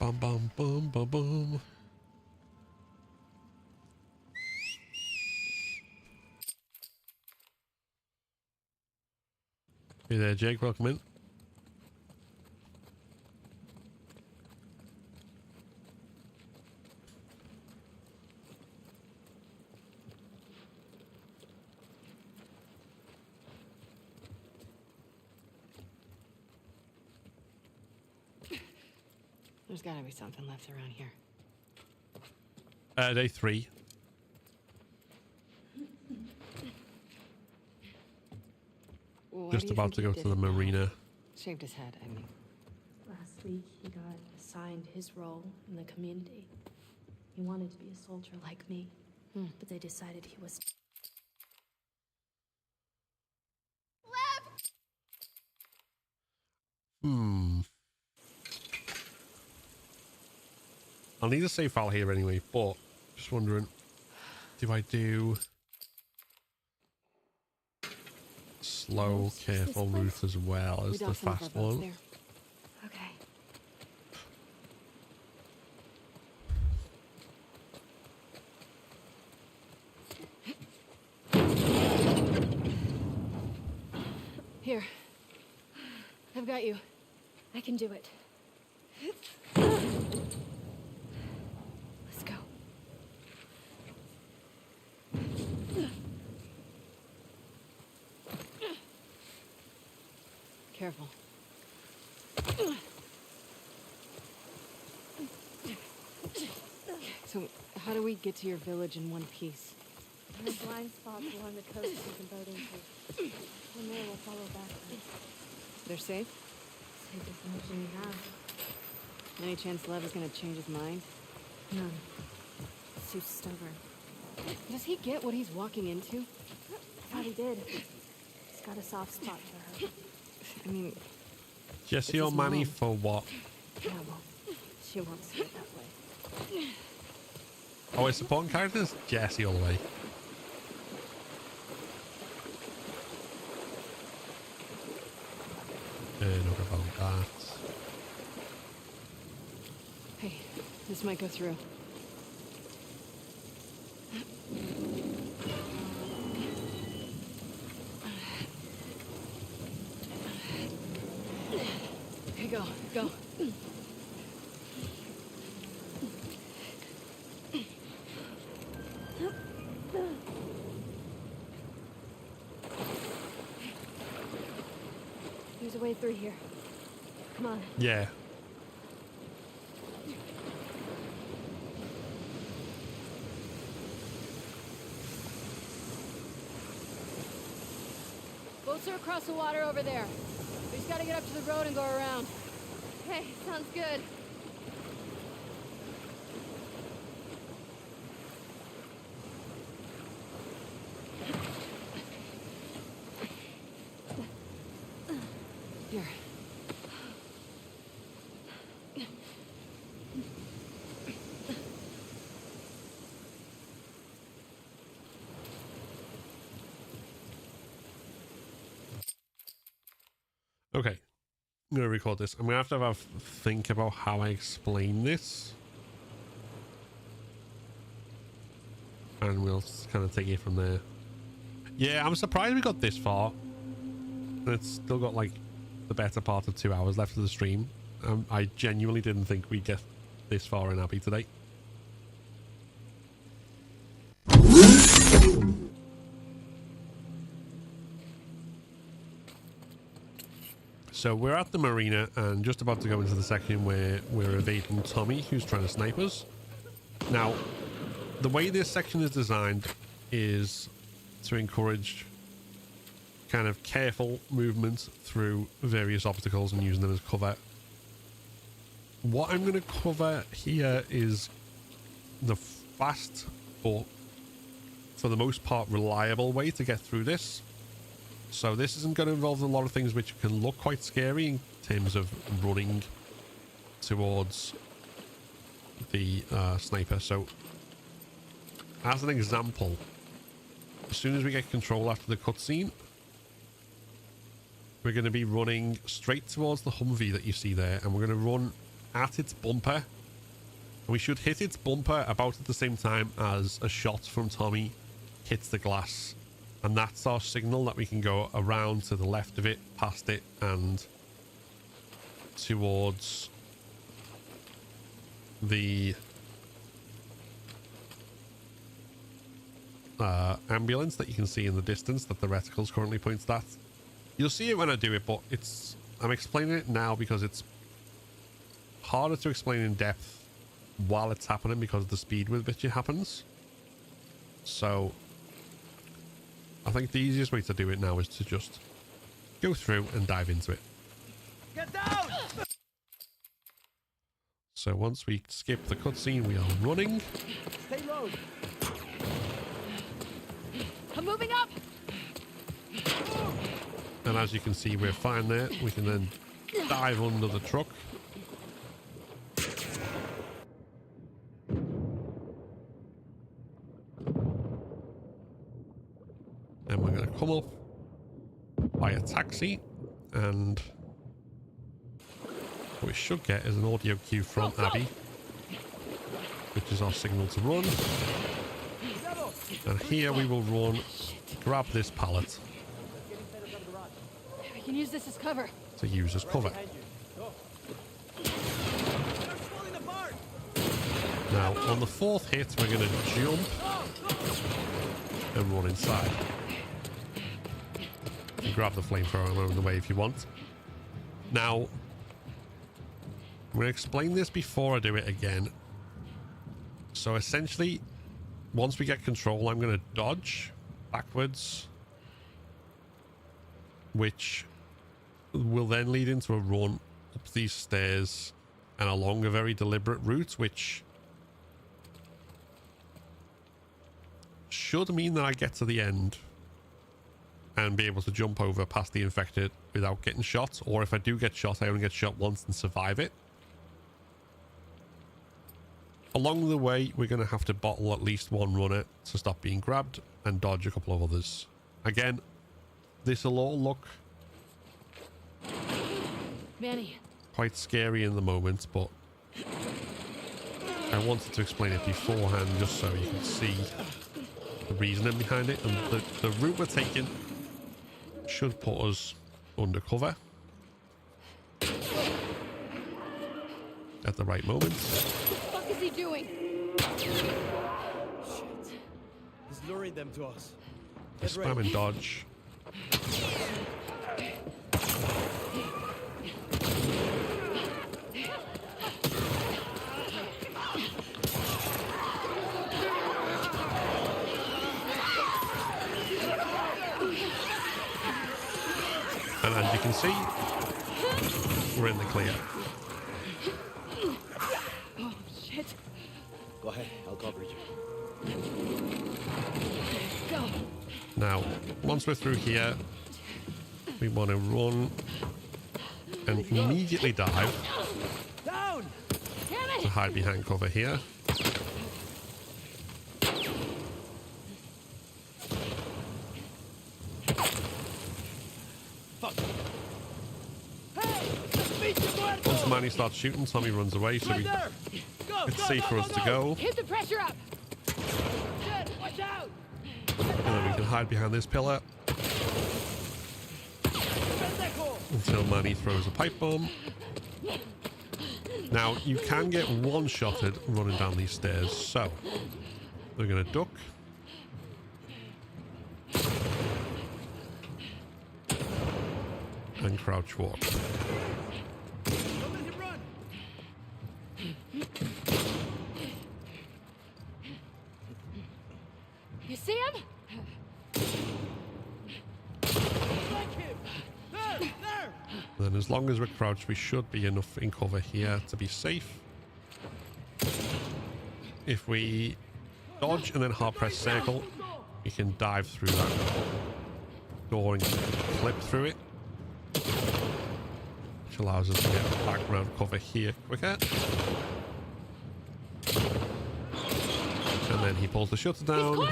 Bum bum bum bum bum. Hey there, Jake. Welcome in. There's gotta be something left around here. Day 3. Why Just do you about think to he go did to the it now? marina. Shaved his head, I mean. Last week, he got assigned his role in the community. He wanted to be a soldier like me, but they decided he was... I'll need a save file here anyway, but just wondering, do I do slow, careful route as well as the fast one? There. Okay. Here. I've got you. I can do it. Let's go. Careful. So, how do we get to your village in one piece? There's blind spots along the coast we can boat into. From there, we'll follow back. They're safe? Safest mission we have. Any chance Lev is gonna change his mind? None. He's too stubborn. Does he get what he's walking into? I thought he did. He's got a soft spot for her. I mean... Jesse or Manny for what? Yeah, well, she won't see it that way. Oh, his supporting character is Jesse all the way. Not about that. Hey, this might go through. Okay, go, go. There's a way through here. Come on. Yeah. Boats are across the water over there. We just gotta get up to the road and go around. Okay, sounds good. Here. Okay. I'm going to record this. I'm going to have a think about how I explain this. And we'll kind of take it from there. Yeah, I'm surprised we got this far. And it's still got like the better part of 2 hours left of the stream. I genuinely didn't think we'd get this far in Abby today. So we're at the marina and just about to go into the section where we're evading Tommy, who's trying to snipe us. Now, the way this section is designed is to encourage kind of careful movement through various obstacles and using them as cover. What I'm going to cover here is the fast, but for the most part reliable way to get through this. So this isn't going to involve a lot of things which can look quite scary in terms of running towards the sniper. So as an example, as soon as we get control after the cutscene, we're going to be running straight towards the Humvee that you see there, and we're going to run at its bumper. And we should hit its bumper about at the same time as a shot from Tommy hits the glass. And that's our signal that we can go around to the left of it, past it, and towards the ambulance that you can see in the distance that the reticles currently points at. You'll see it when I do it, but I'm explaining it now because it's harder to explain in depth while it's happening because of the speed with which it happens. So I think the easiest way to do it now is to just go through and dive into it. Get down! So once we skip the cutscene, we are running. Stay low. I'm moving up! And as you can see, we're fine there. We can then dive under the truck. And we're going to come up by a taxi, and what we should get is an audio cue from Abby, which is our signal to run. And here we will run, grab this pallet We can use this as cover. to use as cover. Now, on the fourth hit, we're going to jump and run inside. You grab the flamethrower along the way if you want. Now, I'm going to explain this before I do it again. So essentially, once we get control, I'm going to dodge backwards, which will then lead into a run up these stairs and along a very deliberate route, which should mean that I get to the end and be able to jump over past the infected without getting shot. Or if I do get shot, I only get shot once and survive it. Along the way, we're going to have to bottle at least one runner to stop being grabbed and dodge a couple of others. Again, this will all look Manny. quite scary in the moment, but I wanted to explain it beforehand just so you can see the reasoning behind it. And the route we're taking should put us undercover at the right moment. What the fuck is he doing? Shit. He's luring them to us. Spam and dodge. And as you can see, we're in the clear. Oh, shit. Go ahead, I'll cover you. Go. Now, once we're through here, we want to run and immediately dive Down! Damn to it! hide behind cover here. Once Manny starts shooting, Tommy runs away, so it's safe for us to go. Keep the pressure up! Shit, watch out! And then we can hide behind this pillar until Manny throws a pipe bomb. Now, you can get one-shotted running down these stairs, so we're going to duck. and crouch walk. Don't let him run! You see him? Flank him! There! There! Then as long as we're crouched, we should be enough in cover here to be safe. If we dodge and then hard press circle, we can dive through that door and clip through it, which allows us to get background cover here quicker. And then he pulls the shutter down.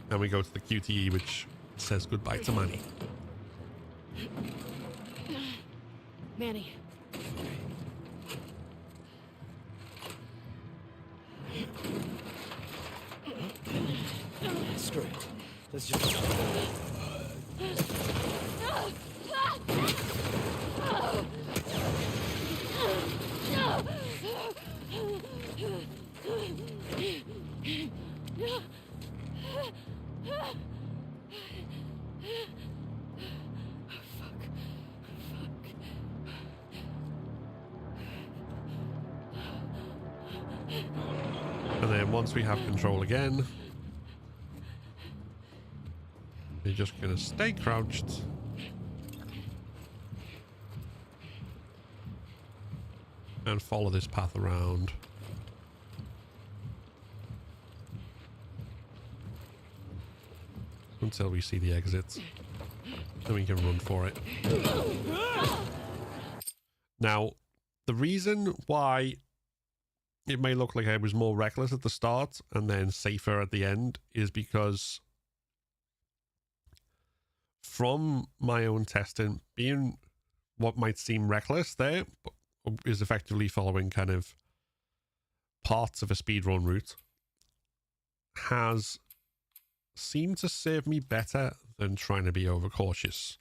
And we go to the QTE, which says goodbye to Manny. Manny. Screw it. Let's just... And then once we have control again, we're just going to stay crouched. And follow this path around. Until we see the exit. Then we can run for it. Now, the reason why it may look like I was more reckless at the start and then safer at the end is because from my own testing, being what might seem reckless there is effectively following kind of parts of a speedrun route has seemed to serve me better than trying to be overcautious.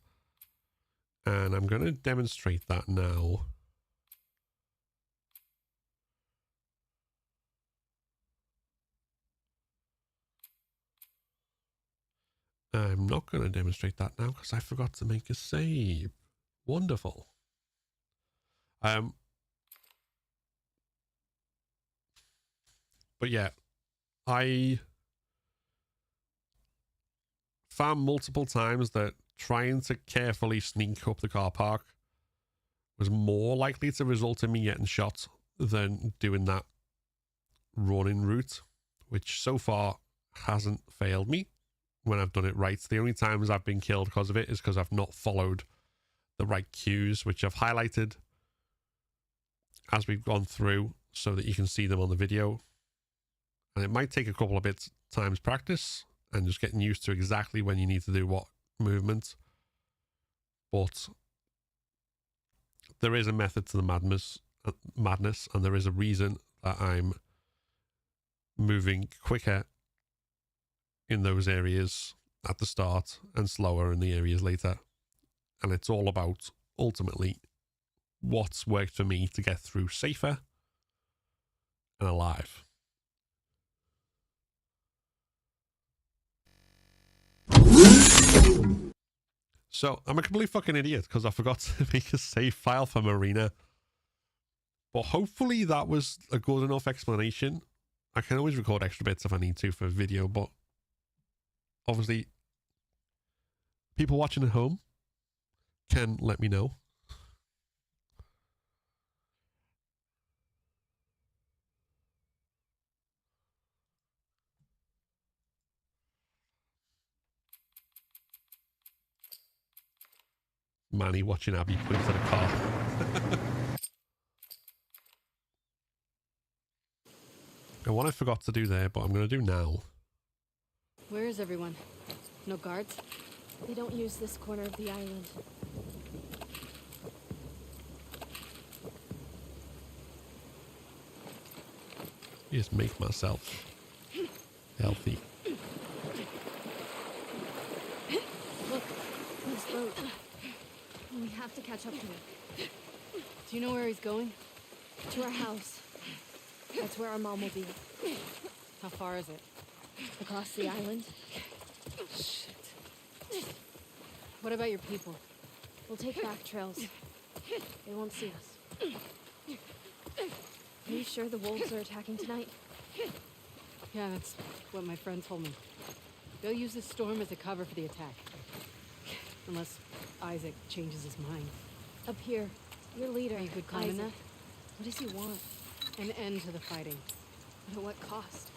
And I'm going to demonstrate that now. I'm not going to demonstrate that now because I forgot to make a save. Wonderful. But yeah, I found multiple times that trying to carefully sneak up the car park was more likely to result in me getting shot than doing that running route, which so far hasn't failed me when I've done it right. The only times I've been killed because of it is because I've not followed the right cues, which I've highlighted as we've gone through so that you can see them on the video. And it might take a couple of bits times practice and just getting used to exactly when you need to do what movement. But there is a method to the madness, and there is a reason that I'm moving quicker in those areas at the start and slower in the areas later. And it's all about ultimately what's worked for me to get through safer and alive. So I'm a complete fucking idiot because I forgot to make a save file for Marina. But hopefully that was a good enough explanation. I can always record extra bits if I need to for video, but obviously people watching at home can let me know. Manny watching Abby point to the car. And what I forgot to do there, but I'm going to do now. Where is everyone? No guards? They don't use this corner of the island. Just make myself healthy. Look, this boat. We have to catch up to him. Do you know where he's going? To our house. That's where our mom will be. How far is it? Across the island. Shit. What about your people? We'll take back trails. They won't see us. Are you sure the wolves are attacking tonight? Yeah, that's what my friend told me. They'll use the storm as a cover for the attack. Unless Isaac changes his mind. Up here, your leader, Are you good climbing Isaac. that? What does he want? An end to the fighting. But at what cost?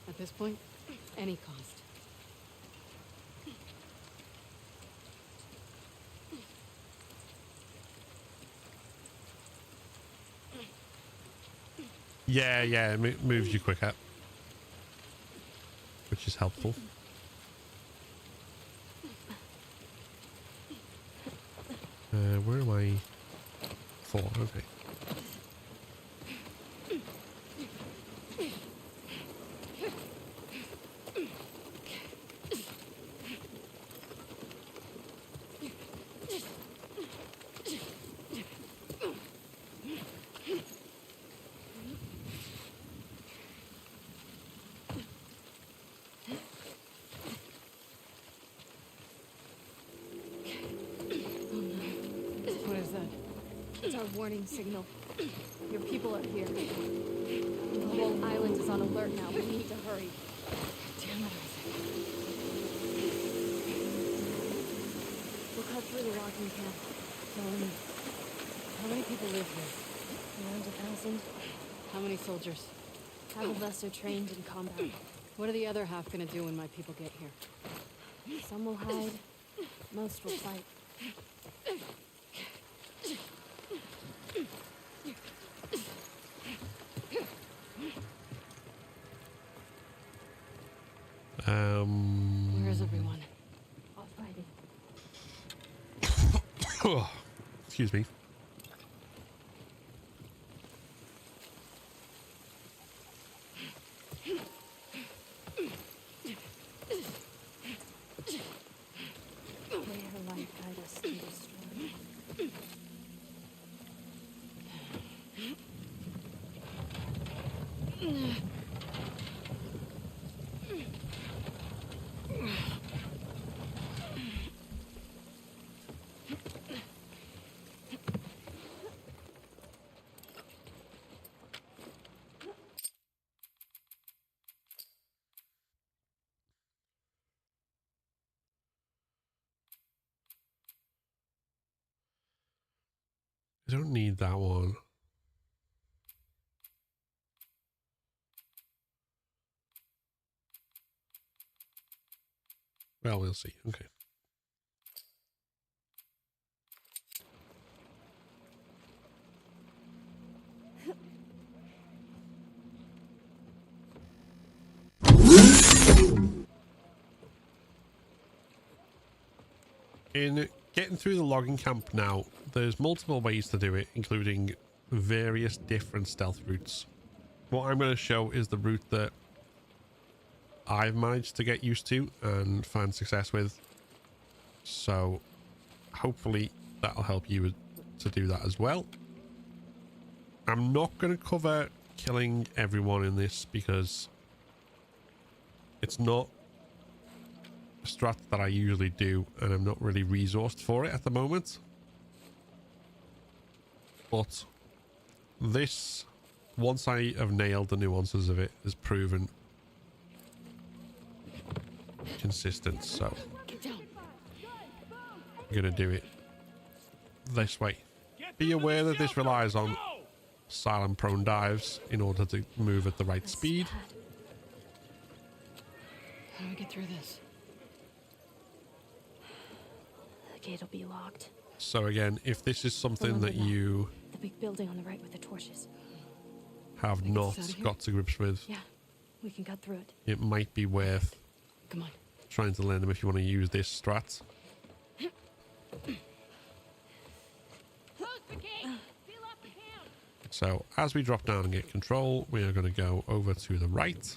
At this point, any cost. Yeah, it moves you quicker, which is helpful. Where am I? 4, okay. Warning signal. Your people are here. The whole island is on alert now. We need to hurry. Damn it, Isaac. We'll cut through the logging camp. How many people live here? Around 1,000. How many soldiers? Half of us are trained in combat. What are the other half gonna do when my people get here? Some will hide. Most will fight. Where is everyone? All fighting. Oh, excuse me. May her light guide us through the storm. I don't need that one. Well, we'll see. Okay. In getting through the logging camp now, there's multiple ways to do it, including various different stealth routes. What I'm going to show is the route that I've managed to get used to and find success with. So hopefully that'll help you to do that as well. I'm not going to cover killing everyone in this because it's not a strat that I usually do, and I'm not really resourced for it at the moment. But this, once I have nailed the nuances of it, has proven consistent, so I'm gonna do it this way. Be aware that this relies on silent prone dives in order to move at the right speed. How do we get through this? The gate will be locked. So again, if this is something that you The big building on the right with the torches. have not got to grips with, Yeah, we can cut through it. it might be worth Come on. trying to learn them if you want to use this strat. So as we drop down and get control, we are going to go over to the right.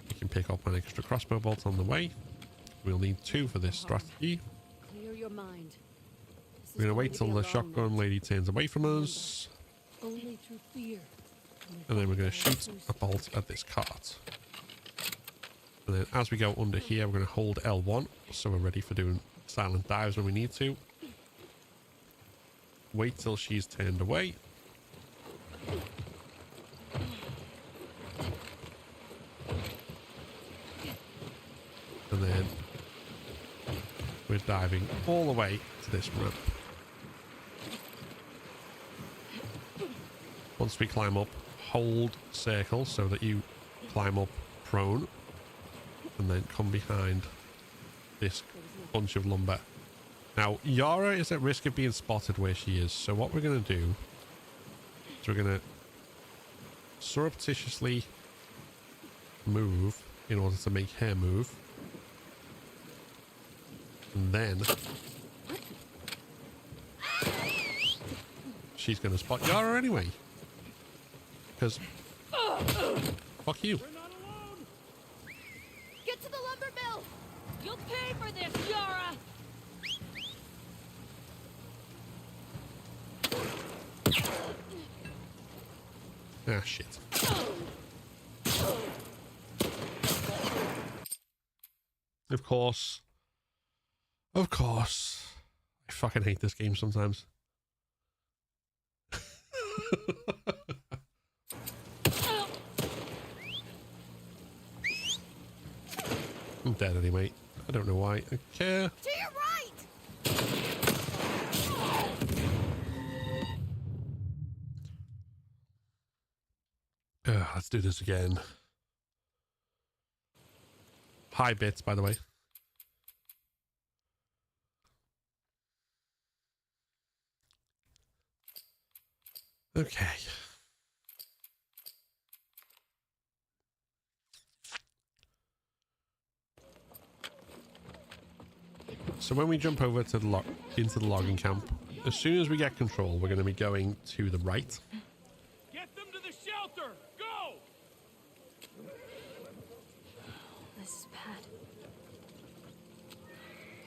You can pick up an extra crossbow bolt on the way. We'll need 2 for this strategy. Clear your mind. We're going to wait till the shotgun lady turns away from us. Only through fear. And then we're going to shoot a bolt at this cart. And then as we go under here, we're going to hold L1, so we're ready for doing silent dives when we need to. Wait till she's turned away. And then we're diving all the way to this ramp. Once we climb up, hold circle so that you climb up prone and then come behind this bunch of lumber. Now, Yara is at risk of being spotted where she is, so what we're going to do is we're going to surreptitiously move in order to make her move. And then she's going to spot Yara anyway. Because fuck you. Get to the lumber mill! You'll pay for this, Yara! Ah, shit. Of course. Of course. I fucking hate this game sometimes. I'm dead anyway. I don't know why I care. To your right! Let's do this again. High bits, by the way. Okay. So when we jump over to the into the logging camp, as soon as we get control, we're going to be going to the right. Get them to the shelter! Go! This is bad.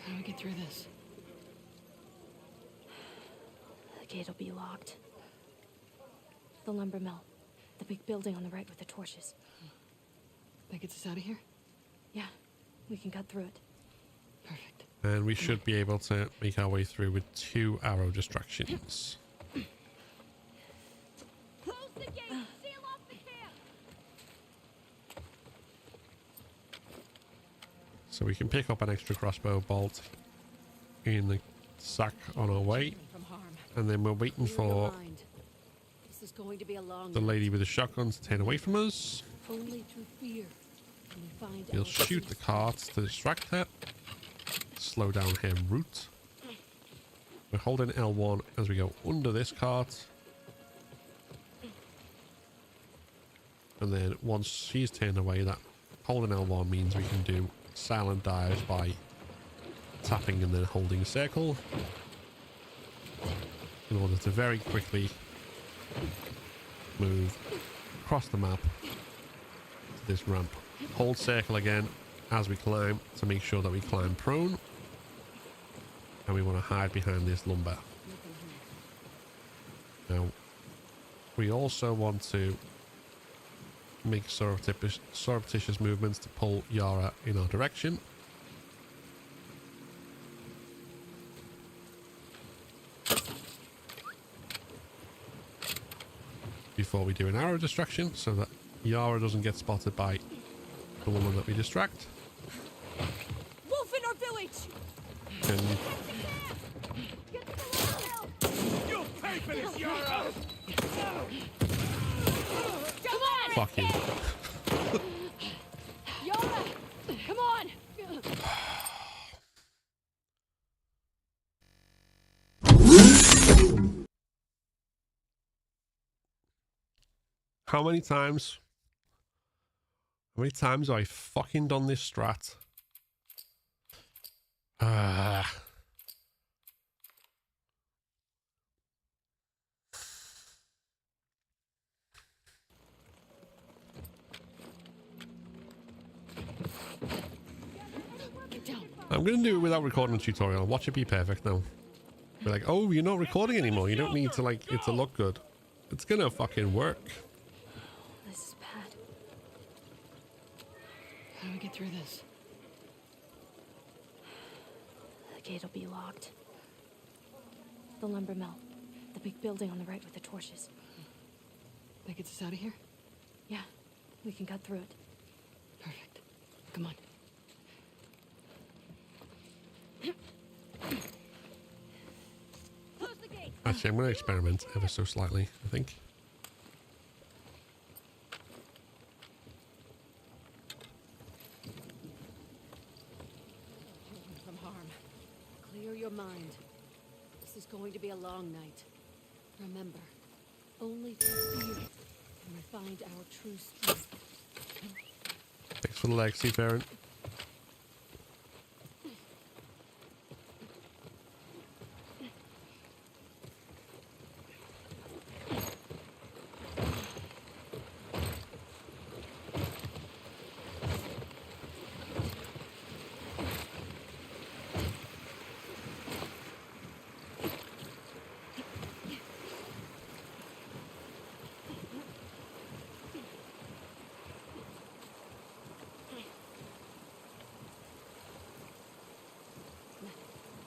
How do we get through this? The gate will be locked. The lumber mill. The big building on the right with the torches. That gets us out of here? Yeah, we can cut through it. Perfect. And we should be able to make our way through with 2 arrow distractions. Close the gate! Seal off the camp! So we can pick up an extra crossbow bolt in the sack on our way. And then we're waiting for This is going to be a long the lady with the shotgun to turn away from us. Only through fear can we find We'll our shoot the peace. carts to distract her. Slow down her route. We're holding L1 as we go under this cart. And then once she's turned away, that holding L1 means we can do silent dives by tapping and then holding circle in order to very quickly move across the map to this ramp. Hold circle again as we climb to make sure that we climb prone. And we want to hide behind this lumber. Now, we also want to make surreptitious movements to pull Yara in our direction. Before we do an arrow distraction, so that Yara doesn't get spotted by the woman that we distract. Wolf in our village! And Get to the lumber mill! You'll pay for this, Yara! Come on! fuck you. Yara! Come on! How many times have I fucking done this strat? I'm going to do it without recording a tutorial. Watch it be perfect now. Be like, oh, you're not recording anymore. You don't need to, like, it to look good. It's going to fucking work. This is bad. How do we get through this? The gate will be locked. The lumber mill. The big building on the right with the torches. That gets us out of here? Yeah, we can cut through it. Perfect. Come on. Close the gate. Actually, I'm going to experiment ever so slightly, I think. Children from harm. Clear your mind. This is going to be a long night. Remember, only through fear can we find our true strength. Thanks for the legacy, Farron.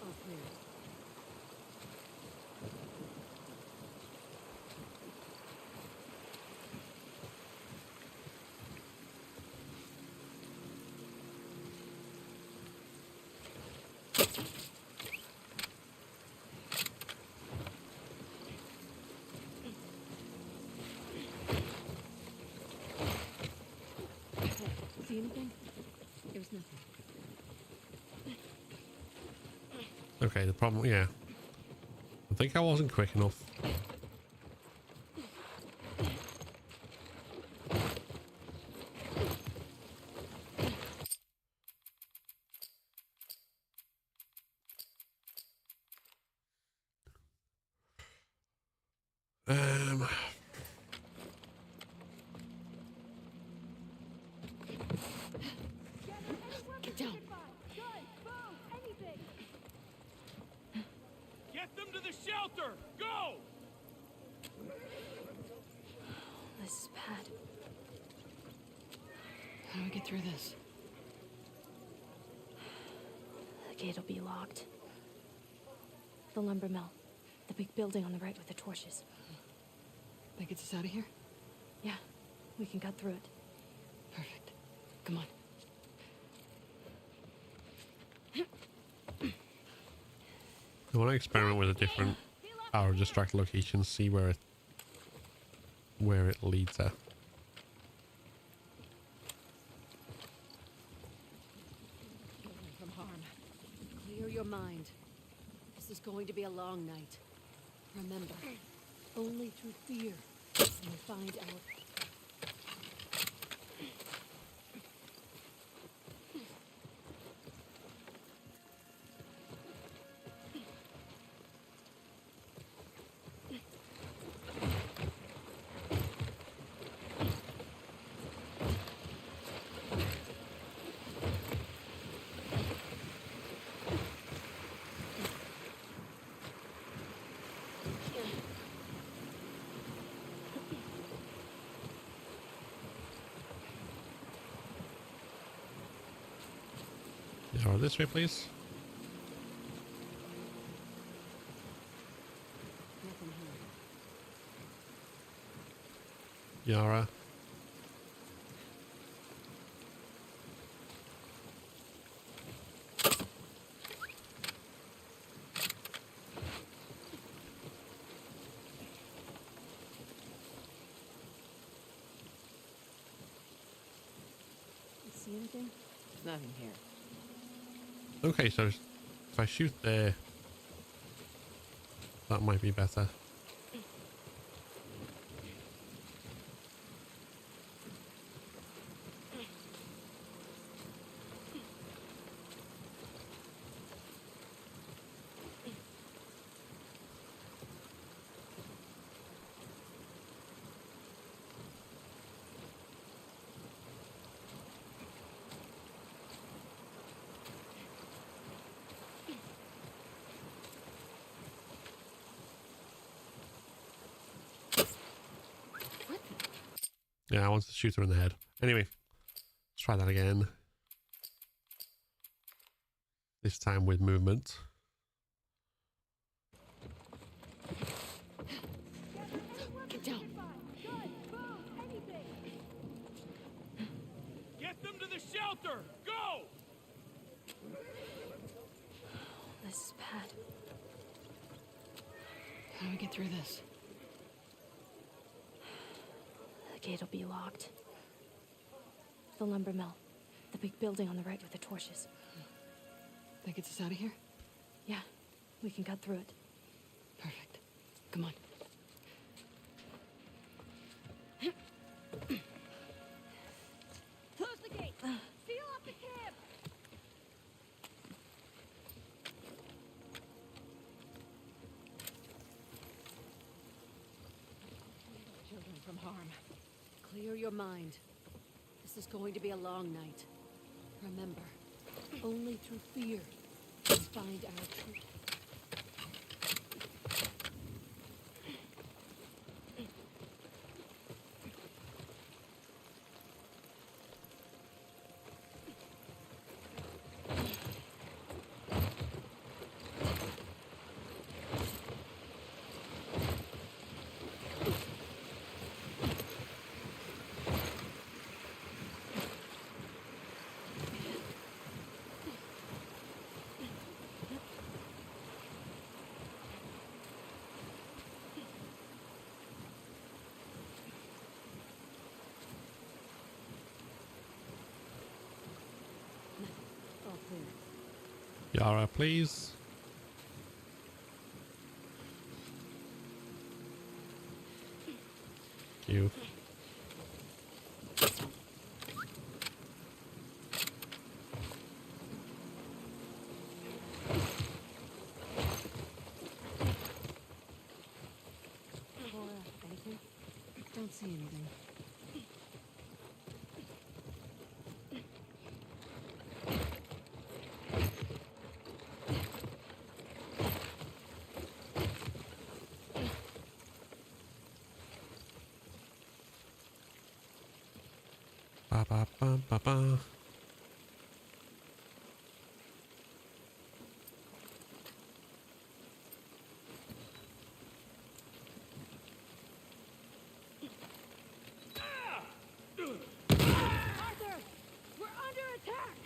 All clear. See anything? There was nothing. Okay, the problem, yeah. I think I wasn't quick enough. Get down. Get them to the shelter! Go! This is bad. How do we get through this? The gate will be locked. The lumber mill. The big building on the right with the torches. That gets us out of here? Yeah, we can cut through it. Perfect. Come on. I want to experiment with a different power distract location, see where it leads her. Children from harm. Clear your mind. This is going to be a long night. Remember, only through fear can we find our... Or this way, please. Nothing here. Yara. See anything? Nothing here. Okay, so if I shoot there, that might be better. Yeah, I wanted to shoot her in the head. Anyway, let's try that again. This time with movement. Get down. Get them to the shelter! Go! This is bad. How do we get through this? The gate will be locked. The lumber mill. The big building on the right with the torches. That gets us out of here? Yeah, we can cut through it. Perfect. Come on. Close the gate. Seal off the cab. Children from harm. Clear your mind. This is going to be a long night. Remember, only through fear we find our truth. All clear. Yara, please. Thank you. Anything? Don't see anything. Ba ba ba ba ba. Arthur! We're under attack!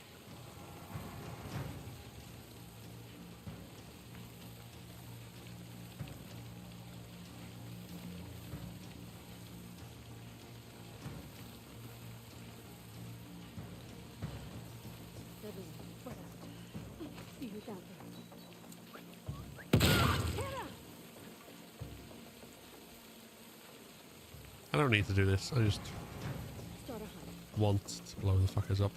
See who's out I don't need to do this. I just Start a hunt. want to blow the fuckers up.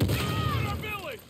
Our village!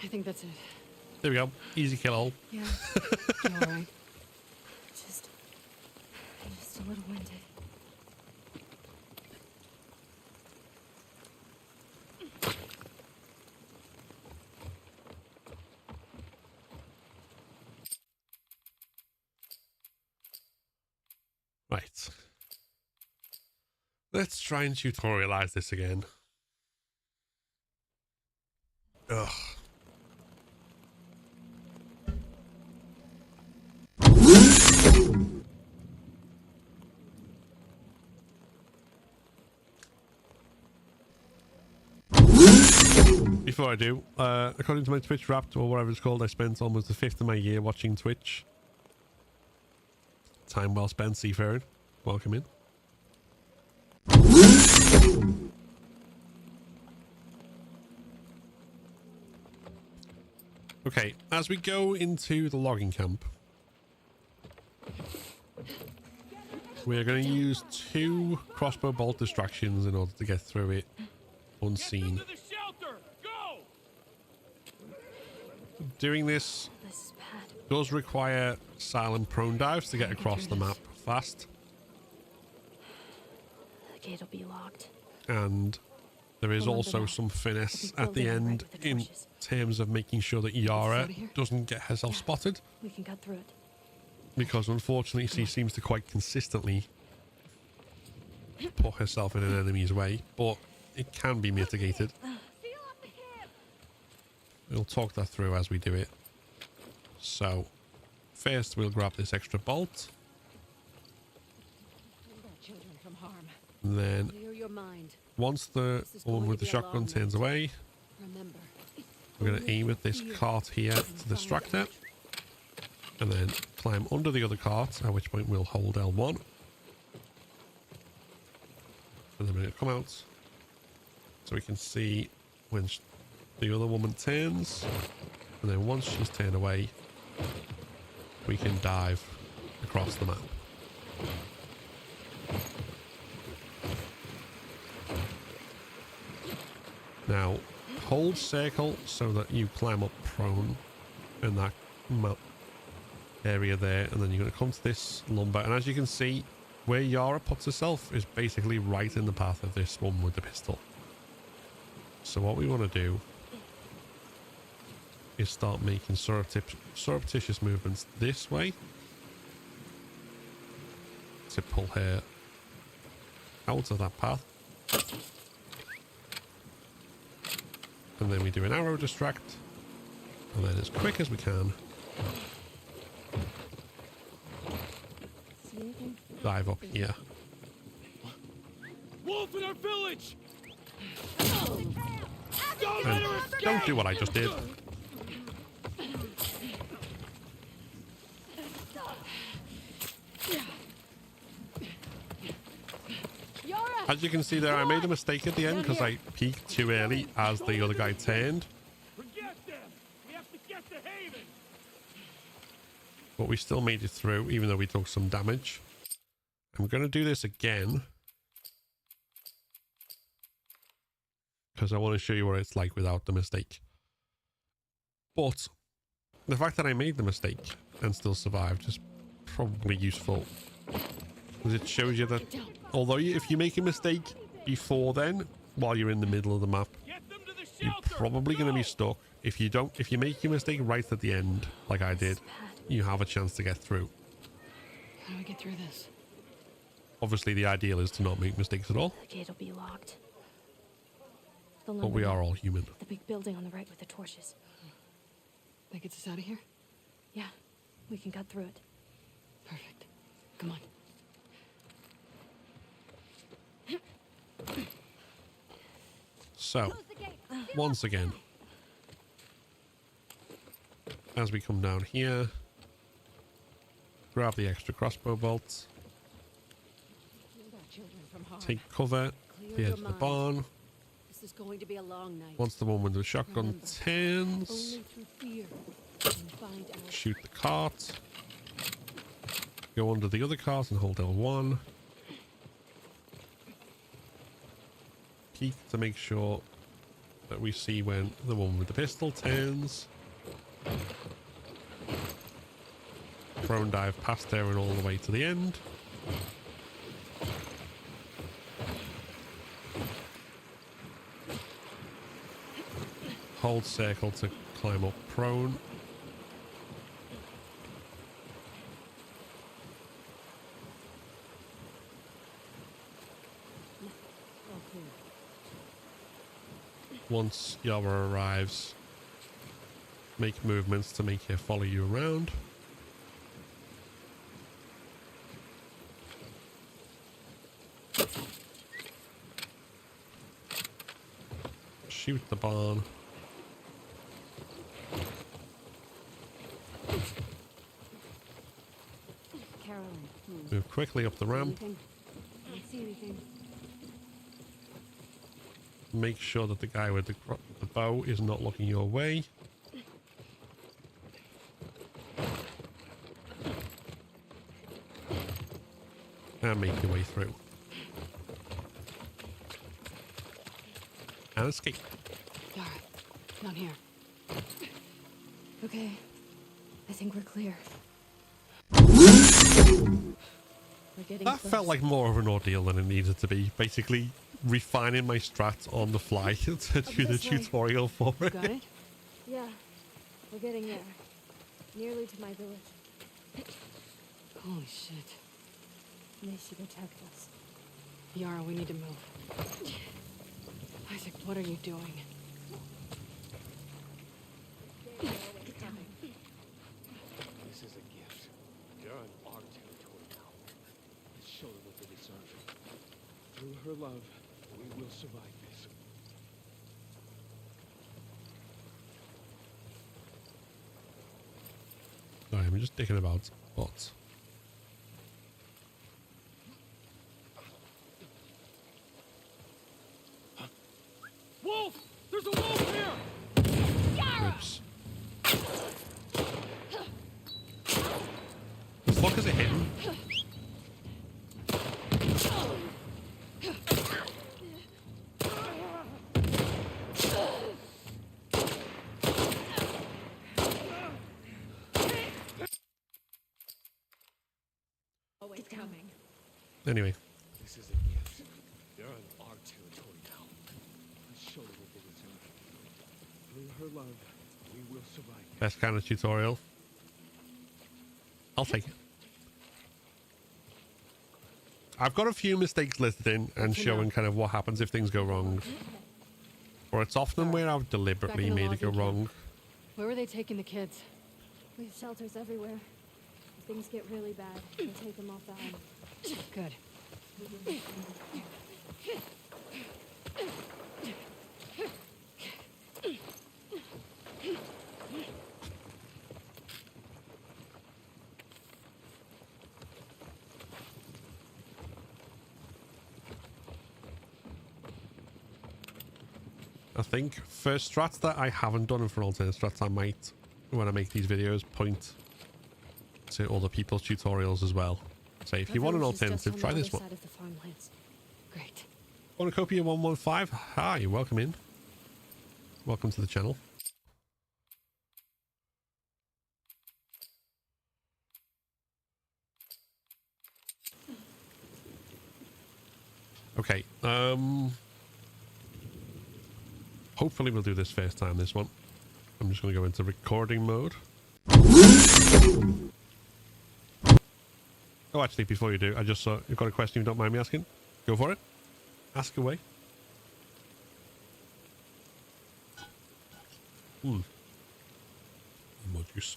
I think that's it. There we go. Easy kill all. Yeah. You all right? Just a little winded. Right. Let's try and tutorialize this again. Ugh. Before I do, according to my Twitch Wrapped, or whatever it's called, I spent almost the 5th of my year watching Twitch. Time well spent, seafaring. Welcome in. Okay, as we go into the logging camp, we're going to use 2 crossbow bolt distractions in order to get through it unseen. Doing this does require silent prone dives to get across the map fast. The gate will be locked. And there is also some finesse at the end in terms of making sure that Yara doesn't get herself spotted. We can cut through it. Because unfortunately she seems to quite consistently put herself in an enemy's way, but it can be mitigated. We'll talk that through as we do it. So, first we'll grab this extra bolt. And then, once the one with the shotgun turns away, we're going to aim at this cart here to distract it. And then climb under the other cart, at which point we'll hold L1. And then we'll come out. So we can see when the other woman turns. And then once she's turned away, we can dive across the map. Now, hold circle so that you climb up prone in that map area there, and then you're going to come to this lumber, and as you can see, where Yara puts herself is basically right in the path of this one with the pistol. So what we want to do is start making surreptitious movements this way to pull her out of that path. And then we do an arrow distract, and then as quick as we can, dive up here. Wolf in our village! And don't do what I just did. As you can see there, I made a mistake at the end because I peeked too early as the other guy turned. Forget them! We have to get to Haven! But we still made it through, even though we took some damage. I'm going to do this again, because I want to show you what it's like without the mistake. But the fact that I made the mistake and still survived is probably useful, because it shows you that although if you make a mistake before then, while you're in the middle of the map, you're probably going to be stuck. If you make your mistake right at the end, like I did, you have a chance to get through. How do we get through this? Obviously, the ideal is to not make mistakes at all. The gate will be locked. But we are all human. The big building on the right with the torches. That gets us out of here? Yeah, we can cut through it. Perfect. Come on. So, once again, as we come down here, grab the extra crossbow bolts, take cover at the edge of the barn. This is going to be a long night. Once the one with the shotgun turns, shoot the cart, go under the other cart and hold L1. Peek to make sure that we see when the one with the pistol turns. Prone dive past there and all the way to the end. Hold circle to climb up prone. Once Yara arrives, make movements to make her follow you around. Shoot the barn. Carolyn. Move quickly up the ramp. Anything? Don't see anything. Make sure that the guy with the bow is not looking your way. And make your way through. And escape. Yara, down here. Okay. I think we're clear. We're getting That close. felt like more of an ordeal than it needed to be. Basically, refining my strats on the fly to do the this way. tutorial for it. Got it? Yeah. We're getting there. Nearly to my village. Holy shit. May she protect us. Yara, we need to move. Isaac, what are you doing? This is a gift. You're in our territory now. Let's show them what they deserve. Through her love, we will survive this. Sorry, I'm just thinking about bots. Wolf! There's a wolf here! Oops. The fuck is it hitting? It's coming. Anyway. This is a gift. You're in our territory now. Let's show them what they deserve. Through her love, we will survive. Best kind of tutorial. I'll take it. I've got a few mistakes listed in and showing kind of what happens if things go wrong. Or it's often where I've deliberately Back in the made it go logging camp. wrong. Where were they taking the kids? We have shelters everywhere. If things get really bad, we'll take them off the island. Good. I think for strats that I haven't done and for alternate strats I might, when I make these videos, point to other people's tutorials as well. Say, if you want an alternative, try this one. Great. Cornucopia 115, hi, welcome in. Welcome to the channel. Okay, hopefully we'll do this first time, this one. I'm just going to go into recording mode. Oh, actually, before you do, I just saw you've got a question you don't mind me asking. Go for it. Ask away. More juice.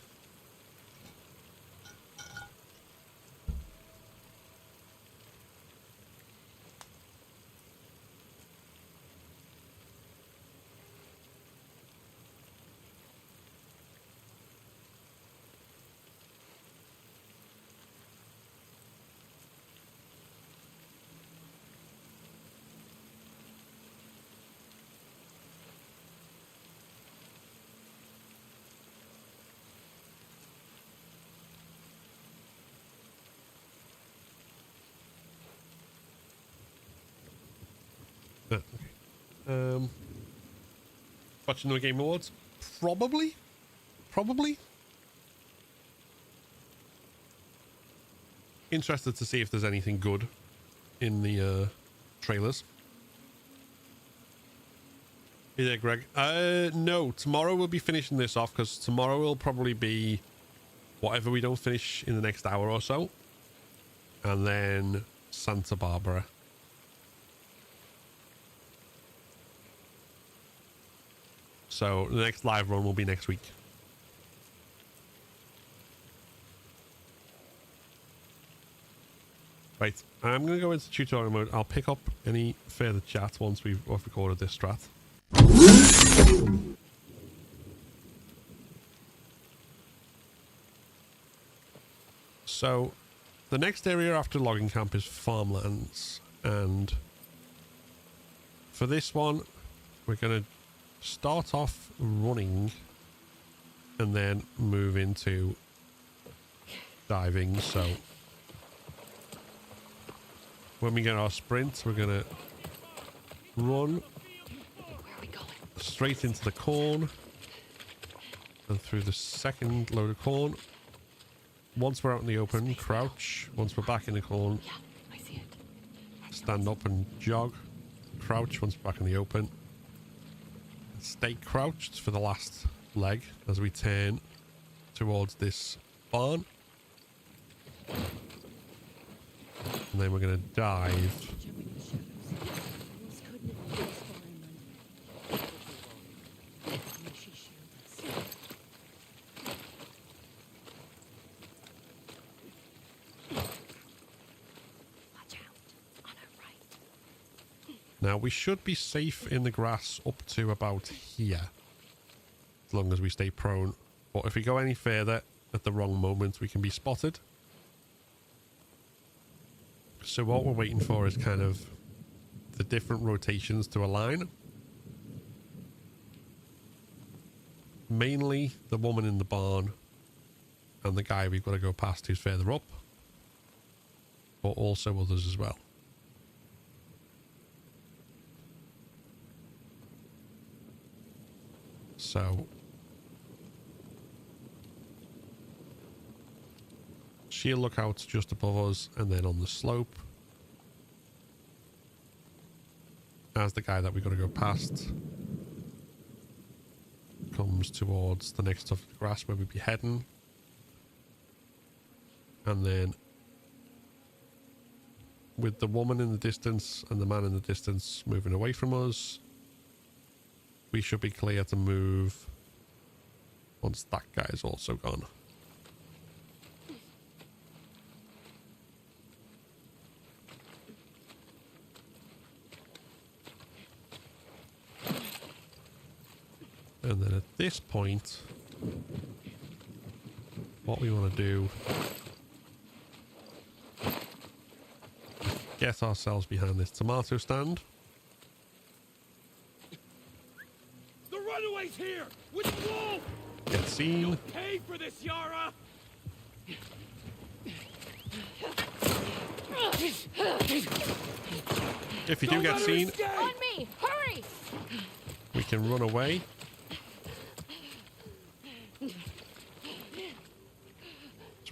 Watching the Game Awards? Probably. Interested to see if there's anything good in the trailers. Hey there, Greg. No, tomorrow we'll be finishing this off because tomorrow will probably be whatever we don't finish in the next hour or so. And then Santa Barbara. So the next live run will be next week. Right, I'm going to go into tutorial mode. I'll pick up any further chat once we've recorded this strat. So the next area after logging camp is farmlands, and for this one we're going to start off running and then move into diving. So when we get our sprint, we're going to run straight into the corn and through the second load of corn. Once we're out in the open, crouch. Once we're back in the corn, stand up and jog. Crouch once we're back in the open. Stay crouched for the last leg as we turn towards this barn. And then we're going to dive. Now we should be safe in the grass up to about here, as long as we stay prone. But if we go any further at the wrong moment, we can be spotted. So what we're waiting for is kind of the different rotations to align. Mainly the woman in the barn and the guy we've got to go past who's further up, but also others as well. So she'll look out just above us, and then on the slope as the guy that we've got to go past comes towards the next tuft of grass where we'd be heading, and then with the woman in the distance and the man in the distance moving away from us, we should be clear to move once that guy is also gone. And then at this point, what we want to do, get ourselves behind this tomato stand. The runaway's here with Wolf. Get seen. You'll pay for this, Yara. If you do get seen, On me! Hurry! we can run away. So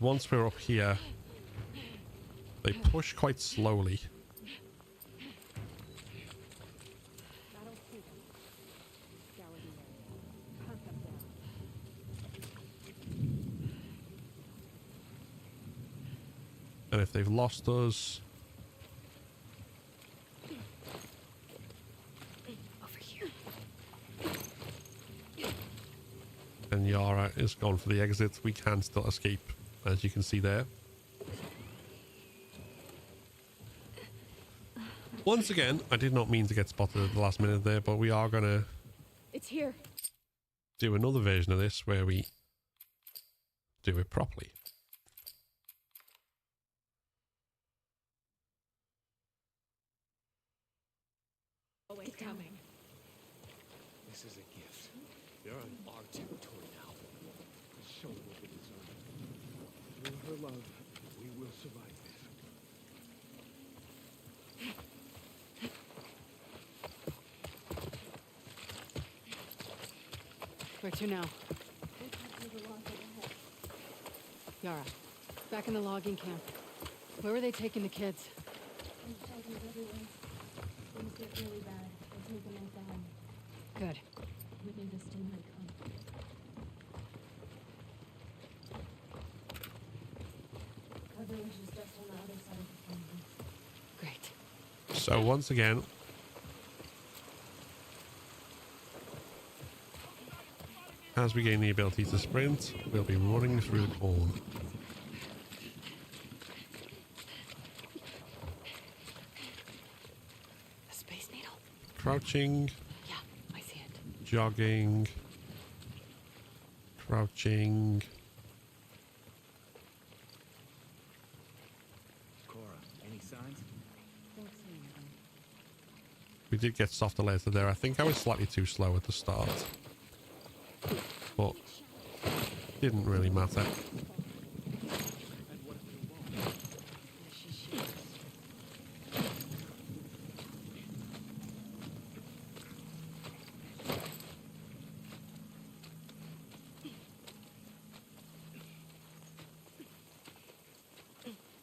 once we're up here, they push quite slowly. And if they've lost us, Over here. and Yara is gone for the exit, we can still escape, as you can see there. Once again, I did not mean to get spotted at the last minute there, but we are gonna It's here. do another version of this where we do it properly. Always coming. This is a gift. You're on our territory now. Let's show them what they deserve. Through her love, we will survive this. Where to now? Yara, back in the logging camp. Where were they taking the kids? Things get really bad. They take them inside. Good. Whether the still might come. Our village is just on the other side of the farmhouse. Great. So once again, as we gain the ability to sprint, we'll be running through corn. The Space Needle? Crouching. Yeah, I see it. Jogging. Crouching. Cora, any signs? We did get soft alerted there. I think I was slightly too slow at the start. But didn't really matter.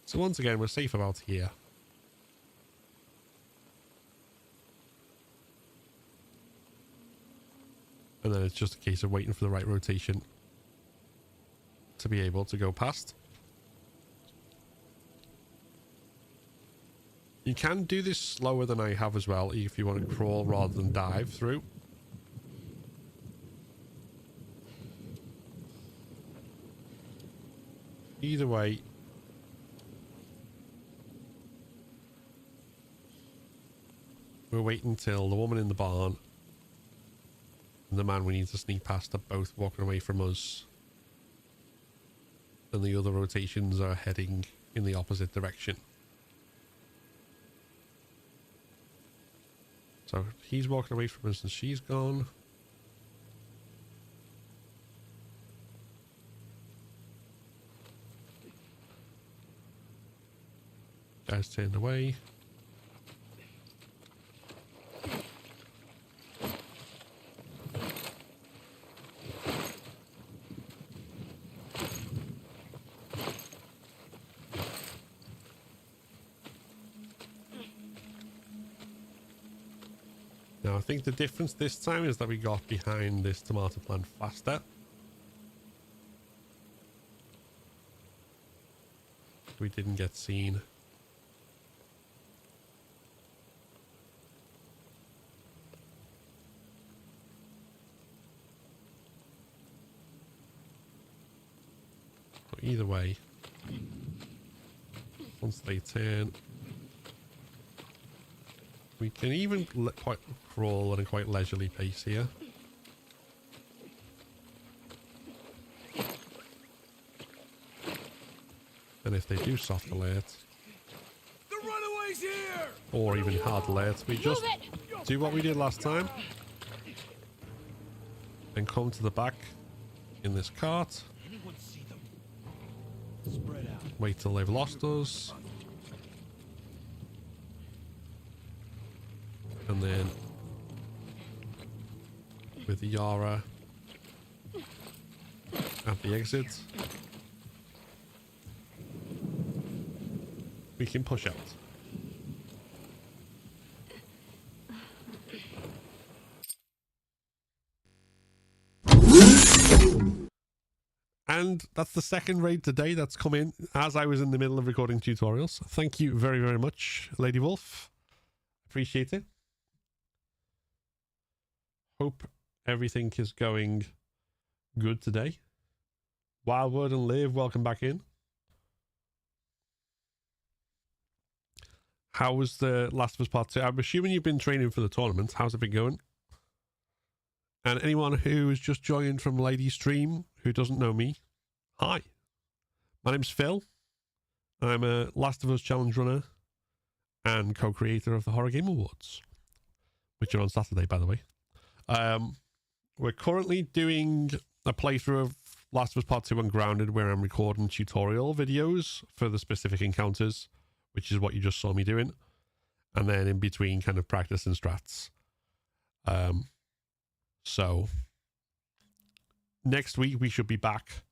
So once again, we're safe about here. And then it's just a case of waiting for the right rotation to be able to go past. You can do this slower than I have as well if you want to crawl rather than dive through. Either way, we're waiting till the woman in the barn and the man we need to sneak past are both walking away from us. And the other rotations are heading in the opposite direction. So he's walking away from us and she's gone. Guys turned away. Now, I think the difference this time is that we got behind this tomato plant faster. We didn't get seen. But either way, once they turn, we can even quite crawl at a quite leisurely pace here. And if they do soft alert, The runaway's here! or even hard alert, we just do what we did last time and come to the back in this cart. Anyone see them? Spread out. Wait till they've lost us. And then with Yara at the exit, we can push out. And that's the second raid today that's come in as I was in the middle of recording tutorials. Thank you very, very much, Lady Wolf. Appreciate it. Hope everything is going good today. Wildwood and Liv, welcome back in. How was the Last of Us Part 2? I'm assuming you've been training for the tournament. How's it been going? And anyone who has just joined from Lady Stream who doesn't know me, hi. My name's Phil. I'm a Last of Us challenge runner and co-creator of the Horror Game Awards, which are on Saturday, by the way. We're currently doing a playthrough of Last of Us Part 2 Ungrounded where I'm recording tutorial videos for the specific encounters, which is what you just saw me doing. And then in between kind of practice and strats. So next week we should be back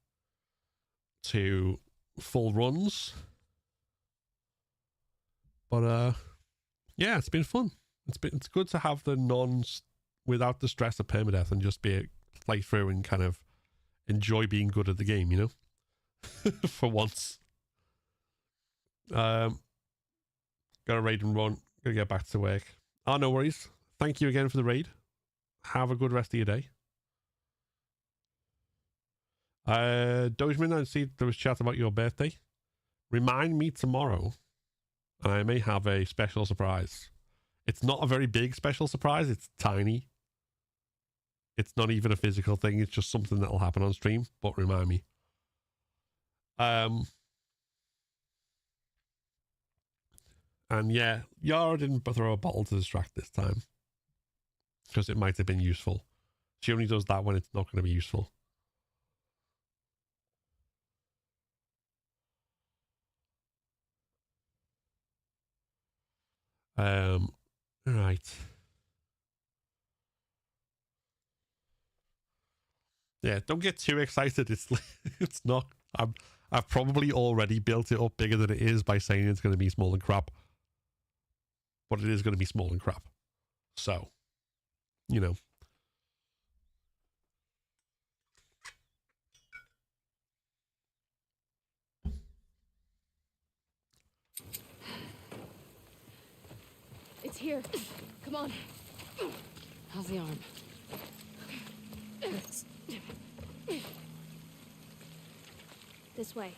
to full runs. But yeah, it's been fun. It's good to have the without the stress of permadeath and just be a play through and kind of enjoy being good at the game, you know? For once. Got a raid and run. Gotta get back to work. Oh, no worries. Thank you again for the raid. Have a good rest of your day. Dogeman, I see there was chat about your birthday. Remind me tomorrow, and I may have a special surprise. It's not a very big special surprise. It's tiny. It's not even a physical thing. It's just something that'll happen on stream. But remind me. And yeah, Yara didn't throw a bottle to distract this time, because it might have been useful. She only does that when it's not going to be useful. Right. Yeah, don't get too excited. It's not. I've probably already built it up bigger than it is by saying it's going to be small and crap. But it is going to be small and crap. So, you know. It's here. Come on. How's the arm? Hurts. This way.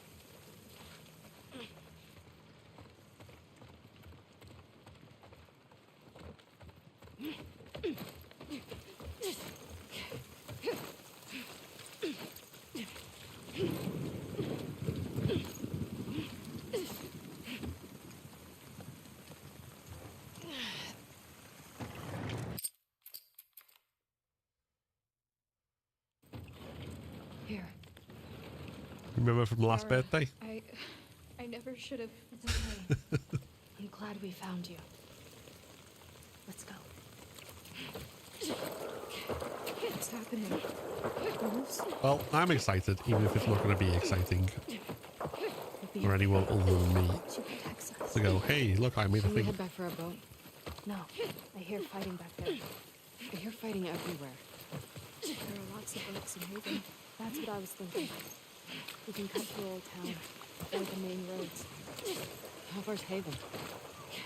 Here. Remember from last Yara, birthday? I never should have. It's okay. I'm glad we found you. Let's go. What's happening? Wolves? Well, I'm excited, even if it's not going to be exciting for anyone other than me. To go, hey, look, I made a Can we thing. head back for our boat? No. I hear fighting back there. I hear fighting everywhere. There are lots of boats in Haven. That's what I was thinking. We can cut through Old Town, or the main roads. How far's Haven?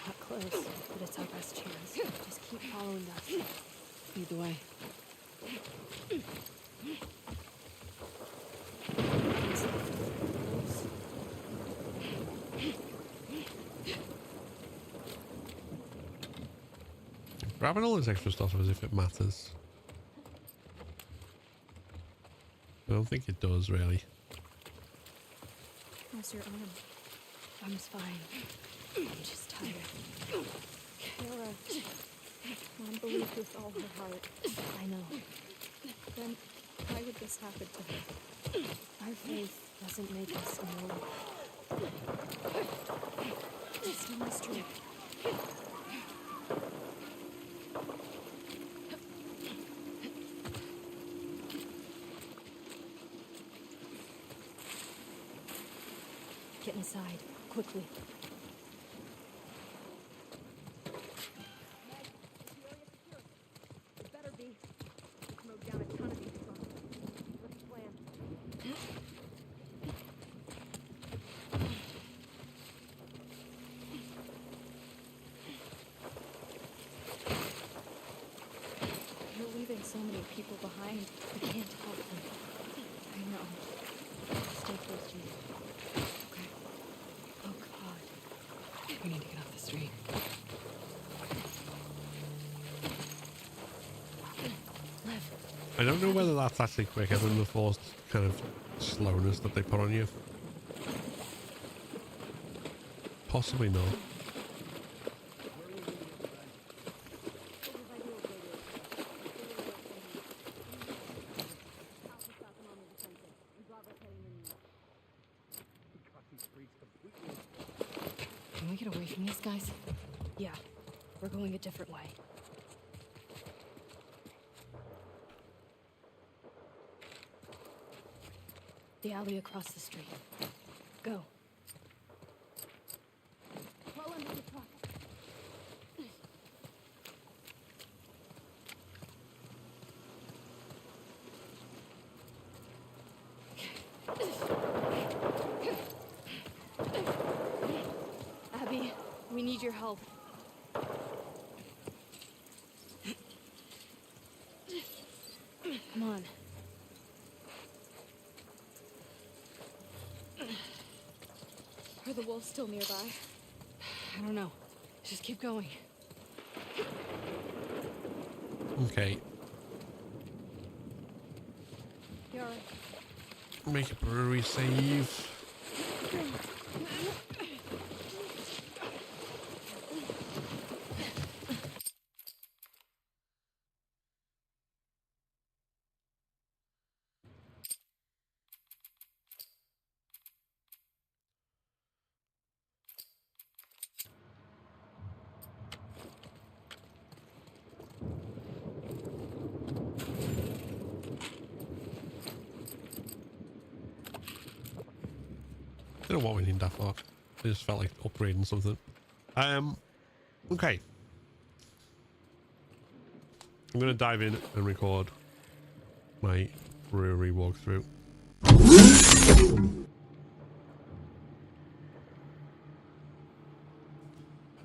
Not close, but it's our best chance. Just keep following us. Lead the way. Grabbing all this extra stuff as if it matters. I don't think it does, really. How's your arm? Arm's fine. I'm just tired. Yara, Mom believed with all her heart. I know. Then why would this happen to her? Our faith doesn't make us immortal. It's still mystery. Get inside, quickly. It better be. We smoked down a ton of these fuckers. What's the plan? You're leaving so many people behind. We can't help them. I know. Stay close to me. Okay. Oh, God. We need to get off the street. I don't know whether that's actually quicker than the forced kind of slowness that they put on you. Possibly not. Can we get away from these guys? Yeah, we're going a different way. The alley across the street. Go. Crawl under the truck. need your help. Come on. Are the wolves still nearby? I don't know. Just keep going. Okay. You're Make a brewery save. I don't know what we need that for. It just felt like upgrading something. Okay. I'm going to dive in and record my brewery walkthrough.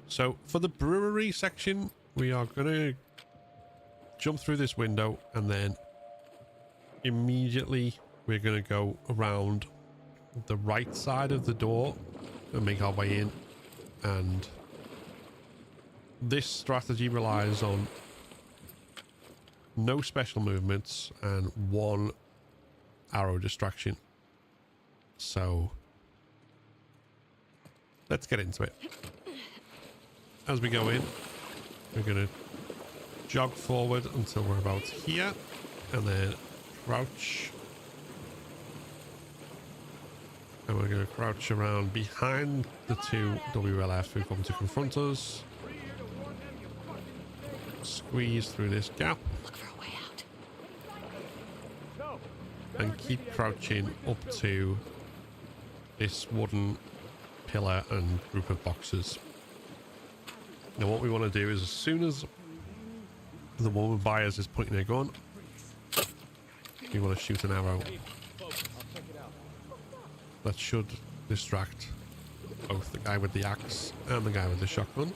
So for the brewery section, we are going to jump through this window and then immediately we're going to go around the right side of the door and make our way in. And this strategy relies on no special movements and one arrow distraction. So let's get into it. As we go in, we're going to jog forward until we're about here and then crouch. And we're going to crouch around behind the two WLF who come to confront us. Squeeze through this gap. Look for a way out. And keep crouching up to this wooden pillar and group of boxes. Now what we want to do is as soon as the woman by us is pointing a gun, we want to shoot an arrow. That should distract both the guy with the axe and the guy with the shotgun.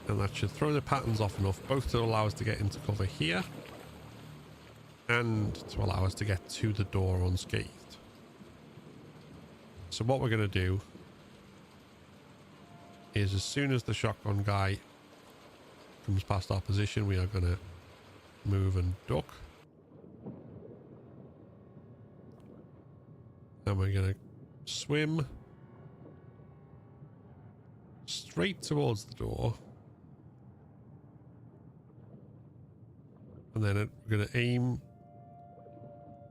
And that should throw the patterns off enough, both to allow us to get into cover here and to allow us to get to the door unscathed. So what we're going to do is as soon as the shotgun guy comes past our position, we are going to move and duck. And we're going to swim straight towards the door. And then we're going to aim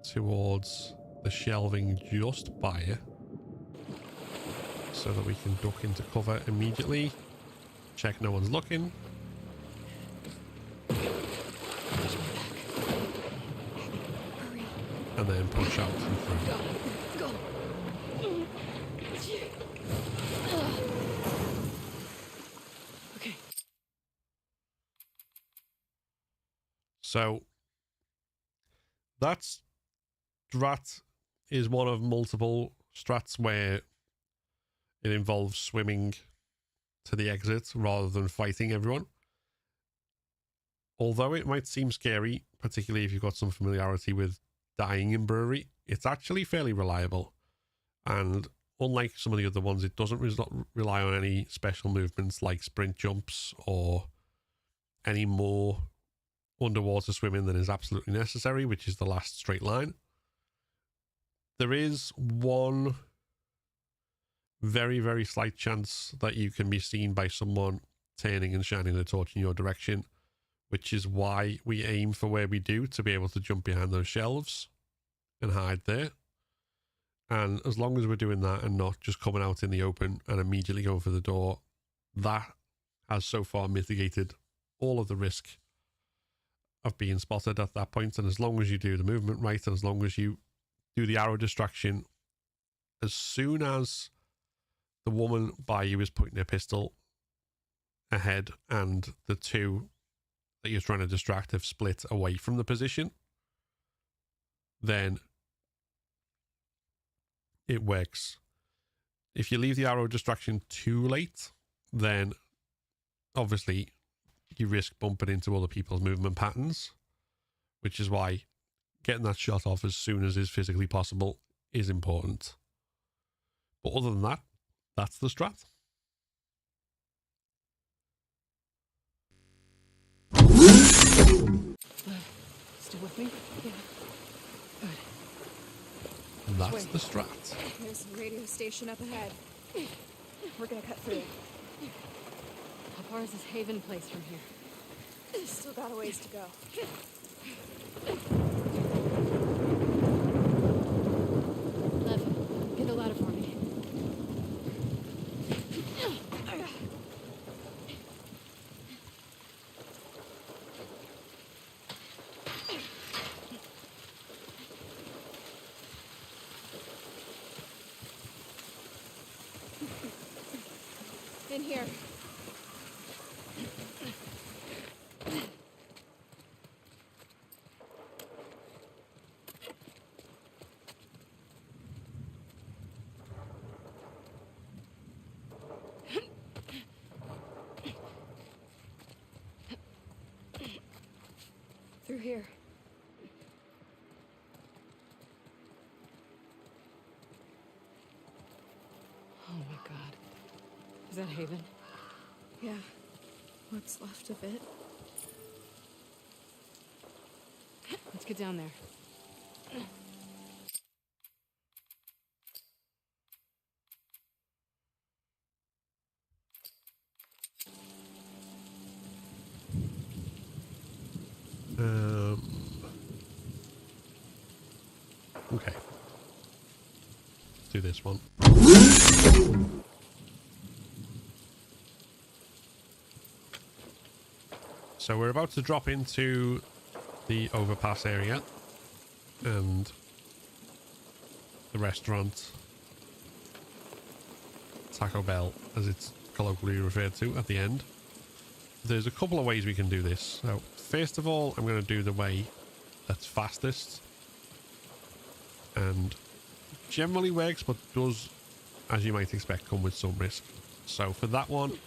towards the shelving just by it, so that we can duck into cover immediately. Check no one's looking. And then push out and through. Go. Okay. So that strat is one of multiple strats where it involves swimming to the exit rather than fighting everyone. Although it might seem scary, particularly if you've got some familiarity with dying in Brewery, it's actually fairly reliable. And unlike some of the other ones, it doesn't rely on any special movements like sprint jumps or any more underwater swimming than is absolutely necessary, which is the last straight line. There is one very, very slight chance that you can be seen by someone turning and shining the torch in your direction, which is why we aim for where we do, to be able to jump behind those shelves and hide there. And as long as we're doing that and not just coming out in the open and immediately going for the door, that has so far mitigated all of the risk of being spotted at that point. And as long as you do the movement right, and as long as you do the arrow distraction, as soon as the woman by you is pointing a pistol ahead and the two that you're trying to distract have split away from the position, then it works. If you leave the arrow distraction too late, then obviously you risk bumping into other people's movement patterns, which is why getting that shot off as soon as is physically possible is important. But other than that, that's the strat. Still with me? Yeah. Good. That's the strat. There's a radio station up ahead. We're gonna cut through. How far is this Haven place from here? Still got a ways to go. Lev, get the ladder for me. In here. Through here. Oh my god. Is that Haven? Yeah. What's left of it. Let's get down there. Okay. Do this one. So we're about to drop into the overpass area and the restaurant, Taco Bell, as it's colloquially referred to at the end. There's a couple of ways we can do this. So first of all, I'm going to do the way that's fastest and generally works, but does, as you might expect, come with some risk. So for that one,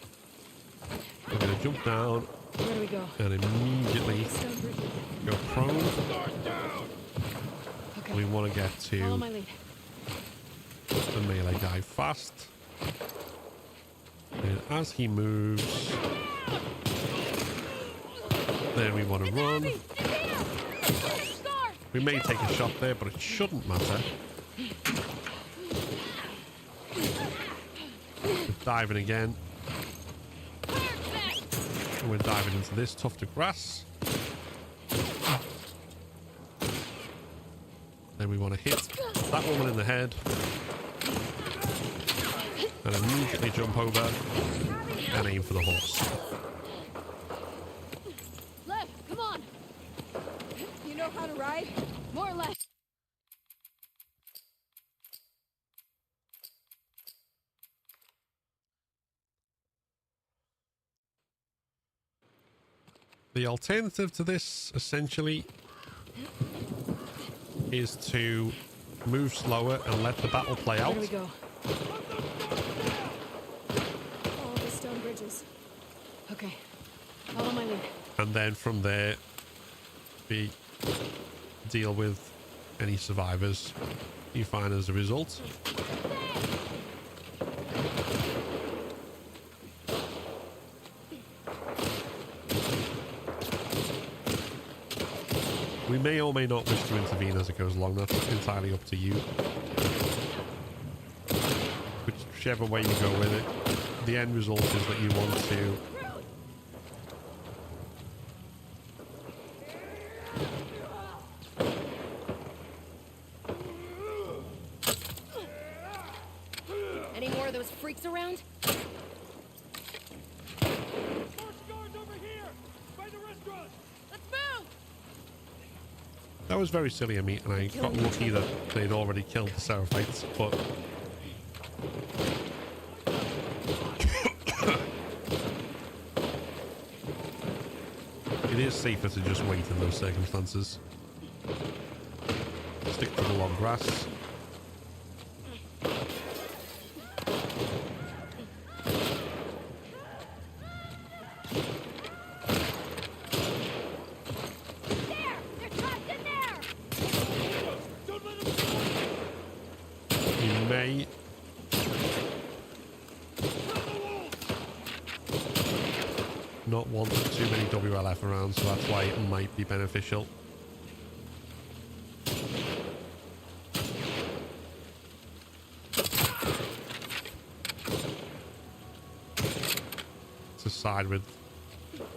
we're going to jump down. Where do we go? And immediately go prone. Okay. We want to get Follow to my lead. the melee guy fast. And as he moves, then we want to run. We may take a shot there, but it shouldn't matter. We're diving again. And we're diving into this tuft of grass. Then we want to hit that woman in the head. And immediately jump over and aim for the horse. Lev, come on! You know how to ride? More or less. The alternative to this, essentially, is to move slower and let the battle play out. Where do we go? All the stone bridges. Okay. Follow my lead. And then from there, we deal with any survivors you find as a result. We may or may not wish to intervene as it goes along. That's entirely up to you. Whichever way you go with it, the end result is that you want to Any more of those freaks around? That was very silly of me, and I got lucky that they'd already killed the Seraphites, but it is safer to just wait in those circumstances. Stick to the long grass. may not want too many WLF around, so that's why it might be beneficial. To side with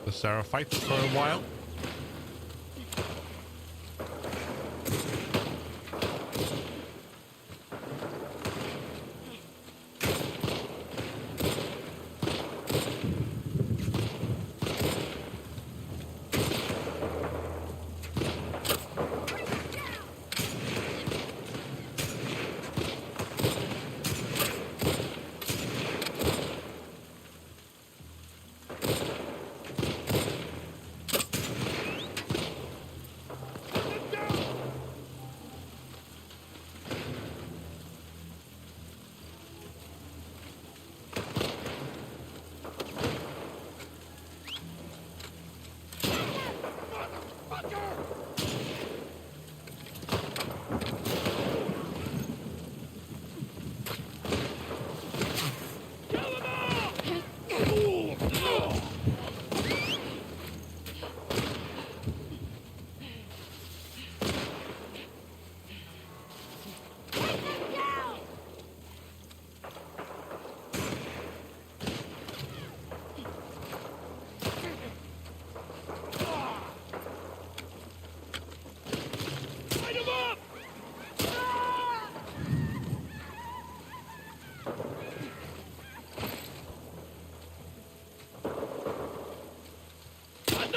the Seraphites for a while.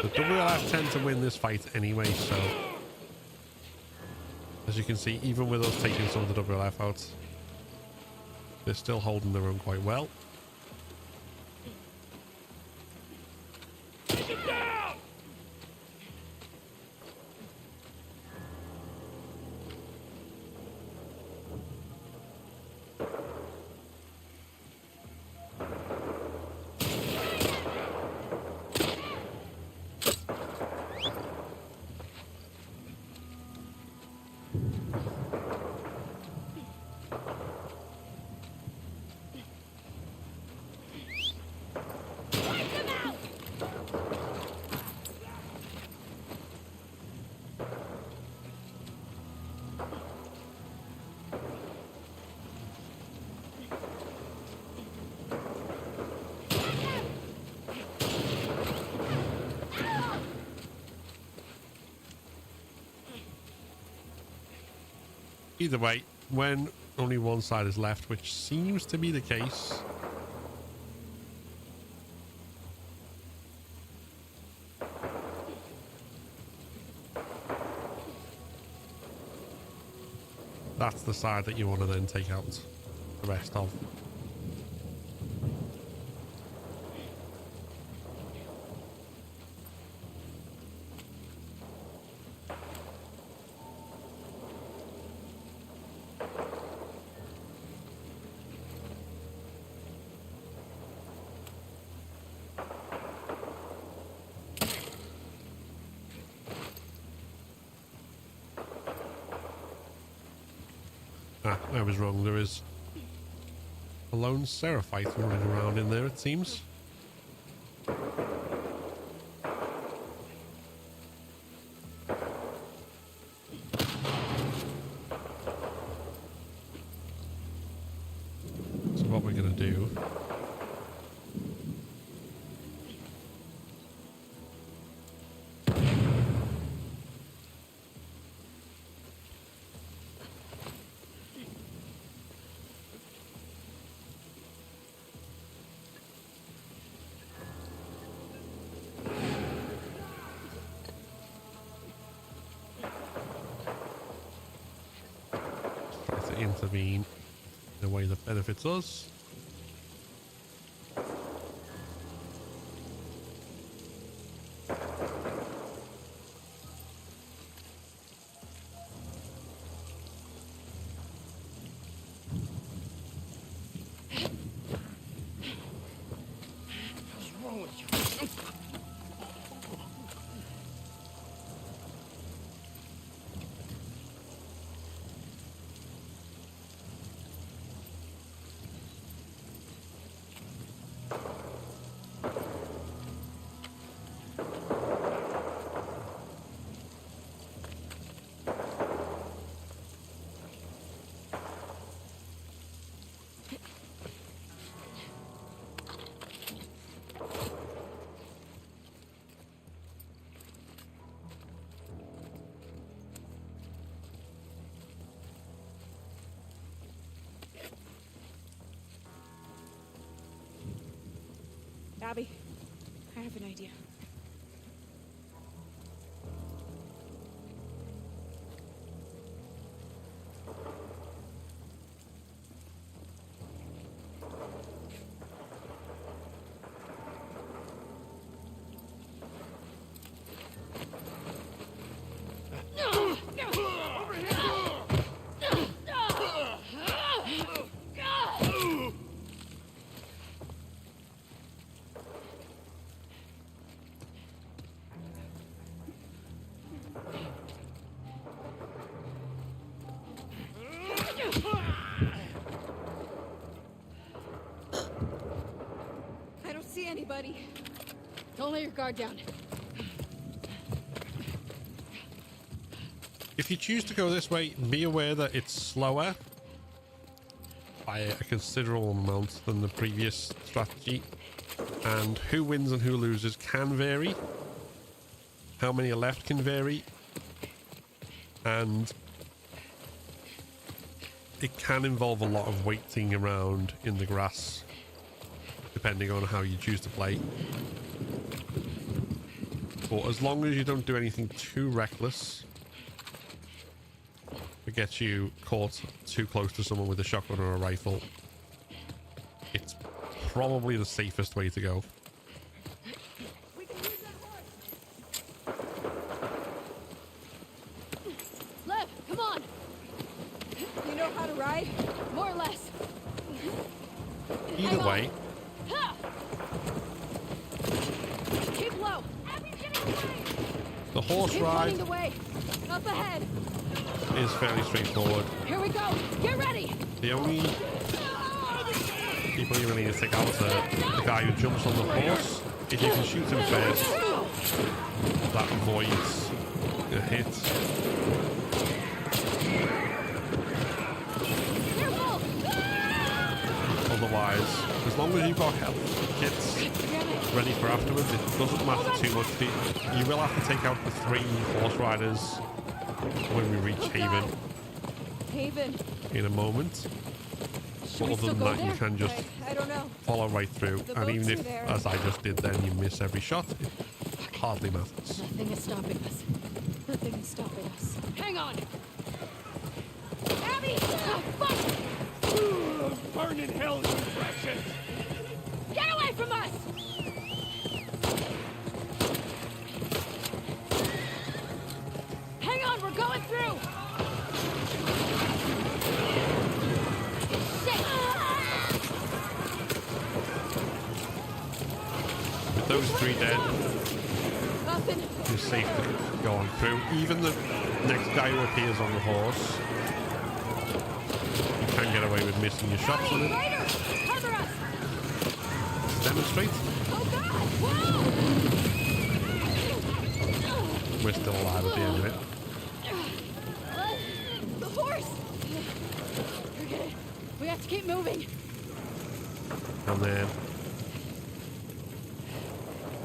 The WLF tend to win this fight anyway, so as you can see, even with us taking some of the WLF out, they're still holding their own quite well. Either way, when only one side is left, which seems to be the case, that's the side that you want to then take out the rest of. I was wrong. There is a lone Seraphite running around in there, it seems. So what we're going to do... intervene in a way that benefits us. What's wrong with you? Abby, I have an idea. I don't see anybody. Don't let your guard down. If you choose to go this way, be aware that it's slower by a considerable amount than the previous strategy, and who wins and who loses can vary. How many are left can vary, and it can involve a lot of waiting around in the grass, depending on how you choose to play. But as long as you don't do anything too reckless, it gets you caught too close to someone with a shotgun or a rifle, it's probably the safest way to go. Lev, come on! You know how to ride? More or less. Either way, Keep low. the horse Keep ride running the way. Up ahead. is fairly straightforward. Here we go. Get ready. The only people you really need to take out are the guy who jumps on the horse. If you can shoot him first, that avoids a hit. Otherwise, as long as you've got health kits ready for afterwards, it doesn't matter too much. You will have to take out the 3 horse riders when we reach Haven. Haven. In a moment. Should But we other still than go that, there? you can just I don't know. follow right through. The And even boats are if, there. as I just did then, you miss every shot, it hardly matters. Nothing is stopping us. Nothing is stopping us. Hang on. Abby! Oh, fuck! Burn in hell, you precious! Get away from us! Hang on, we're going through! Shit! With those 3 dead, Nothing. you're safe to go on through. Even the next guy who appears on the horse, you can get away with missing your shots on it. Rider! Cover us! Demonstrate. Oh god! Whoa! We're still alive at the end of it. The horse! Okay, we have to keep moving. And then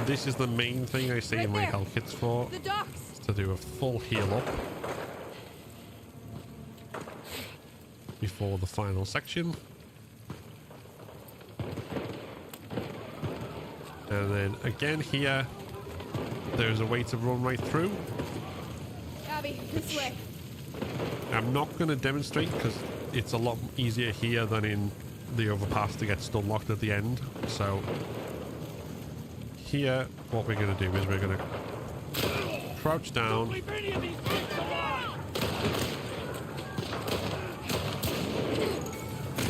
this is the main thing I see in my health kits for, The docks! is to do a full heal up before the final section. And then again here, there's a way to run right through. Abby, this way. I'm not going to demonstrate because it's a lot easier here than in the overpass to get stun locked at the end. So here, what we're going to do is we're going to crouch down. And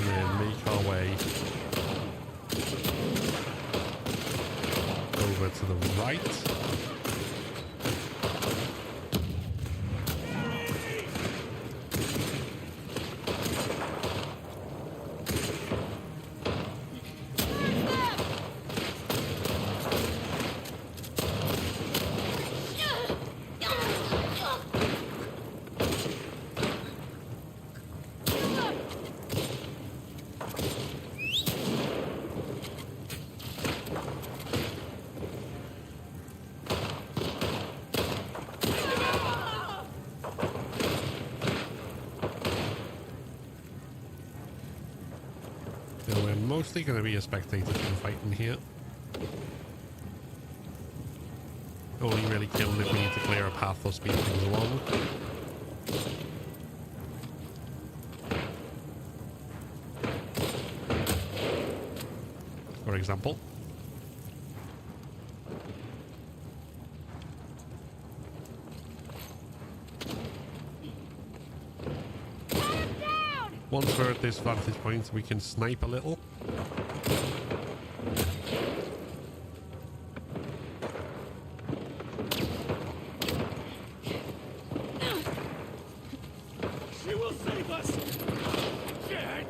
then make our way over to the right. Mostly going to be a spectator fighting here. only really killing if we need to clear a path or speed things along. For example. Once we're at this vantage point, we can snipe a little. She will save us! Shit!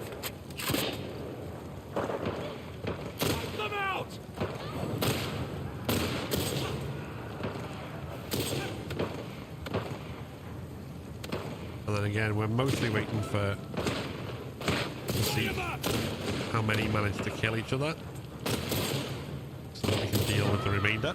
Wipe them out! And then again, we're mostly waiting for to see how many manage to kill each other so that we can deal with the remainder.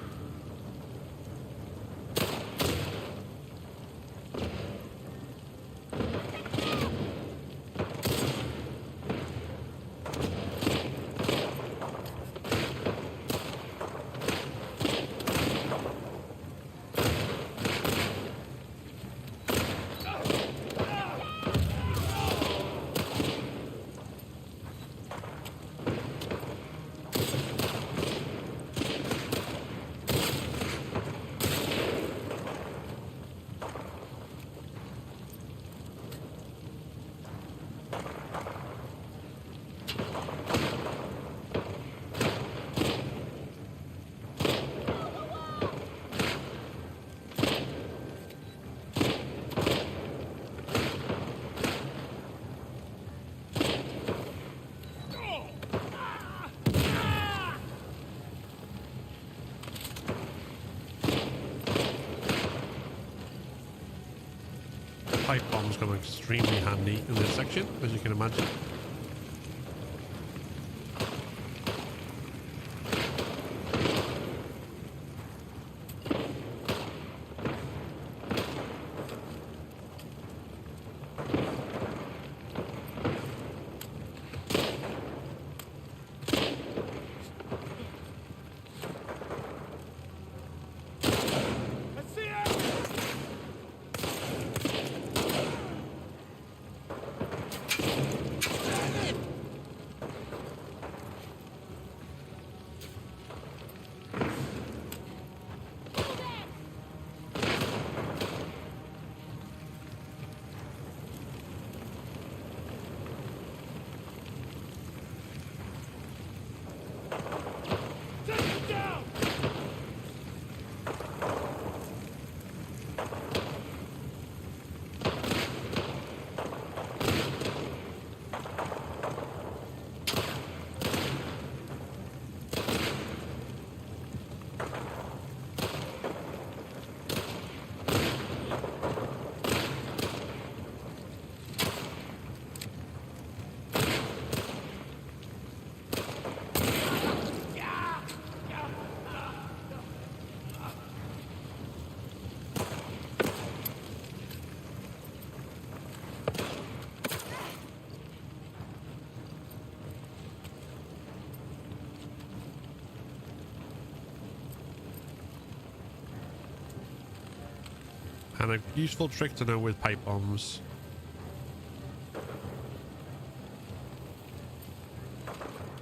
Pipe bombs come extremely handy in this section, as you can imagine. And a useful trick to know with pipe bombs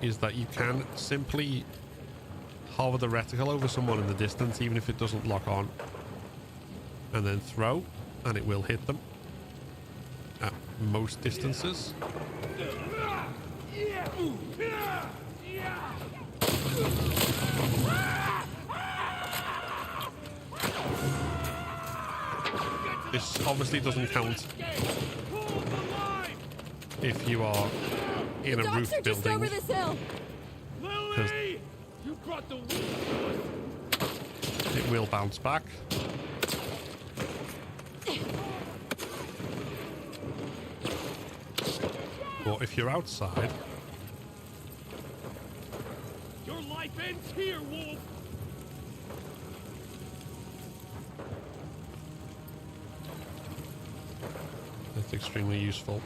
is that you can simply hover the reticle over someone in the distance, even if it doesn't lock on, and then throw, and it will hit them at most distances. This obviously doesn't count if you are in a roof building, because it will bounce back. But if you're outside, your life ends here, Wolf. that's extremely useful.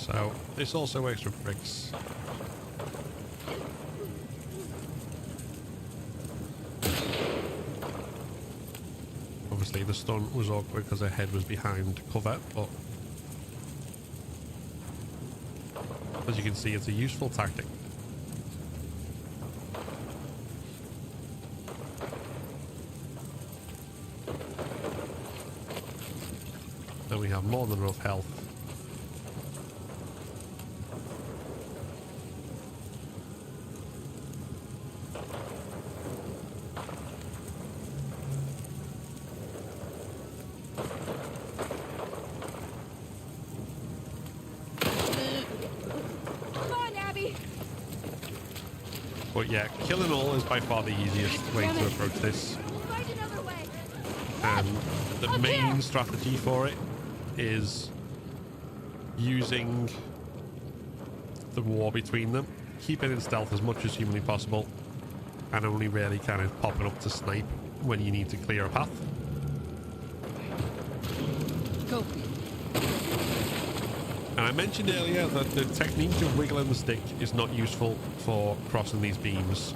So this also works with bricks. Obviously the stunt was awkward because her head was behind cover, but as you can see, it's a useful tactic. And we have more than enough health. But yeah, killing all is by far the easiest way to approach this. And the main strategy for it is using the war between them, keep it in stealth as much as humanly possible, and only really kind of popping up to snipe when you need to clear a path. Go. And I mentioned earlier that the technique of wiggling the stick is not useful for crossing these beams.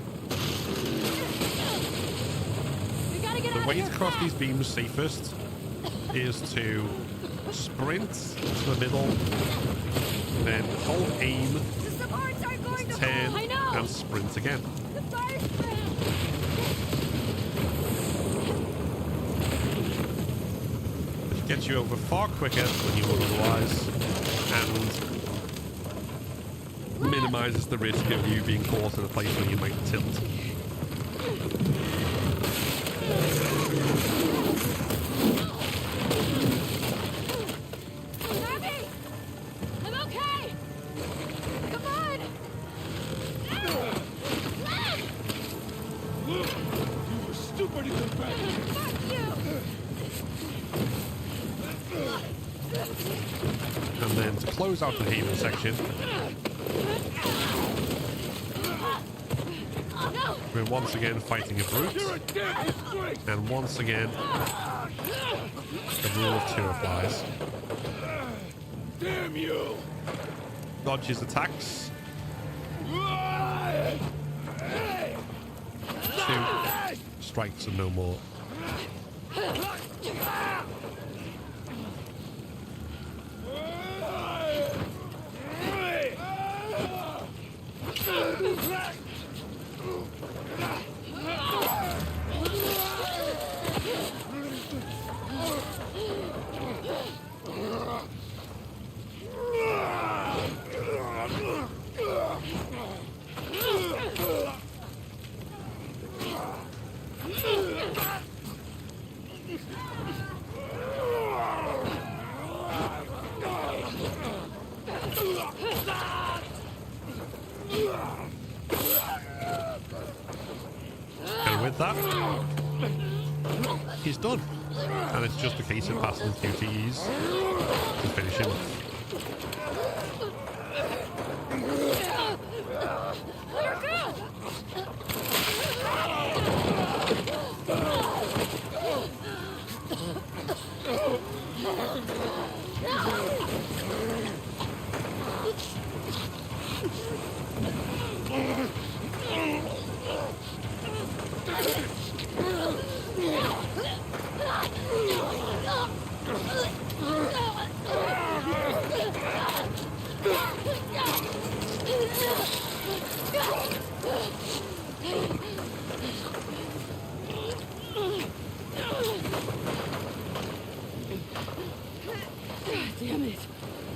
The way to cross these beams safest is to sprint to the middle, then hold aim, turn, and sprint again. Which gets you over far quicker than you would otherwise, and minimizes the risk of you being caught in a place where you might tilt. And then to close out the haven section, we're once again fighting a brute, and once again the rule of two applies. Damn you! Dodges attacks. 2 strikes and no more. And with that, he's done. And it's just a case of passing the QTEs to finish him off. Damn it.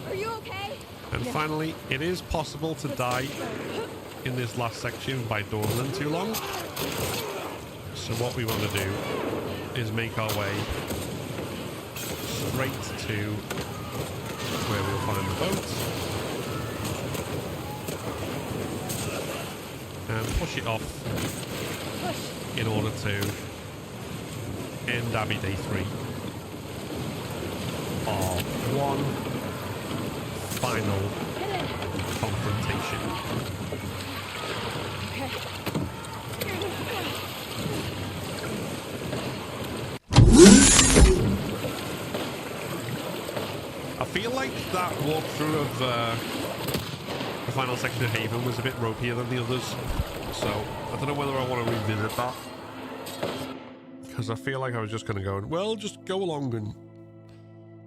Are you okay? And finally, it is possible to die in this last section by dawdling too long. So what we want to do is make our way straight to where we'll find the boat and push it off in order to end Abby Day 3 of one final confrontation. I feel like like that walkthrough of the final section of Haven was a bit ropier than the others. So I don't know whether I want to revisit that. Because I feel like I was just going to go, well, just go along and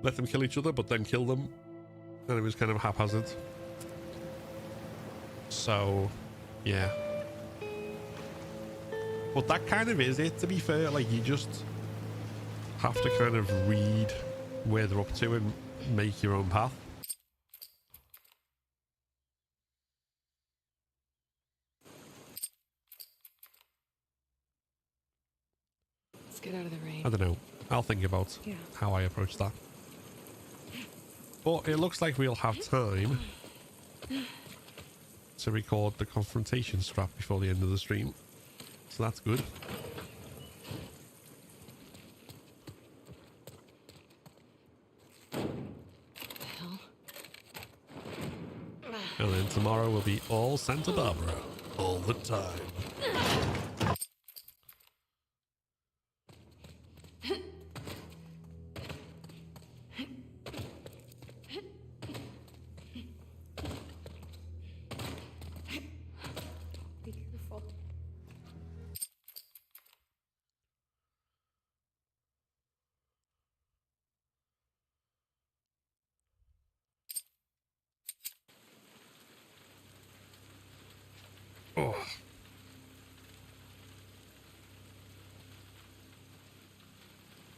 let them kill each other, but then kill them. And it was kind of haphazard. So, yeah. But that kind of is it, to be fair. Like, you just have to kind of read where they're up to and make your own path. Let's get out of the rain. I don't know. I'll think about how I approach that. But it looks like we'll have time to record the confrontation strat before the end of the stream. So that's good. And then tomorrow will be all Santa Barbara. All the time. Be careful. Oh.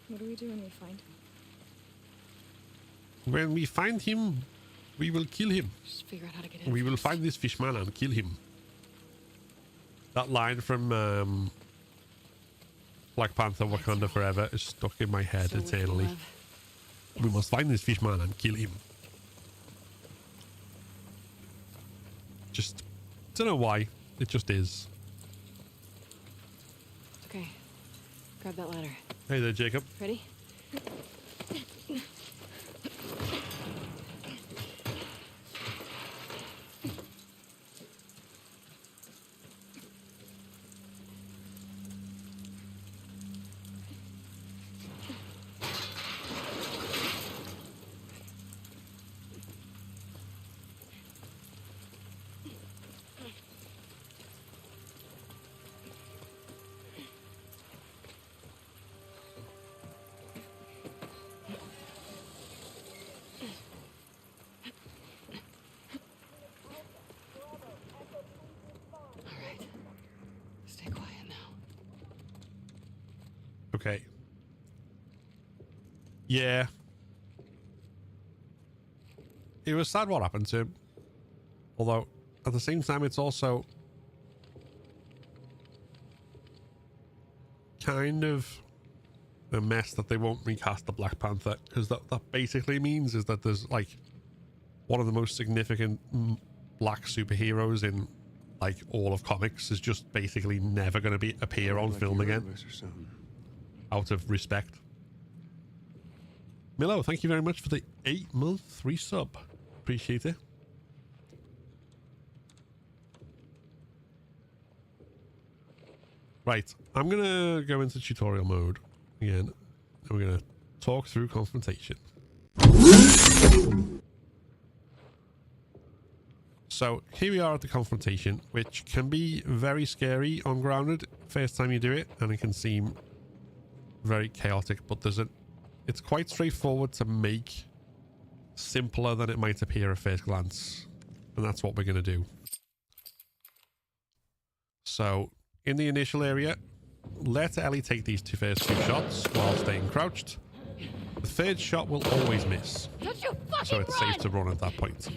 What do we do when we find him? When we find him, we will kill him. Just figure out how to get in. We will find this fishman and kill him. That line from Black Panther Wakanda Forever is stuck in my head eternally. We must find this fishman and kill him. Just don't know why. It just is. Okay. Grab that ladder. Hey there, Jacob. Ready? Okay. Yeah. It was sad what happened to him. Although, at the same time, it's also kind of a mess that they won't recast the Black Panther, because that basically means is that there's like one of the most significant black superheroes in like all of comics is just basically never going to appear on film again. Out of respect. Milo, thank you very much for the 8-month resub. Appreciate it. Right, I'm gonna go into tutorial mode again, and we're gonna talk through confrontation. So here we are at the confrontation, which can be very scary on grounded first time you do it, and it can seem very chaotic, but it's quite straightforward to make, simpler than it might appear at first glance, and that's what we're going to do. So in the initial area, let Ellie take these first two shots while staying crouched. The third shot will always miss, so it's safe to run at that point.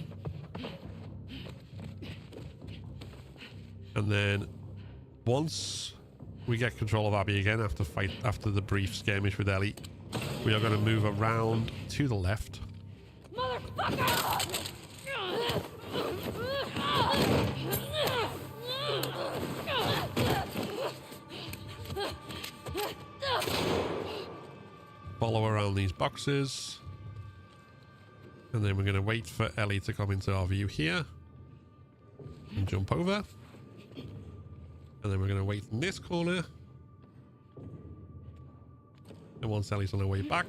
And then once we get control of Abby again after the brief skirmish with Ellie, we are going to move around to the left. Motherfucker! Follow around these boxes. And then we're going to wait for Ellie to come into our view here. And jump over. And then we're going to wait in this corner. And once Ellie's on her way back,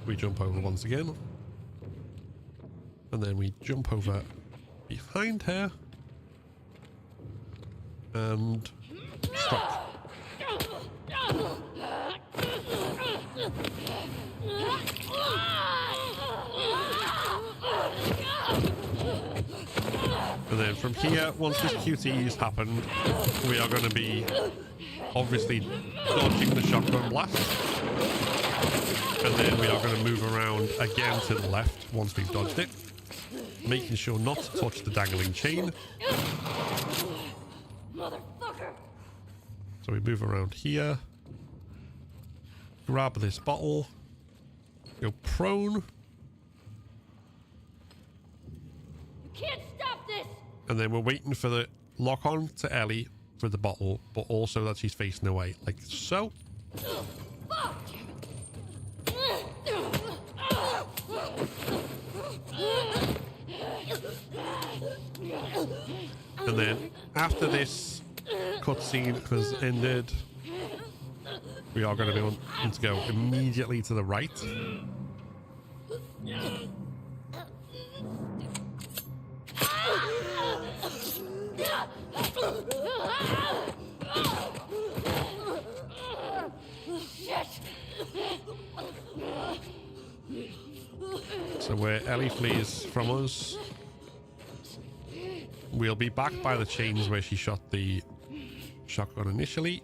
we jump over once again. And then we jump over behind her. And stop. And then from here, once this QTE's happened, we are going to be obviously dodging the shotgun blast. And then we are going to move around again to the left once we've dodged it. Making sure not to touch the dangling chain. So we move around here. Grab this bottle. Go prone. You can't stop this! And then we're waiting for the lock on to Ellie with the bottle, but also that she's facing away, like so. And then after this cutscene has ended, we are going to be on to go immediately to the right. So where Ellie flees from us, we'll be back by the chains where she shot the shotgun initially.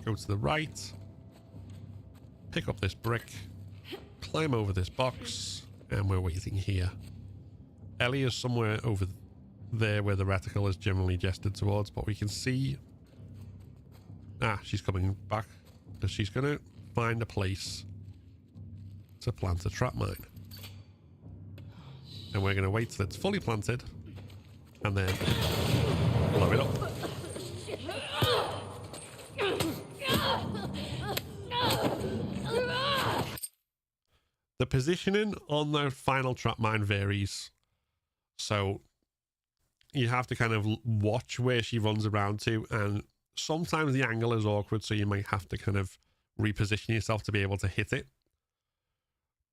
Go to the right, pick up this brick, climb over this box, and we're waiting here. Ellie is somewhere over there where the reticle is generally gestured towards, but we can see... she's coming back because she's going to find a place to plant a trap mine. And we're going to wait till it's fully planted and then blow it up. The positioning on the final trap mine varies. So you have to kind of watch where she runs around to, and sometimes the angle is awkward, so you might have to kind of reposition yourself to be able to hit it.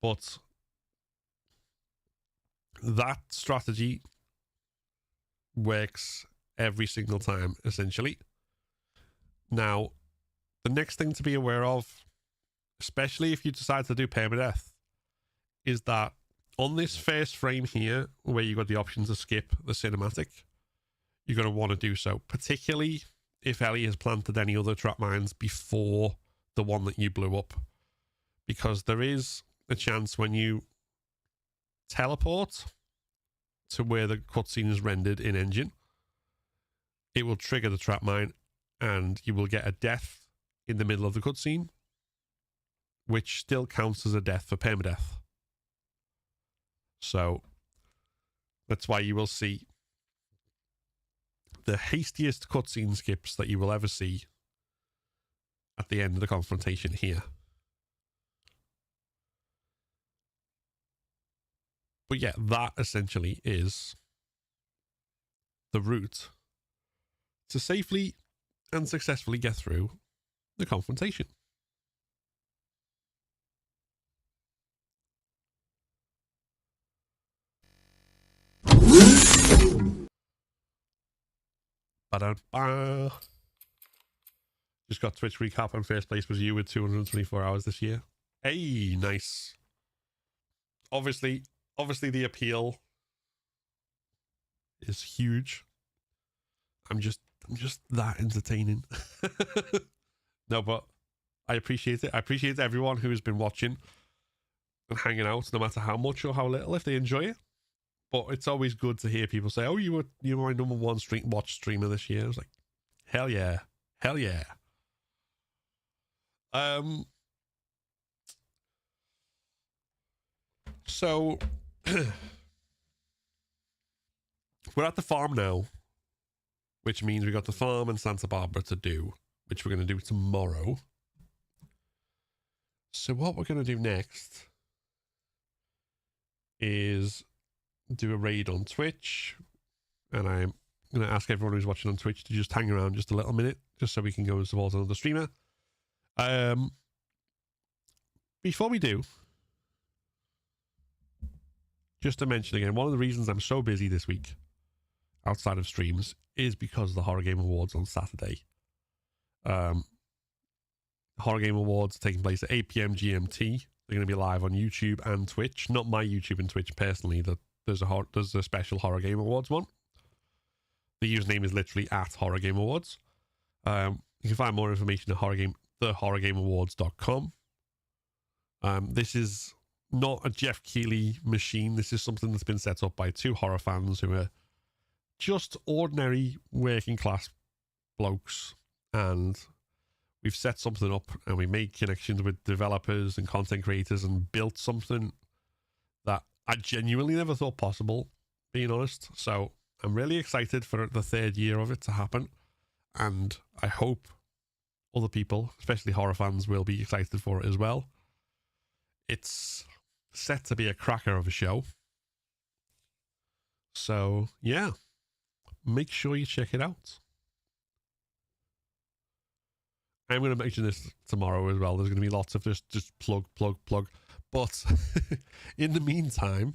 But that strategy works every single time, essentially. Now, the next thing to be aware of, especially if you decide to do permadeath, is that on this first frame here, where you got the option to skip the cinematic, you're going to want to do so, particularly if Ellie has planted any other trap mines before the one that you blew up, because there is a chance when you teleport to where the cutscene is rendered in engine, it will trigger the trap mine and you will get a death in the middle of the cutscene, which still counts as a death for permadeath. So that's why you will see the hastiest cutscene skips that you will ever see at the end of the confrontation here. But yeah, that essentially is the route to safely and successfully get through the confrontation. Ba-da-ba. Just got Twitch recap, and first place was you with 224 hours this year. Hey, nice. Obviously the appeal is huge. I'm just that entertaining. No, but I appreciate it. I appreciate everyone who has been watching and hanging out, no matter how much or how little, if they enjoy it. But it's always good to hear people say, "Oh, you were my number one watch streamer this year." I was like, "Hell yeah, hell yeah." So we're at the farm now, which means we got the farm in Santa Barbara to do, which we're going to do tomorrow. So what we're going to do next is do a raid on Twitch, and I'm going to ask everyone who's watching on Twitch to just hang around just a little minute, just so we can go and support another streamer. Before we do, just to mention again, one of the reasons I'm so busy this week, outside of streams, is because of the Horror Game Awards on Saturday. Horror Game Awards taking place at 8 p.m. GMT. They're going to be live on YouTube and Twitch. Not my YouTube and Twitch personally. There's a special Horror Game Awards one. The username is literally at Horror Game Awards. You can find more information at thehorrorgameawards.com. This is not a Jeff Keighley machine. This is something that's been set up by two horror fans who are just ordinary working class blokes, and we've set something up and we made connections with developers and content creators and built something that I genuinely never thought possible, being honest. So I'm really excited for the third year of it to happen, and I hope other people, especially horror fans, will be excited for it as well. It's set to be a cracker of a show. So, yeah. Make sure you check it out. I'm going to mention this tomorrow as well. There's going to be lots of just plug. But in the meantime,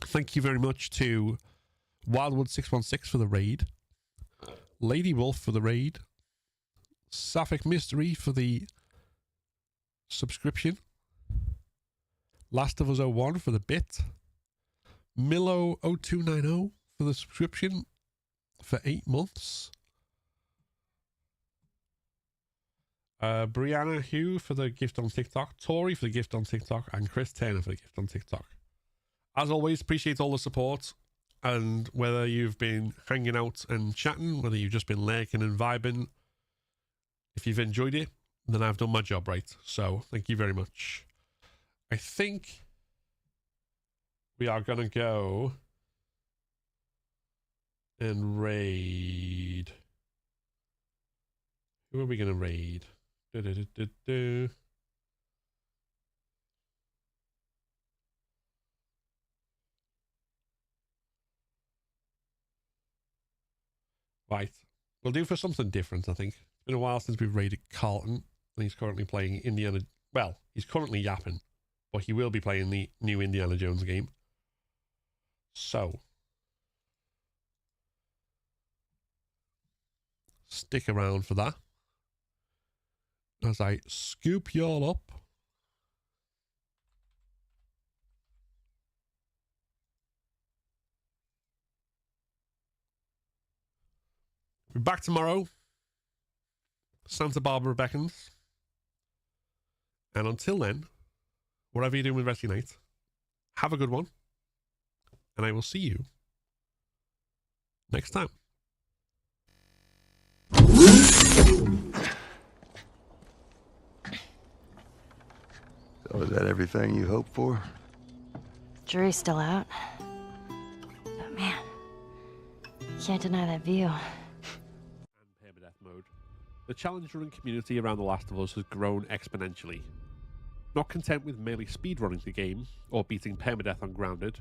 thank you very much to Wildwood616 for the raid, Lady Wolf for the raid, Sapphic Mystery for the subscription, Last of Us 01 for the bit, Milo0290 for the subscription for 8 months, Brianna Hugh for the gift on TikTok, Tori for the gift on TikTok, and Chris Turner for the gift on TikTok. As always, appreciate all the support, and whether you've been hanging out and chatting, whether you've just been lurking and vibing, if you've enjoyed it, then I've done my job right. So thank you very much. I think we are going to go and raid. Who are we going to raid? Right. We'll do for something different, I think. It's been a while since we've raided Carlton, and he's currently playing Indiana... Well, he's currently yapping, but he will be playing the new Indiana Jones game. So, stick around for that as I scoop you all up. We're back tomorrow. Santa Barbara beckons. And until then, whatever you're doing with the rest of your night, have a good one. And I will see you next time. So is that everything you hoped for? Jury's still out. But man, can't deny that view. And permadeath mode. The challenge running community around The Last of Us has grown exponentially. Not content with merely speedrunning the game or beating permadeath on Grounded,